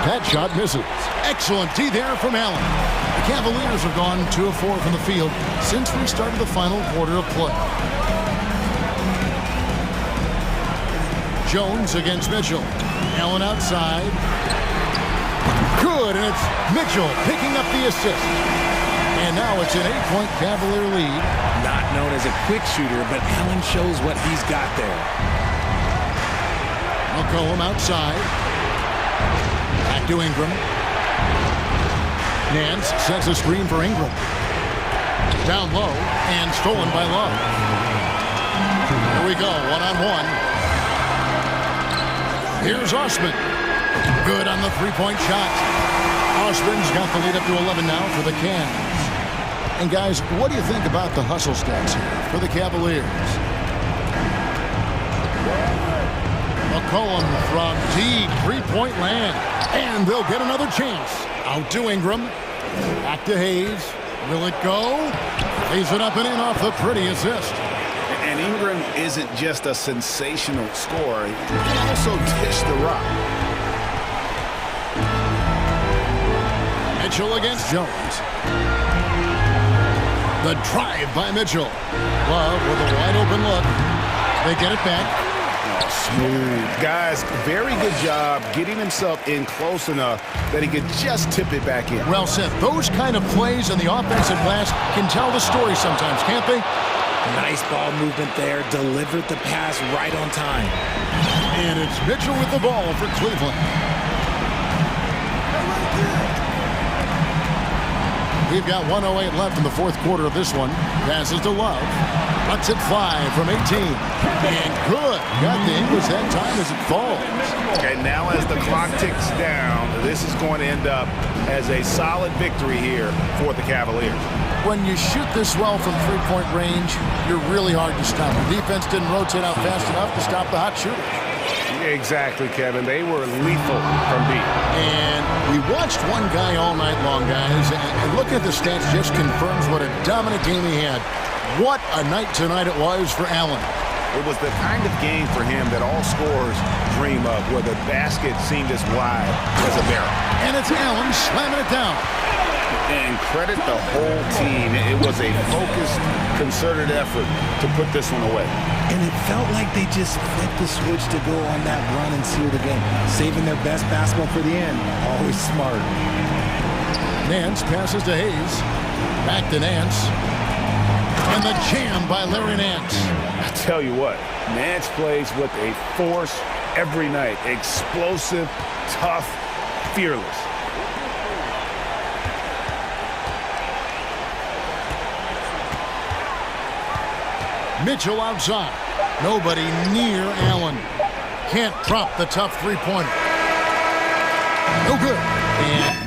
That shot misses. Excellent D there from Allen. The Cavaliers have gone 2 of 4 from the field since we started the final quarter of play. Jones against Mitchell. Allen outside. Good, and it's Mitchell picking up the assist. And now it's an 8-point Cavalier lead. Not known as a quick shooter, but Allen shows what he's got there. McCollum outside. Back to Ingram. Nance sets a screen for Ingram. Down low and stolen by Love. Here we go, one-on-one. Here's Osman. Good on the three-point shot. Osman's got the lead up to 11 now for the Cavs. And guys, what do you think about the hustle stats here for the Cavaliers? McCollum from deep three-point land. And they'll get another chance. Out to Ingram. Back to Hayes. Will it go? Lays it up and in off the pretty assist. And Ingram isn't just a sensational scorer. He can also dish the rock. Mitchell against Jones. The drive by Mitchell. Love with a wide open look. They get it back. Smooth. Guys, very good job getting himself in close enough that he could just tip it back in. Well said. Those kind of plays in the offensive glass can tell the story sometimes, can't they? Nice ball movement there. Delivered the pass right on time. And it's Mitchell with the ball for Cleveland. We've got 1:08 left in the fourth quarter of this one. Passes to Love. Lets it fly from 18. And good. Got the English that time as it falls. Okay, now as the clock ticks down, this is going to end up as a solid victory here for the Cavaliers. When you shoot this well from three-point range, you're really hard to stop. The defense didn't rotate out fast enough to stop the hot shooters. Exactly, Kevin. They were lethal from deep. And we watched one guy all night long, guys, and looking at the stats just confirms what a dominant game he had. What a night tonight it was for Allen. It was the kind of game for him that all scorers dream of, where the basket seemed as wide as a barrel. And it's Allen slamming it down. And credit the whole team. It was a focused, concerted effort to put this one away. And it felt like they just flipped the switch to go on that run and seal the game. Saving their best basketball for the end. Always smart. Nance passes to Hayes. Back to Nance. And the jam by Larry Nance. I tell you what, Nance plays with a force every night. Explosive, tough, fearless. Mitchell outside. Nobody near Allen. Can't drop the tough three-pointer. No good. And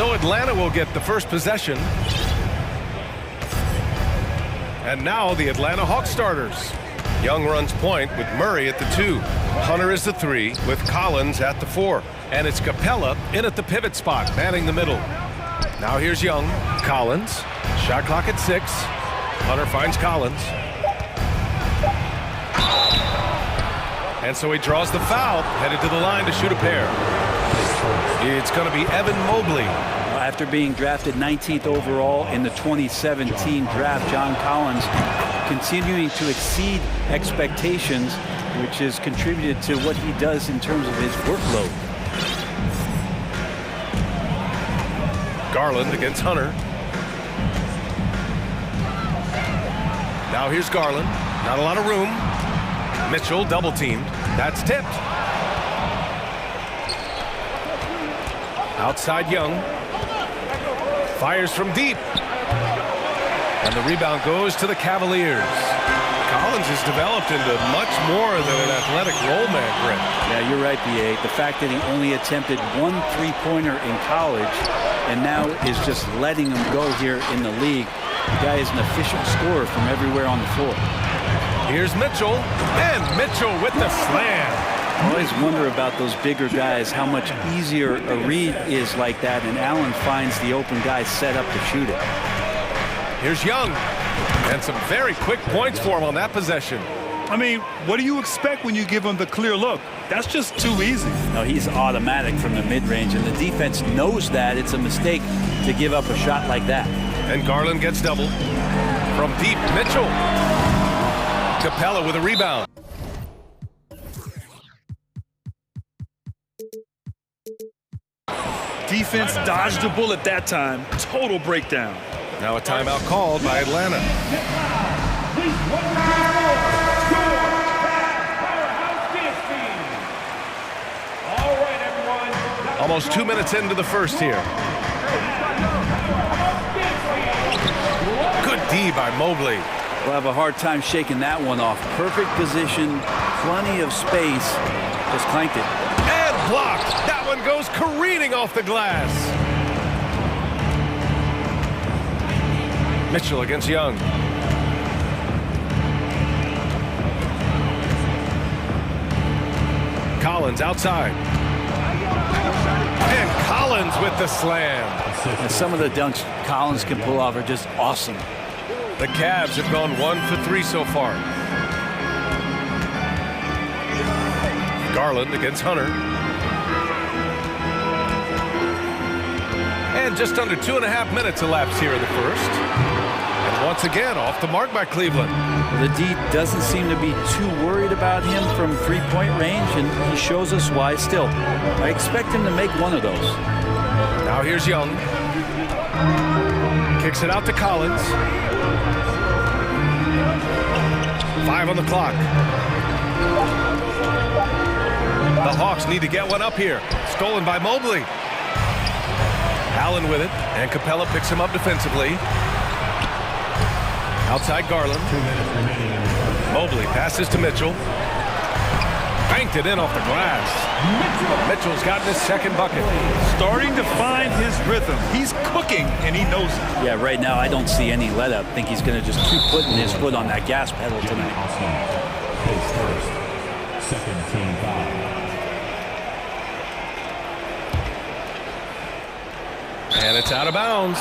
So Atlanta will get the first possession. And now the Atlanta Hawks starters. Young runs point with Murray at the 2. Hunter is the 3 with Collins at the 4. And it's Capella in at the pivot spot, manning the middle. Now here's Young. Collins. Shot clock at 6. Hunter finds Collins. And so he draws the foul, headed to the line to shoot a pair. It's going to be Evan Mobley. After being drafted 19th overall in the 2017 draft, John Collins continuing to exceed expectations, which has contributed to what he does in terms of his workload. Garland against Hunter. Now here's Garland. Not a lot of room. Mitchell double teamed. That's tipped. Outside Young. Fires from deep. And the rebound goes to the Cavaliers. Collins has developed into much more than an athletic roll man, Brent. Yeah, you're right, B.A. The fact that he only attempted 1 3-pointer in college and now is just letting him go here in the league. The guy is an efficient scorer from everywhere on the floor. Here's Mitchell, and Mitchell with the slam. I always wonder about those bigger guys, how much easier a read is like that, and Allen finds the open guy set up to shoot it. Here's Young, and some very quick points for him on that possession. I mean, what do you expect when you give him the clear look? That's just too easy. No, he's automatic from the mid-range, and the defense knows that. It's a mistake to give up a shot like that. And Garland gets doubled. From deep, Mitchell. Capella with a rebound. Defense dodged a bullet that time. Total breakdown. Now a timeout called by Atlanta. Almost 2 minutes into the first here. Good D by Mobley. We'll have a hard time shaking that one off. Perfect position, plenty of space. Just clanked it. And blocked. That one goes careening off the glass. Mitchell against Young. Collins outside. And Collins with the slam. And some of the dunks Collins can pull off are just awesome. The Cavs have gone 1 for 3 so far. Garland against Hunter. And just under 2.5 minutes elapsed here in the first. And once again, off the mark by Cleveland. The D doesn't seem to be too worried about him from three-point range, and he shows us why still. I expect him to make one of those. Now here's Young. Kicks it out to Collins. 5 on the clock. The Hawks need to get one up here. Stolen by Mobley. Allen with it, and Capella picks him up defensively. Outside Garland. Mobley passes to Mitchell. Banked it in off the glass. Mitchell's gotten his second bucket. Starting to find his rhythm. He's cooking, and he knows it. Yeah, right now I don't see any let up. I think he's going to just keep putting his foot on that gas pedal tonight. His first, second team foul. And it's out of bounds.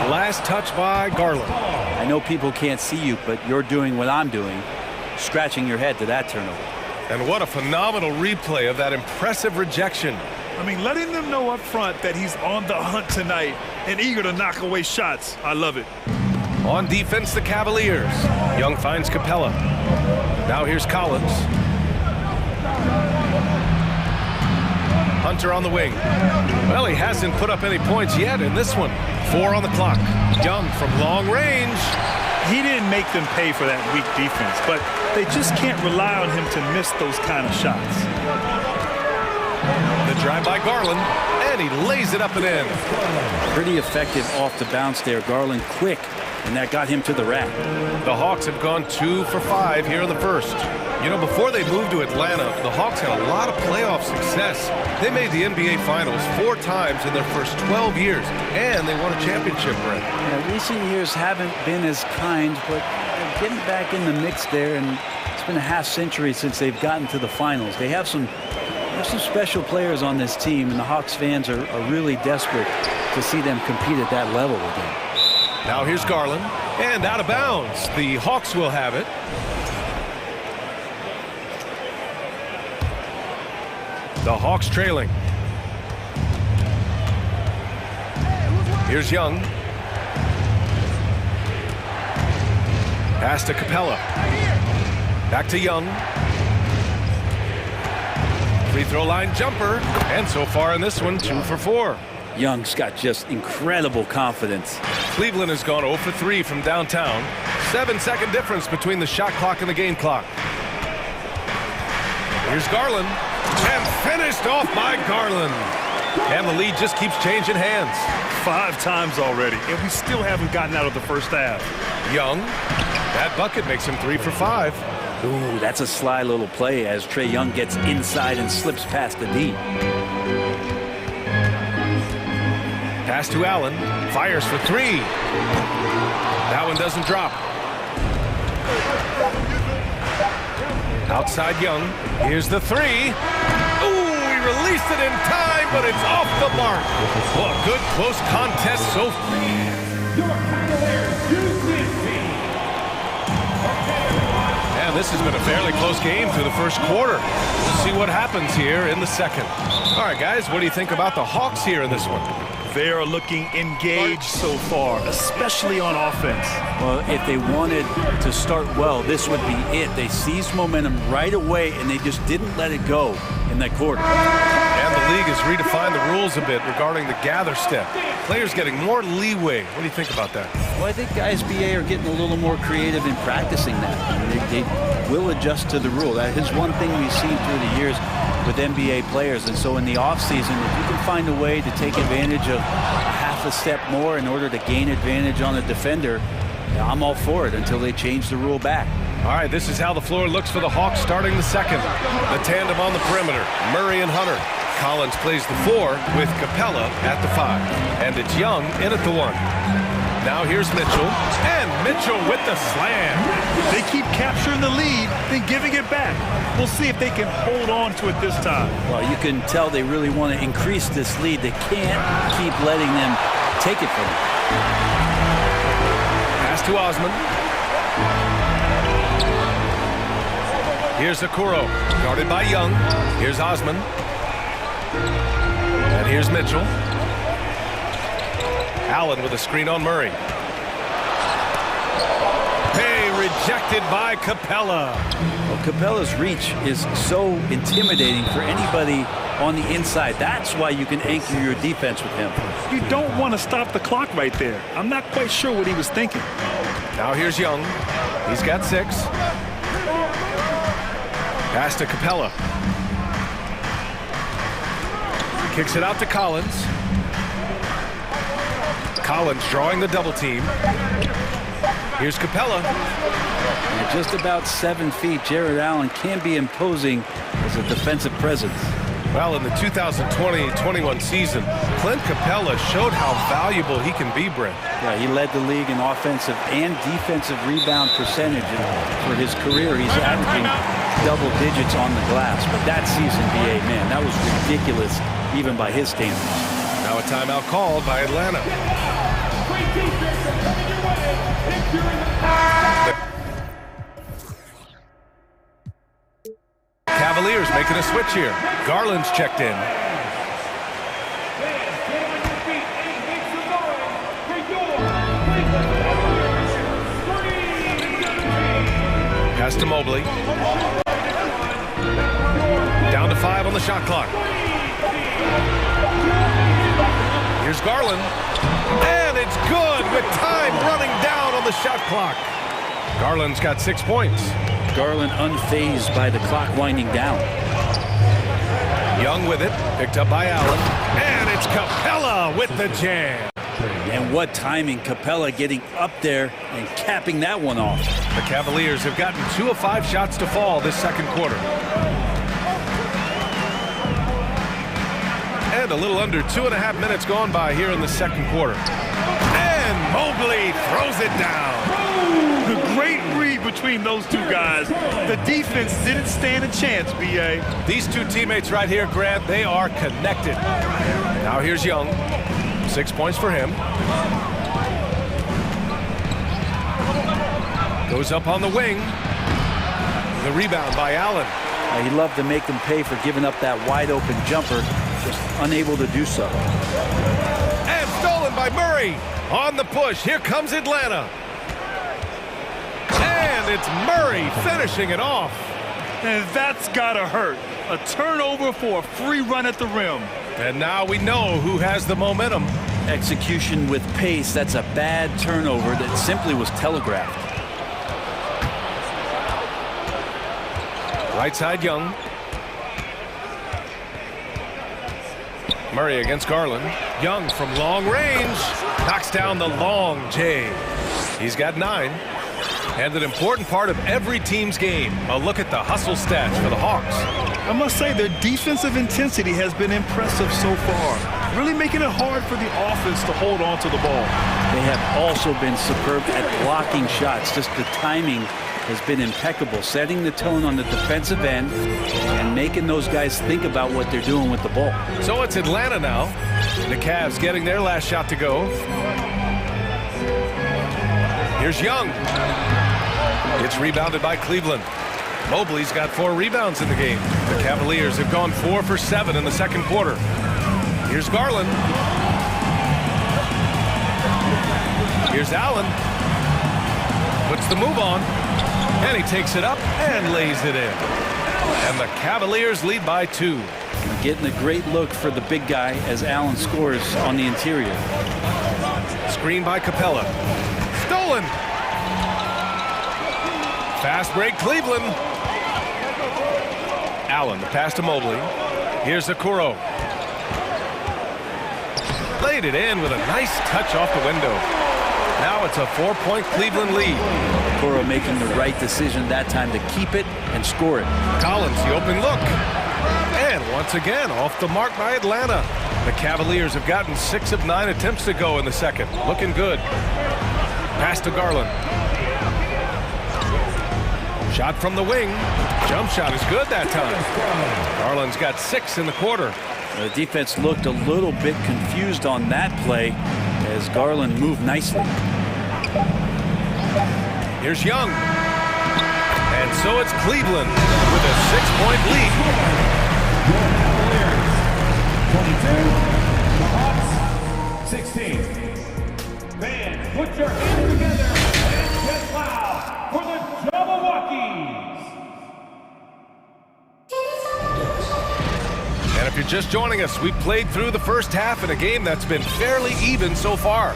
Last touch by Garland. I know people can't see you, but you're doing what I'm doing, scratching your head to that turnover. And what a phenomenal replay of that impressive rejection. I mean, letting them know up front that he's on the hunt tonight and eager to knock away shots. I love it. On defense, the Cavaliers. Young finds Capella. Now here's Collins. Hunter on the wing. Well, he hasn't put up any points yet in this one. 4 on the clock. Young from long range. He didn't make them pay for that weak defense, but they just can't rely on him to miss those kind of shots. The A drive by Garland, and he lays it up and in. Pretty effective off the bounce there. Garland quick, and that got him to the rack. The Hawks have gone 2 for 5 here in the first. You know, before they moved to Atlanta, the Hawks had a lot of playoff success. They made the NBA Finals 4 times in their first 12 years, and they won a championship, Brent. Yeah, recent years haven't been as kind, but they're getting back in the mix there, and it's been a half-century since they've gotten to the finals. They have some special players on this team, and the Hawks fans are really desperate to see them compete at that level again. Now here's Garland, and out of bounds. The Hawks will have it. The Hawks trailing. Here's Young. Pass to Capella. Back to Young. Free throw line jumper. And so far in this one, 2 for 4. Young's got just incredible confidence. Cleveland has gone 0 for 3 from downtown. 7-second difference between the shot clock and the game clock. Here's Garland. And finished off by Garland. And the lead just keeps changing hands. 5 times already, and we still haven't gotten out of the first half. Young. That bucket makes him 3 for 5. Ooh, that's a sly little play as Trae Young gets inside and slips past the D. Pass to Allen. Fires for 3. That one doesn't drop. Outside Young. Here's the 3. Ooh, he released it in time, but it's off the mark. Well, a good close contest so far. And this has been a fairly close game through the first quarter. We'll see what happens here in the second. All right, guys, what do you think about the Hawks here in this one? They are looking engaged so far, especially on offense. Well, if they wanted to start well, this would be it. They seized momentum right away, and they just didn't let it go in that quarter. And the league has redefined the rules a bit regarding the gather step. Players getting more leeway. What do you think about that? Well, I think SBA are getting a little more creative in practicing that. They will adjust to the rule. That is one thing we've seen through the years with NBA players. And so in the offseason, if you can find a way to take advantage of a half a step more in order to gain advantage on a defender, I'm all for it until they change the rule back. All right, this is how the floor looks for the Hawks starting the second. The tandem on the perimeter, Murray and Hunter. Collins plays the 4 with Capella at the 5. And it's Young in at the 1. Now here's Mitchell, and Mitchell with the slam. They keep capturing the lead, then giving it back. We'll see if they can hold on to it this time. Well, you can tell they really want to increase this lead. They can't keep letting them take it from them. Pass to Osman. Here's Okoro, guarded by Young. Here's Osman. And here's Mitchell. Allen with a screen on Murray. Hey, rejected by Capella. Well, Capella's reach is so intimidating for anybody on the inside. That's why you can anchor your defense with him. You don't want to stop the clock right there. I'm not quite sure what he was thinking. Now here's Young. He's got 6. Pass to Capella. Kicks it out to Collins. Collins drawing the double team. Here's Capella. At just about 7 feet, Jared Allen can be imposing as a defensive presence. Well, in the 2020-21 season, Clint Capella showed how valuable he can be, Brent. Yeah, he led the league in offensive and defensive rebound percentage. And for his career, he's averaging double digits on the glass. But that season, BA, man, that was ridiculous, even by his standards. Now a timeout called by Atlanta. Cavaliers making a switch here. Garland's checked in. Pass to Mobley. Down to 5 on the shot clock. Here's Garland. And it's good with time running down on the shot clock. Garland's got 6 points. Garland unfazed by the clock winding down. Young with it, picked up by Allen, and it's Capella with the jam. And what timing, Capella getting up there and capping that one off. The Cavaliers have gotten 2 of 5 shots to fall this second quarter. And a little under 2.5 minutes gone by here in the second quarter. And Mobley throws it down. A great read between those two guys. The defense didn't stand a chance, B.A. These two teammates right here, Grant, they are connected. Now here's Young. 6 points for him. Goes up on the wing. The rebound by Allen. He loved to make them pay for giving up that wide open jumper, just unable to do so. And stolen by Murray. On the push, here comes Atlanta. And it's Murray finishing it off. And that's gotta hurt. A turnover for a free run at the rim. And now we know who has the momentum. Execution with pace, that's a bad turnover that simply was telegraphed. Right side Young. Murray against Garland. Young from long range. Knocks down the long J. He's got 9. And an important part of every team's game. A look at the hustle stats for the Hawks. I must say their defensive intensity has been impressive so far. Really making it hard for the offense to hold on to the ball. They have also been superb at blocking shots. Just the timing has been impeccable, setting the tone on the defensive end and making those guys think about what they're doing with the ball. So it's Atlanta now. The Cavs getting their last shot to go. Here's Young. It's rebounded by Cleveland. Mobley's got 4 rebounds in the game. The Cavaliers have gone 4 for 7 in the second quarter. Here's Garland. Here's Allen. Puts the move on. And he takes it up and lays it in. And the Cavaliers lead by 2. Getting a great look for the big guy as Allen scores on the interior. Screen by Capella. Stolen. Fast break, Cleveland. Allen, the pass to Mobley. Here's Okoro. Laid it in with a nice touch off the window. Now it's a 4-point Cleveland lead. Okoro making the right decision that time to keep it and score it. Collins, the open look. And once again, off the mark by Atlanta. The Cavaliers have gotten 6 of 9 attempts to go in the second. Looking good. Pass to Garland. Shot from the wing. Jump shot is good that time. Garland's got 6 in the quarter. The defense looked a little bit confused on that play as Garland moved nicely. Here's Young. And so it's Cleveland with a 6-point lead. 22, the Hawks 16. Fans, put your hands together and get loud for the Jabberwockies. And if you're just joining us, we've played through the first half in a game that's been fairly even so far.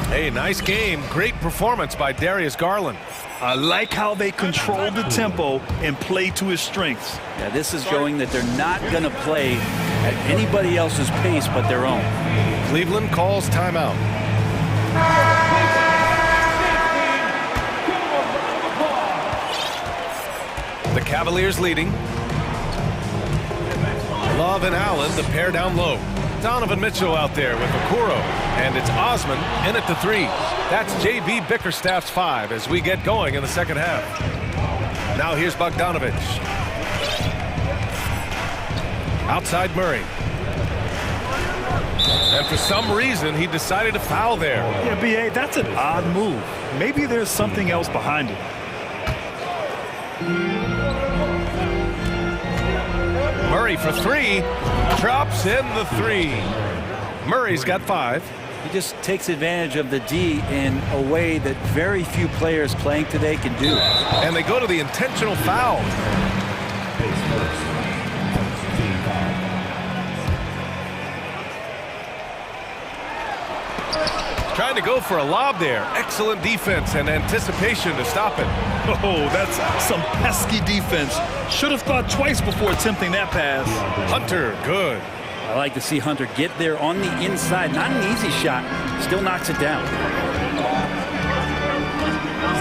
Hey, nice game. Great performance by Darius Garland. I like how they control the tempo and play to his strengths. Yeah, this is showing that they're not going to play at anybody else's pace but their own. Cleveland calls timeout. The Cavaliers leading. Love and Allen, the pair down low. Donovan Mitchell out there with Okoro. And it's Osman in at the 3. That's J.B. Bickerstaff's 5 as we get going in the second half. Now here's Bogdanovich. Outside Murray. And for some reason, he decided to foul there. Yeah, B.A., that's an odd move. Maybe there's something else behind it. Murray for 3. Drops in the 3. Murray's got 5. He just takes advantage of the D in a way that very few players playing today can do. And they go to the intentional foul. Trying to go for a lob there. Excellent defense and anticipation to stop it. Oh, that's some pesky defense. Should have thought twice before attempting that pass. Hunter, good. I like to see Hunter get there on the inside. Not an easy shot. Still knocks it down.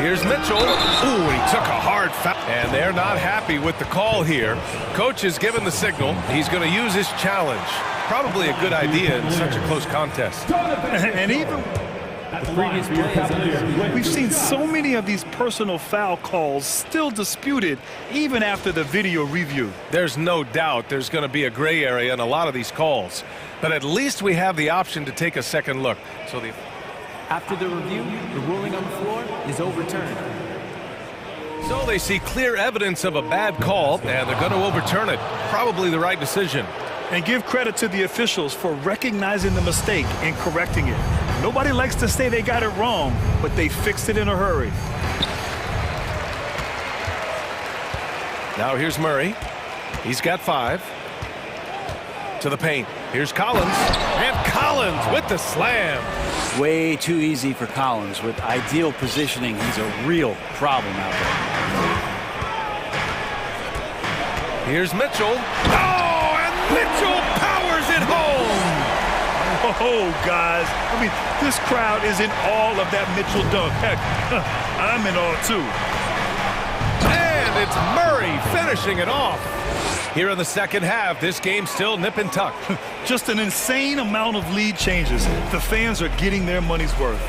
Here's Mitchell. Ooh, he took a hard foul. And they're not happy with the call here. Coach has given the signal. He's going to use his challenge. Probably a good idea in such a close contest. And even The previous play. we've seen so many of these personal foul calls still disputed even after the video review. There's no doubt there's going to be a gray area in a lot of these calls. But at least we have the option to take a second look. So After the review, the ruling on the floor is overturned. So they see clear evidence of a bad call, and they're going to overturn it. Probably the right decision. And give credit to the officials for recognizing the mistake and correcting it. Nobody likes to say they got it wrong, but they fixed it in a hurry. Now here's Murray. He's got 5. To the paint. Here's Collins. And Collins with the slam. Way too easy for Collins. With ideal positioning, he's a real problem out there. Here's Mitchell. Oh, and Mitchell powers it home. Oh, guys. I mean, this crowd is in awe of that Mitchell dunk. Heck, I'm in awe, too. And it's Murray finishing it off. Here in the second half, this game's still nip and tuck. Just an insane amount of lead changes. The fans are getting their money's worth.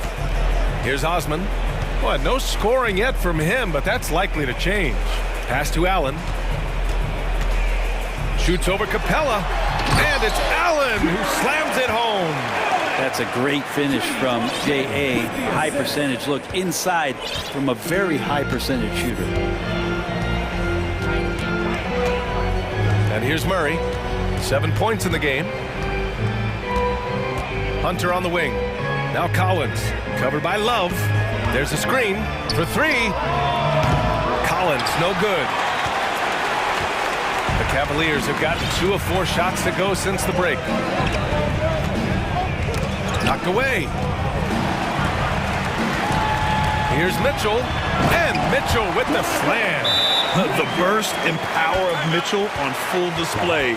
Here's Osman. Well, no scoring yet from him, but that's likely to change. Pass to Allen. Shoots over Capella. And it's Allen who slams it home. That's a great finish from J.A. High percentage look inside from a very high percentage shooter. And here's Murray. 7 points in the game. Hunter on the wing. Now Collins. Covered by Love. There's a screen for 3. Collins, no good. The Cavaliers have gotten 2 of 4 shots to go since the break. Knocked away. Here's Mitchell. And Mitchell with the slam. The burst and power of Mitchell on full display.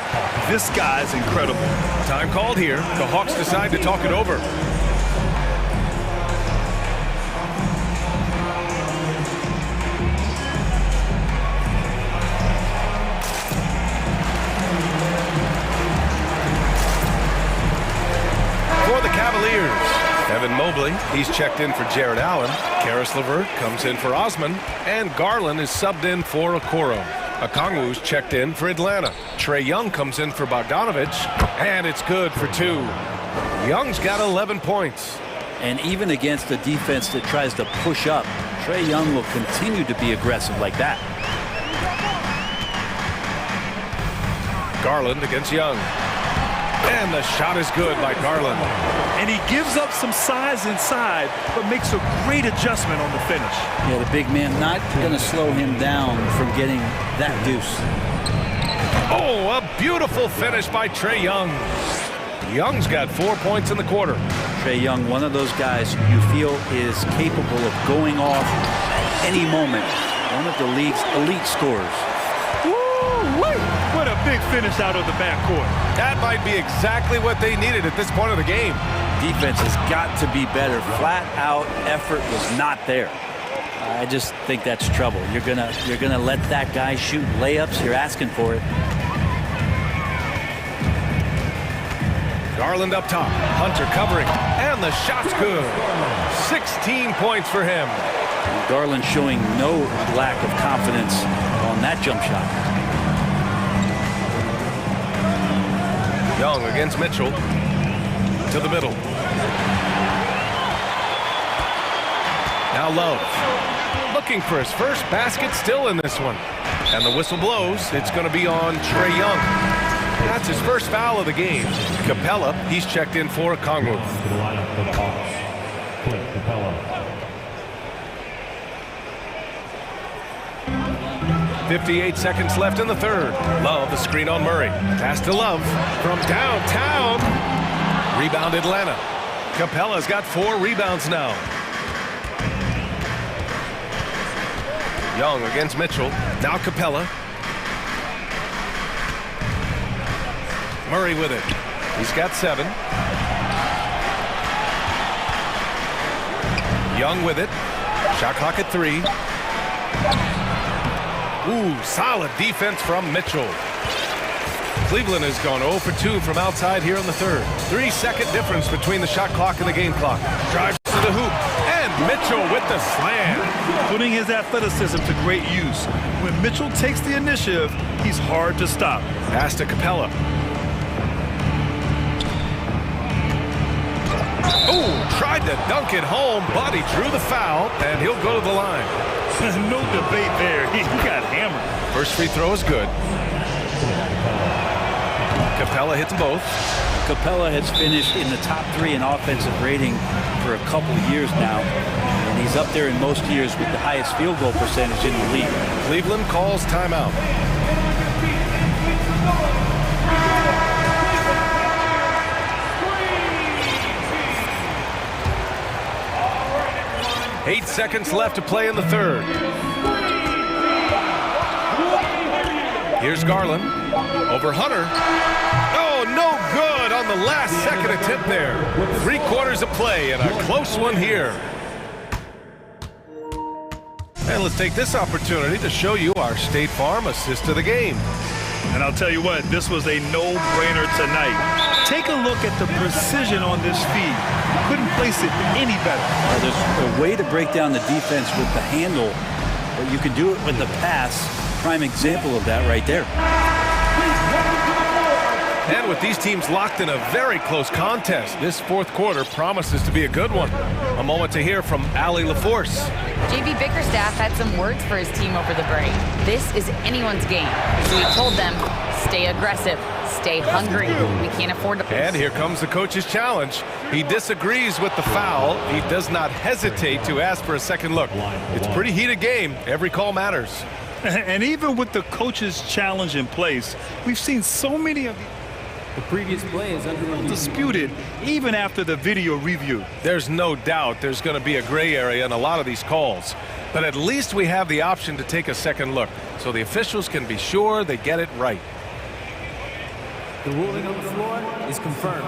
This guy's incredible. Time called here. The Hawks decide to talk it over. For the Cavaliers, Evan Mobley, he's checked in for Jared Allen. Karis LeVert comes in for Osman. And Garland is subbed in for Okoro. Okongwu's checked in for Atlanta. Trae Young comes in for Bogdanovich. And it's good for 2. Young's got 11 points. And even against a defense that tries to push up, Trae Young will continue to be aggressive like that. Garland against Young. And the shot is good by Garland. And he gives up some size inside, but makes a great adjustment on the finish. Yeah, the big man not going to slow him down from getting that deuce. Oh, a beautiful finish by Trae Young. Young's got 4 points in the quarter. Trae Young, one of those guys you feel is capable of going off at any moment. One of the league's elite scorers. What a big finish out of the backcourt. That might be exactly what they needed at this point of the game. Defense has got to be better. Flat out effort was not there. I just think that's trouble. You're gonna let that guy shoot layups. You're asking for it. Garland up top. Hunter covering. And the shot's good. 16 points for him. Garland showing no lack of confidence on that jump shot. Young against Mitchell. To the middle. Now Love. Looking for his first basket still in this one. And the whistle blows. It's going to be on Trae Young. That's his first foul of the game. Capella, he's checked in for Okongwu. 58 seconds left in the third. Love, the screen on Murray. Pass to Love from downtown. Rebound Atlanta. Capella's got 4 rebounds now. Young against Mitchell. Now Capella. Murray with it. He's got 7. Young with it. Shot clock at 3. Ooh, solid defense from Mitchell. Cleveland has gone 0 for 2 from outside here in the third. 3-second difference between the shot clock and the game clock. Drives to the hoop, and Mitchell with the slam. Putting his athleticism to great use. When Mitchell takes the initiative, he's hard to stop. Pass to Capella. Ooh, tried to dunk it home, but he drew the foul, and he'll go to the line. No debate there. He got hammered. First free throw is good. Capella hits both. Capella has finished in the top 3 in offensive rating for a couple of years now, and he's up there in most years with the highest field goal percentage in the league. Cleveland calls timeout. Eight seconds left to play in the third. Here's Garland over Hunter. Oh, no good on the last second attempt there. 3/4 of play and a close one here. And let's take this opportunity to show you our State Farm assist to the game. And I'll tell you what, this was a no-brainer tonight. Take a look at the precision on this feed. Couldn't place it any better. There's a way to break down the defense with the handle, but you can do it with the pass. Prime example of that right there. And with these teams locked in a very close contest, this 4th quarter promises to be a good one. A moment to hear from Allie LaForce. JV Bickerstaff had some words for his team over the break. This is anyone's game. So he told them, stay aggressive, stay hungry. We can't afford to... And here comes the coach's challenge. He disagrees with the foul. He does not hesitate to ask for a second look. It's a pretty heated game. Every call matters. And even with the coach's challenge in place, we've seen so many of the previous play is disputed even after the video review. There's no doubt there's going to be a gray area in a lot of these calls. But at least we have the option to take a second look, so the officials can be sure they get it right. The ruling on the floor is confirmed.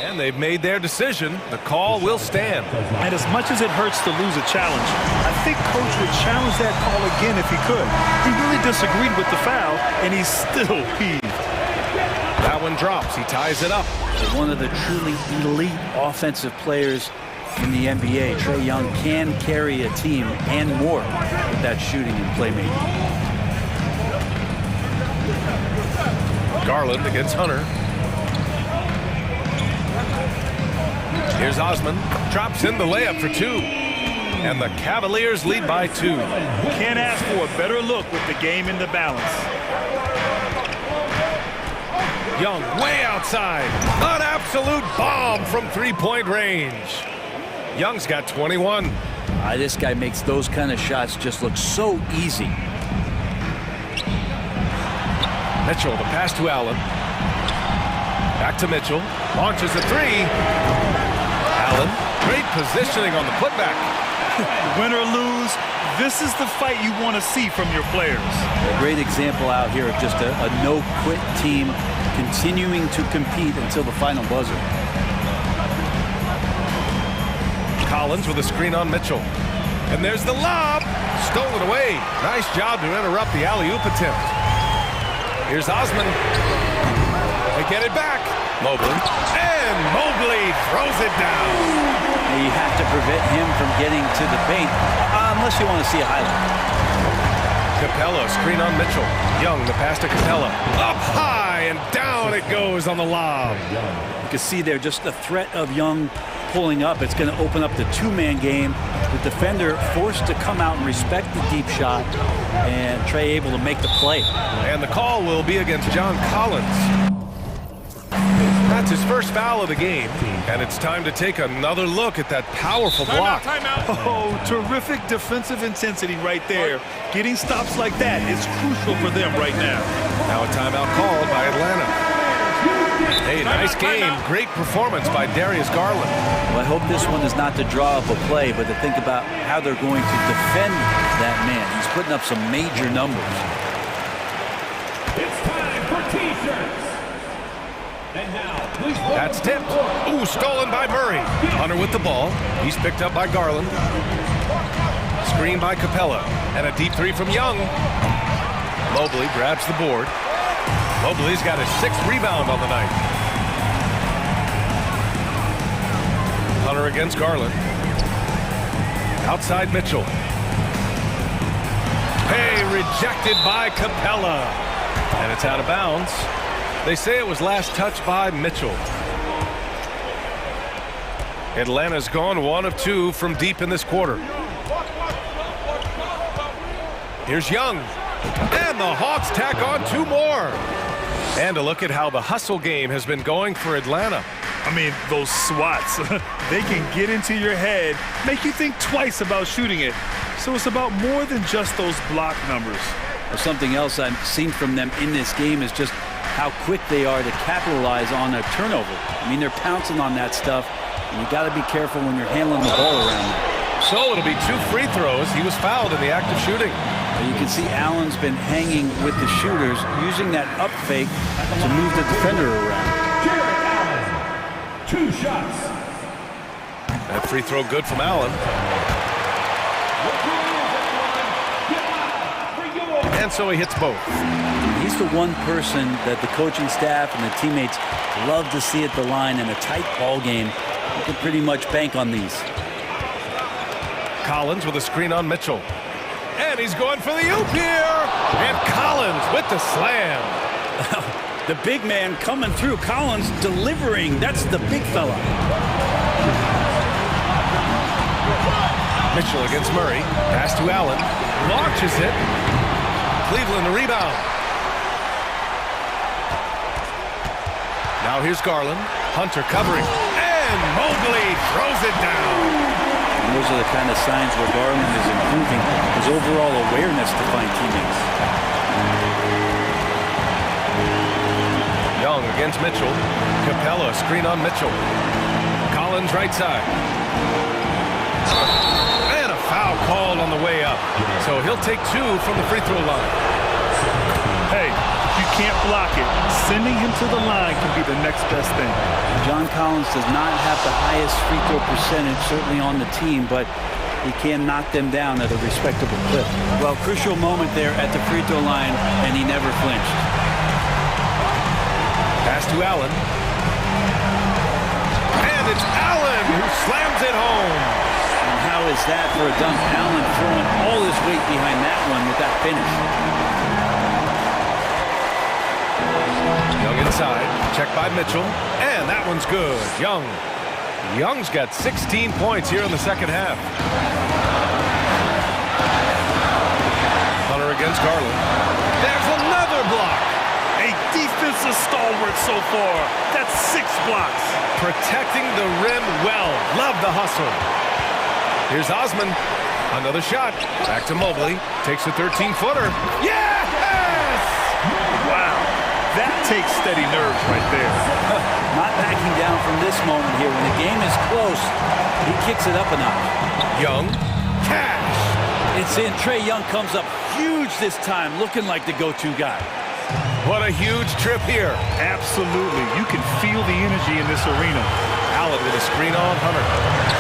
And they've made their decision. The call will stand. And as much as it hurts to lose a challenge, I think Coach would challenge that call again if he could. He really disagreed with the foul, and he's still peeved. That one drops. He ties it up. One of the truly elite offensive players in the NBA, Trae Young, can carry a team and more with that shooting and playmaking. Garland against Hunter. Here's Osman, drops in the layup for 2. And the Cavaliers lead by 2. Can't ask for a better look with the game in the balance. Young way outside. An absolute bomb from 3-point range. Young's got 21. This guy makes those kind of shots just look so easy. Mitchell, the pass to Allen. Back to Mitchell. Launches a 3. Allen, great positioning on the putback. Win or lose, this is the fight you want to see from your players. A great example out here of just a no-quit team continuing to compete until the final buzzer. Collins with a screen on Mitchell. And there's the lob. Stolen away. Nice job to interrupt the alley-oop attempt. Here's Osman. They get it back. Mobley. And Mobley throws it down. You have to prevent him from getting to the paint, unless you want to see a highlight. Capella, screen on Mitchell. Young, the pass to Capella. Up high, and down it goes on the lob. You can see there just the threat of Young pulling up. It's going to open up the 2-man game. The defender forced to come out and respect the deep shot, and Trae able to make the play. And the call will be against John Collins. That's his first foul of the game, and it's time to take another look at that powerful block. Oh, terrific defensive intensity right there. Getting stops like that is crucial for them right now. Now a timeout called by Atlanta. Hey, nice game. Great performance by Darius Garland. Well, I hope this one is not to draw up a play, but to think about how they're going to defend that man. He's putting up some major numbers. It's time for T-shirts. And now, please. That's tipped. Ooh, stolen by Murray. Hunter with the ball. He's picked up by Garland. Screen by Capella. And a deep three from Young. Mobley grabs the board. Mobley's got his 6th rebound on the night. Hunter against Garland. Outside Mitchell. Hey, rejected by Capella. And it's out of bounds. They say it was last touched by Mitchell. Atlanta's gone 1 of 2 from deep in this quarter. Here's Young. And the Hawks tack on 2 more. And a look at how the hustle game has been going for Atlanta. I mean, those swats, they can get into your head, make you think twice about shooting it. So it's about more than just those block numbers. Well, something else I've seen from them in this game is just how quick they are to capitalize on a turnover. I mean, they're pouncing on that stuff, and you got to be careful when you're handling the ball around them. So it'll be 2 free throws. He was fouled in the act of shooting. You can see Allen's been hanging with the shooters, using that up fake to move the defender around. 2 shots. That free throw good from Allen. And so he hits both. He's the one person that the coaching staff and the teammates love to see at the line in a tight ball game. You can pretty much bank on these. Collins with a screen on Mitchell. And he's going for the oop here. And Collins with the slam. The big man coming through. Collins delivering. That's the big fella. Mitchell against Murray. Pass to Allen. Launches it. Cleveland the rebound. Now here's Garland. Hunter covering. And Mobley throws it down. And those are the kind of signs where Garland is improving his overall awareness to find teammates. Young against Mitchell. Capella, screen on Mitchell. Collins right side. And a foul called on the way up. So he'll take 2 from the free throw line. Hey, you can't block it. Sending him to the line can be the next best thing. John Collins does not have the highest free throw percentage, certainly on the team, but he can knock them down at a respectable clip. Well, crucial moment there at the free throw line, and he never flinched. Pass to Allen. And it's Allen who slams it home. And how is that for a dunk? Allen throwing all his weight behind that one with that finish. Young inside, checked by Mitchell, and that one's good. Young's got 16 points here in the second half. Hunter against Garland. There's another block. A defensive stalwart so far. That's 6 blocks. Protecting the rim well. Love the hustle. Here's Osman. Another shot. Back to Mobley. Takes a 13-footer. Yes! Wow. That takes steady nerves right there. Not backing down from this moment here. When the game is close, he kicks it up a notch. Young. Cash. It's in. Trae Young comes up huge this time, looking like the go-to guy. What a huge trip here. Absolutely. You can feel the energy in this arena. Allen with a screen on Hunter.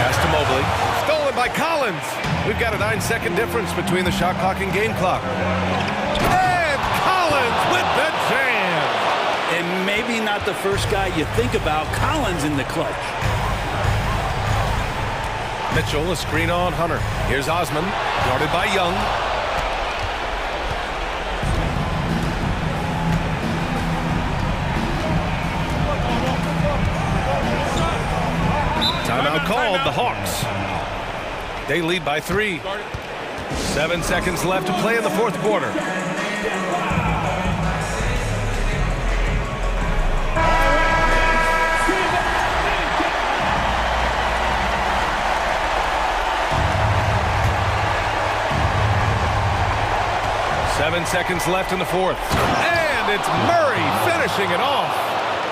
Pass to Mobley. Stolen by Collins. We've got a 9-second difference between the shot clock and game clock. And Collins with the jam. And maybe not the first guy you think about. Collins in the clutch. Mitchell, a screen on Hunter. Here's Osman, guarded by Young. Timeout called, the Hawks. They lead by 3. 7 seconds left to play in the fourth quarter. Seven seconds left in the fourth. And it's Murray finishing it off.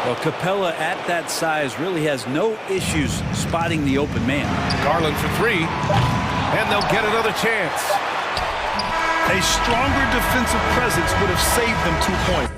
Well, Capella at that size really has no issues spotting the open man. Garland for three, and they'll get another chance. A stronger defensive presence would have saved them 2 points.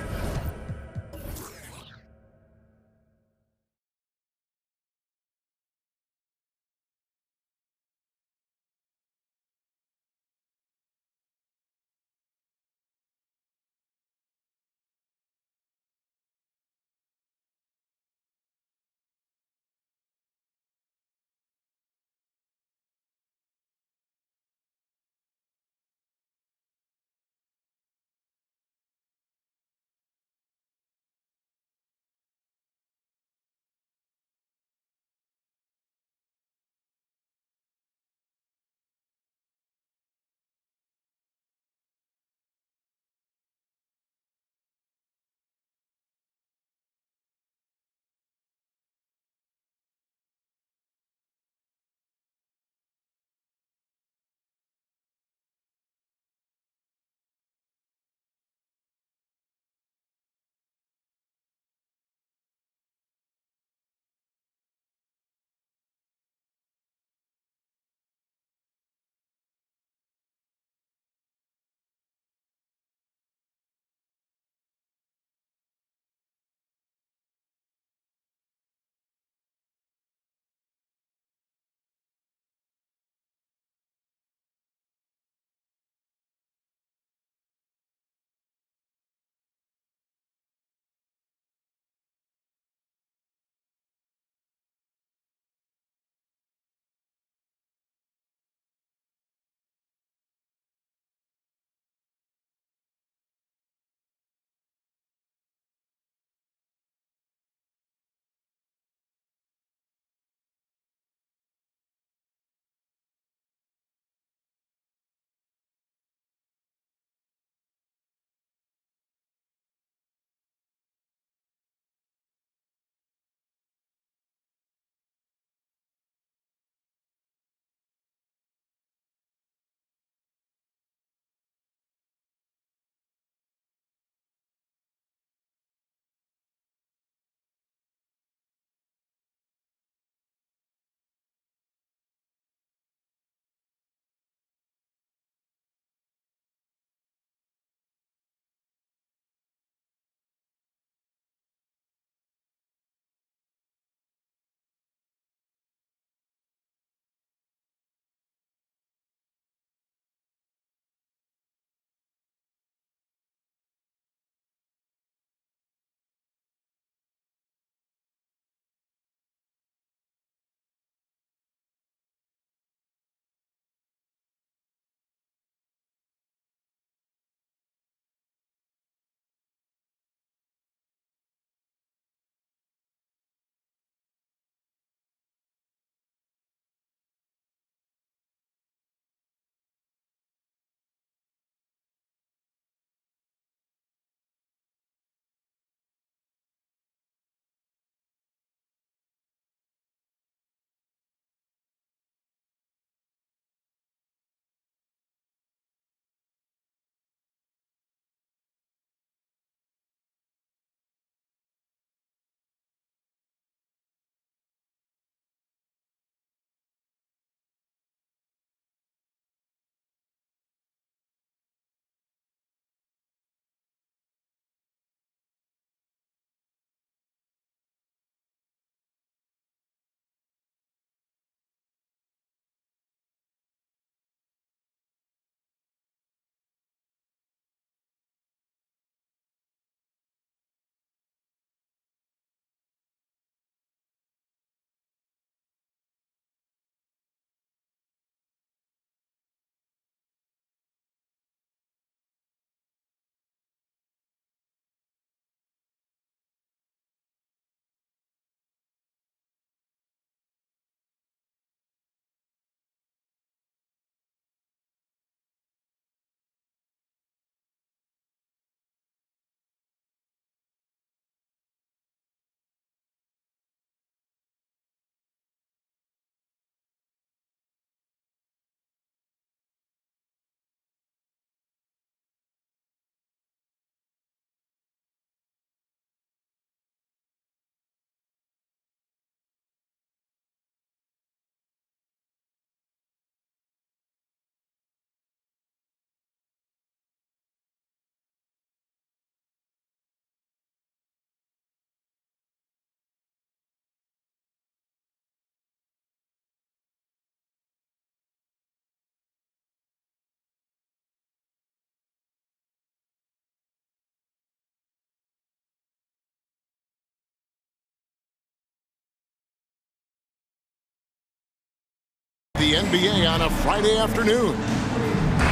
the NBA on a Friday afternoon.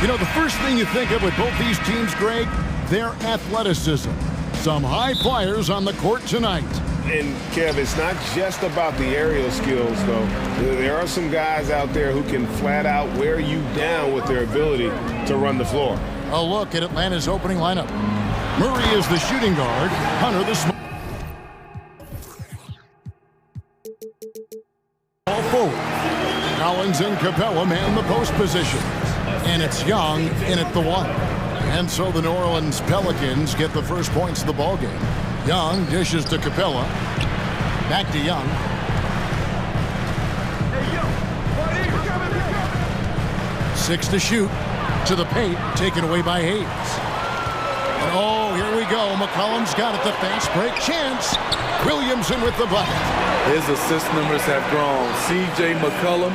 You know, the first thing you think of with both these teams, Greg, their athleticism. Some high flyers on the court tonight. And, Kev, it's not just about the aerial skills, though. There are some guys out there who can flat out wear you down with their ability to run the floor. A look at Atlanta's opening lineup. Murray is the shooting guard. Hunter the small forward. Collins and Capella man the post position. And it's Young in at the 1. And so the New Orleans Pelicans get the first points of the ballgame. Young dishes to Capella. Back to Young. Six to shoot. To the paint. Taken away by Hayes. And oh, here we go. McCollum's got it. The fast break chance. Williamson with the bucket. His assist numbers have grown. C.J. McCollum,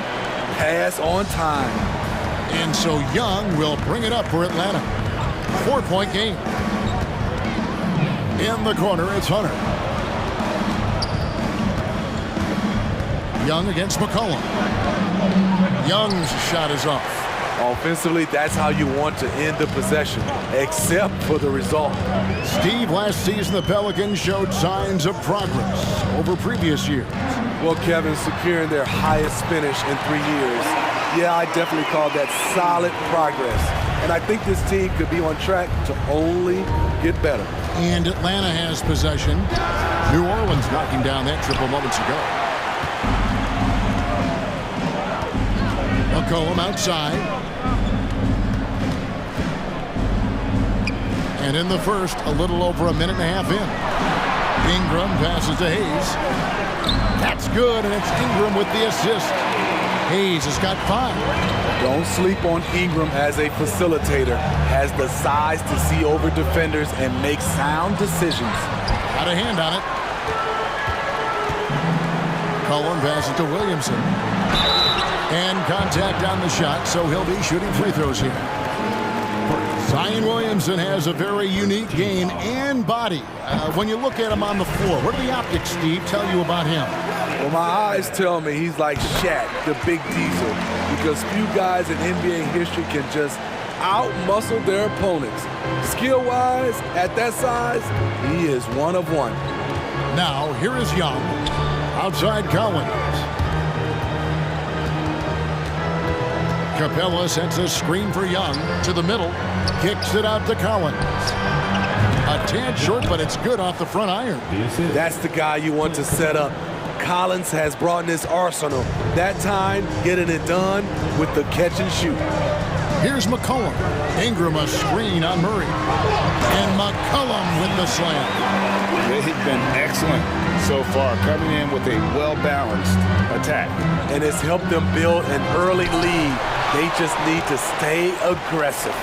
pass on time. And so Young will bring it up for Atlanta. 4-point game. In the corner, it's Hunter. Young against McCollum. Young's shot is off. Offensively, that's how you want to end the possession, except for the result. Steve, last season the Pelicans showed signs of progress over previous years. Well, Kevin, securing their highest finish in 3 years. Yeah, I definitely call that solid progress. And I think this team could be on track to only get better. And Atlanta has possession. New Orleans knocking down that triple moments ago. McCollum outside. And in the first, a little over a minute and a half in. Ingram passes to Hayes. That's good, and it's Ingram with the assist. Hayes has got 5. Don't sleep on Ingram as a facilitator. Has the size to see over defenders and make sound decisions. Got a hand on it. Cullen passes to Williamson. And contact on the shot, so he'll be shooting free throws here. Zion Williamson has a very unique game and body. When you look at him on the floor, what do the optics, Steve, tell you about him? Well, my eyes tell me he's like Shaq, the big diesel, because few guys in NBA history can just out-muscle their opponents. Skill-wise, at that size, he is one of one. Now, here is Young. Outside Collins. Capella sends a screen for Young to the middle. Kicks it out to Collins. A tad short, but it's good off the front iron. That's the guy you want to set up. Collins has brought in his arsenal. That time, getting it done with the catch and shoot. Here's McCollum. Ingram a screen on Murray. And McCollum with the slam. They've been excellent so far, coming in with a well-balanced attack. And it's helped them build an early lead. They just need to stay aggressive.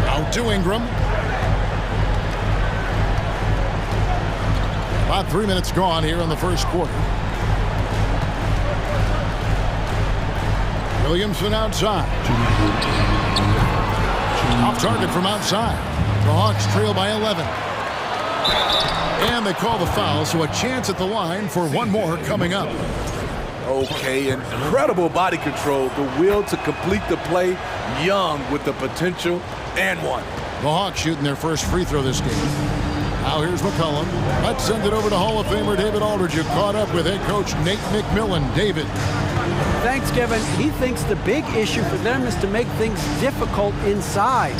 Out to Ingram. About 3 minutes gone here in the first quarter. Williamson outside. Off target from outside. The Hawks trail by 11. And they call the foul, so a chance at the line for one more coming up. Okay, incredible body control, the will to complete the play. Young with the potential and one. The Hawks shooting their first free throw this game. Now here's McCollum. Let's send it over to Hall of Famer David Aldridge, who caught up with head coach Nate McMillan. David. Thanks, Kevin. He thinks the big issue for them is to make things difficult inside.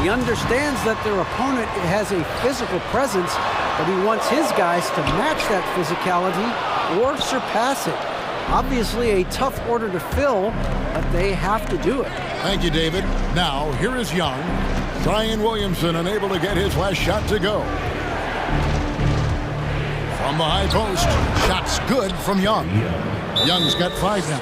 He understands that their opponent has a physical presence, but he wants his guys to match that physicality or surpass it. Obviously a tough order to fill, but they have to do it. Thank you, David. Now, here is Young. Zion Williamson unable to get his last shot to go. From the high post, shots good from Young. Young's got 5 now.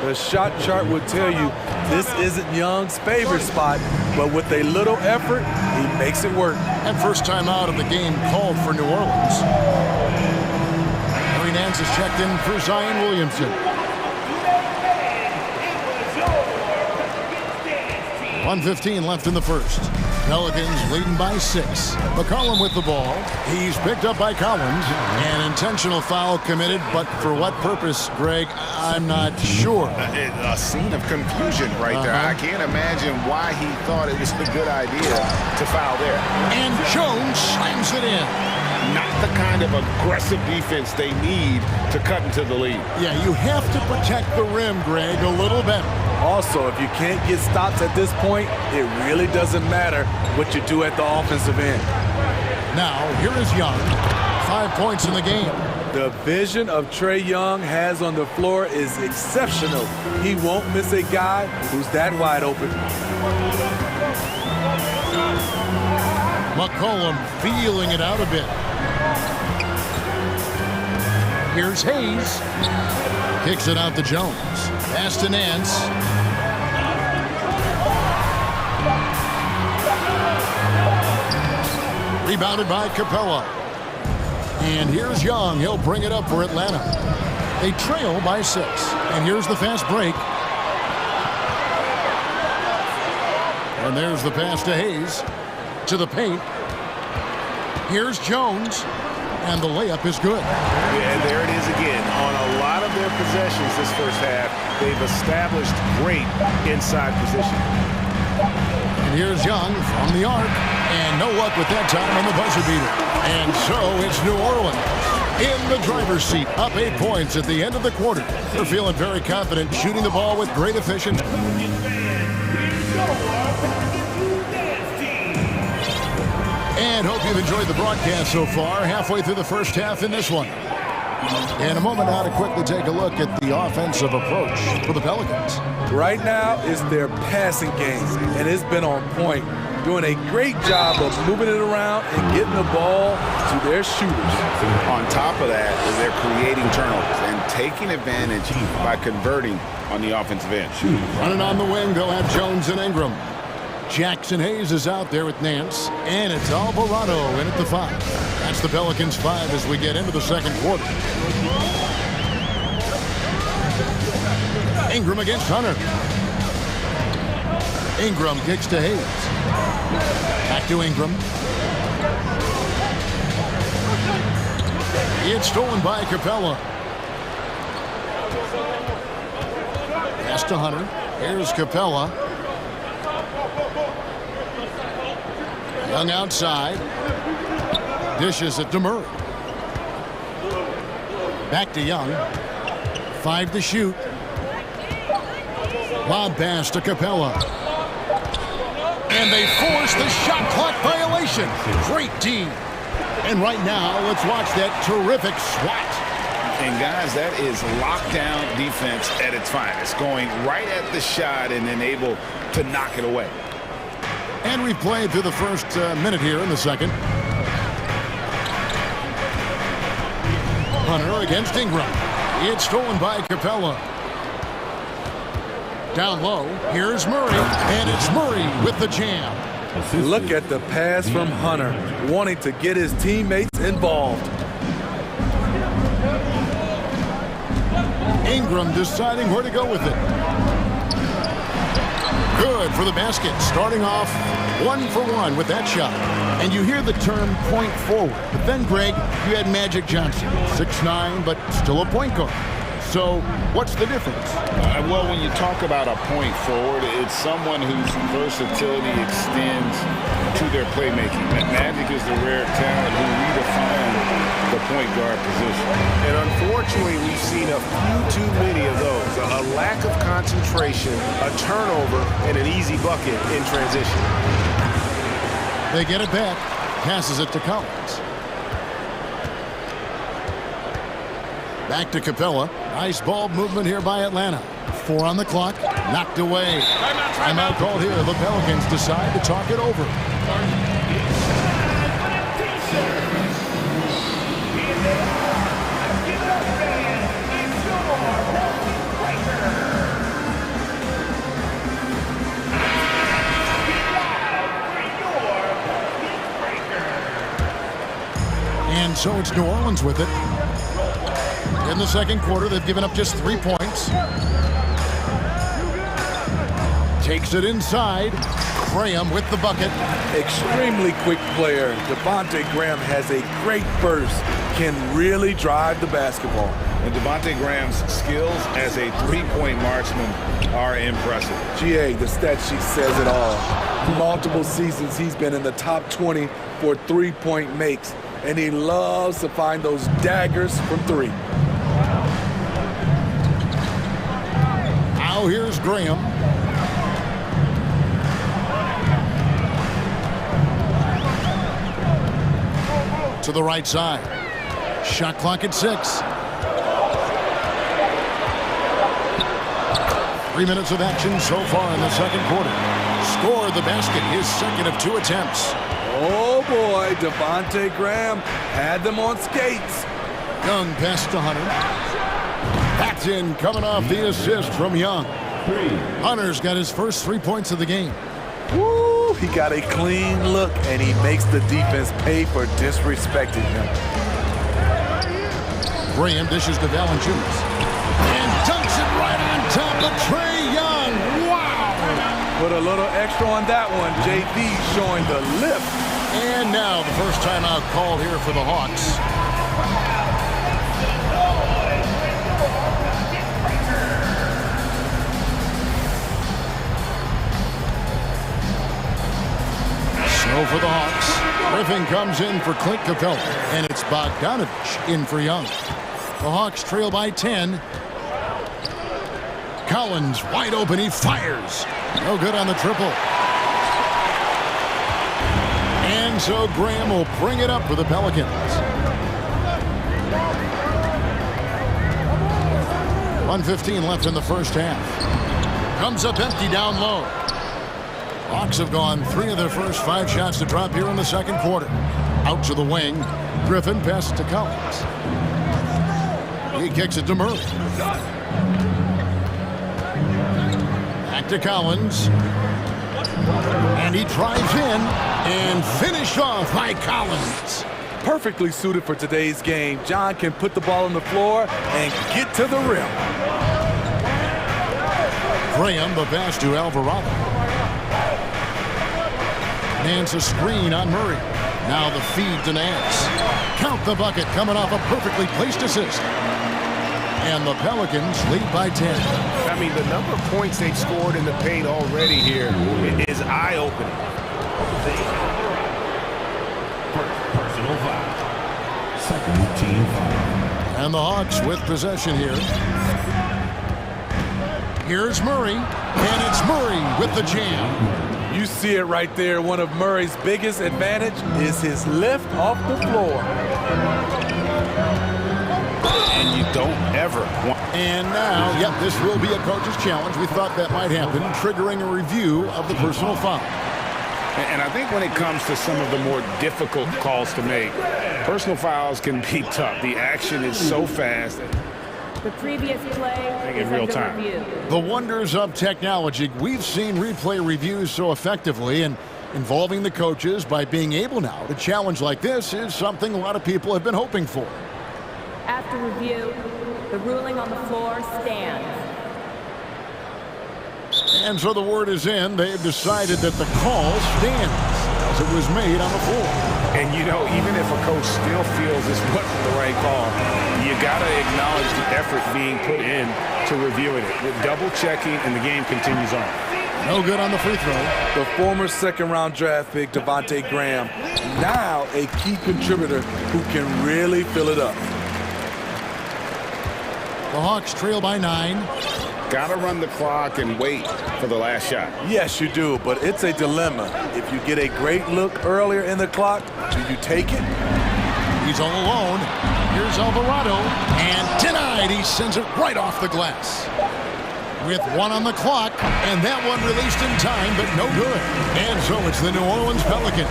The shot chart would tell you this isn't Young's favorite spot, but with a little effort, he makes it work. And first time out of the game called for New Orleans. Harry Nance is checked in for Zion Williamson. 1:15 left in the first. Pelicans leading by 6. McCollum with the ball. He's picked up by Collins. An intentional foul committed, but for what purpose, Greg, I'm not sure. A scene of confusion right there. I can't imagine why he thought it was a good idea to foul there. And Jones slams it in. Not the kind of aggressive defense they need to cut into the lead. Yeah, you have to protect the rim, Greg, a little better. Also, if you can't get stops at this point, it really doesn't matter what you do at the offensive end. Now, here is Young. 5 points in the game. The vision of Trae Young has on the floor is exceptional. He won't miss a guy who's that wide open. McCollum feeling it out a bit. Here's Hayes. Kicks it out to Jones. Pass to Nance. Rebounded by Capella. And here's Young. He'll bring it up for Atlanta. They trail by 6. And here's the fast break. And there's the pass to Hayes. To the paint. Here's Jones. And the layup is good. Yeah, there it is again. On a lot of their possessions this first half, they've established great inside position. And here's Young from the arc. And no luck with that time on the buzzer beater. And so it's New Orleans in the driver's seat, up 8 points at the end of the quarter. They're feeling very confident, shooting the ball with great efficiency. And hope you've enjoyed the broadcast so far. Halfway through the first half in this one. In a moment now to quickly take a look at the offensive approach for the Pelicans. Right now is their passing game, and it's been on point. Doing a great job of moving it around and getting the ball to their shooters. On top of that, they're creating turnovers and taking advantage by converting on the offensive end. Running on the wing, they'll have Jones and Ingram. Jackson Hayes is out there with Nance, and it's Alvarado in at the 5. That's the Pelicans 5 as we get into the second quarter. Ingram against Hunter. Ingram kicks to Hayes. Back to Ingram. It's stolen by Capella. Pass to Hunter. Here's Capella. Young outside. Dishes it to Murray. Back to Young. 5 to shoot. Lob pass to Capella. And they force the shot clock violation. Great D. And right now, let's watch that terrific swat. And guys, that is lockdown defense at its finest. Going right at the shot and then able to knock it away. And we've played through the first minute here in the second. Hunter against Ingram. It's stolen by Capella. Down low, here's Murray, and it's Murray with the jam. Look at the pass from Hunter, wanting to get his teammates involved. Ingram deciding where to go with it. Good for the basket, starting off 1 for 1 with that shot. And you hear the term point forward, but then, Greg, you had Magic Johnson, 6'9", but still a point guard. So what's the difference? Well, when you talk about a point forward, it's someone whose versatility extends to their playmaking. Magic is the rare talent who redefined the point guard position. And unfortunately, we've seen a few too many of those. A lack of concentration, a turnover, and an easy bucket in transition. They get it back. Passes it to Collins. Back to Capella. Nice ball movement here by Atlanta. 4 on the clock. Knocked away. Timeout called here. The Pelicans decide to talk it over. And so it's New Orleans with it. In the second quarter, they've given up just 3 points. Takes it inside. Graham with the bucket. Extremely quick player. Devontae Graham has a great burst, can really drive the basketball. And Devontae Graham's skills as a three-point marksman are impressive. GA, the stat sheet says it all. Multiple seasons he's been in the top 20 for three-point makes, and he loves to find those daggers from three. Now here's Graham. To the right side. Shot clock at 6. 3 minutes of action so far in the second quarter. Scored the basket, his second of 2 attempts. Oh boy, Devontae Graham had them on skates. Young pass to Hunter. That's in, coming off the assist from Young. Hunter's got his first 3 points of the game. Woo, he got a clean look, and he makes the defense pay for disrespecting him. Graham dishes to Valanciunas. And dunks it right on top of Trae Young. Wow! Put a little extra on that one. JV showing the lift. And now the first timeout called here for the Hawks. So for the Hawks, Griffin comes in for Clint Capella, and it's Bogdanovich in for Young. The Hawks trail by 10. Collins wide open, he fires. No good on the triple. And so Graham will bring it up for the Pelicans. 1:15 left in the first half. Comes up empty down low. Hawks have gone 3 of their first 5 shots to drop here in the second quarter. Out to the wing. Griffin passes to Collins. He kicks it to Murray. Back to Collins. And he drives in and finished off by Collins. Perfectly suited for today's game. John can put the ball on the floor and get to the rim. Graham, the pass to Alvarado. Nance a screen on Murray. Now the feed to Nance. Count the bucket coming off a perfectly placed assist. And the Pelicans lead by 10. I mean, the number of points they've scored in the paint already here is eye-opening. Personal foul. Second team foul. And the Hawks with possession here. Here's Murray. And it's Murray with the jam. You see it right there. One of Murray's biggest advantage is his lift off the floor. And you don't ever want... And now, yep, this will be a coach's challenge. We thought that might happen, triggering a review of the personal foul. And I think when it comes to some of the more difficult calls to make, personal fouls can be tough. The action is so fast. The previous play is real under time. review. The wonders of technology. We've seen replay reviews so effectively, and involving the coaches by being able now to challenge like this is something a lot of people have been hoping for. After review, the ruling on the floor stands. And so the word is in. They've decided that the call stands as it was made on the floor. And, you know, even if a coach still feels this wasn't the right call, you got to acknowledge the effort being put in to reviewing it. With double-checking, and the game continues on. No good on the free throw. The former second-round draft pick, Devontae Graham, now a key contributor who can really fill it up. The Hawks trail by 9. Got to run the clock and wait for the last shot. Yes, you do, but it's a dilemma. If you get a great look earlier in the clock, do you take it? He's all alone. Here's Alvarado, and denied. He sends it right off the glass. With 1 on the clock, and that one released in time, but no good. And so it's the New Orleans Pelicans.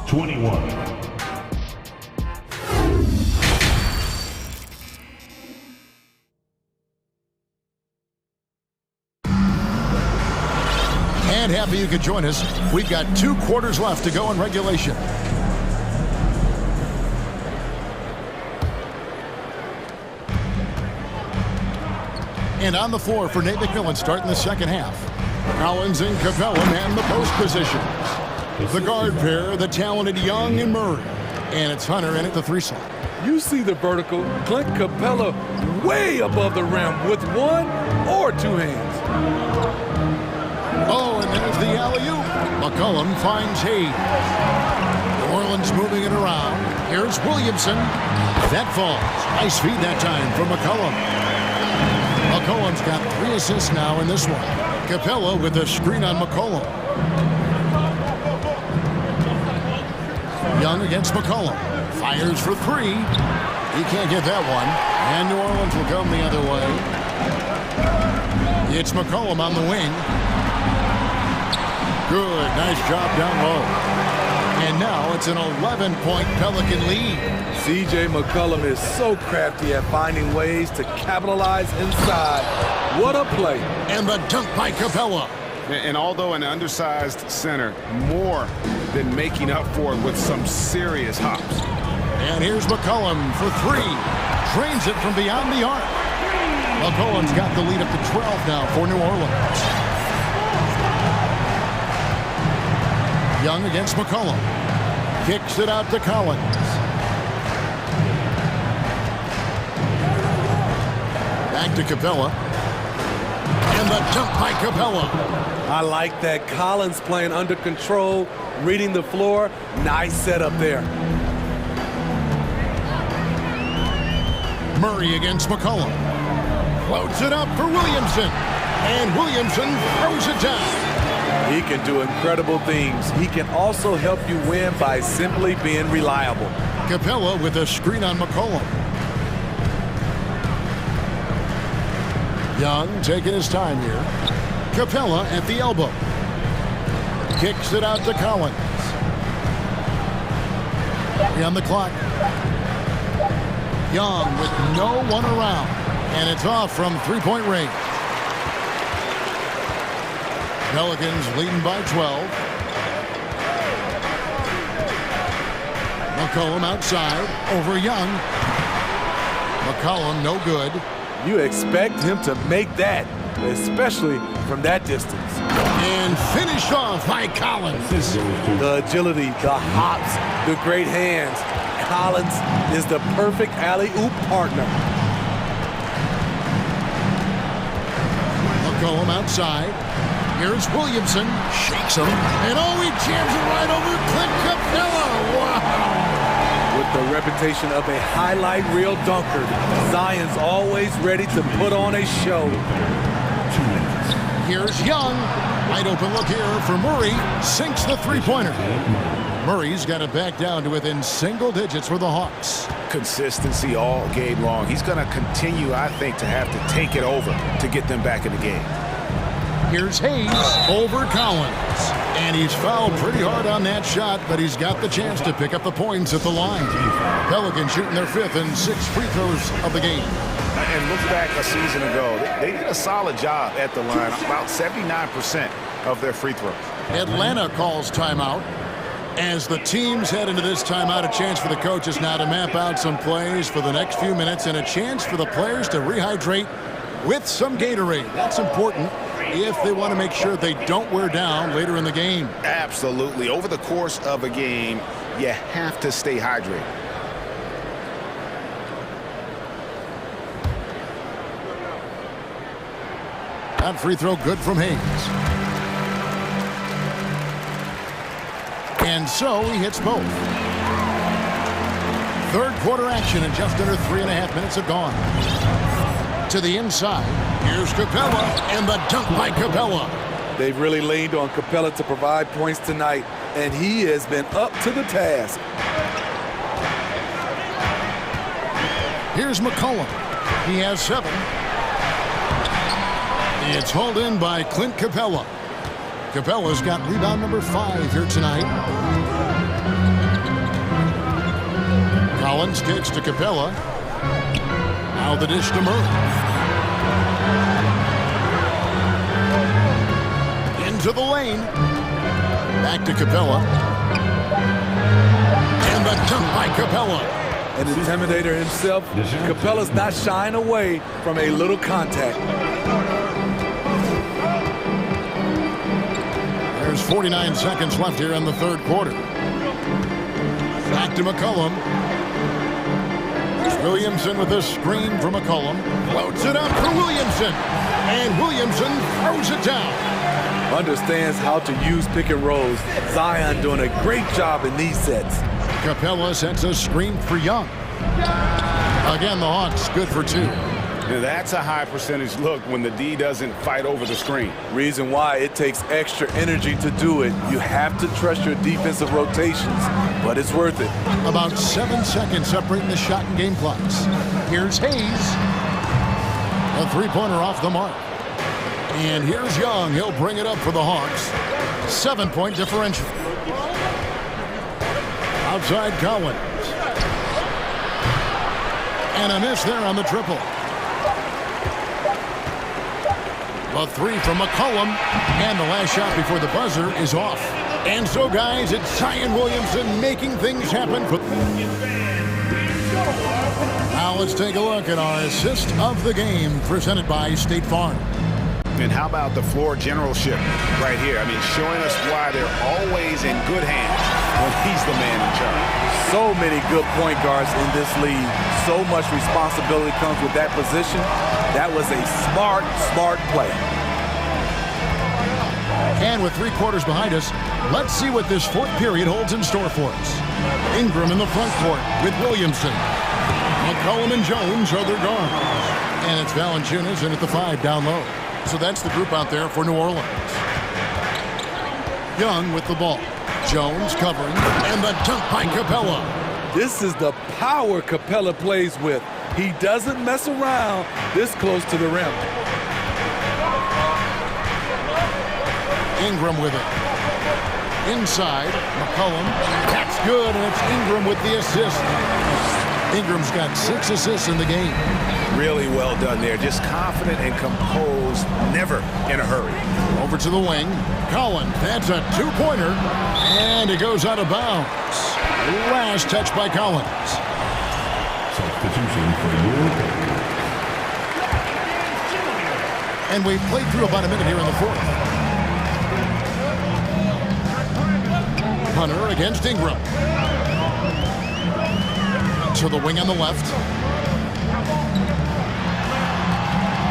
21. And happy you could join us. We've got 2 quarters left to go in regulation. And on the floor for Nate McMillan starting the second half. Collins and Capella man the post positions. The guard pair, the talented Young and Murray. And it's Hunter in at the 3 slot. You see the vertical. Clint Capella way above the rim with 1 or 2 hands. Oh, and there's the alley-oop. McCollum finds Hayes. New Orleans moving it around. Here's Williamson. That falls. Nice feed that time from McCollum. McCollum's got 3 assists now in this one. Capella with a screen on McCollum. Young against McCollum. Fires for 3. He can't get that one. And New Orleans will come the other way. It's McCollum on the wing. Good. Nice job down low. And now it's an 11-point Pelican lead. C.J. McCollum is so crafty at finding ways to capitalize inside. What a play. And the dunk by Capella. And although an undersized center, more than making up for it with some serious hops. And here's McCollum for 3. Drains it from beyond the arc. McCollum's got the lead up to 12 now for New Orleans. Young against McCollum. Kicks it out to Collins. Back to Capella. And the dunk by Capella. I like that. Collins playing under control, reading the floor. Nice setup there. Murray against McCollum. Floats it up for Williamson. And Williamson throws it down. He can do incredible things. He can also help you win by simply being reliable. Capella with a screen on McCollum. Young taking his time here. Capella at the elbow. Kicks it out to Collins. 3 on the clock. Young with no one around. And it's off from 3-point range. Pelicans leading by 12. McCollum outside over Young. McCollum no good. You expect him to make that, especially from that distance. And finished off by Collins. The agility, the hops, the great hands. Collins is the perfect alley-oop partner. McCollum outside. Here's Williamson. Shakes him. And oh, he jams it right over Clint Capella. Wow. With the reputation of a highlight reel dunker, Zion's always ready to put on a show. 2 minutes. Here's Young. Wide open look here for Murray. Sinks the 3-pointer. Murray's got it back down to within single digits for the Hawks. Consistency all game long. He's going to continue, I think, to have to take it over to get them back in the game. Here's Hayes over Collins. And he's fouled pretty hard on that shot, but he's got the chance to pick up the points at the line. Pelicans shooting their 5th and 6th free throws of the game. And look back a season ago. They did a solid job at the line, about 79% of their free throws. Atlanta calls timeout. As the teams head into this timeout, a chance for the coaches now to map out some plays for the next few minutes and a chance for the players to rehydrate with some Gatorade. That's important if they want to make sure they don't wear down later in the game. Absolutely. Over the course of a game, you have to stay hydrated. That free throw good from Hayes. And so he hits both. 3rd quarter action and just under 3.5 minutes have gone. To the inside. Here's Capella and the dunk by Capella. They've really leaned on Capella to provide points tonight, and he has been up to the task. Here's McCollum. He has 7. It's hauled in by Clint Capella. Capella's got rebound number 5 here tonight. Collins kicks to Capella. Now the dish to Murray. Into the lane. Back to Capella. And the dunk by Capella. an intimidator himself, Capella's not shying away from a little contact. There's 49 seconds left here in the third quarter. Back to McCollum. Williamson with a screen from McCollum. Floats it up for Williamson. And Williamson throws it down. Understands how to use pick and rolls. Zion doing a great job in these sets. Capella sets a screen for Young. Again, the Hawks good for 2. Now that's a high percentage look when the D doesn't fight over the screen. Reason why it takes extra energy to do it. You have to trust your defensive rotations, but it's worth it. About 7 seconds separating the shot and game clocks. Here's Hayes. A three-pointer off the mark. And here's Young. He'll bring it up for the Hawks. 7-point differential. Outside Collins. And a miss there on the triple. A three from McCollum, and the last shot before the buzzer is off. And so, guys, it's Zion Williamson making things happen. Now let's take a look at our assist of the game presented by State Farm. And how about the floor generalship right here? I mean, showing us why they're always in good hands when he's the man in charge. So many good point guards in this league. So much responsibility comes with that position. That was a smart play. And with 3 quarters behind us, let's see what this fourth period holds in store for us. Ingram in the front court with Williamson. McCollum and Jones are their guards. And it's Valanciunas in at the 5 down low. So that's the group out there for New Orleans. Young with the ball. Jones covering, and the dunk by Capella. This is the power Capella plays with. He doesn't mess around this close to the rim. Ingram with it. Inside, McCollum. That's good, and it's Ingram with the assist. Ingram's got 6 assists in the game. Really well done there. Just confident and composed, never in a hurry. Over to the wing. Collins, that's a 2-pointer, and it goes out of bounds. Last touch by Collins. Substitution for you. And we've played through about a minute here in the fourth. Hunter against Ingram. To the wing on the left.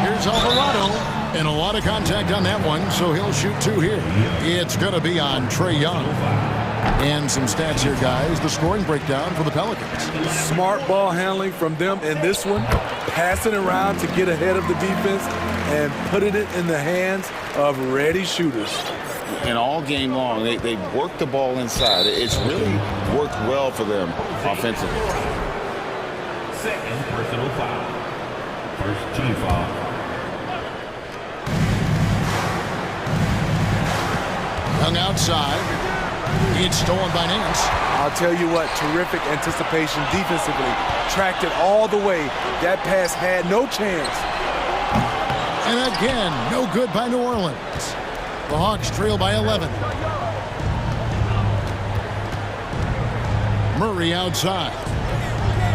Here's Alvarado, and a lot of contact on that one, so he'll shoot 2 here. It's going to be on Trae Young. And some stats here, guys. The scoring breakdown for the Pelicans. Smart ball handling from them in this one. Passing around to get ahead of the defense and putting it in the hands of ready shooters. And all game long, they work the ball inside. It's really worked well for them offensively. Second personal foul. First team foul. Young outside. It's stolen by Nance. I'll tell you what, terrific anticipation defensively. Tracked it all the way. That pass had no chance. And again, no good by New Orleans. The Hawks trail by 11. Murray outside.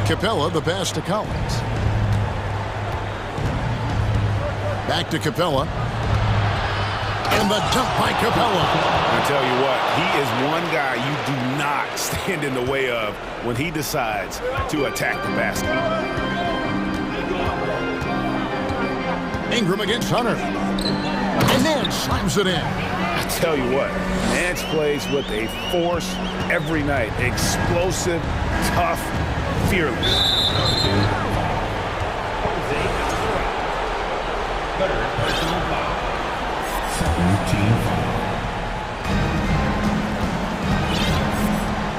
Capella, the pass to Collins. Back to Capella. And the dunk by Capella. I tell you what, he is one guy you do not stand in the way of when he decides to attack the basket. Ingram against Hunter. And Nance slams it in. I tell you what, Nance plays with a force every night. Explosive, tough, fearless.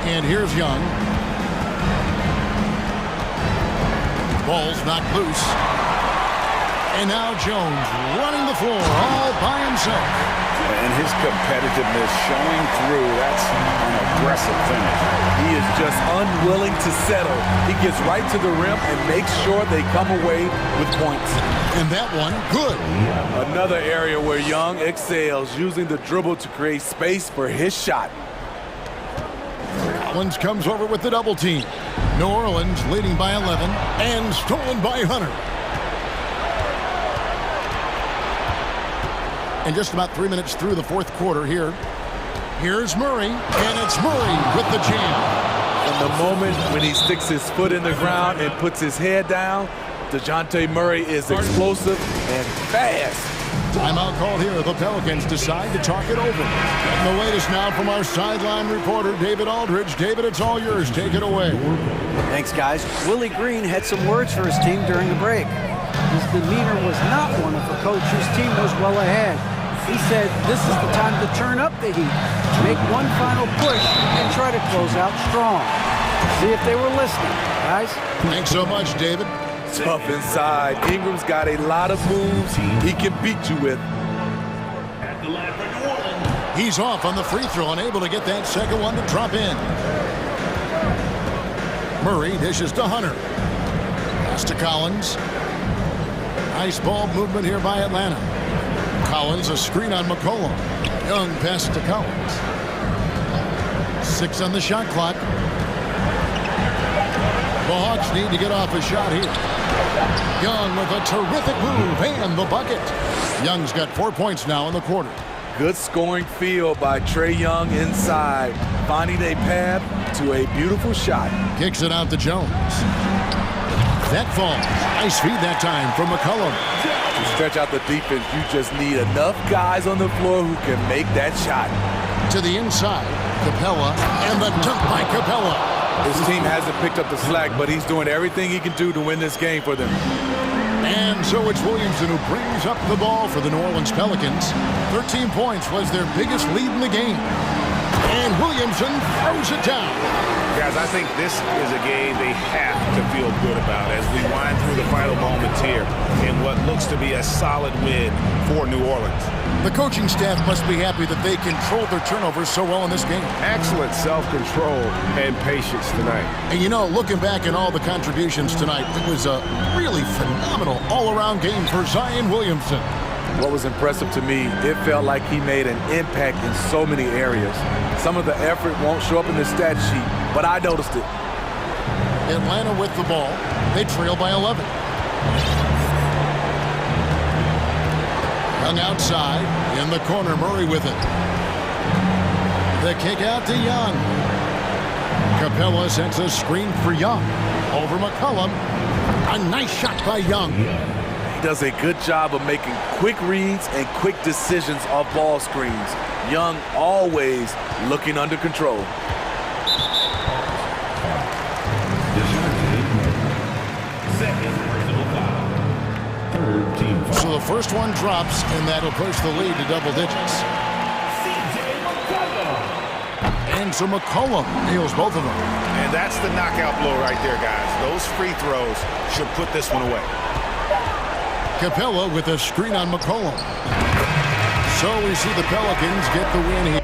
And here's Young. Ball's knocked loose. And now Jones running the floor all by himself. And his competitiveness showing through. That's an aggressive finish. He is just unwilling to settle. He gets right to the rim and makes sure they come away with points. And that one, good. Another area where Young excels, using the dribble to create space for his shot. Rollins comes over with the double team. New Orleans leading by 11 and stolen by Hunter. And just about 3 minutes through the fourth quarter here. Here's Murray, and it's Murray with the jam. In the moment when he sticks his foot in the ground and puts his head down, DeJounte Murray is explosive and fast. Timeout called here. The Pelicans decide to talk it over. And the latest now from our sideline reporter, David Aldridge. David, it's all yours. Take it away. Thanks, guys. Willie Green had some words for his team during the break. His demeanor was not one of a coach whose team was well ahead. He said this is the time to turn up the heat, make one final push, and try to close out strong. See if they were listening, guys. Thanks so much, David. Tough inside. Ingram's got a lot of moves he can beat you with. He's off on the free throw and able to get that second one to drop in. Murray dishes to Hunter. Pass to Collins. Nice ball movement here by Atlanta. Collins, a screen on McCollum. Young pass to Collins. 6 on the shot clock. The Hawks need to get off a shot here. Young with a terrific move and the bucket. Young's got 4 points now in the quarter. Good scoring field by Trae Young inside, finding a path to a beautiful shot. Kicks it out to Jones. That falls. Nice feed that time from McCollum. To stretch out the defense, you just need enough guys on the floor who can make that shot. To the inside, Capella, and the dunk by Capella. His team hasn't picked up the slack, but he's doing everything he can do to win this game for them. And so it's Williamson who brings up the ball for the New Orleans Pelicans. 13 points was their biggest lead in the game. And Williamson throws it down. Guys, I think this is a game they have to feel good about as we wind through the final moments here in what looks to be a solid win for New Orleans. The coaching staff must be happy that they controlled their turnovers so well in this game. Excellent self-control and patience tonight. And you know, looking back at all the contributions tonight, it was a really phenomenal all-around game for Zion Williamson. What was impressive to me, it felt like he made an impact in so many areas. Some of the effort won't show up in the stat sheet, but I noticed it. Atlanta with the ball. They trail by 11. Young outside. In the corner, Murray with it. The kick out to Young. Capella sends a screen for Young. Over McCollum. A nice shot by Young. He does a good job of making quick reads and quick decisions off ball screens. Young always looking under control. Second personal foul. Third team foul. So the first one drops, and that'll push the lead to double digits. And so McCollum nails both of them. And that's the knockout blow right there, guys. Those free throws should put this one away. Capella with a screen on McCollum. So we see the Pelicans get the win here.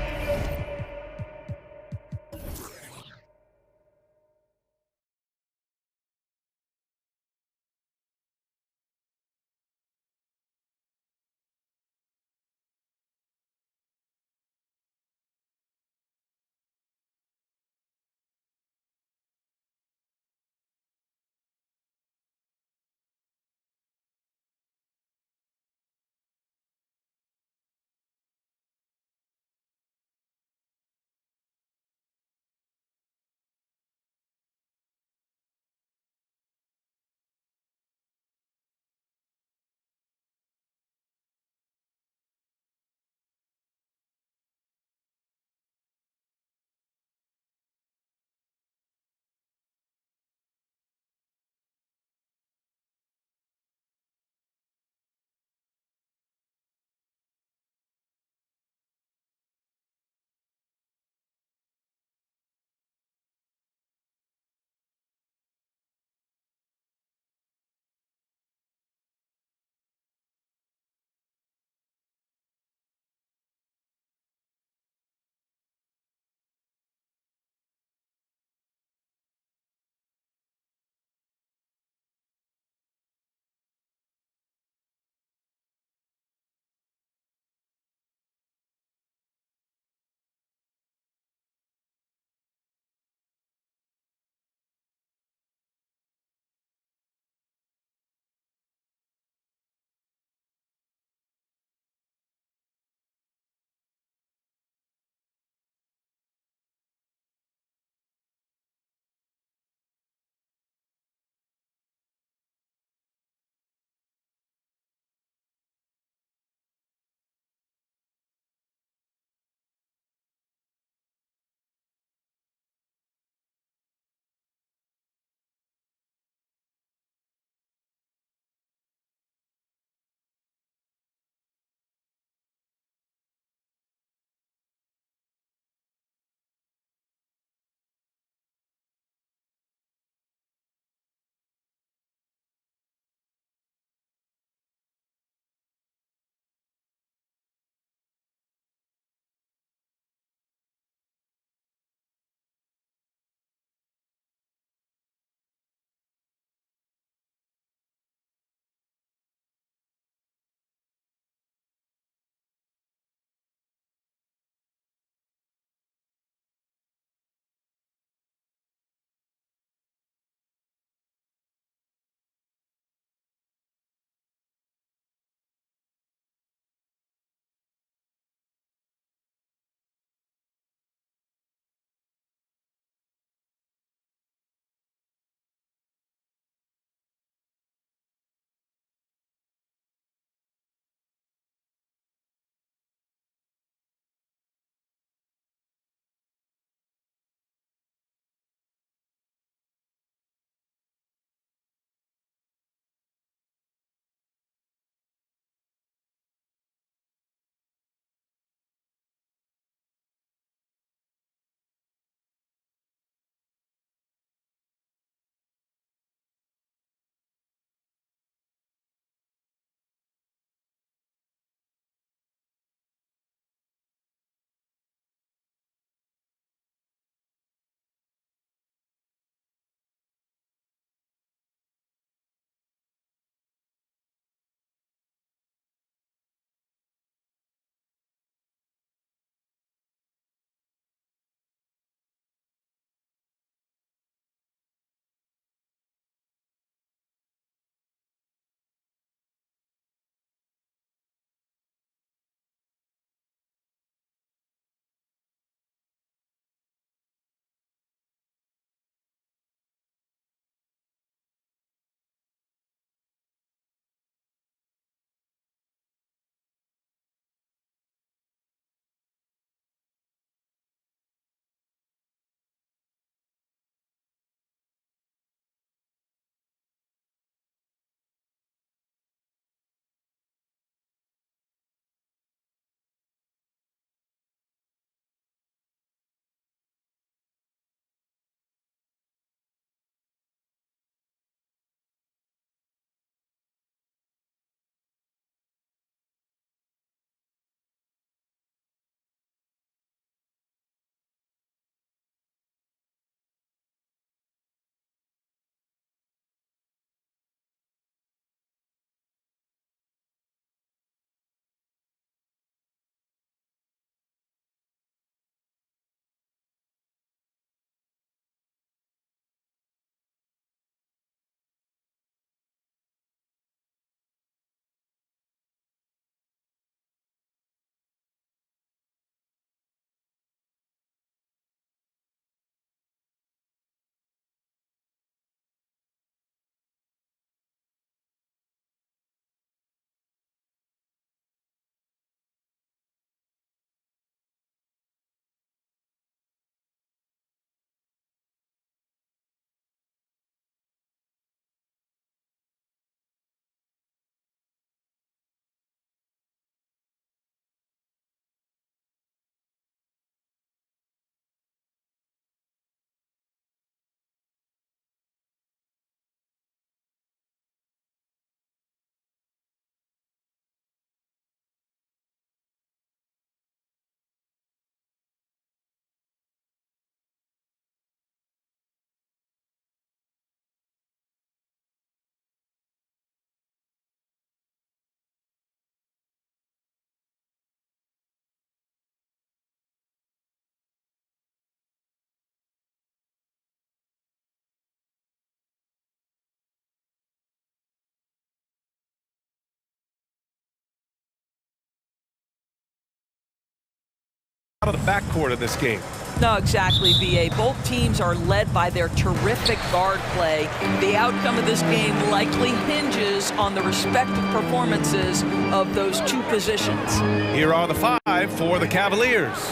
out of the backcourt of this game. No, exactly, B.A. Both teams are led by their terrific guard play. The outcome of this game likely hinges on the respective performances of those two positions. Here are the five for the Cavaliers.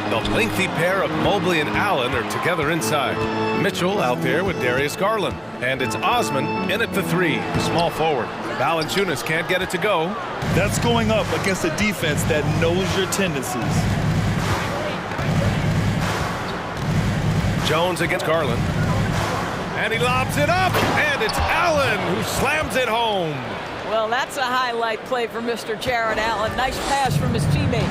The lengthy pair of Mobley and Allen are together inside. Mitchell out there with Darius Garland. And it's Osman in at the three, small forward. Valanciunas can't get it to go. That's going up against a defense that knows your tendencies. Jones against Garland. And he lobs it up, and it's Allen who slams it home. Well, that's a highlight play for Mr. Jared Allen. Nice pass from his teammate.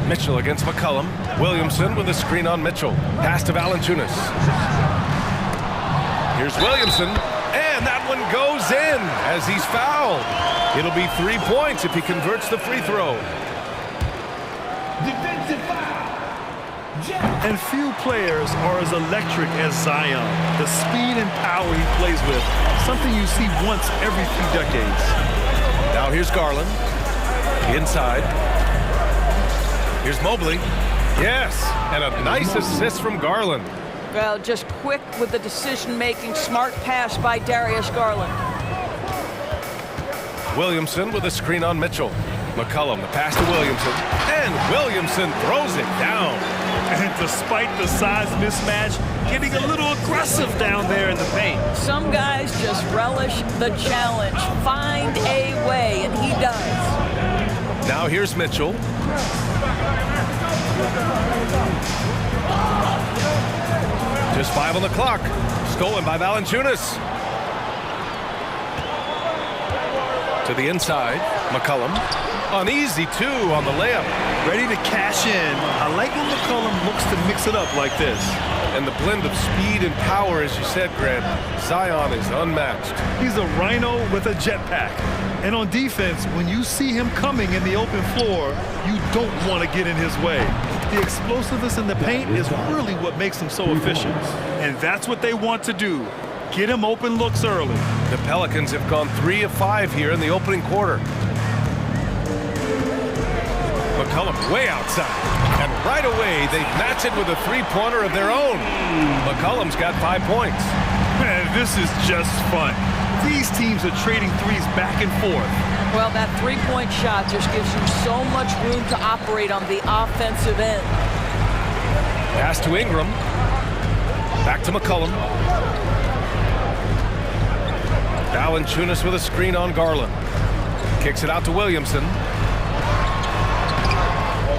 Mitchell against McCollum. Williamson with a screen on Mitchell. Pass to Valanciunas. Here's Williamson, and that one goes in as he's fouled. It'll be 3 points if he converts the free throw. Defensive foul. And few players are as electric as Zion. The speed and power he plays with, something you see once every few decades. Now here's Garland. Inside. Here's Mobley. Yes, and a nice assist from Garland. Well, just quick with the decision-making, smart pass by Darius Garland. Williamson with a screen on Mitchell. McCollum, the pass to Williamson, and Williamson throws it down. And despite the size mismatch, getting a little aggressive down there in the paint. Some guys just relish the challenge. Find a way, and he does. Now here's Mitchell. Just 5 on the clock. Stolen by Valanciunas. To the inside, McCollum. An easy two on the layup. Ready to cash in. I like when McCollum looks to mix it up like this. And the blend of speed and power, as you said, Grant, Zion is unmatched. He's a rhino with a jetpack. And on defense, when you see him coming in the open floor, you don't want to get in his way. The explosiveness in the paint is really what makes him so efficient. And that's what they want to do. Get him open looks early. The Pelicans have gone 3 of 5 here in the opening quarter. McCollum way outside. And right away, they match it with a three-pointer of their own. McCollum's got 5 points. Man, this is just fun. These teams are trading threes back and forth. Well, that three-point shot just gives you so much room to operate on the offensive end. Pass to Ingram. Back to McCollum. Valanciunas with a screen on Garland. Kicks it out to Williamson.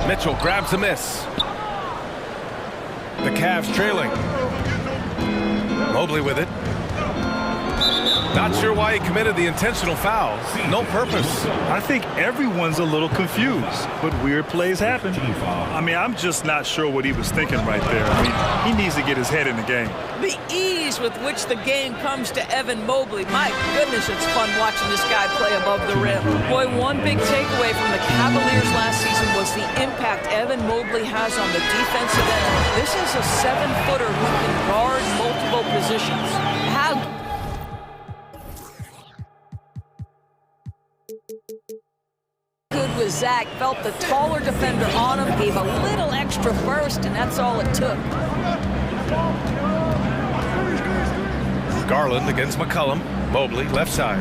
Mitchell grabs a miss. The Cavs trailing. Mobley with it. Not sure why he committed the intentional foul. No purpose. I think everyone's a little confused, but weird plays happen. I mean, I'm just not sure what he was thinking right there. I mean, he needs to get his head in the game. The ease with which the game comes to Evan Mobley. My goodness, it's fun watching this guy play above the rim. Boy, one big takeaway from the Cavaliers last season was the impact Evan Mobley has on the defensive end. This is a 7-footer who can guard multiple positions. How good was Zach? Felt the taller defender on him, gave a little extra burst, and that's all it took. Garland against McCollum. Mobley, left side.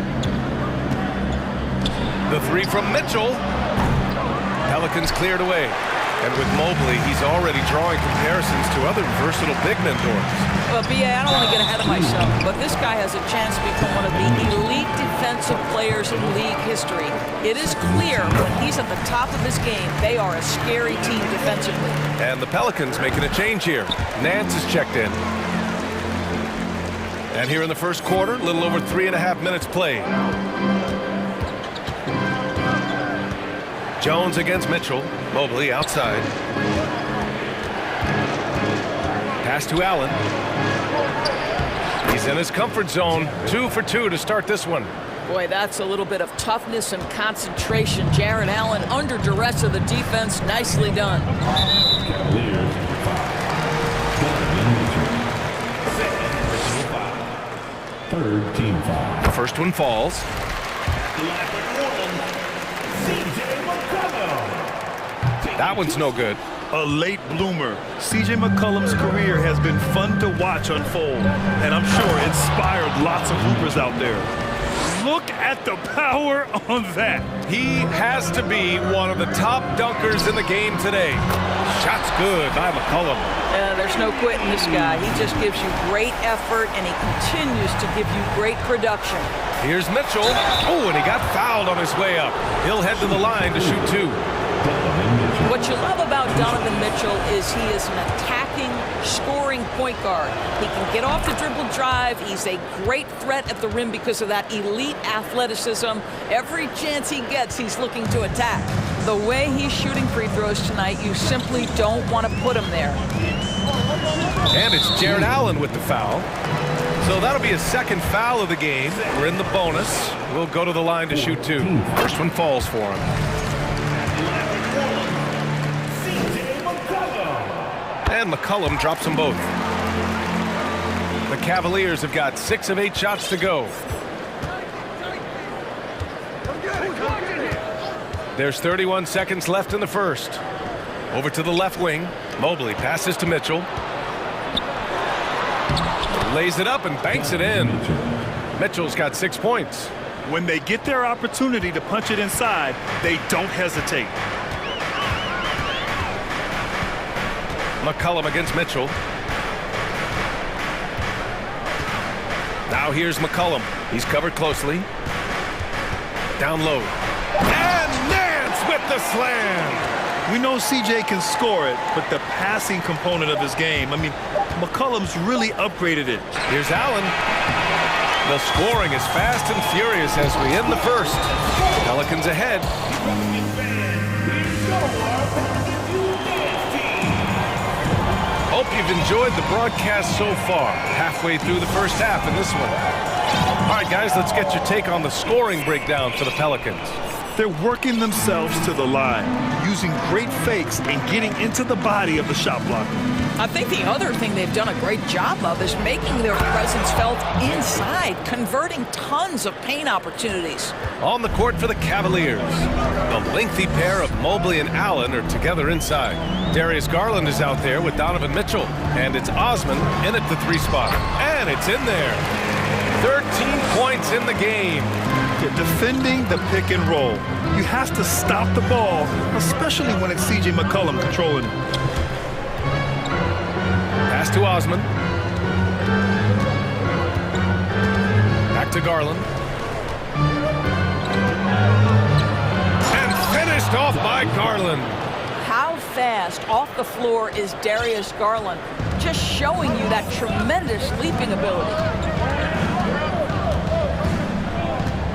The three from Mitchell. Pelicans cleared away. And with Mobley, he's already drawing comparisons to other versatile big mentors. Well, B.A., I don't want to get ahead of myself, but this guy has a chance to become one of the elite defensive players in league history. It is clear when he's at the top of his game, they are a scary team defensively. And the Pelicans making a change here. Nance is checked in. And here in the first quarter, a little over 3.5 minutes played. Jones against Mitchell. Mobley outside. Pass to Allen. He's in his comfort zone. 2 for 2 to start this one. Boy, that's a little bit of toughness and concentration. Jared Allen under duress of the defense. Nicely done. Third team foul. The first one falls. CJ McCollum. That one's no good. A late bloomer. C.J. McCollum's career has been fun to watch unfold, and I'm sure inspired lots of hoopers out there. Look at the power on that. He has to be one of the top dunkers in the game today. Shot's good by McCollum. There's no quitting this guy. He just gives you great effort, and he continues to give you great production. Here's Mitchell. Oh, and he got fouled on his way up. He'll head to the line to shoot two. What you love about Donovan Mitchell is he is an attacking, scoring point guard. He can get off the dribble drive. He's a great threat at the rim because of that elite athleticism. Every chance he gets, he's looking to attack. The way he's shooting free throws tonight, you simply don't want to put him there. And it's Jared Allen with the foul. So that'll be his second foul of the game. We're in the bonus. We'll go to the line to shoot two. First one falls for him. And McCollum drops them both. The Cavaliers have got 6 of 8 shots to go. There's 31 seconds left in the first. Over to the left wing. Mobley passes to Mitchell. Lays it up and banks it in. Mitchell's got 6 points. When they get their opportunity to punch it inside, they don't hesitate. McCollum against Mitchell. Now here's McCollum. He's covered closely. Down low. And Nance with the slam. We know CJ can score it, but the passing component of his game, I mean, McCollum's really upgraded it. Here's Allen. The scoring is fast and furious as we end the first. Pelicans ahead. Hope you've enjoyed the broadcast so far. Halfway through the first half in this one. All right, guys, let's get your take on the scoring breakdown for the Pelicans. They're working themselves to the line, using great fakes and getting into the body of the shot blocker. I think the other thing they've done a great job of is making their presence felt inside, converting tons of paint opportunities. On the court for the Cavaliers, the lengthy pair of Mobley and Allen are together inside. Darius Garland is out there with Donovan Mitchell, and it's Osman in at the 3 spot. And it's in there. 13 points in the game. They're defending the pick and roll. You have to stop the ball, especially when it's C.J. McCollum controlling it. Pass to Osman. Back to Garland. And finished off by Garland. How fast off the floor is Darius Garland? Just showing you that tremendous leaping ability.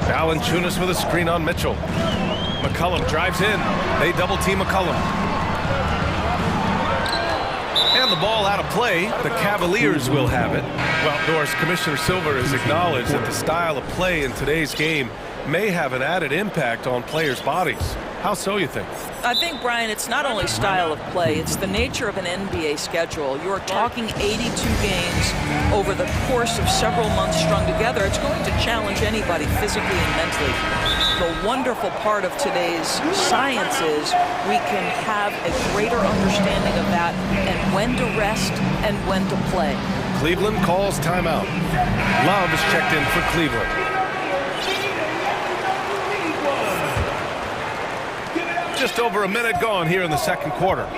Valanciunas with a screen on Mitchell. McCollum drives in. They double team McCollum. And the ball out of play. The Cavaliers will have it. Well, Doris, Commissioner Silver has acknowledged that the style of play in today's game may have an added impact on players' bodies. How so, you think? I think, Brian, it's not only style of play, it's the nature of an NBA schedule. You're talking 82 games over the course of several months strung together. It's going to challenge anybody physically and mentally. The wonderful part of today's science is we can have a greater understanding of that and when to rest and when to play. Cleveland calls timeout. Love is checked in for Cleveland. Just over a minute gone here in the second quarter.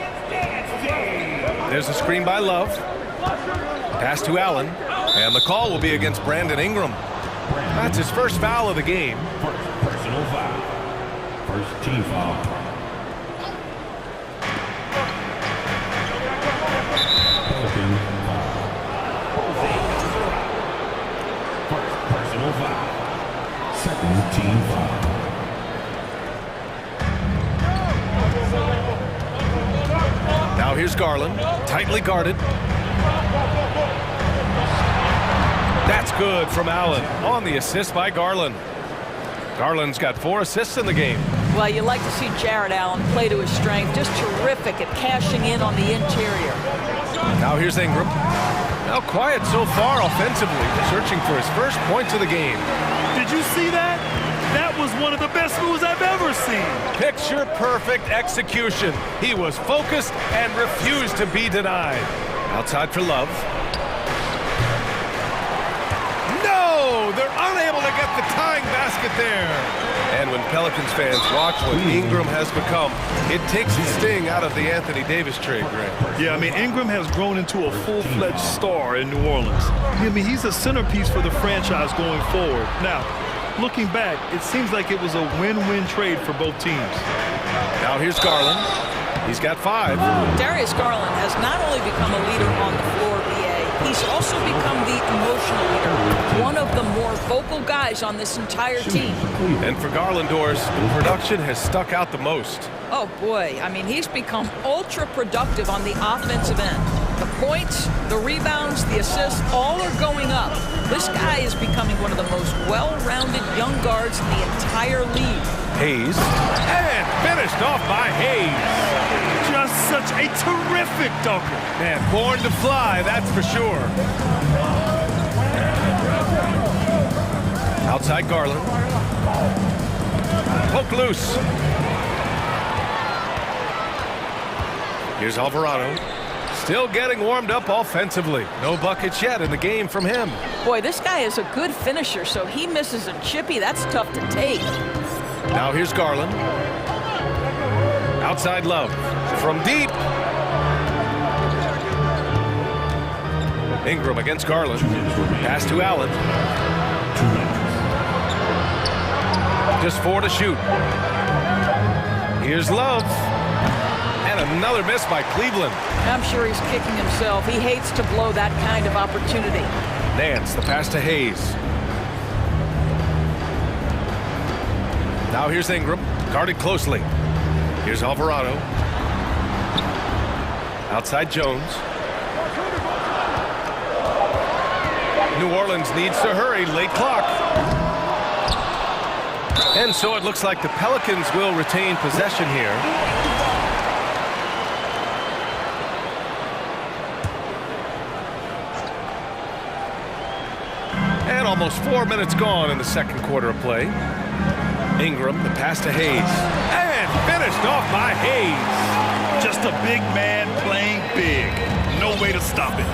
There's a screen by Love. Pass to Allen. And the call will be against Brandon Ingram. That's his first foul of the game. Personal foul. First team foul. First personal foul. Second team foul. Now here's Garland, tightly guarded. That's good from Allen on the assist by Garland. Garland's got 4 assists in the game. Well, you like to see Jared Allen play to his strength. Just terrific at cashing in on the interior. Now here's Ingram. Now quiet so far offensively, searching for his first points of the game. Did you see that? That was one of the best moves I've ever seen. Picture-perfect execution. He was focused and refused to be denied. Outside for Love. No! They're unable to get the tying basket there. And when Pelicans fans watch what Ingram has become, it takes the sting out of the Anthony Davis trade, Grant. Yeah, I mean, Ingram has grown into a full-fledged star in New Orleans. I mean, he's a centerpiece for the franchise going forward. Now, looking back, it seems like it was a win-win trade for both teams. Now here's Garland. He's got 5. Darius Garland has not only become a leader on the floor, BA, he's also become the emotional leader, one of the more vocal guys on this entire team. And for Garlandors, the production has stuck out the most. Oh boy, I mean, he's become ultra productive on the offensive end. The points, the rebounds, the assists, all are going up. This guy is becoming one of the most well-rounded young guards in the entire league. Hayes, and finished off by Hayes. Just such a terrific dunker. Man, born to fly, that's for sure. Outside Garland. Poke loose. Here's Alvarado. Still getting warmed up offensively. No buckets yet in the game from him. Boy, this guy is a good finisher, so he misses a chippy. That's tough to take. Now here's Garland. Outside Love. From deep. Ingram against Garland. Pass to Allen. Just 4 to shoot. Here's Love. And another miss by Cleveland. I'm sure he's kicking himself. He hates to blow that kind of opportunity. Nance, the pass to Hayes. Now here's Ingram, guarded closely. Here's Alvarado. Outside Jones. New Orleans needs to hurry, late clock. And so it looks like the Pelicans will retain possession here. And almost 4 minutes gone in the second quarter of play. Ingram, the pass to Hayes. And finished off by Hayes. Just a big man playing big. No way to stop it.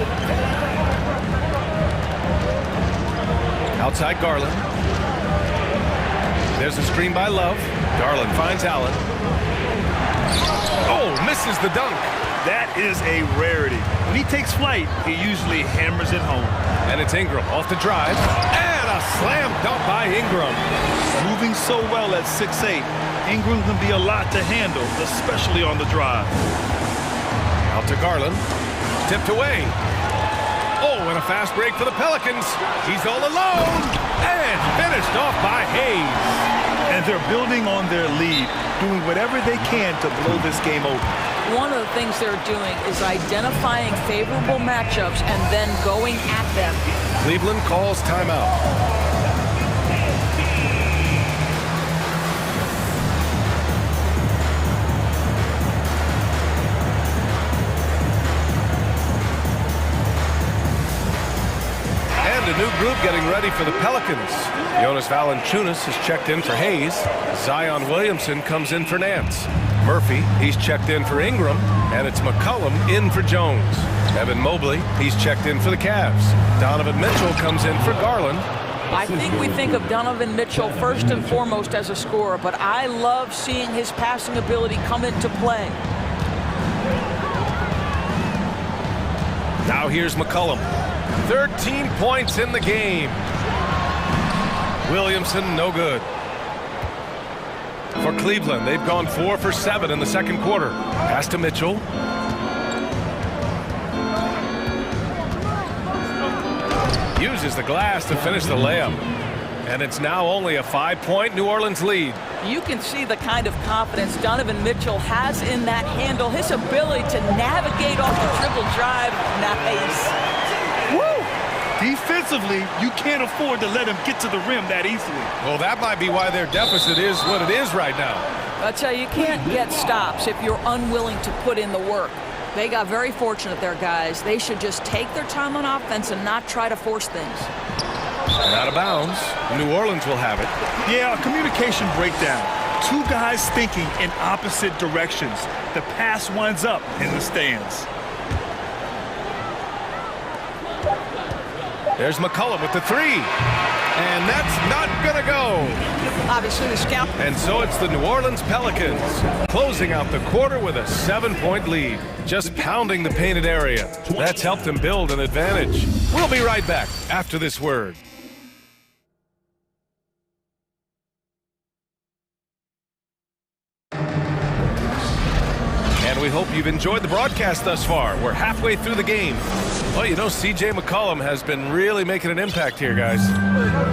Outside Garland. There's a screen by Love. Garland finds Allen. Oh, misses the dunk. That is a rarity. When he takes flight, he usually hammers it home. And it's Ingram off the drive. And a slam dunk by Ingram. Moving so well at 6'8", Ingram can be a lot to handle, especially on the drive. Out to Garland. Tipped away. Oh, and a fast break for the Pelicans. He's all alone. And finished off by Hayes. And they're building on their lead, doing whatever they can to blow this game open. One of the things they're doing is identifying favorable matchups and then going at them. Cleveland calls timeout. A new group getting ready for the Pelicans. Jonas Valanciunas has checked in for Hayes. Zion Williamson comes in for Nance. Murphy, he's checked in for Ingram. And it's McCollum in for Jones. Evan Mobley, he's checked in for the Cavs. Donovan Mitchell comes in for Garland. I think we think of Donovan Mitchell first and foremost as a scorer, but I love seeing his passing ability come into play. Now here's McCollum. 13 points in the game. Williamson, no good. For Cleveland, they've gone 4 for 7 in the second quarter. Pass to Mitchell. Uses the glass to finish the layup. And it's now only a 5-point New Orleans lead. You can see the kind of confidence Donovan Mitchell has in that handle. His ability to navigate off the dribble drive. Nice. Woo! Defensively, you can't afford to let him get to the rim that easily. Well, that might be why their deficit is what it is right now. I'll tell you, you can't get stops if you're unwilling to put in the work. They got very fortunate there, guys. They should just take their time on offense and not try to force things. And out of bounds. New Orleans will have it. Yeah, a communication breakdown. Two guys thinking in opposite directions. The pass winds up in the stands. There's McCollum with the three. And that's not gonna go. Obviously, the scout. And so it's the New Orleans Pelicans closing out the quarter with a 7-point lead. Just pounding the painted area. That's helped them build an advantage. We'll be right back after this word. And we hope you've enjoyed the broadcast thus far. We're halfway through the game. Well, you know, C.J. McCollum has been really making an impact here, guys.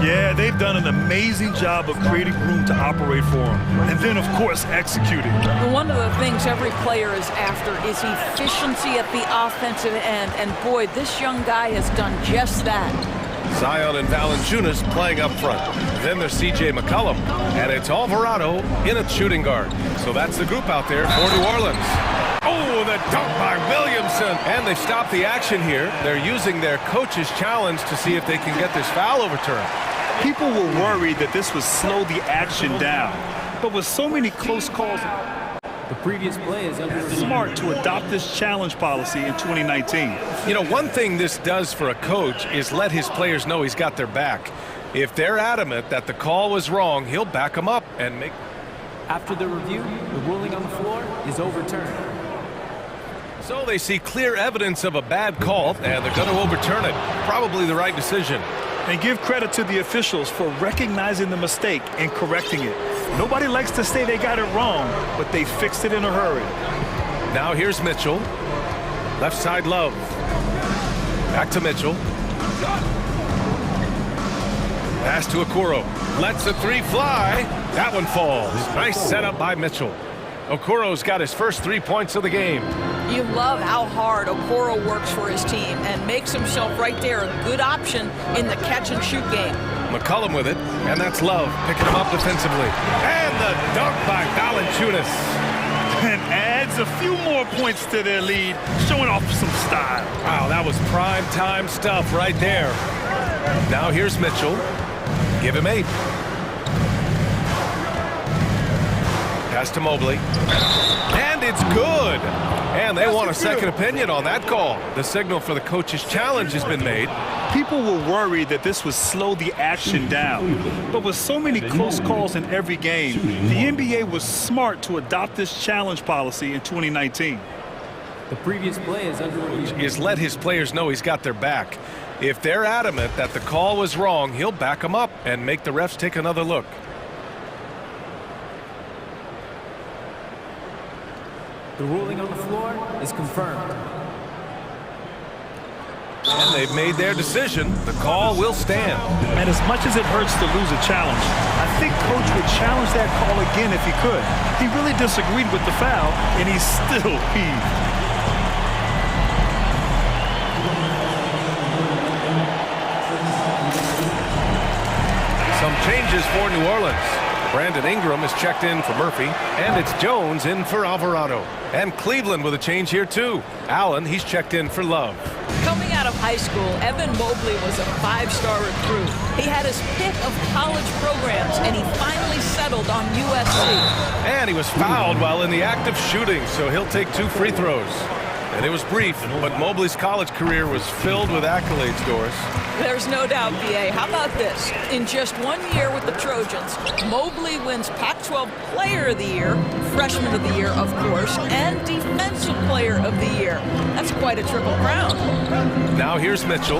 Yeah, they've done an amazing job of creating room to operate for him. And then, of course, executing. One of the things every player is after is efficiency at the offensive end. And boy, this young guy has done just that. Zion and Valanciunas playing up front. Then there's C.J. McCollum, and it's Alvarado in at shooting guard. So that's the group out there for New Orleans. Oh, the dunk by Williamson. And they stopped the action here. They're using their coach's challenge to see if they can get this foul overturned. People were worried that this would slow the action down. But with so many close calls, the previous play is under smart to adopt this challenge policy in 2019. You know, one thing this does for a coach is let his players know he's got their back. If they're adamant that the call was wrong, he'll back them up and make... After the review, the ruling on the floor is overturned. So they see clear evidence of a bad call, and they're going to overturn it. Probably the right decision. And give credit to the officials for recognizing the mistake and correcting it. Nobody likes to say they got it wrong, but they fixed it in a hurry. Now here's Mitchell. Left side Love. Back to Mitchell. Pass to Okoro. Lets the three fly. That one falls. Nice setup by Mitchell. Okoro's got his first 3 points of the game. You love how hard Okoro works for his team and makes himself right there a good option in the catch-and-shoot game. McCollum with it, and that's Love picking him up defensively. And the dunk by Valanciunas. And adds a few more points to their lead, showing off some style. Wow, that was prime-time stuff right there. Now here's Mitchell. Give him 8. Pass to Mobley. And it's good. And they want a second opinion on that call. The signal for the coach's challenge has been made. People were worried that this would slow the action down. But with so many close calls in every game, the NBA was smart to adopt this challenge policy in 2019. The previous play is under review. Is let his players know he's got their back. If they're adamant that the call was wrong, he'll back them up and make the refs take another look. The ruling on the floor is confirmed. And they've made their decision. The call will stand. And as much as it hurts to lose a challenge, I think Coach would challenge that call again if he could. He really disagreed with the foul, and he's still peeved. Some changes for New Orleans. Brandon Ingram is checked in for Murphy, and it's Jones in for Alvarado. And Cleveland with a change here, too. Allen, he's checked in for Love. Coming out of high school, Evan Mobley was a 5-star recruit. He had his pick of college programs, and he finally settled on USC. And he was fouled while in the act of shooting, so he'll take 2 free throws. And it was brief, but Mobley's college career was filled with accolades, Doris. There's no doubt, BA. How about this? In just 1 year with the Trojans, Mobley wins Pac-12 Player of the Year, Freshman of the Year, of course, and Defensive Player of the Year. That's quite a triple crown. Now here's Mitchell.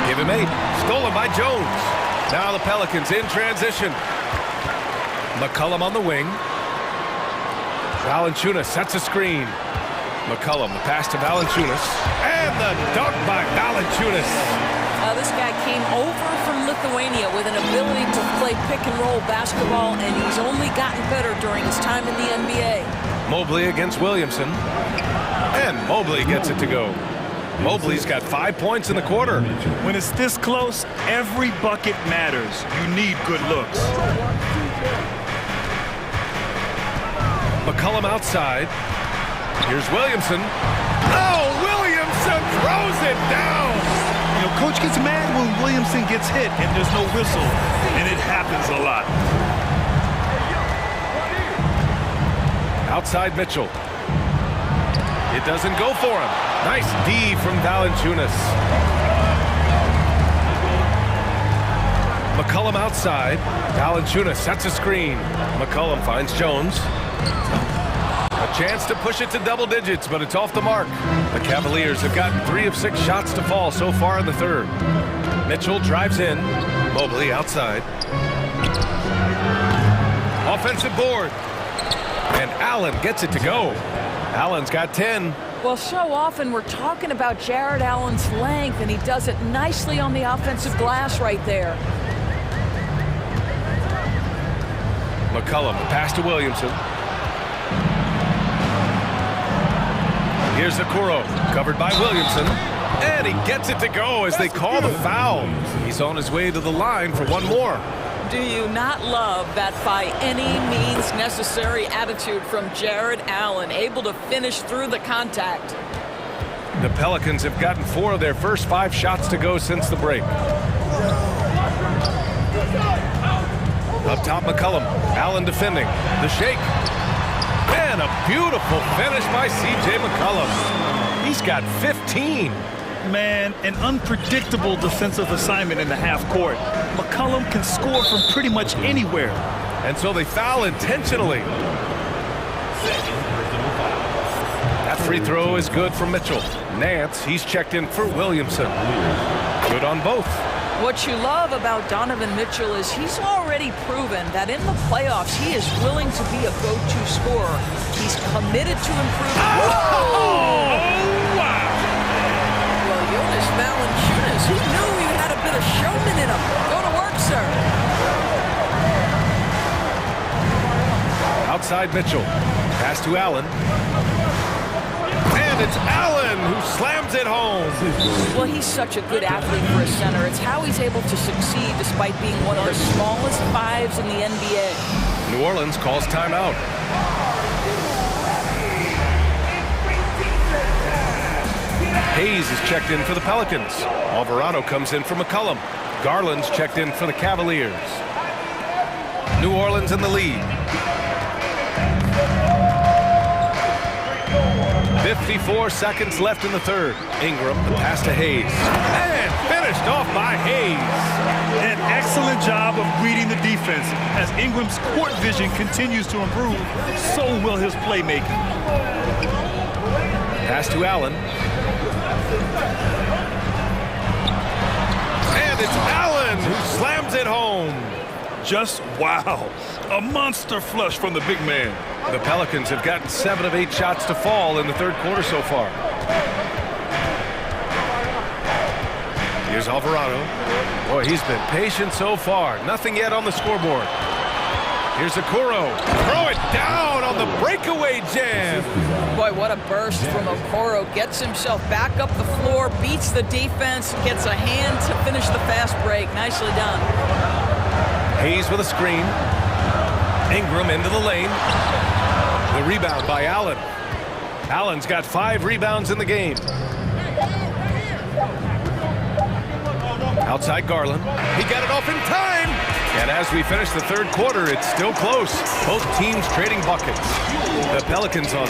Give him 8. Stolen by Jones. Now the Pelicans in transition. McCollum on the wing. Valanciunas sets a screen. McCollum, the pass to Valanciunas. And the dunk by Valanciunas. This guy came over from Lithuania with an ability to play pick-and-roll basketball, and he's only gotten better during his time in the NBA. Mobley against Williamson. And Mobley gets it to go. Mobley's got 5 points in the quarter. When it's this close, every bucket matters. You need good looks. McCollum outside. Here's Williamson. Oh, Williamson throws it down. You coach gets mad when Williamson gets hit and there's no whistle, and it happens a lot. Outside Mitchell. It doesn't go for him. Nice D from Valanciunas. McCollum outside. Valanciunas sets a screen. McCollum finds Jones. A chance to push it to double digits, but it's off the mark. The Cavaliers have gotten 3 of 6 shots to fall so far in the third. Mitchell drives in. Mobley outside. Offensive board. And Allen gets it to go. Allen's got 10. Well, so often we're talking about Jared Allen's length, and he does it nicely on the offensive glass right there. McCollum, pass to Williamson. Here's Okoro, covered by Williamson. And he gets it to go as they call the foul. He's on his way to the line for one more. Do you not love that by any means necessary attitude from Jared Allen, able to finish through the contact? The Pelicans have gotten 4 of their first 5 shots to go since the break. Up top, McCollum. Allen defending. The shake. And a beautiful finish by C.J. McCollum. He's got 15. Man, an unpredictable defensive assignment in the half court. McCollum can score from pretty much anywhere. And so they foul intentionally. That free throw is good for Mitchell. Nance, he's checked in for Williamson. Good on both. What you love about Donovan Mitchell is he's already proven that in the playoffs he is willing to be a go-to scorer. He's committed to improving. Wow! Well, Jonas Valanciunas, he knew he had a bit of showman in him. Go to work, sir. Outside Mitchell. Pass to Allen. And it's Allen who slams it home. Well, he's such a good athlete for a center. It's how he's able to succeed despite being one of the smallest 5s in the NBA. New Orleans calls timeout. Hayes is checked in for the Pelicans. Alvarado comes in for McCollum. Garland's checked in for the Cavaliers. New Orleans in the lead. 54 seconds left in the third. Ingram, the pass to Hayes. And finished off by Hayes. An excellent job of reading the defense. As Ingram's court vision continues to improve, so will his playmaking. Pass to Allen. And it's Allen who slams it home. Just wow. A monster flush from the big man. The Pelicans have gotten 7 of 8 shots to fall in the third quarter so far. Here's Alvarado. Boy, he's been patient so far. Nothing yet on the scoreboard. Here's Okoro. Throw it down on the breakaway jam. Boy, what a burst from Okoro. Gets himself back up the floor, beats the defense, gets a hand to finish the fast break. Nicely done. Hayes with a screen. Ingram into the lane. The rebound by Allen. Allen's got 5 rebounds in the game. Outside Garland. He got it off in time. And as we finish the third quarter, it's still close. Both teams trading buckets. The Pelicans on.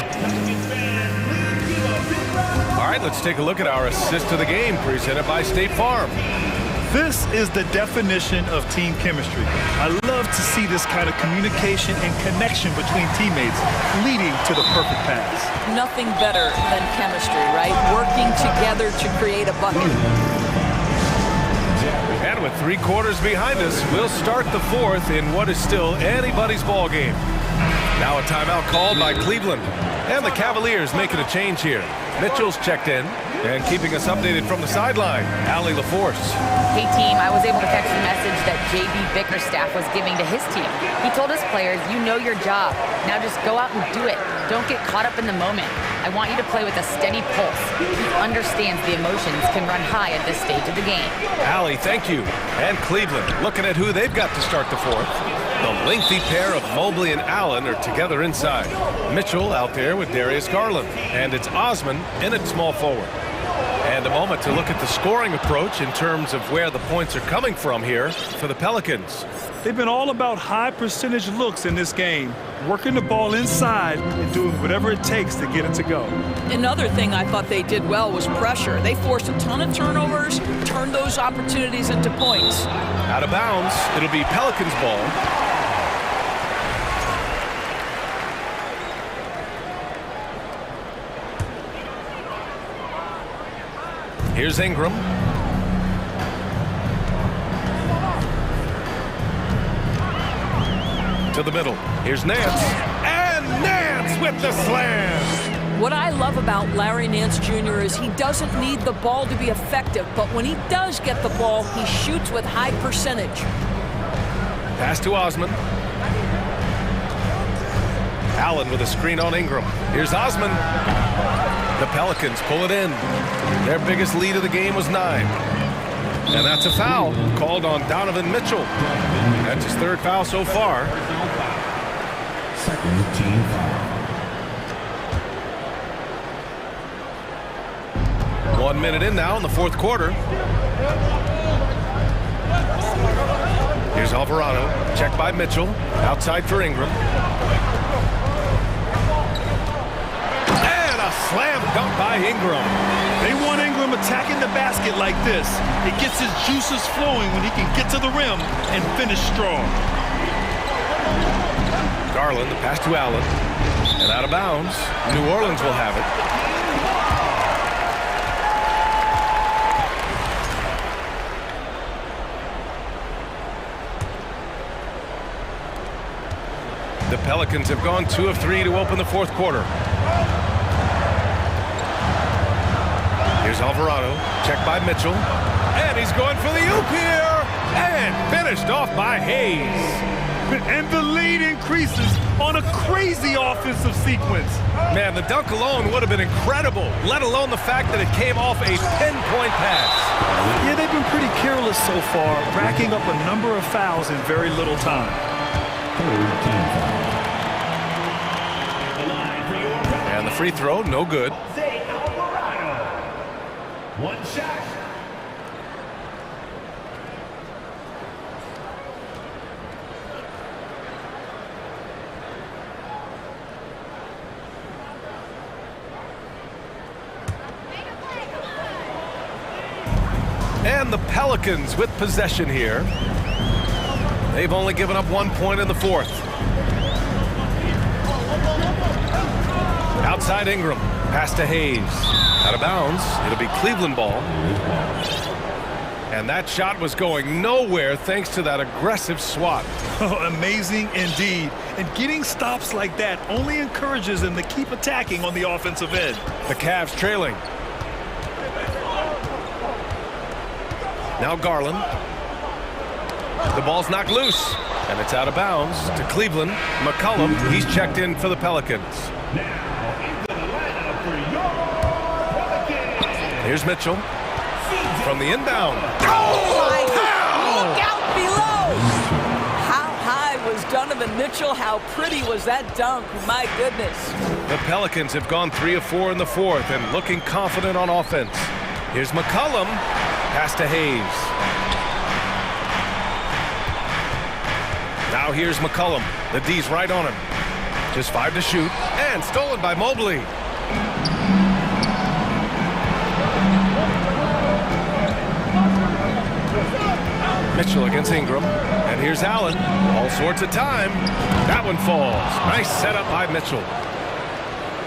All right, let's take a look at our assist of the game presented by State Farm. This is the definition of team chemistry. I love to see this kind of communication and connection between teammates leading to the perfect pass. Nothing better than chemistry, right? Working together to create a bucket. And with 3 quarters behind us, we'll start the fourth in what is still anybody's ball game. Now a timeout called by Cleveland. And the Cavaliers making a change here. Mitchell's checked in. And keeping us updated from the sideline, Allie LaForce. Hey team, I was able to catch the message that J.B. Bickerstaff was giving to his team. He told his players, you know your job. Now just go out and do it. Don't get caught up in the moment. I want you to play with a steady pulse. He understands the emotions can run high at this stage of the game. Allie, thank you. And Cleveland, looking at who they've got to start the fourth. The lengthy pair of Mobley and Allen are together inside. Mitchell out there with Darius Garland. And it's Osman in at small forward. And a moment to look at the scoring approach in terms of where the points are coming from here for the Pelicans. They've been all about high percentage looks in this game, working the ball inside and doing whatever it takes to get it to go. Another thing I thought they did well was pressure. They forced a ton of turnovers, turned those opportunities into points. Out of bounds, it'll be Pelicans ball. Here's Ingram. To the middle. Here's Nance. And Nance with the slam. What I love about Larry Nance Jr. is he doesn't need the ball to be effective, but when he does get the ball, he shoots with high percentage. Pass to Osman. Allen with a screen on Ingram. Here's Osman. The Pelicans pull it in. Their biggest lead of the game was 9. And that's a foul called on Donovan Mitchell. That's his 3rd foul so far. Second team foul. 1 minute in now in the 4th quarter. Here's Alvarado. Checked by Mitchell. Outside for Ingram. And a slam dunk by Ingram. They want Ingram attacking the basket like this. It gets his juices flowing when he can get to the rim and finish strong. Garland, the pass to Allen. And out of bounds. New Orleans will have it. The Pelicans have gone 2 of 3 to open the 4th quarter. Here's Alvarado, checked by Mitchell, and he's going for the oop here, and finished off by Hayes. And the lead increases on a crazy offensive sequence. Man, the dunk alone would have been incredible, let alone the fact that it came off a pinpoint pass. Yeah, they've been pretty careless so far, racking up a number of fouls in very little time. And the free throw, no good. One shot. And the Pelicans with possession here. They've only given up 1 point in the 4th. Outside Ingram, pass to Hayes. Out of bounds, it'll be Cleveland ball. And that shot was going nowhere thanks to that aggressive swat. Oh, amazing indeed. And getting stops like that only encourages them to keep attacking on the offensive end. The Cavs trailing. Now Garland. The ball's knocked loose, and it's out of bounds to Cleveland. McCollum, he's checked in for the Pelicans. Here's Mitchell from the inbound. Oh, look out below! How high was Donovan Mitchell? How pretty was that dunk? My goodness. The Pelicans have gone 3 of 4 in the 4th and looking confident on offense. Here's McCollum. Pass to Hayes. Now here's McCollum. The D's right on him. Just 5 to shoot. And stolen by Mobley. Mitchell against Ingram. And here's Allen. All sorts of time. That one falls. Nice setup by Mitchell.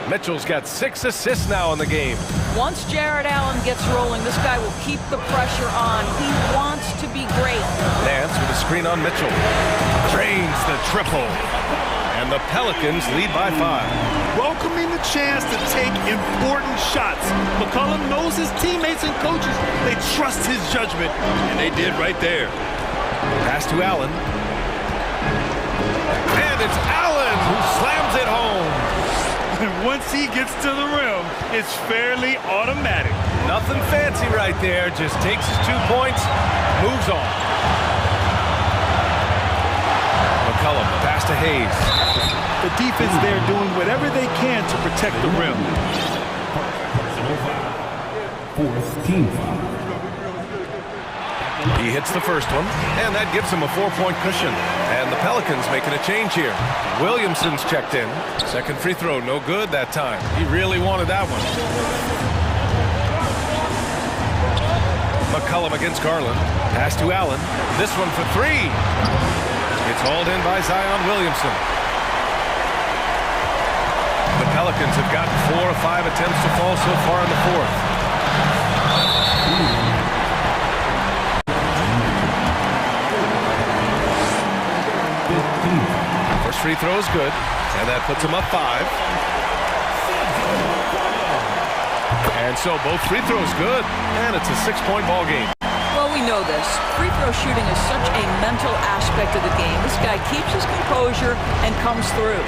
Mitchell's got 6 assists now in the game. Once Jared Allen gets rolling, this guy will keep the pressure on. He wants to be great. Nance with a screen on Mitchell. Drains the triple. And the Pelicans lead by 5. Welcoming the chance to take important shots. McCollum knows his teammates and coaches. They trust his judgment, and they did right there. Pass to Allen. And it's Allen who slams it home. And once he gets to the rim, it's fairly automatic. Nothing fancy right there. Just takes his 2 points, moves on. McCollum, pass to Hayes. The defense there doing whatever they can to protect the rim. 4th team foul. He hits the first one, and that gives him a 4-point cushion. And the Pelicans making a change here. Williamson's checked in. Second free throw, no good that time. He really wanted that one. McCollum against Garland. Pass to Allen. This one for three. It's hauled in by Zion Williamson. The Pelicans have gotten 4 of 5 attempts to fall so far in the fourth. First free throw is good, and that puts him up 5. And so both free throws good, and it's a 6-point ball game. Well, we know this. Free throw shooting is such a mental aspect of the game. This guy keeps his composure and comes through.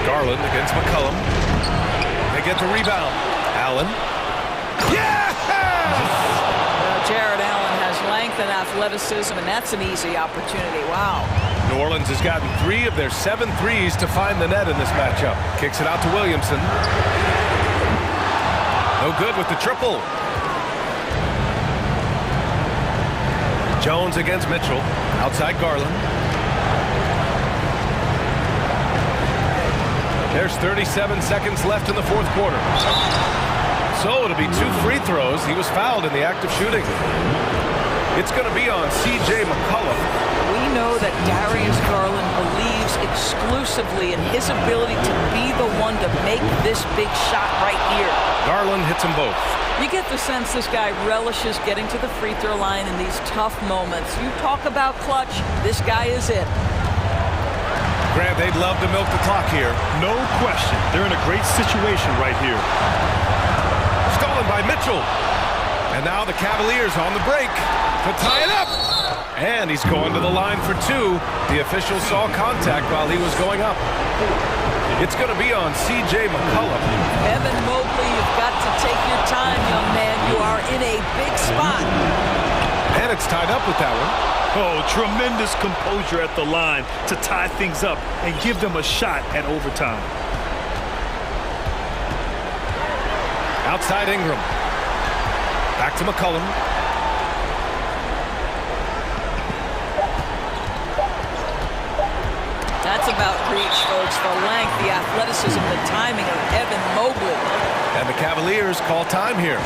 Garland against McCollum. They get the rebound. Allen. Yeah! Jared Allen has length and athleticism, and that's an easy opportunity. Wow. New Orleans has gotten 3 of their 7 threes to find the net in this matchup. Kicks it out to Williamson. No good with the triple. Jones against Mitchell. Outside Garland. There's 37 seconds left in the fourth quarter. So it'll be 2 free throws. He was fouled in the act of shooting. It's going to be on C.J. McCollum. We know that Darius Garland believes exclusively in his ability to be the one to make this big shot right here. Garland hits them both. You get the sense this guy relishes getting to the free throw line in these tough moments. You talk about clutch, this guy is it. Grant, they'd love to milk the clock here. No question. They're in a great situation right here. Stolen by Mitchell. And now the Cavaliers on the break to tie it up. And he's going to the line for 2. The official saw contact while he was going up. It's going to be on C.J. McCollum. Evan Mobley, you've got to take your time, young man. You are in a big spot. And it's tied up with that one. Oh, tremendous composure at the line to tie things up and give them a shot at overtime. Outside Ingram. Back to McCollum. That's about reach, folks. The length, the athleticism, the timing of Evan Mobley. And the Cavaliers call time here.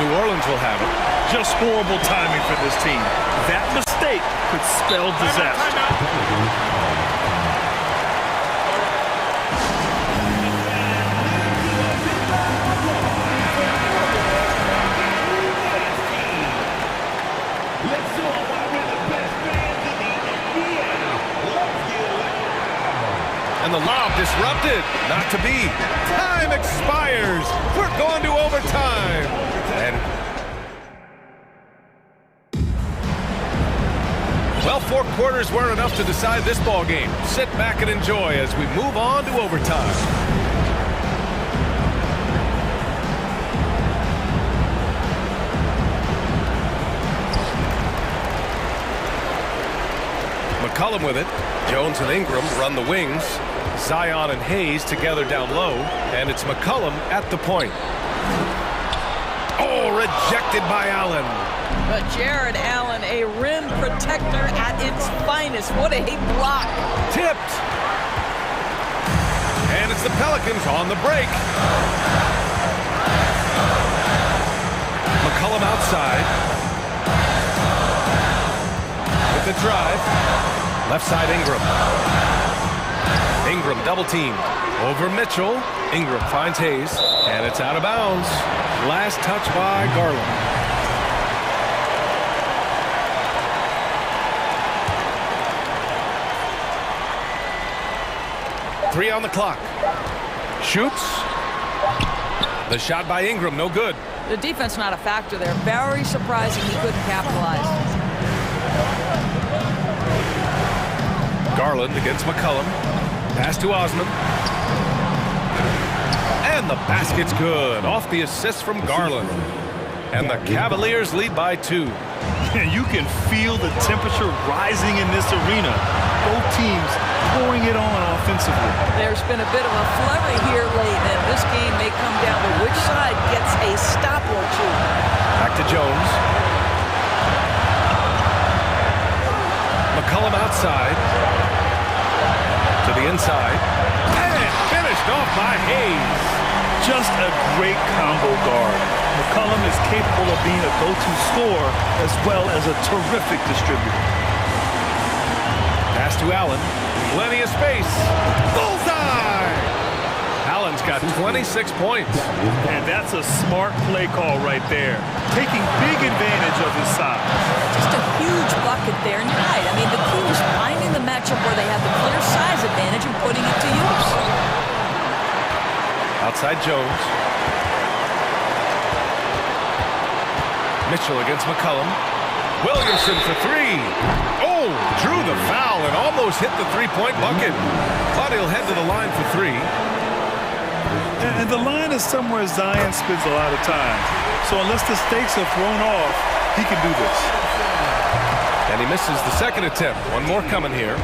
New Orleans will have it. Just horrible timing for this team. That mistake could spell disaster. And the lob disrupted. Not to be. Time expires. We're going to overtime. And well, 4 quarters weren't enough to decide this ball game. Sit back and enjoy as we move on to overtime. McCollum with it. Jones and Ingram run the wings. Zion and Hayes together down low. And it's McCollum at the point. Oh, rejected by Allen. But Jared Allen, a rim protector at its finest. What a block. Tipped. And it's the Pelicans on the break. McCollum outside. With the drive. Left side Ingram. Ingram double teamed. Over Mitchell. Ingram finds Hayes. And it's out of bounds. Last touch by Garland. Three on the clock. Shoots. The shot by Ingram, no good. The defense not a factor there. Very surprising he couldn't capitalize. Garland against McCollum. Pass to Osman. And the basket's good. Off the assist from Garland. And the Cavaliers lead by 2. And you can feel the temperature rising in this arena. Both teams pouring it on offensively. There's been a bit of a flurry here late, and this game may come down to which side gets a stop or two. Back to Jones. McCollum outside. To the inside. And finished off by Hayes. Just a great combo guard. McCollum is capable of being a go-to scorer as well as a terrific distributor. Pass to Allen. Plenty of space. Bullseye! Allen's got 26 points. And that's a smart play call right there. Taking big advantage of his size. Just a huge bucket there, and you're right. I mean, the key was finding the matchup where they have the clear size advantage and putting it to use. Outside Jones. Mitchell against McCollum. Williamson for 3. Oh, drew the foul and almost hit the three-point bucket. But he'll head to the line for 3. And the line is somewhere Zion spends a lot of time. So unless the stakes are thrown off, he can do this. And he misses the second attempt. One more coming here.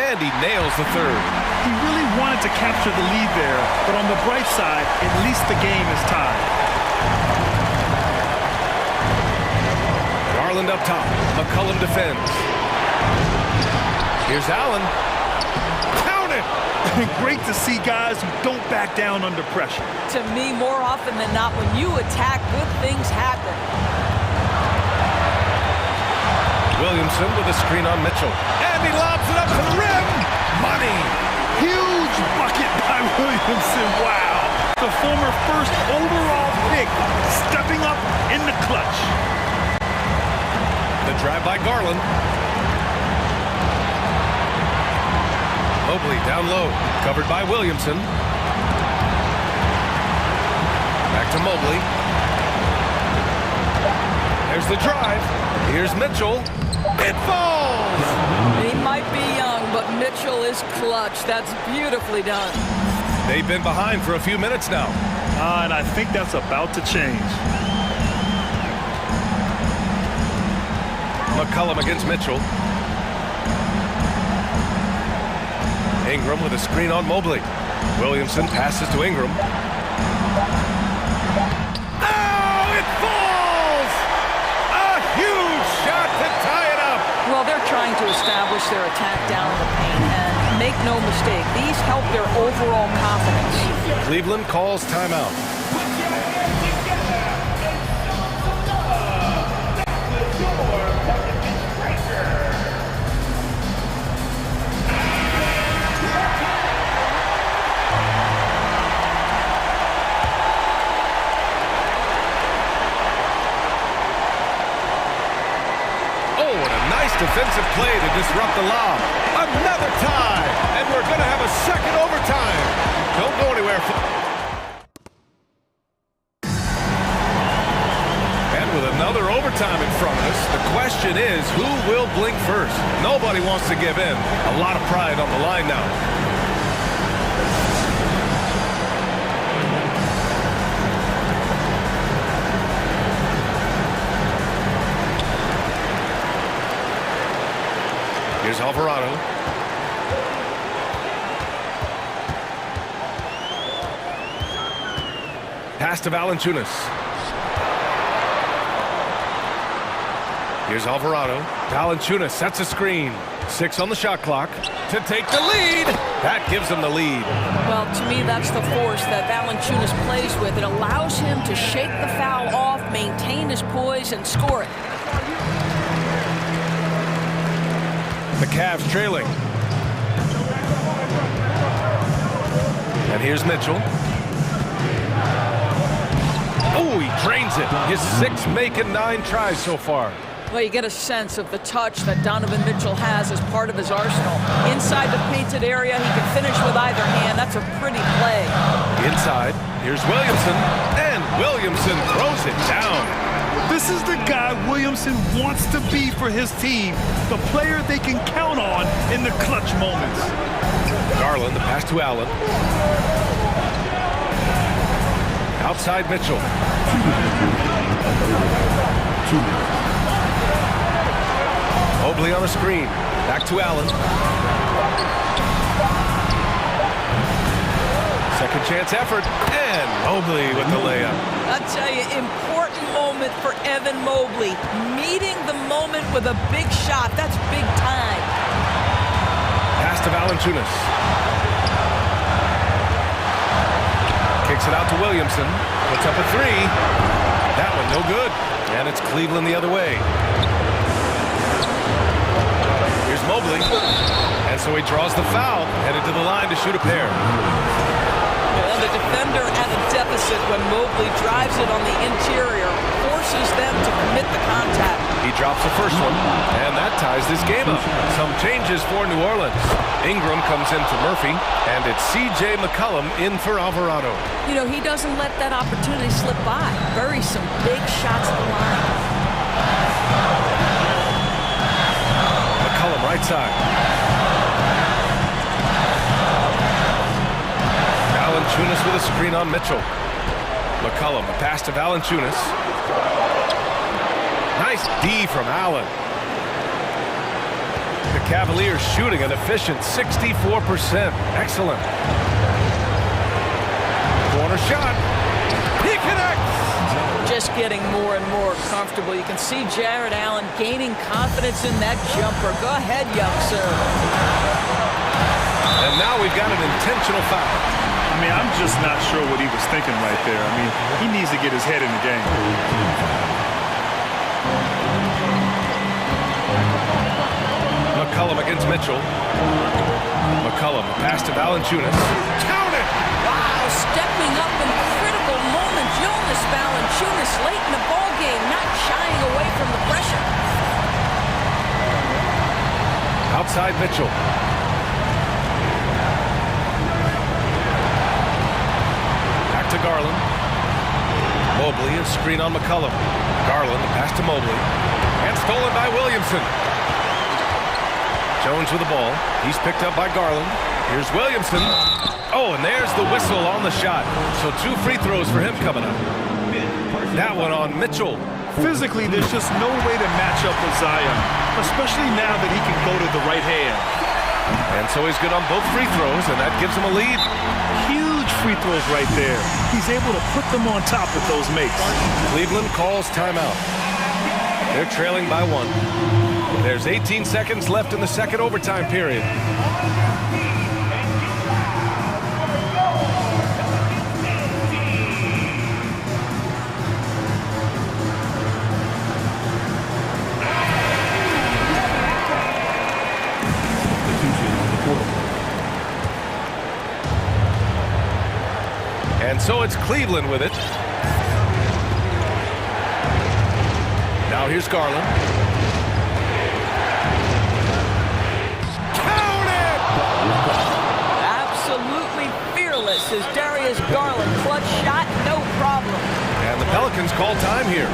And he nails the third. He really wanted to capture the lead there, but on the bright side, at least the game is tied. Garland up top. McCollum defends. Here's Allen. Count it! Great to see guys who don't back down under pressure. To me, more often than not, when you attack, good things happen. Williamson with a screen on Mitchell. And he lobs it up to the rim. Money. Huge bucket by Williamson. Wow. The former first overall pick stepping up in the clutch. The drive by Garland. Mobley down low. Covered by Williamson. Back to Mobley. There's the drive. Here's Mitchell. It falls! He might be young, but Mitchell is clutch. That's beautifully done. They've been behind for a few minutes now. And I think that's about to change. McCollum against Mitchell. Ingram with a screen on Mobley. Williamson passes to Ingram. Oh, it falls! A huge shot to tie it up! Well, they're trying to establish their attack down in the paint, and make no mistake, these help their overall confidence. Cleveland calls timeout. Defensive play to disrupt the lob. Another tie, and we're going to have a second overtime. Don't go anywhere. And with another overtime in front of us, the question is, who will blink first? Nobody wants to give in. A lot of pride on the line now. Here's Alvarado. Pass to Valanciunas. Here's Alvarado. Valanciunas sets a screen. 6 on the shot clock to take the lead. That gives him the lead. Well, to me, that's the force that Valanciunas plays with. It allows him to shake the foul off, maintain his poise, and score it. The Cavs trailing. And here's Mitchell. Oh, he drains it. His 6 making 9 tries so far. Well, you get a sense of the touch that Donovan Mitchell has as part of his arsenal. Inside the painted area, he can finish with either hand. That's a pretty play. Inside, here's Williamson. And Williamson throws it down. This is the guy Williamson wants to be for his team, the player they can count on in the clutch moments. Garland, the pass to Allen. Outside Mitchell. Mobley on the screen. Back to Allen. Second chance effort. And Mobley with the layup. I'll tell you, important moment for Evan Mobley. Meeting the moment with a big shot. That's big time. Pass to Valanciunas. Kicks it out to Williamson. Puts up a three. That one no good. And it's Cleveland the other way. Here's Mobley. And so he draws the foul. Headed to the line to shoot a pair. And the defender at a deficit when Mobley drives it on the interior, forces them to commit the contact. He drops the first one, and that ties this game up. Some changes for New Orleans. Ingram comes in for Murphy, and it's C.J. McCollum in for Alvarado. You know, he doesn't let that opportunity slip by. Buries some big shots at the line. McCollum right side. Valanciunas with a screen on Mitchell. McCollum, a pass to Valanciunas. Nice D from Allen. The Cavaliers shooting an efficient 64%. Excellent. Corner shot. He connects. Just getting more and more comfortable. You can see Jared Allen gaining confidence in that jumper. Go ahead, young sir. And now we've got an intentional foul. I mean, I'm just not sure what he was thinking right there. I mean, he needs to get his head in the game. McCollum against Mitchell. McCollum, a pass to Valanciunas. Count it! Wow, stepping up in critical moments. Jonas Valanciunas late in the ballgame, not shying away from the pressure. Outside Mitchell. To Garland. Mobley, a screen on McCollum. Garland, a pass to Mobley. And stolen by Williamson. Jones with the ball. He's picked up by Garland. Here's Williamson. Oh, and there's the whistle on the shot. So 2 free throws for him coming up. That one on Mitchell. Physically, there's just no way to match up with Zion, especially now that he can go to the right hand. And so he's good on both free throws, and that gives him a lead. Huge free throws right there. He's able to put them on top with those makes. Cleveland calls timeout. They're trailing by 1. There's 18 seconds left in the second overtime period. And so it's Cleveland with it. Now here's Garland. Count it! Absolutely fearless is Darius Garland. Clutch shot, no problem. And the Pelicans call time here.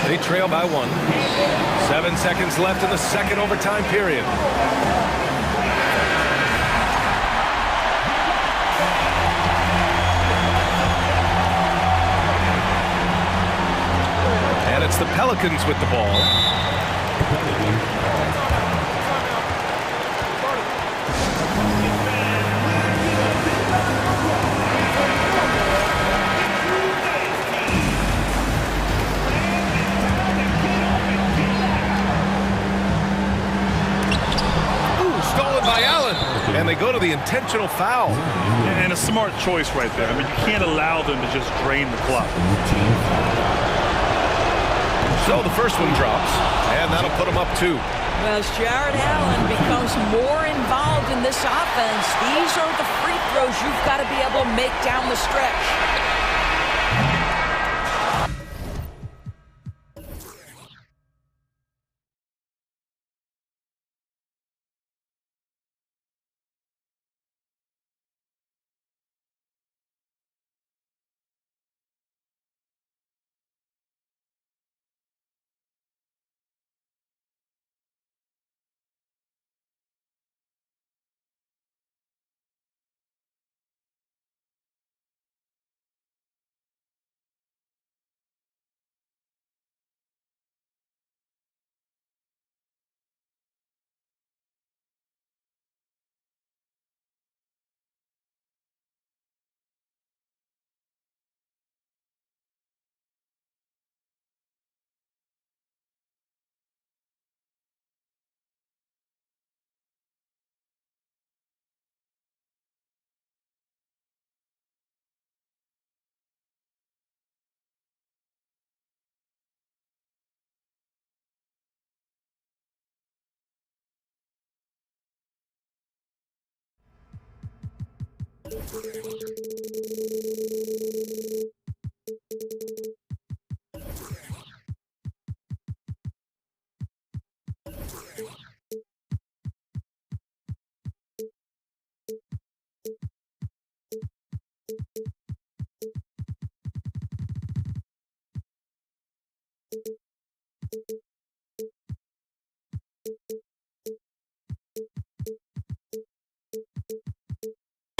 They trail by 1. 7 seconds left in the second overtime period. And it's the Pelicans with the ball. Stolen by Allen. And they go to the intentional foul. And a smart choice right there. I mean, you can't allow them to just drain the clock. So the first one drops, and that'll put them up 2. Well, as Jared Allen becomes more involved in this offense, these are the free throws you've got to be able to make down the stretch.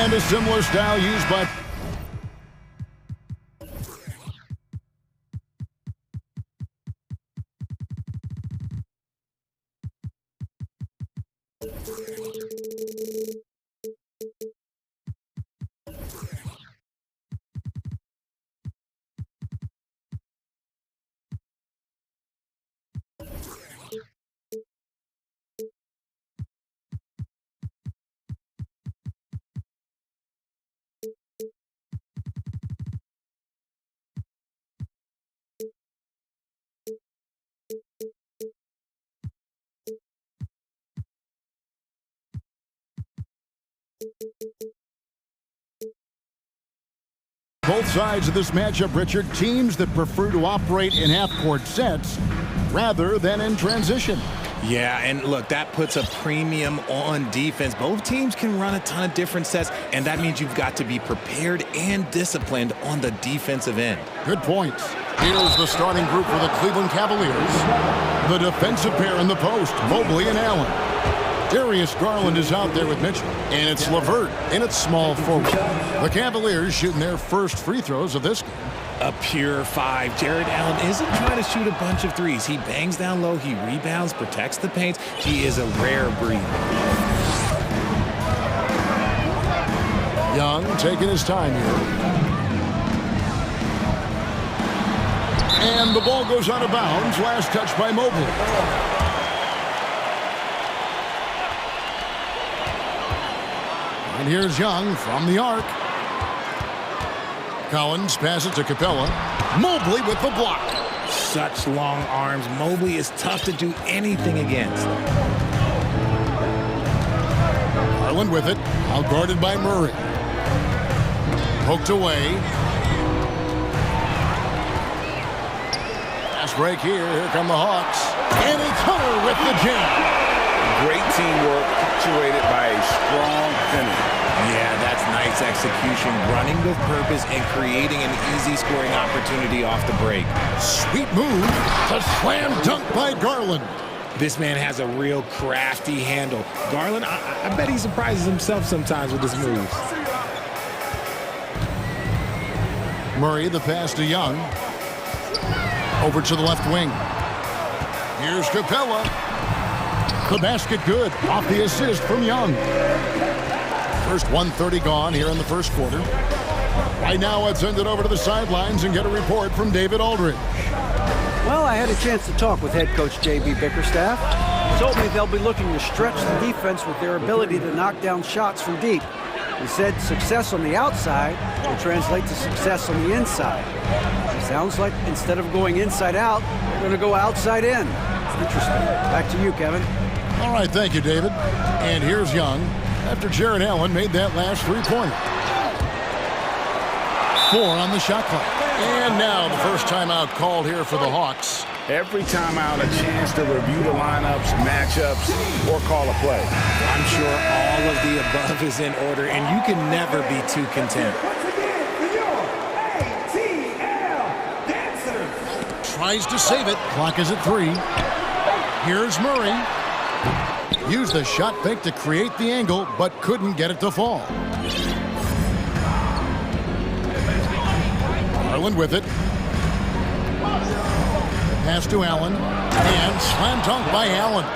And a similar style used by... Both sides of this matchup, Richard, teams that prefer to operate in half-court sets rather than in transition. Yeah, and look, that puts a premium on defense. Both teams can run a ton of different sets, and that means you've got to be prepared and disciplined on the defensive end. Good points. Here's the starting group for the Cleveland Cavaliers. The defensive pair in the post, Mobley and Allen. Darius Garland is out there with Mitchell, and it's LeVert in its small forward. The Cavaliers shooting their first free throws of this game. A pure 5. Jared Allen isn't trying to shoot a bunch of threes. He bangs down low, he rebounds, protects the paint. He is a rare breed. Young taking his time here. And the ball goes out of bounds. Last touch by Mobley. And here's Young from the arc. Collins passes to Capella. Mobley with the block. Such long arms. Mobley is tough to do anything against. Garland with it. Out guarded by Murray. Poked away. Fast break here. Here come the Hawks. And it's Hunter with the jam. Great teamwork, punctuated by a strong finish. Yeah, that's nice execution, running with purpose and creating an easy scoring opportunity off the break. Sweet move to slam dunk by Garland. This man has a real crafty handle. Garland, I bet he surprises himself sometimes with his moves. Murray, the pass to Young. Over to the left wing. Here's Capella. The basket good, off the assist from Young. First 1:30 gone here in the first quarter. Right now, let's send it over to the sidelines and get a report from David Aldridge. Well, I had a chance to talk with head coach J.B. Bickerstaff. He told me they'll be looking to stretch the defense with their ability to knock down shots from deep. He said success on the outside will translate to success on the inside. It sounds like instead of going inside out, they're going to go outside in. Interesting. Back to you, Kevin. All right, thank you, David. And here's Young after Jared Allen made that last three-pointer. 4 on the shot clock. And now the first timeout called here for the Hawks. Every timeout, a chance to review the lineups, matchups, or call a play. I'm sure all of the above is in order, and you can never be too content. Tries to save it. Clock is at 3. Here's Murray. Used the shot fake to create the angle, but couldn't get it to fall. Garland with it. Pass to Allen. And slam dunk by Allen.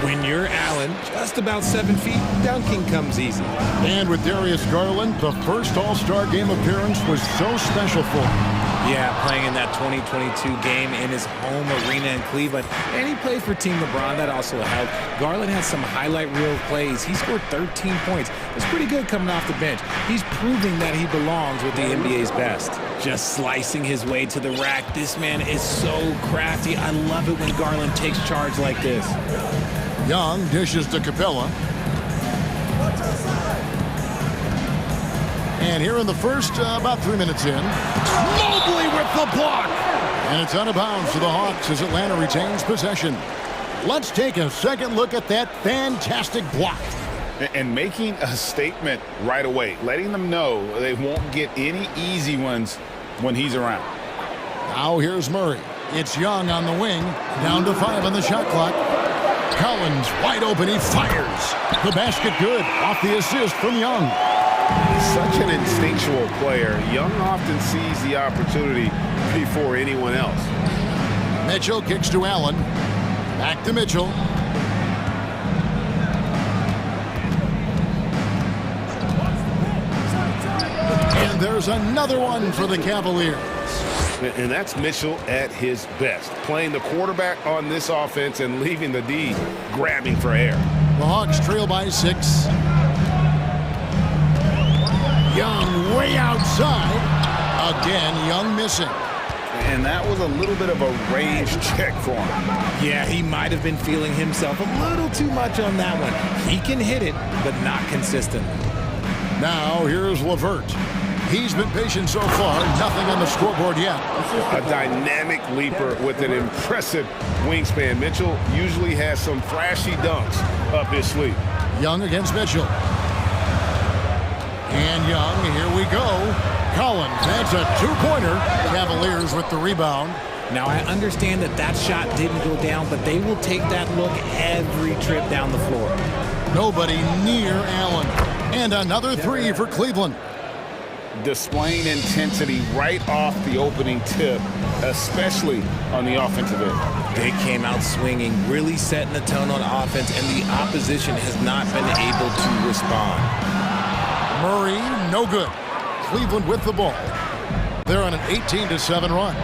When you're Allen, just about 7 feet, dunking comes easy. And with Darius Garland, the first All-Star game appearance was so special for him. Yeah, playing in that 2022 game in his home arena in Cleveland. And he played for Team LeBron. That also helped. Garland has some highlight reel plays. He scored 13 points. It's pretty good coming off the bench. He's proving that he belongs with the NBA's best. Just slicing his way to the rack. This man is so crafty. I love it when Garland takes charge like this. Young dishes to Capella. And here in the first, about 3 minutes in, Mobley with the block. And it's out of bounds to the Hawks as Atlanta retains possession. Let's take a second look at that fantastic block. And making a statement right away, letting them know they won't get any easy ones when he's around. Now here's Murray. It's Young on the wing, down to 5 on the shot clock. Collins wide open, he fires. The basket good, off the assist from Young. Such an instinctual player. Young often sees the opportunity before anyone else. Mitchell kicks to Allen. Back to Mitchell. And there's another one for the Cavaliers. And that's Mitchell at his best, playing the quarterback on this offense and leaving the D grabbing for air. The Hawks trail by 6. Young way outside. Again, Young missing. And that was a little bit of a range check for him. Yeah, he might have been feeling himself a little too much on that one. He can hit it, but not consistently. Now here's LeVert. He's been patient so far, nothing on the scoreboard yet. A dynamic leaper with an impressive wingspan. Mitchell usually has some flashy dunks up his sleeve. Young against Mitchell. And Young, here we go. Collins, that's a two-pointer. Cavaliers with the rebound. Now, I understand that that shot didn't go down, but they will take that look every trip down the floor. Nobody near Allen. And another three for Cleveland. Displaying intensity right off the opening tip, especially on the offensive end. They came out swinging, really setting the tone on offense, and the opposition has not been able to respond. Murray, no good. Cleveland with the ball. They're on an 18-7 run.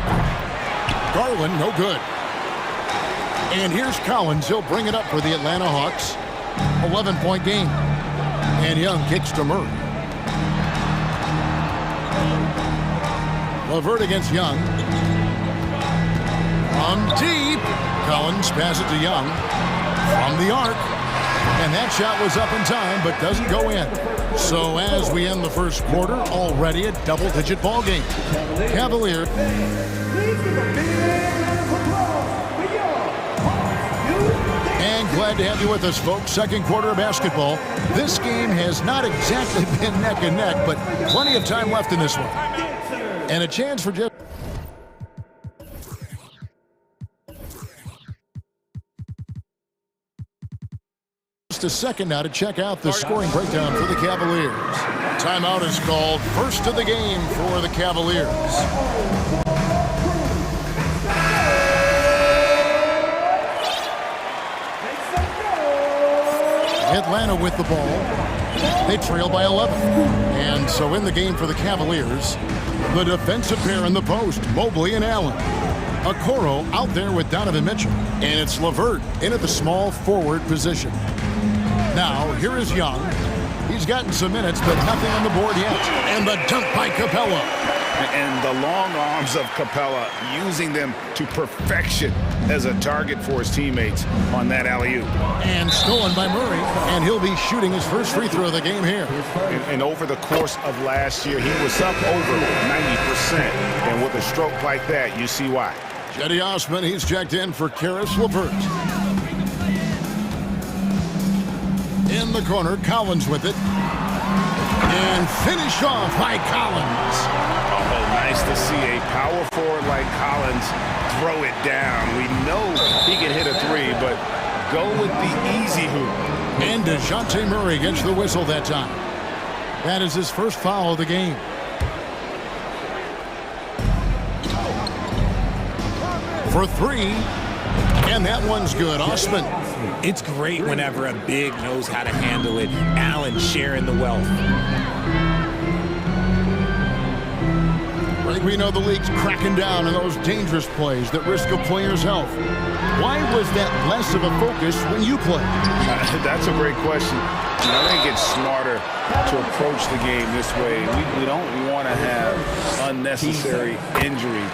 Garland, no good. And here's Collins. He'll bring it up for the Atlanta Hawks. 11-point game. And Young kicks to Murray. LeVert against Young. From deep. Collins passes it to Young. From the arc. And that shot was up in time, but doesn't go in. So as we end the first quarter, already a double-digit ball game. Cavaliers. And glad to have you with us, folks. Second quarter of basketball. This game has not exactly been neck and neck, but plenty of time left in this one. And a chance for just a second now to check out the scoring breakdown for the Cavaliers. Timeout is called. First of the game for the Cavaliers. Atlanta with the ball. They trail by 11. And so in the game for the Cavaliers, the defensive pair in the post, Mobley and Allen. Okoro out there with Donovan Mitchell. And it's LeVert in at the small forward position. Now, here is Young. He's gotten some minutes, but nothing on the board yet. And the dunk by Capella. And the long arms of Capella, using them to perfection as a target for his teammates on that alley-oop. And stolen by Murray, and he'll be shooting his first free throw of the game here. And over the course of last year, he was up over 90%. And with a stroke like that, you see why. Cedi Osman, he's checked in for Caris LeVert. In the corner, Collins with it. And finish off by Collins. Oh, nice to see a power forward like Collins throw it down. We know he can hit a three, but go with the easy hoop. And DeJounte Murray gets the whistle that time. That is his first foul of the game. For three. And that one's good. Osman. It's great whenever a big knows how to handle it. Allen sharing the wealth. Right, we know the league's cracking down on those dangerous plays that risk a player's health. Why was that less of a focus when you played? That's a great question. I think it's smarter to approach the game this way. We don't want to have unnecessary injury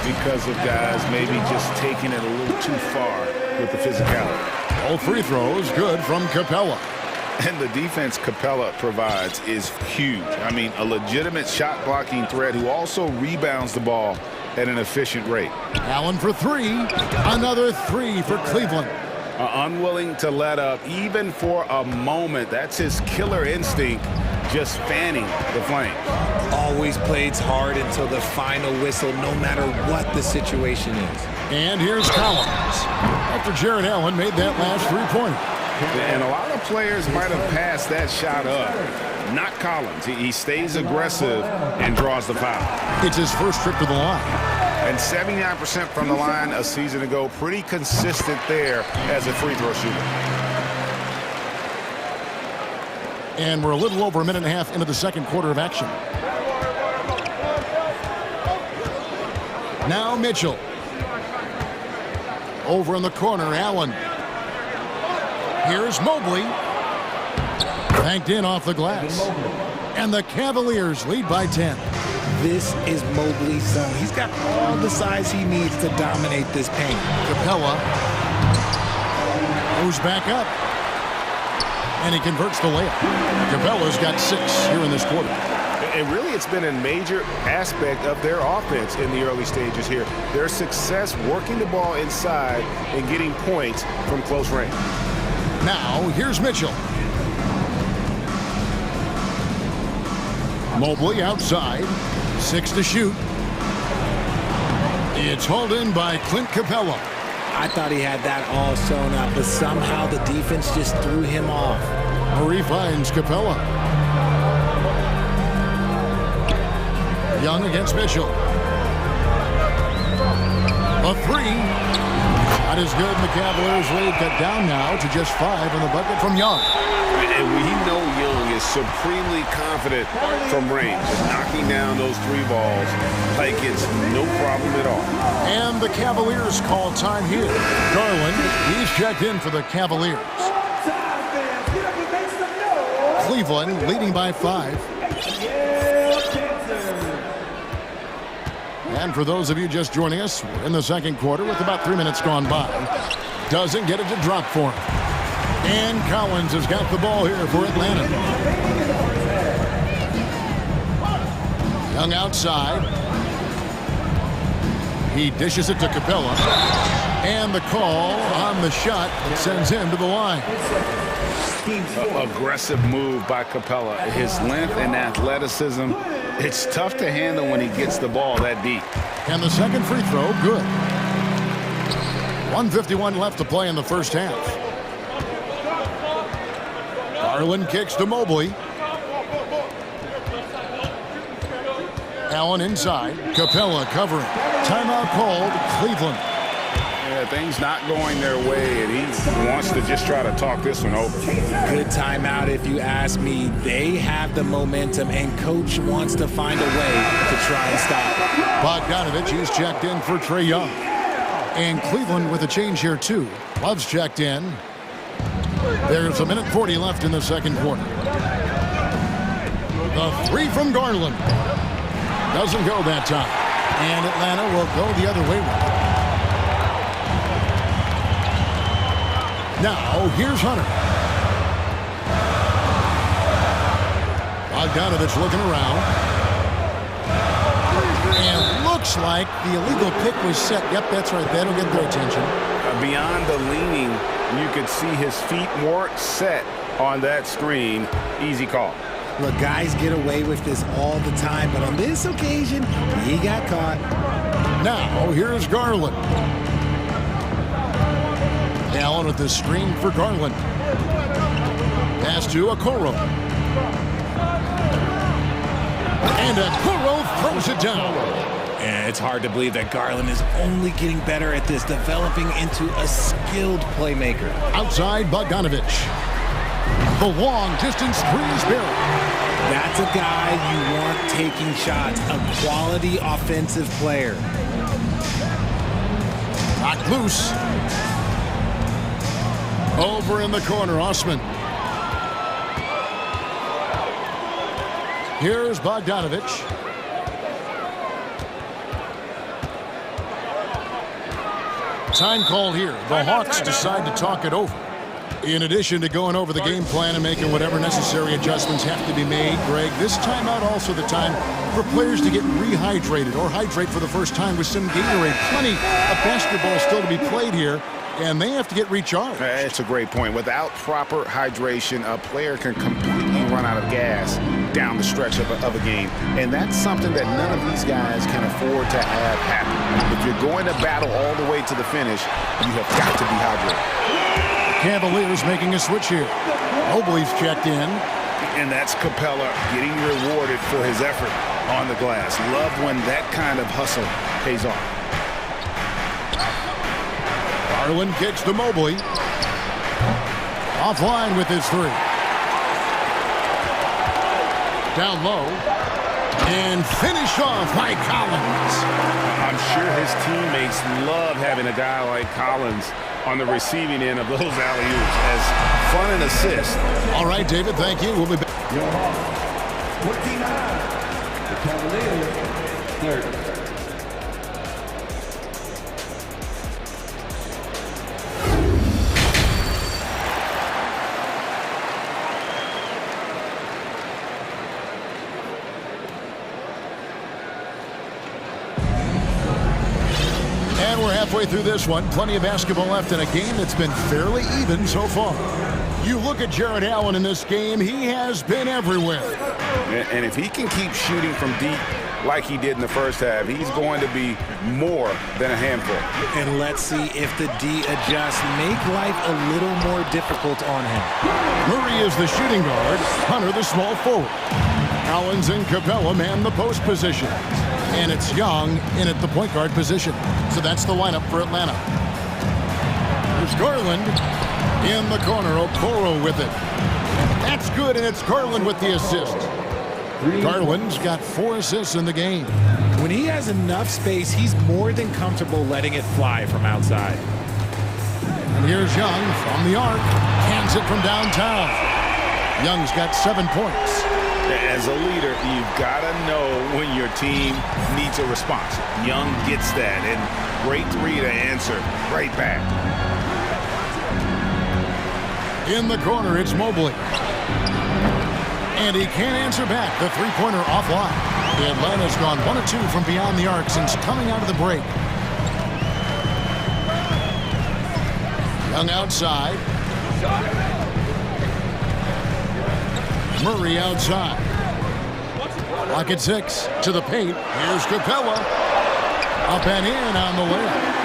because of guys maybe just taking it a little too far with the physicality. All free throws good from Capella. And the defense Capella provides is huge. I mean, a legitimate shot blocking threat who also rebounds the ball at an efficient rate. Allen for three. Another three for Cleveland. Unwilling to let up even for a moment. That's his killer instinct, just fanning the flame. Always plays hard until the final whistle, no matter what the situation is. And here's Collins after Jared Allen made that last three-pointer. And a lot of players might have passed that shot up. Not Collins. He stays aggressive and draws the foul. It's his first trip to the line. And 79% from the line a season ago. Pretty consistent there as a free throw shooter. And we're a little over a minute and a half into the second quarter of action. Now Mitchell. Over in the corner, Allen. Here's Mobley. Banked in off the glass. And the Cavaliers lead by 10. This is Mobley's zone. He's got all the size he needs to dominate this paint. Capella goes back up. And he converts the layup. Capella's got 6 here in this quarter. And really, it's been a major aspect of their offense in the early stages here. Their success working the ball inside and getting points from close range. Now, here's Mitchell. Mobley outside. 6 to shoot. It's hauled in by Clint Capella. I thought he had that all sewn up, but somehow the defense just threw him off. Murray finds Capella. Young against Mitchell. A three. Not as good. The Cavaliers lead cut down now to just 5 on the bucket from Young. And we know Young is supremely confident from range, knocking down those 3 balls like it's no problem at all. And the Cavaliers call time here. Garland, he's checked in for the Cavaliers. Cleveland leading by 5. And for those of you just joining us, we're in the second quarter with about 3 minutes gone by. Doesn't get it to drop for him. And Collins has got the ball here for Atlanta. Young outside. He dishes it to Capella. And the call on the shot that sends him to the line. Aggressive move by Capella. His length and athleticism, it's tough to handle when he gets the ball that deep. And the second free throw, good. 1:51 left to play in the first half. Garland kicks to Mobley. Allen inside. Capella covering. Timeout called, Cleveland. Yeah, things not going their way, and he wants to just try to talk this one over. Good timeout if you ask me. They have the momentum, and coach wants to find a way to try and stop it. Bogdanovich is checked in for Trae Young. And Cleveland with a change here, too. Love's checked in. There's a minute 40 left in the second quarter. The three from Garland. Doesn't go that time. And Atlanta will go the other way with it. Now, here's Hunter. Bogdanovich looking around. And looks like the illegal pick was set. Yep, that's right. That'll get their attention. Beyond the leaning, you could see his feet more set on that screen. Easy call. Look, guys get away with this all the time, but on this occasion, he got caught. Now, here's Garland. Allen with the screen for Garland. Pass to Okoro. And Okoro throws it down. And it's hard to believe that Garland is only getting better at this, developing into a skilled playmaker. Outside Bogdanovich. The long distance three is buried. That's a guy you want taking shots, a quality offensive player. Knocked loose. Over in the corner, Osman. Here's Bogdanovich. Time called here. The Hawks decide to talk it over. In addition to going over the game plan and making whatever necessary adjustments have to be made, Greg, this timeout also the time for players to get rehydrated or hydrate for the first time with some Gatorade. Plenty of basketball still to be played here, and they have to get recharged. That's a great point. Without proper hydration, a player can completely run out of gas down the stretch of a game, and that's something that none of these guys can afford to have happen. If you're going to battle all the way to the finish, you have got to be hydrated. Cavaliers making a switch here. Mobley's checked in. And that's Capella getting rewarded for his effort on the glass. Love when that kind of hustle pays off. Garland kicks to Mobley. Offline with his three. Down low. And finish off by Collins. I'm sure his teammates love having a guy like Collins on the receiving end of those alley-oops as fun and assist. All right, David, thank you. We'll be back. 29, the Cavaliers, 30. And we're halfway through this one. Plenty of basketball left in a game that's been fairly even so far. You look at Jared Allen in this game, he has been everywhere. And if he can keep shooting from deep like he did in the first half, he's going to be more than a handful. And let's see if the D adjusts, make life a little more difficult on him. Murray is the shooting guard, Hunter the small forward. Collins and Capella man the post position. And it's Young in at the point guard position. So that's the lineup for Atlanta. There's Garland in the corner. Okoro with it. That's good, and it's Garland with the assist. Garland's got 4 assists in the game. When he has enough space, he's more than comfortable letting it fly from outside. And here's Young from the arc. Hands it from downtown. Young's got 7 points. As a leader, you've got to know when your team needs a response. Young gets that, and great three to answer right back. In the corner, it's Mobley. And he can't answer back. The three-pointer offline. Atlanta's gone 1 of 2 from beyond the arc since coming out of the break. Young outside. Murray outside. Lock at 6 to the paint. Here's Capella. Up and in on the layup.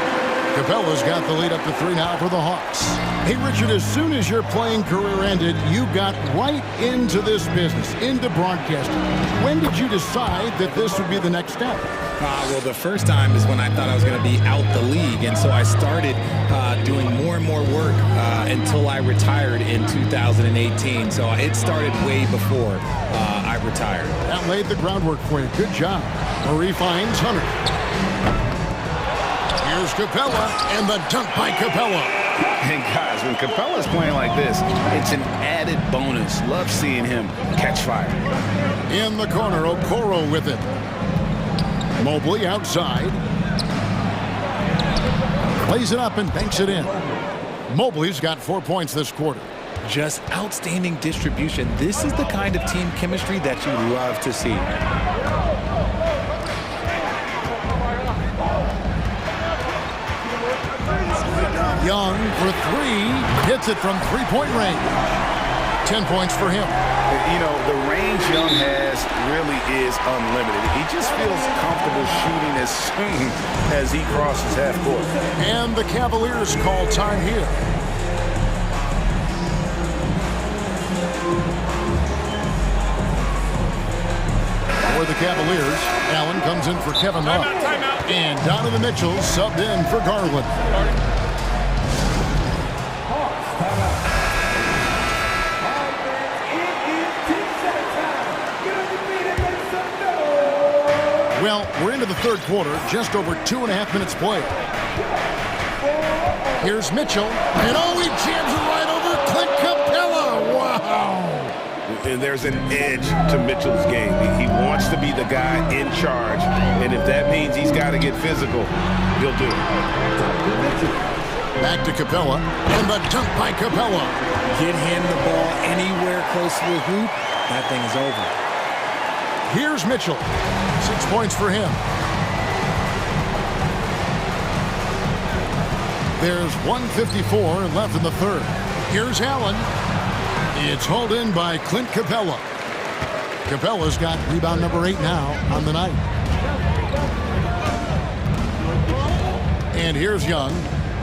Capella's got the lead up to 3 now for the Hawks. Hey, Richard, as soon as your playing career ended, you got right into this business, into broadcasting. When did you decide that this would be the next step? Well, the first time is when I thought I was going to be out the league, and so I started doing more and more work until I retired in 2018. So it started way before I retired. That laid the groundwork for you. Good job. Murray finds Hunter. Here's Capella, and the dunk by Capella. And guys, when Capella's playing like this, it's an added bonus. Love seeing him catch fire. In the corner, Okoro with it. Mobley outside. Plays it up and banks it in. Mobley's got 4 points this quarter. Just outstanding distribution. This is the kind of team chemistry that you love to see. Young for 3. Hits it from three-point range. 10 points for him. You know, the range Young has really is unlimited. He just feels comfortable shooting as soon as he crosses half court. And the Cavaliers call time here. For the Cavaliers, Allen comes in for Kevin Love. And Donovan Mitchell subbed in for Garland. Well, we're into the third quarter, just over 2.5 minutes played. Here's Mitchell, and he jams it right over Clint Capella. Wow! And there's an edge to Mitchell's game. He wants to be the guy in charge, and if that means he's got to get physical, he'll do it. Back to Capella, and the dunk by Capella. Get him the ball anywhere close to the hoop, that thing is over. Here's Mitchell. 6 points for him. There's 1:54 left in the third. Here's Allen. It's hauled in by Clint Capella. Capella's got rebound number 8 now on the night. And here's Young.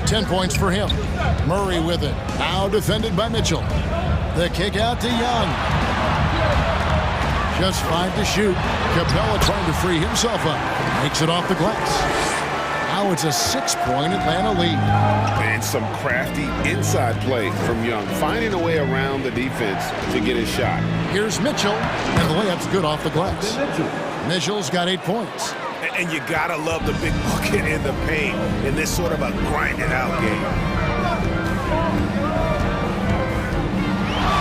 10 points for him. Murray with it. Now defended by Mitchell. The kick out to Young. Just 5 to shoot. Capella trying to free himself up. Makes it off the glass. Now it's a 6-point Atlanta lead. And some crafty inside play from Young, finding a way around the defense to get his shot. Here's Mitchell, and the layup's good off the glass. Mitchell's got 8 points. And you gotta love the big bucket in the paint in this sort of a grinded-out game.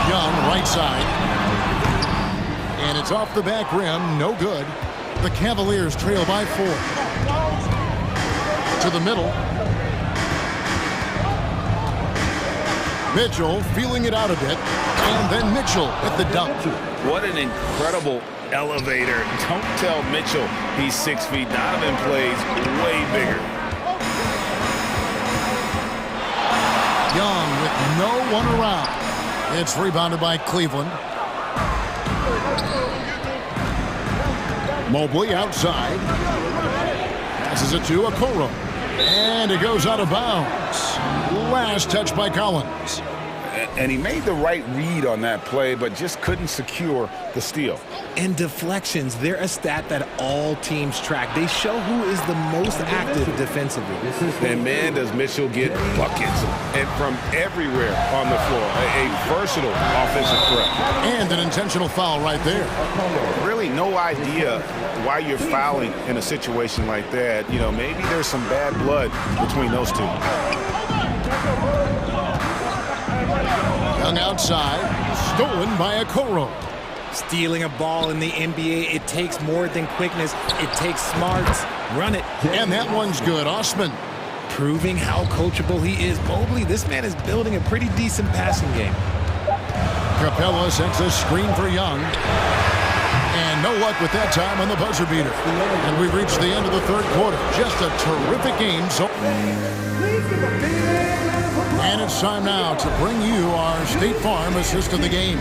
Young, right side. And it's off the back rim, no good. The Cavaliers trail by 4. To the middle. Mitchell feeling it out a bit. And then Mitchell at the dunk. What an incredible elevator. Don't tell Mitchell he's 6 feet. Donovan plays way bigger. Young with no one around. It's rebounded by Cleveland. Mobley outside. Passes it to Okoro. And it goes out of bounds. Last touch by Collins. And he made the right read on that play, but just couldn't secure the steal. And deflections, they're a stat that all teams track. They show who is the most active defensively. And man, does Mitchell get buckets and from everywhere on the floor. A versatile offensive threat. And an intentional foul right there. Really no idea why you're fouling in a situation like that. You know, maybe there's some bad blood between those two. Young outside, stolen by Okoro. Stealing a ball in the NBA, it takes more than quickness. It takes smarts. Run it. And that one's good. Osman. Proving how coachable he is. Mobley, this man is building a pretty decent passing game. Capella sets a screen for Young. And no luck with that time on the buzzer beater. And we've reached the end of the third quarter. Just a terrific game. So. And it's time now to bring you our State Farm assist of the game.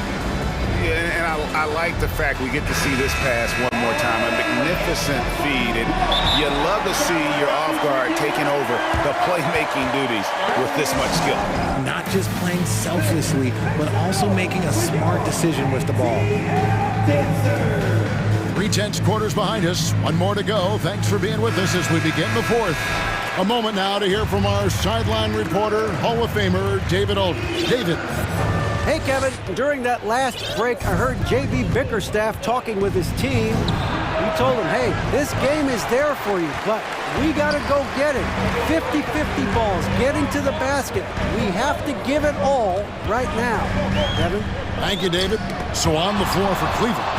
Yeah, and I like the fact we get to see this pass one more time. A magnificent feed. And you love to see your off guard taking over the playmaking duties with this much skill. Not just playing selflessly, but also making a smart decision with the ball. 3 tenths quarters behind us. One more to go. Thanks for being with us as we begin the fourth. A moment now to hear from our sideline reporter, Hall of Famer, David Aldridge. David. Hey, Kevin. During that last break, I heard J.B. Bickerstaff talking with his team. He told them, hey, this game is there for you, but we got to go get it. 50-50 balls, getting to the basket. We have to give it all right now. Kevin? Thank you, David. So on the floor for Cleveland.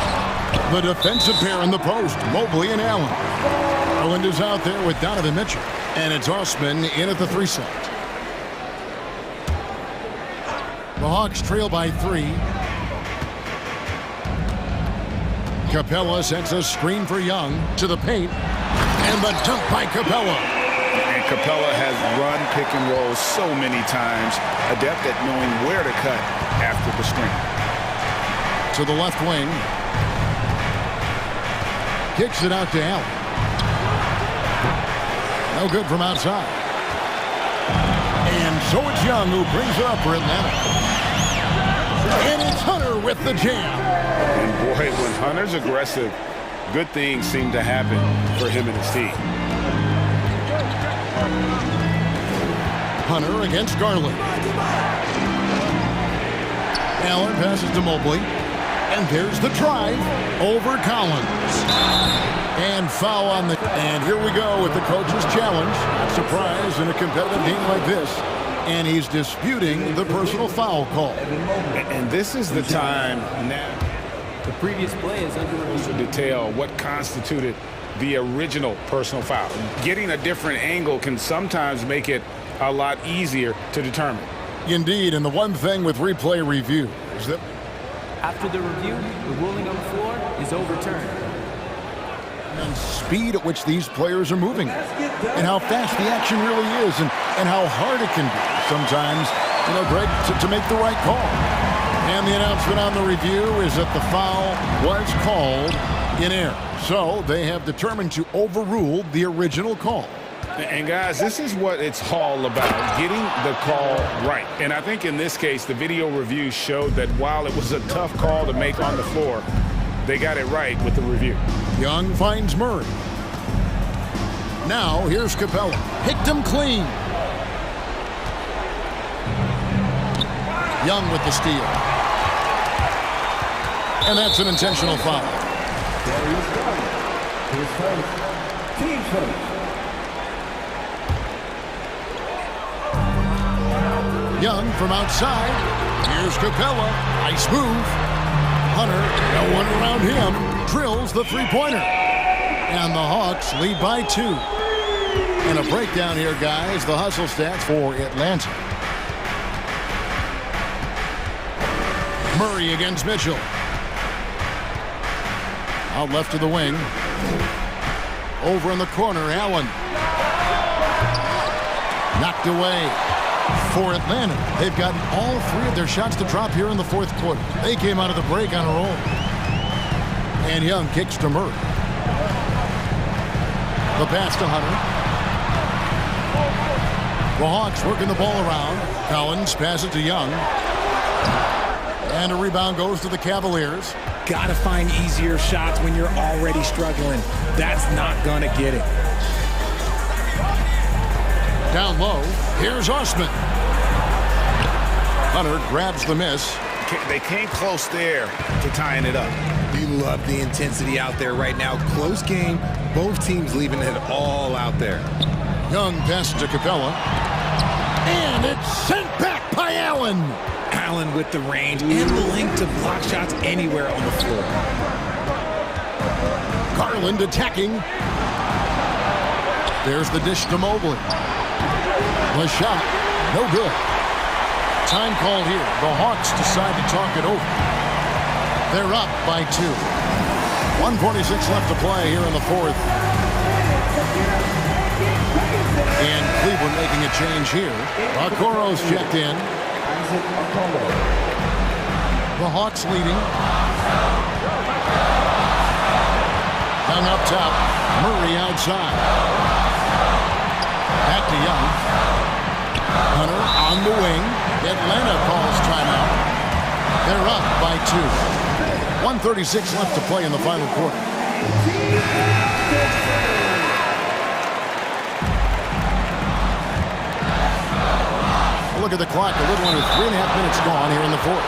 The defensive pair in the post, Mobley and Allen. Owen is out there with Donovan Mitchell. And it's Osman in at the 3 set. The Hawks trail by 3. Capella sets a screen for Young to the paint. And the dunk by Capella. And Capella has run pick and roll so many times. Adept at knowing where to cut after the screen. To the left wing. Kicks it out to Allen. No good from outside. And so it's Young who brings it up for Atlanta. And it's Hunter with the jam. And boy, when Hunter's aggressive, good things seem to happen for him and his team. Hunter against Garland. Allen passes to Mobley. And there's the drive over Collins. And foul on the... And here we go with the coach's challenge. Not surprised in a competitive game like this. And he's disputing the personal foul call. And this is the time now. The previous play is under review. To detail what constituted the original personal foul. Getting a different angle can sometimes make it a lot easier to determine. Indeed, and the one thing with replay review is that After the review, the ruling on the floor is overturned. and speed at which these players are moving and how fast the action really is and how hard it can be sometimes, Greg, to make the right call. And the announcement on the review is that the foul was called in error. So they have determined to overrule the original call. And guys, this is what it's all about, getting the call right. And I think in this case, the video review showed that while it was a tough call to make on the floor, they got it right with the review. Young finds Murray. Now here's Capella. Picked him clean. Young with the steal. And that's an intentional foul. Team first. Young from outside. Here's Capella. Nice move. Hunter, no one around him, drills the three-pointer. And the Hawks lead by 2. And a breakdown here, guys. The hustle stats for Atlanta. Murray against Mitchell. Out left to the wing. Over in the corner, Allen. Knocked away. For Atlanta, they've gotten all 3 of their shots to drop here in the fourth quarter. They came out of the break on a roll. And Young kicks to Murray. The pass to Hunter. The Hawks working the ball around. Collins passes to Young. And a rebound goes to the Cavaliers. Gotta find easier shots when you're already struggling. That's not gonna get it. Down low, here's Osman. Hunter grabs the miss. They came close there to tying it up. You love the intensity out there right now. Close game, both teams leaving it all out there. Young passes to Capella. And it's sent back by Allen. Allen with the range and the length to block shots anywhere on the floor. Garland attacking. There's the dish to Mobley. The shot, no good. Time called here. The Hawks decide to talk it over. They're up by 2. 1:46 left to play here in the fourth. And Cleveland making a change here. Okoro's checked in. The Hawks leading. Young up top. Murray outside. Back to Young. Hunter on the wing. Atlanta calls timeout. They're up by 2. 1:36 left to play in the final quarter. Look at the clock. A little under 3.5 minutes gone here in the fourth.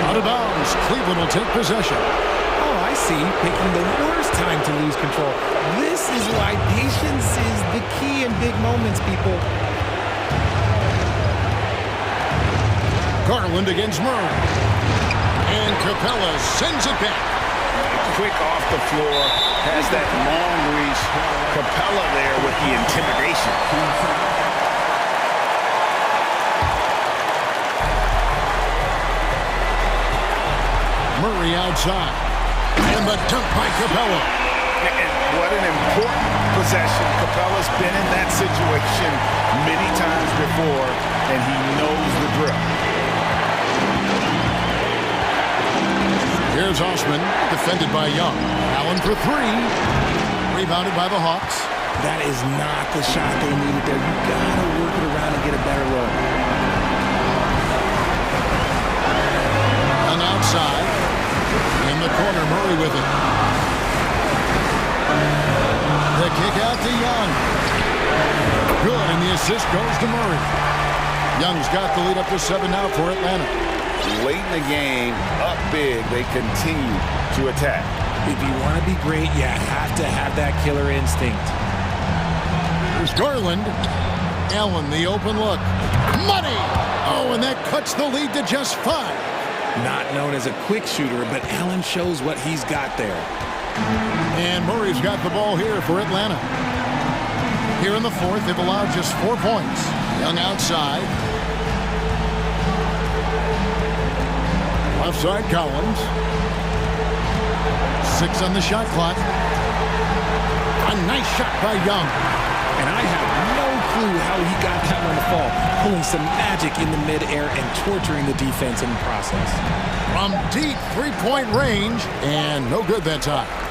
Out of bounds. Cleveland will take possession. Oh, I see. Picking the worst time to lose control. This is why patience is the key in big moments, people. Garland against Murray. And Capella sends it back. Quick off the floor. Has that long reach. Capella there with the intimidation. Murray outside. And the dunk by Capella. And what an important possession. Capella's been in that situation many times before, and he knows the drill. Here's Osman, defended by Young. Allen for 3. Rebounded by the Hawks. That is not the shot they needed there. You gotta work it around and get a better look. Young outside. In the corner, Murray with it. The kick out to Young. Good, and the assist goes to Murray. Young's got the lead up to 7 now for Atlanta. Late in the game, up big, they continue to attack. If you want to be great, you have to have that killer instinct. Here's Garland. Allen, the open look. Money! Oh, and that cuts the lead to just 5. Not known as a quick shooter, but Allen shows what he's got there. And Murray's got the ball here for Atlanta. Here in the fourth, they've allowed just 4 points. Young outside. Left side, Collins. 6 on the shot clock. A nice shot by Young. And I have no clue how he got that one to fall. Pulling some magic in the midair and torturing the defense in the process. From deep three-point range, and no good that time.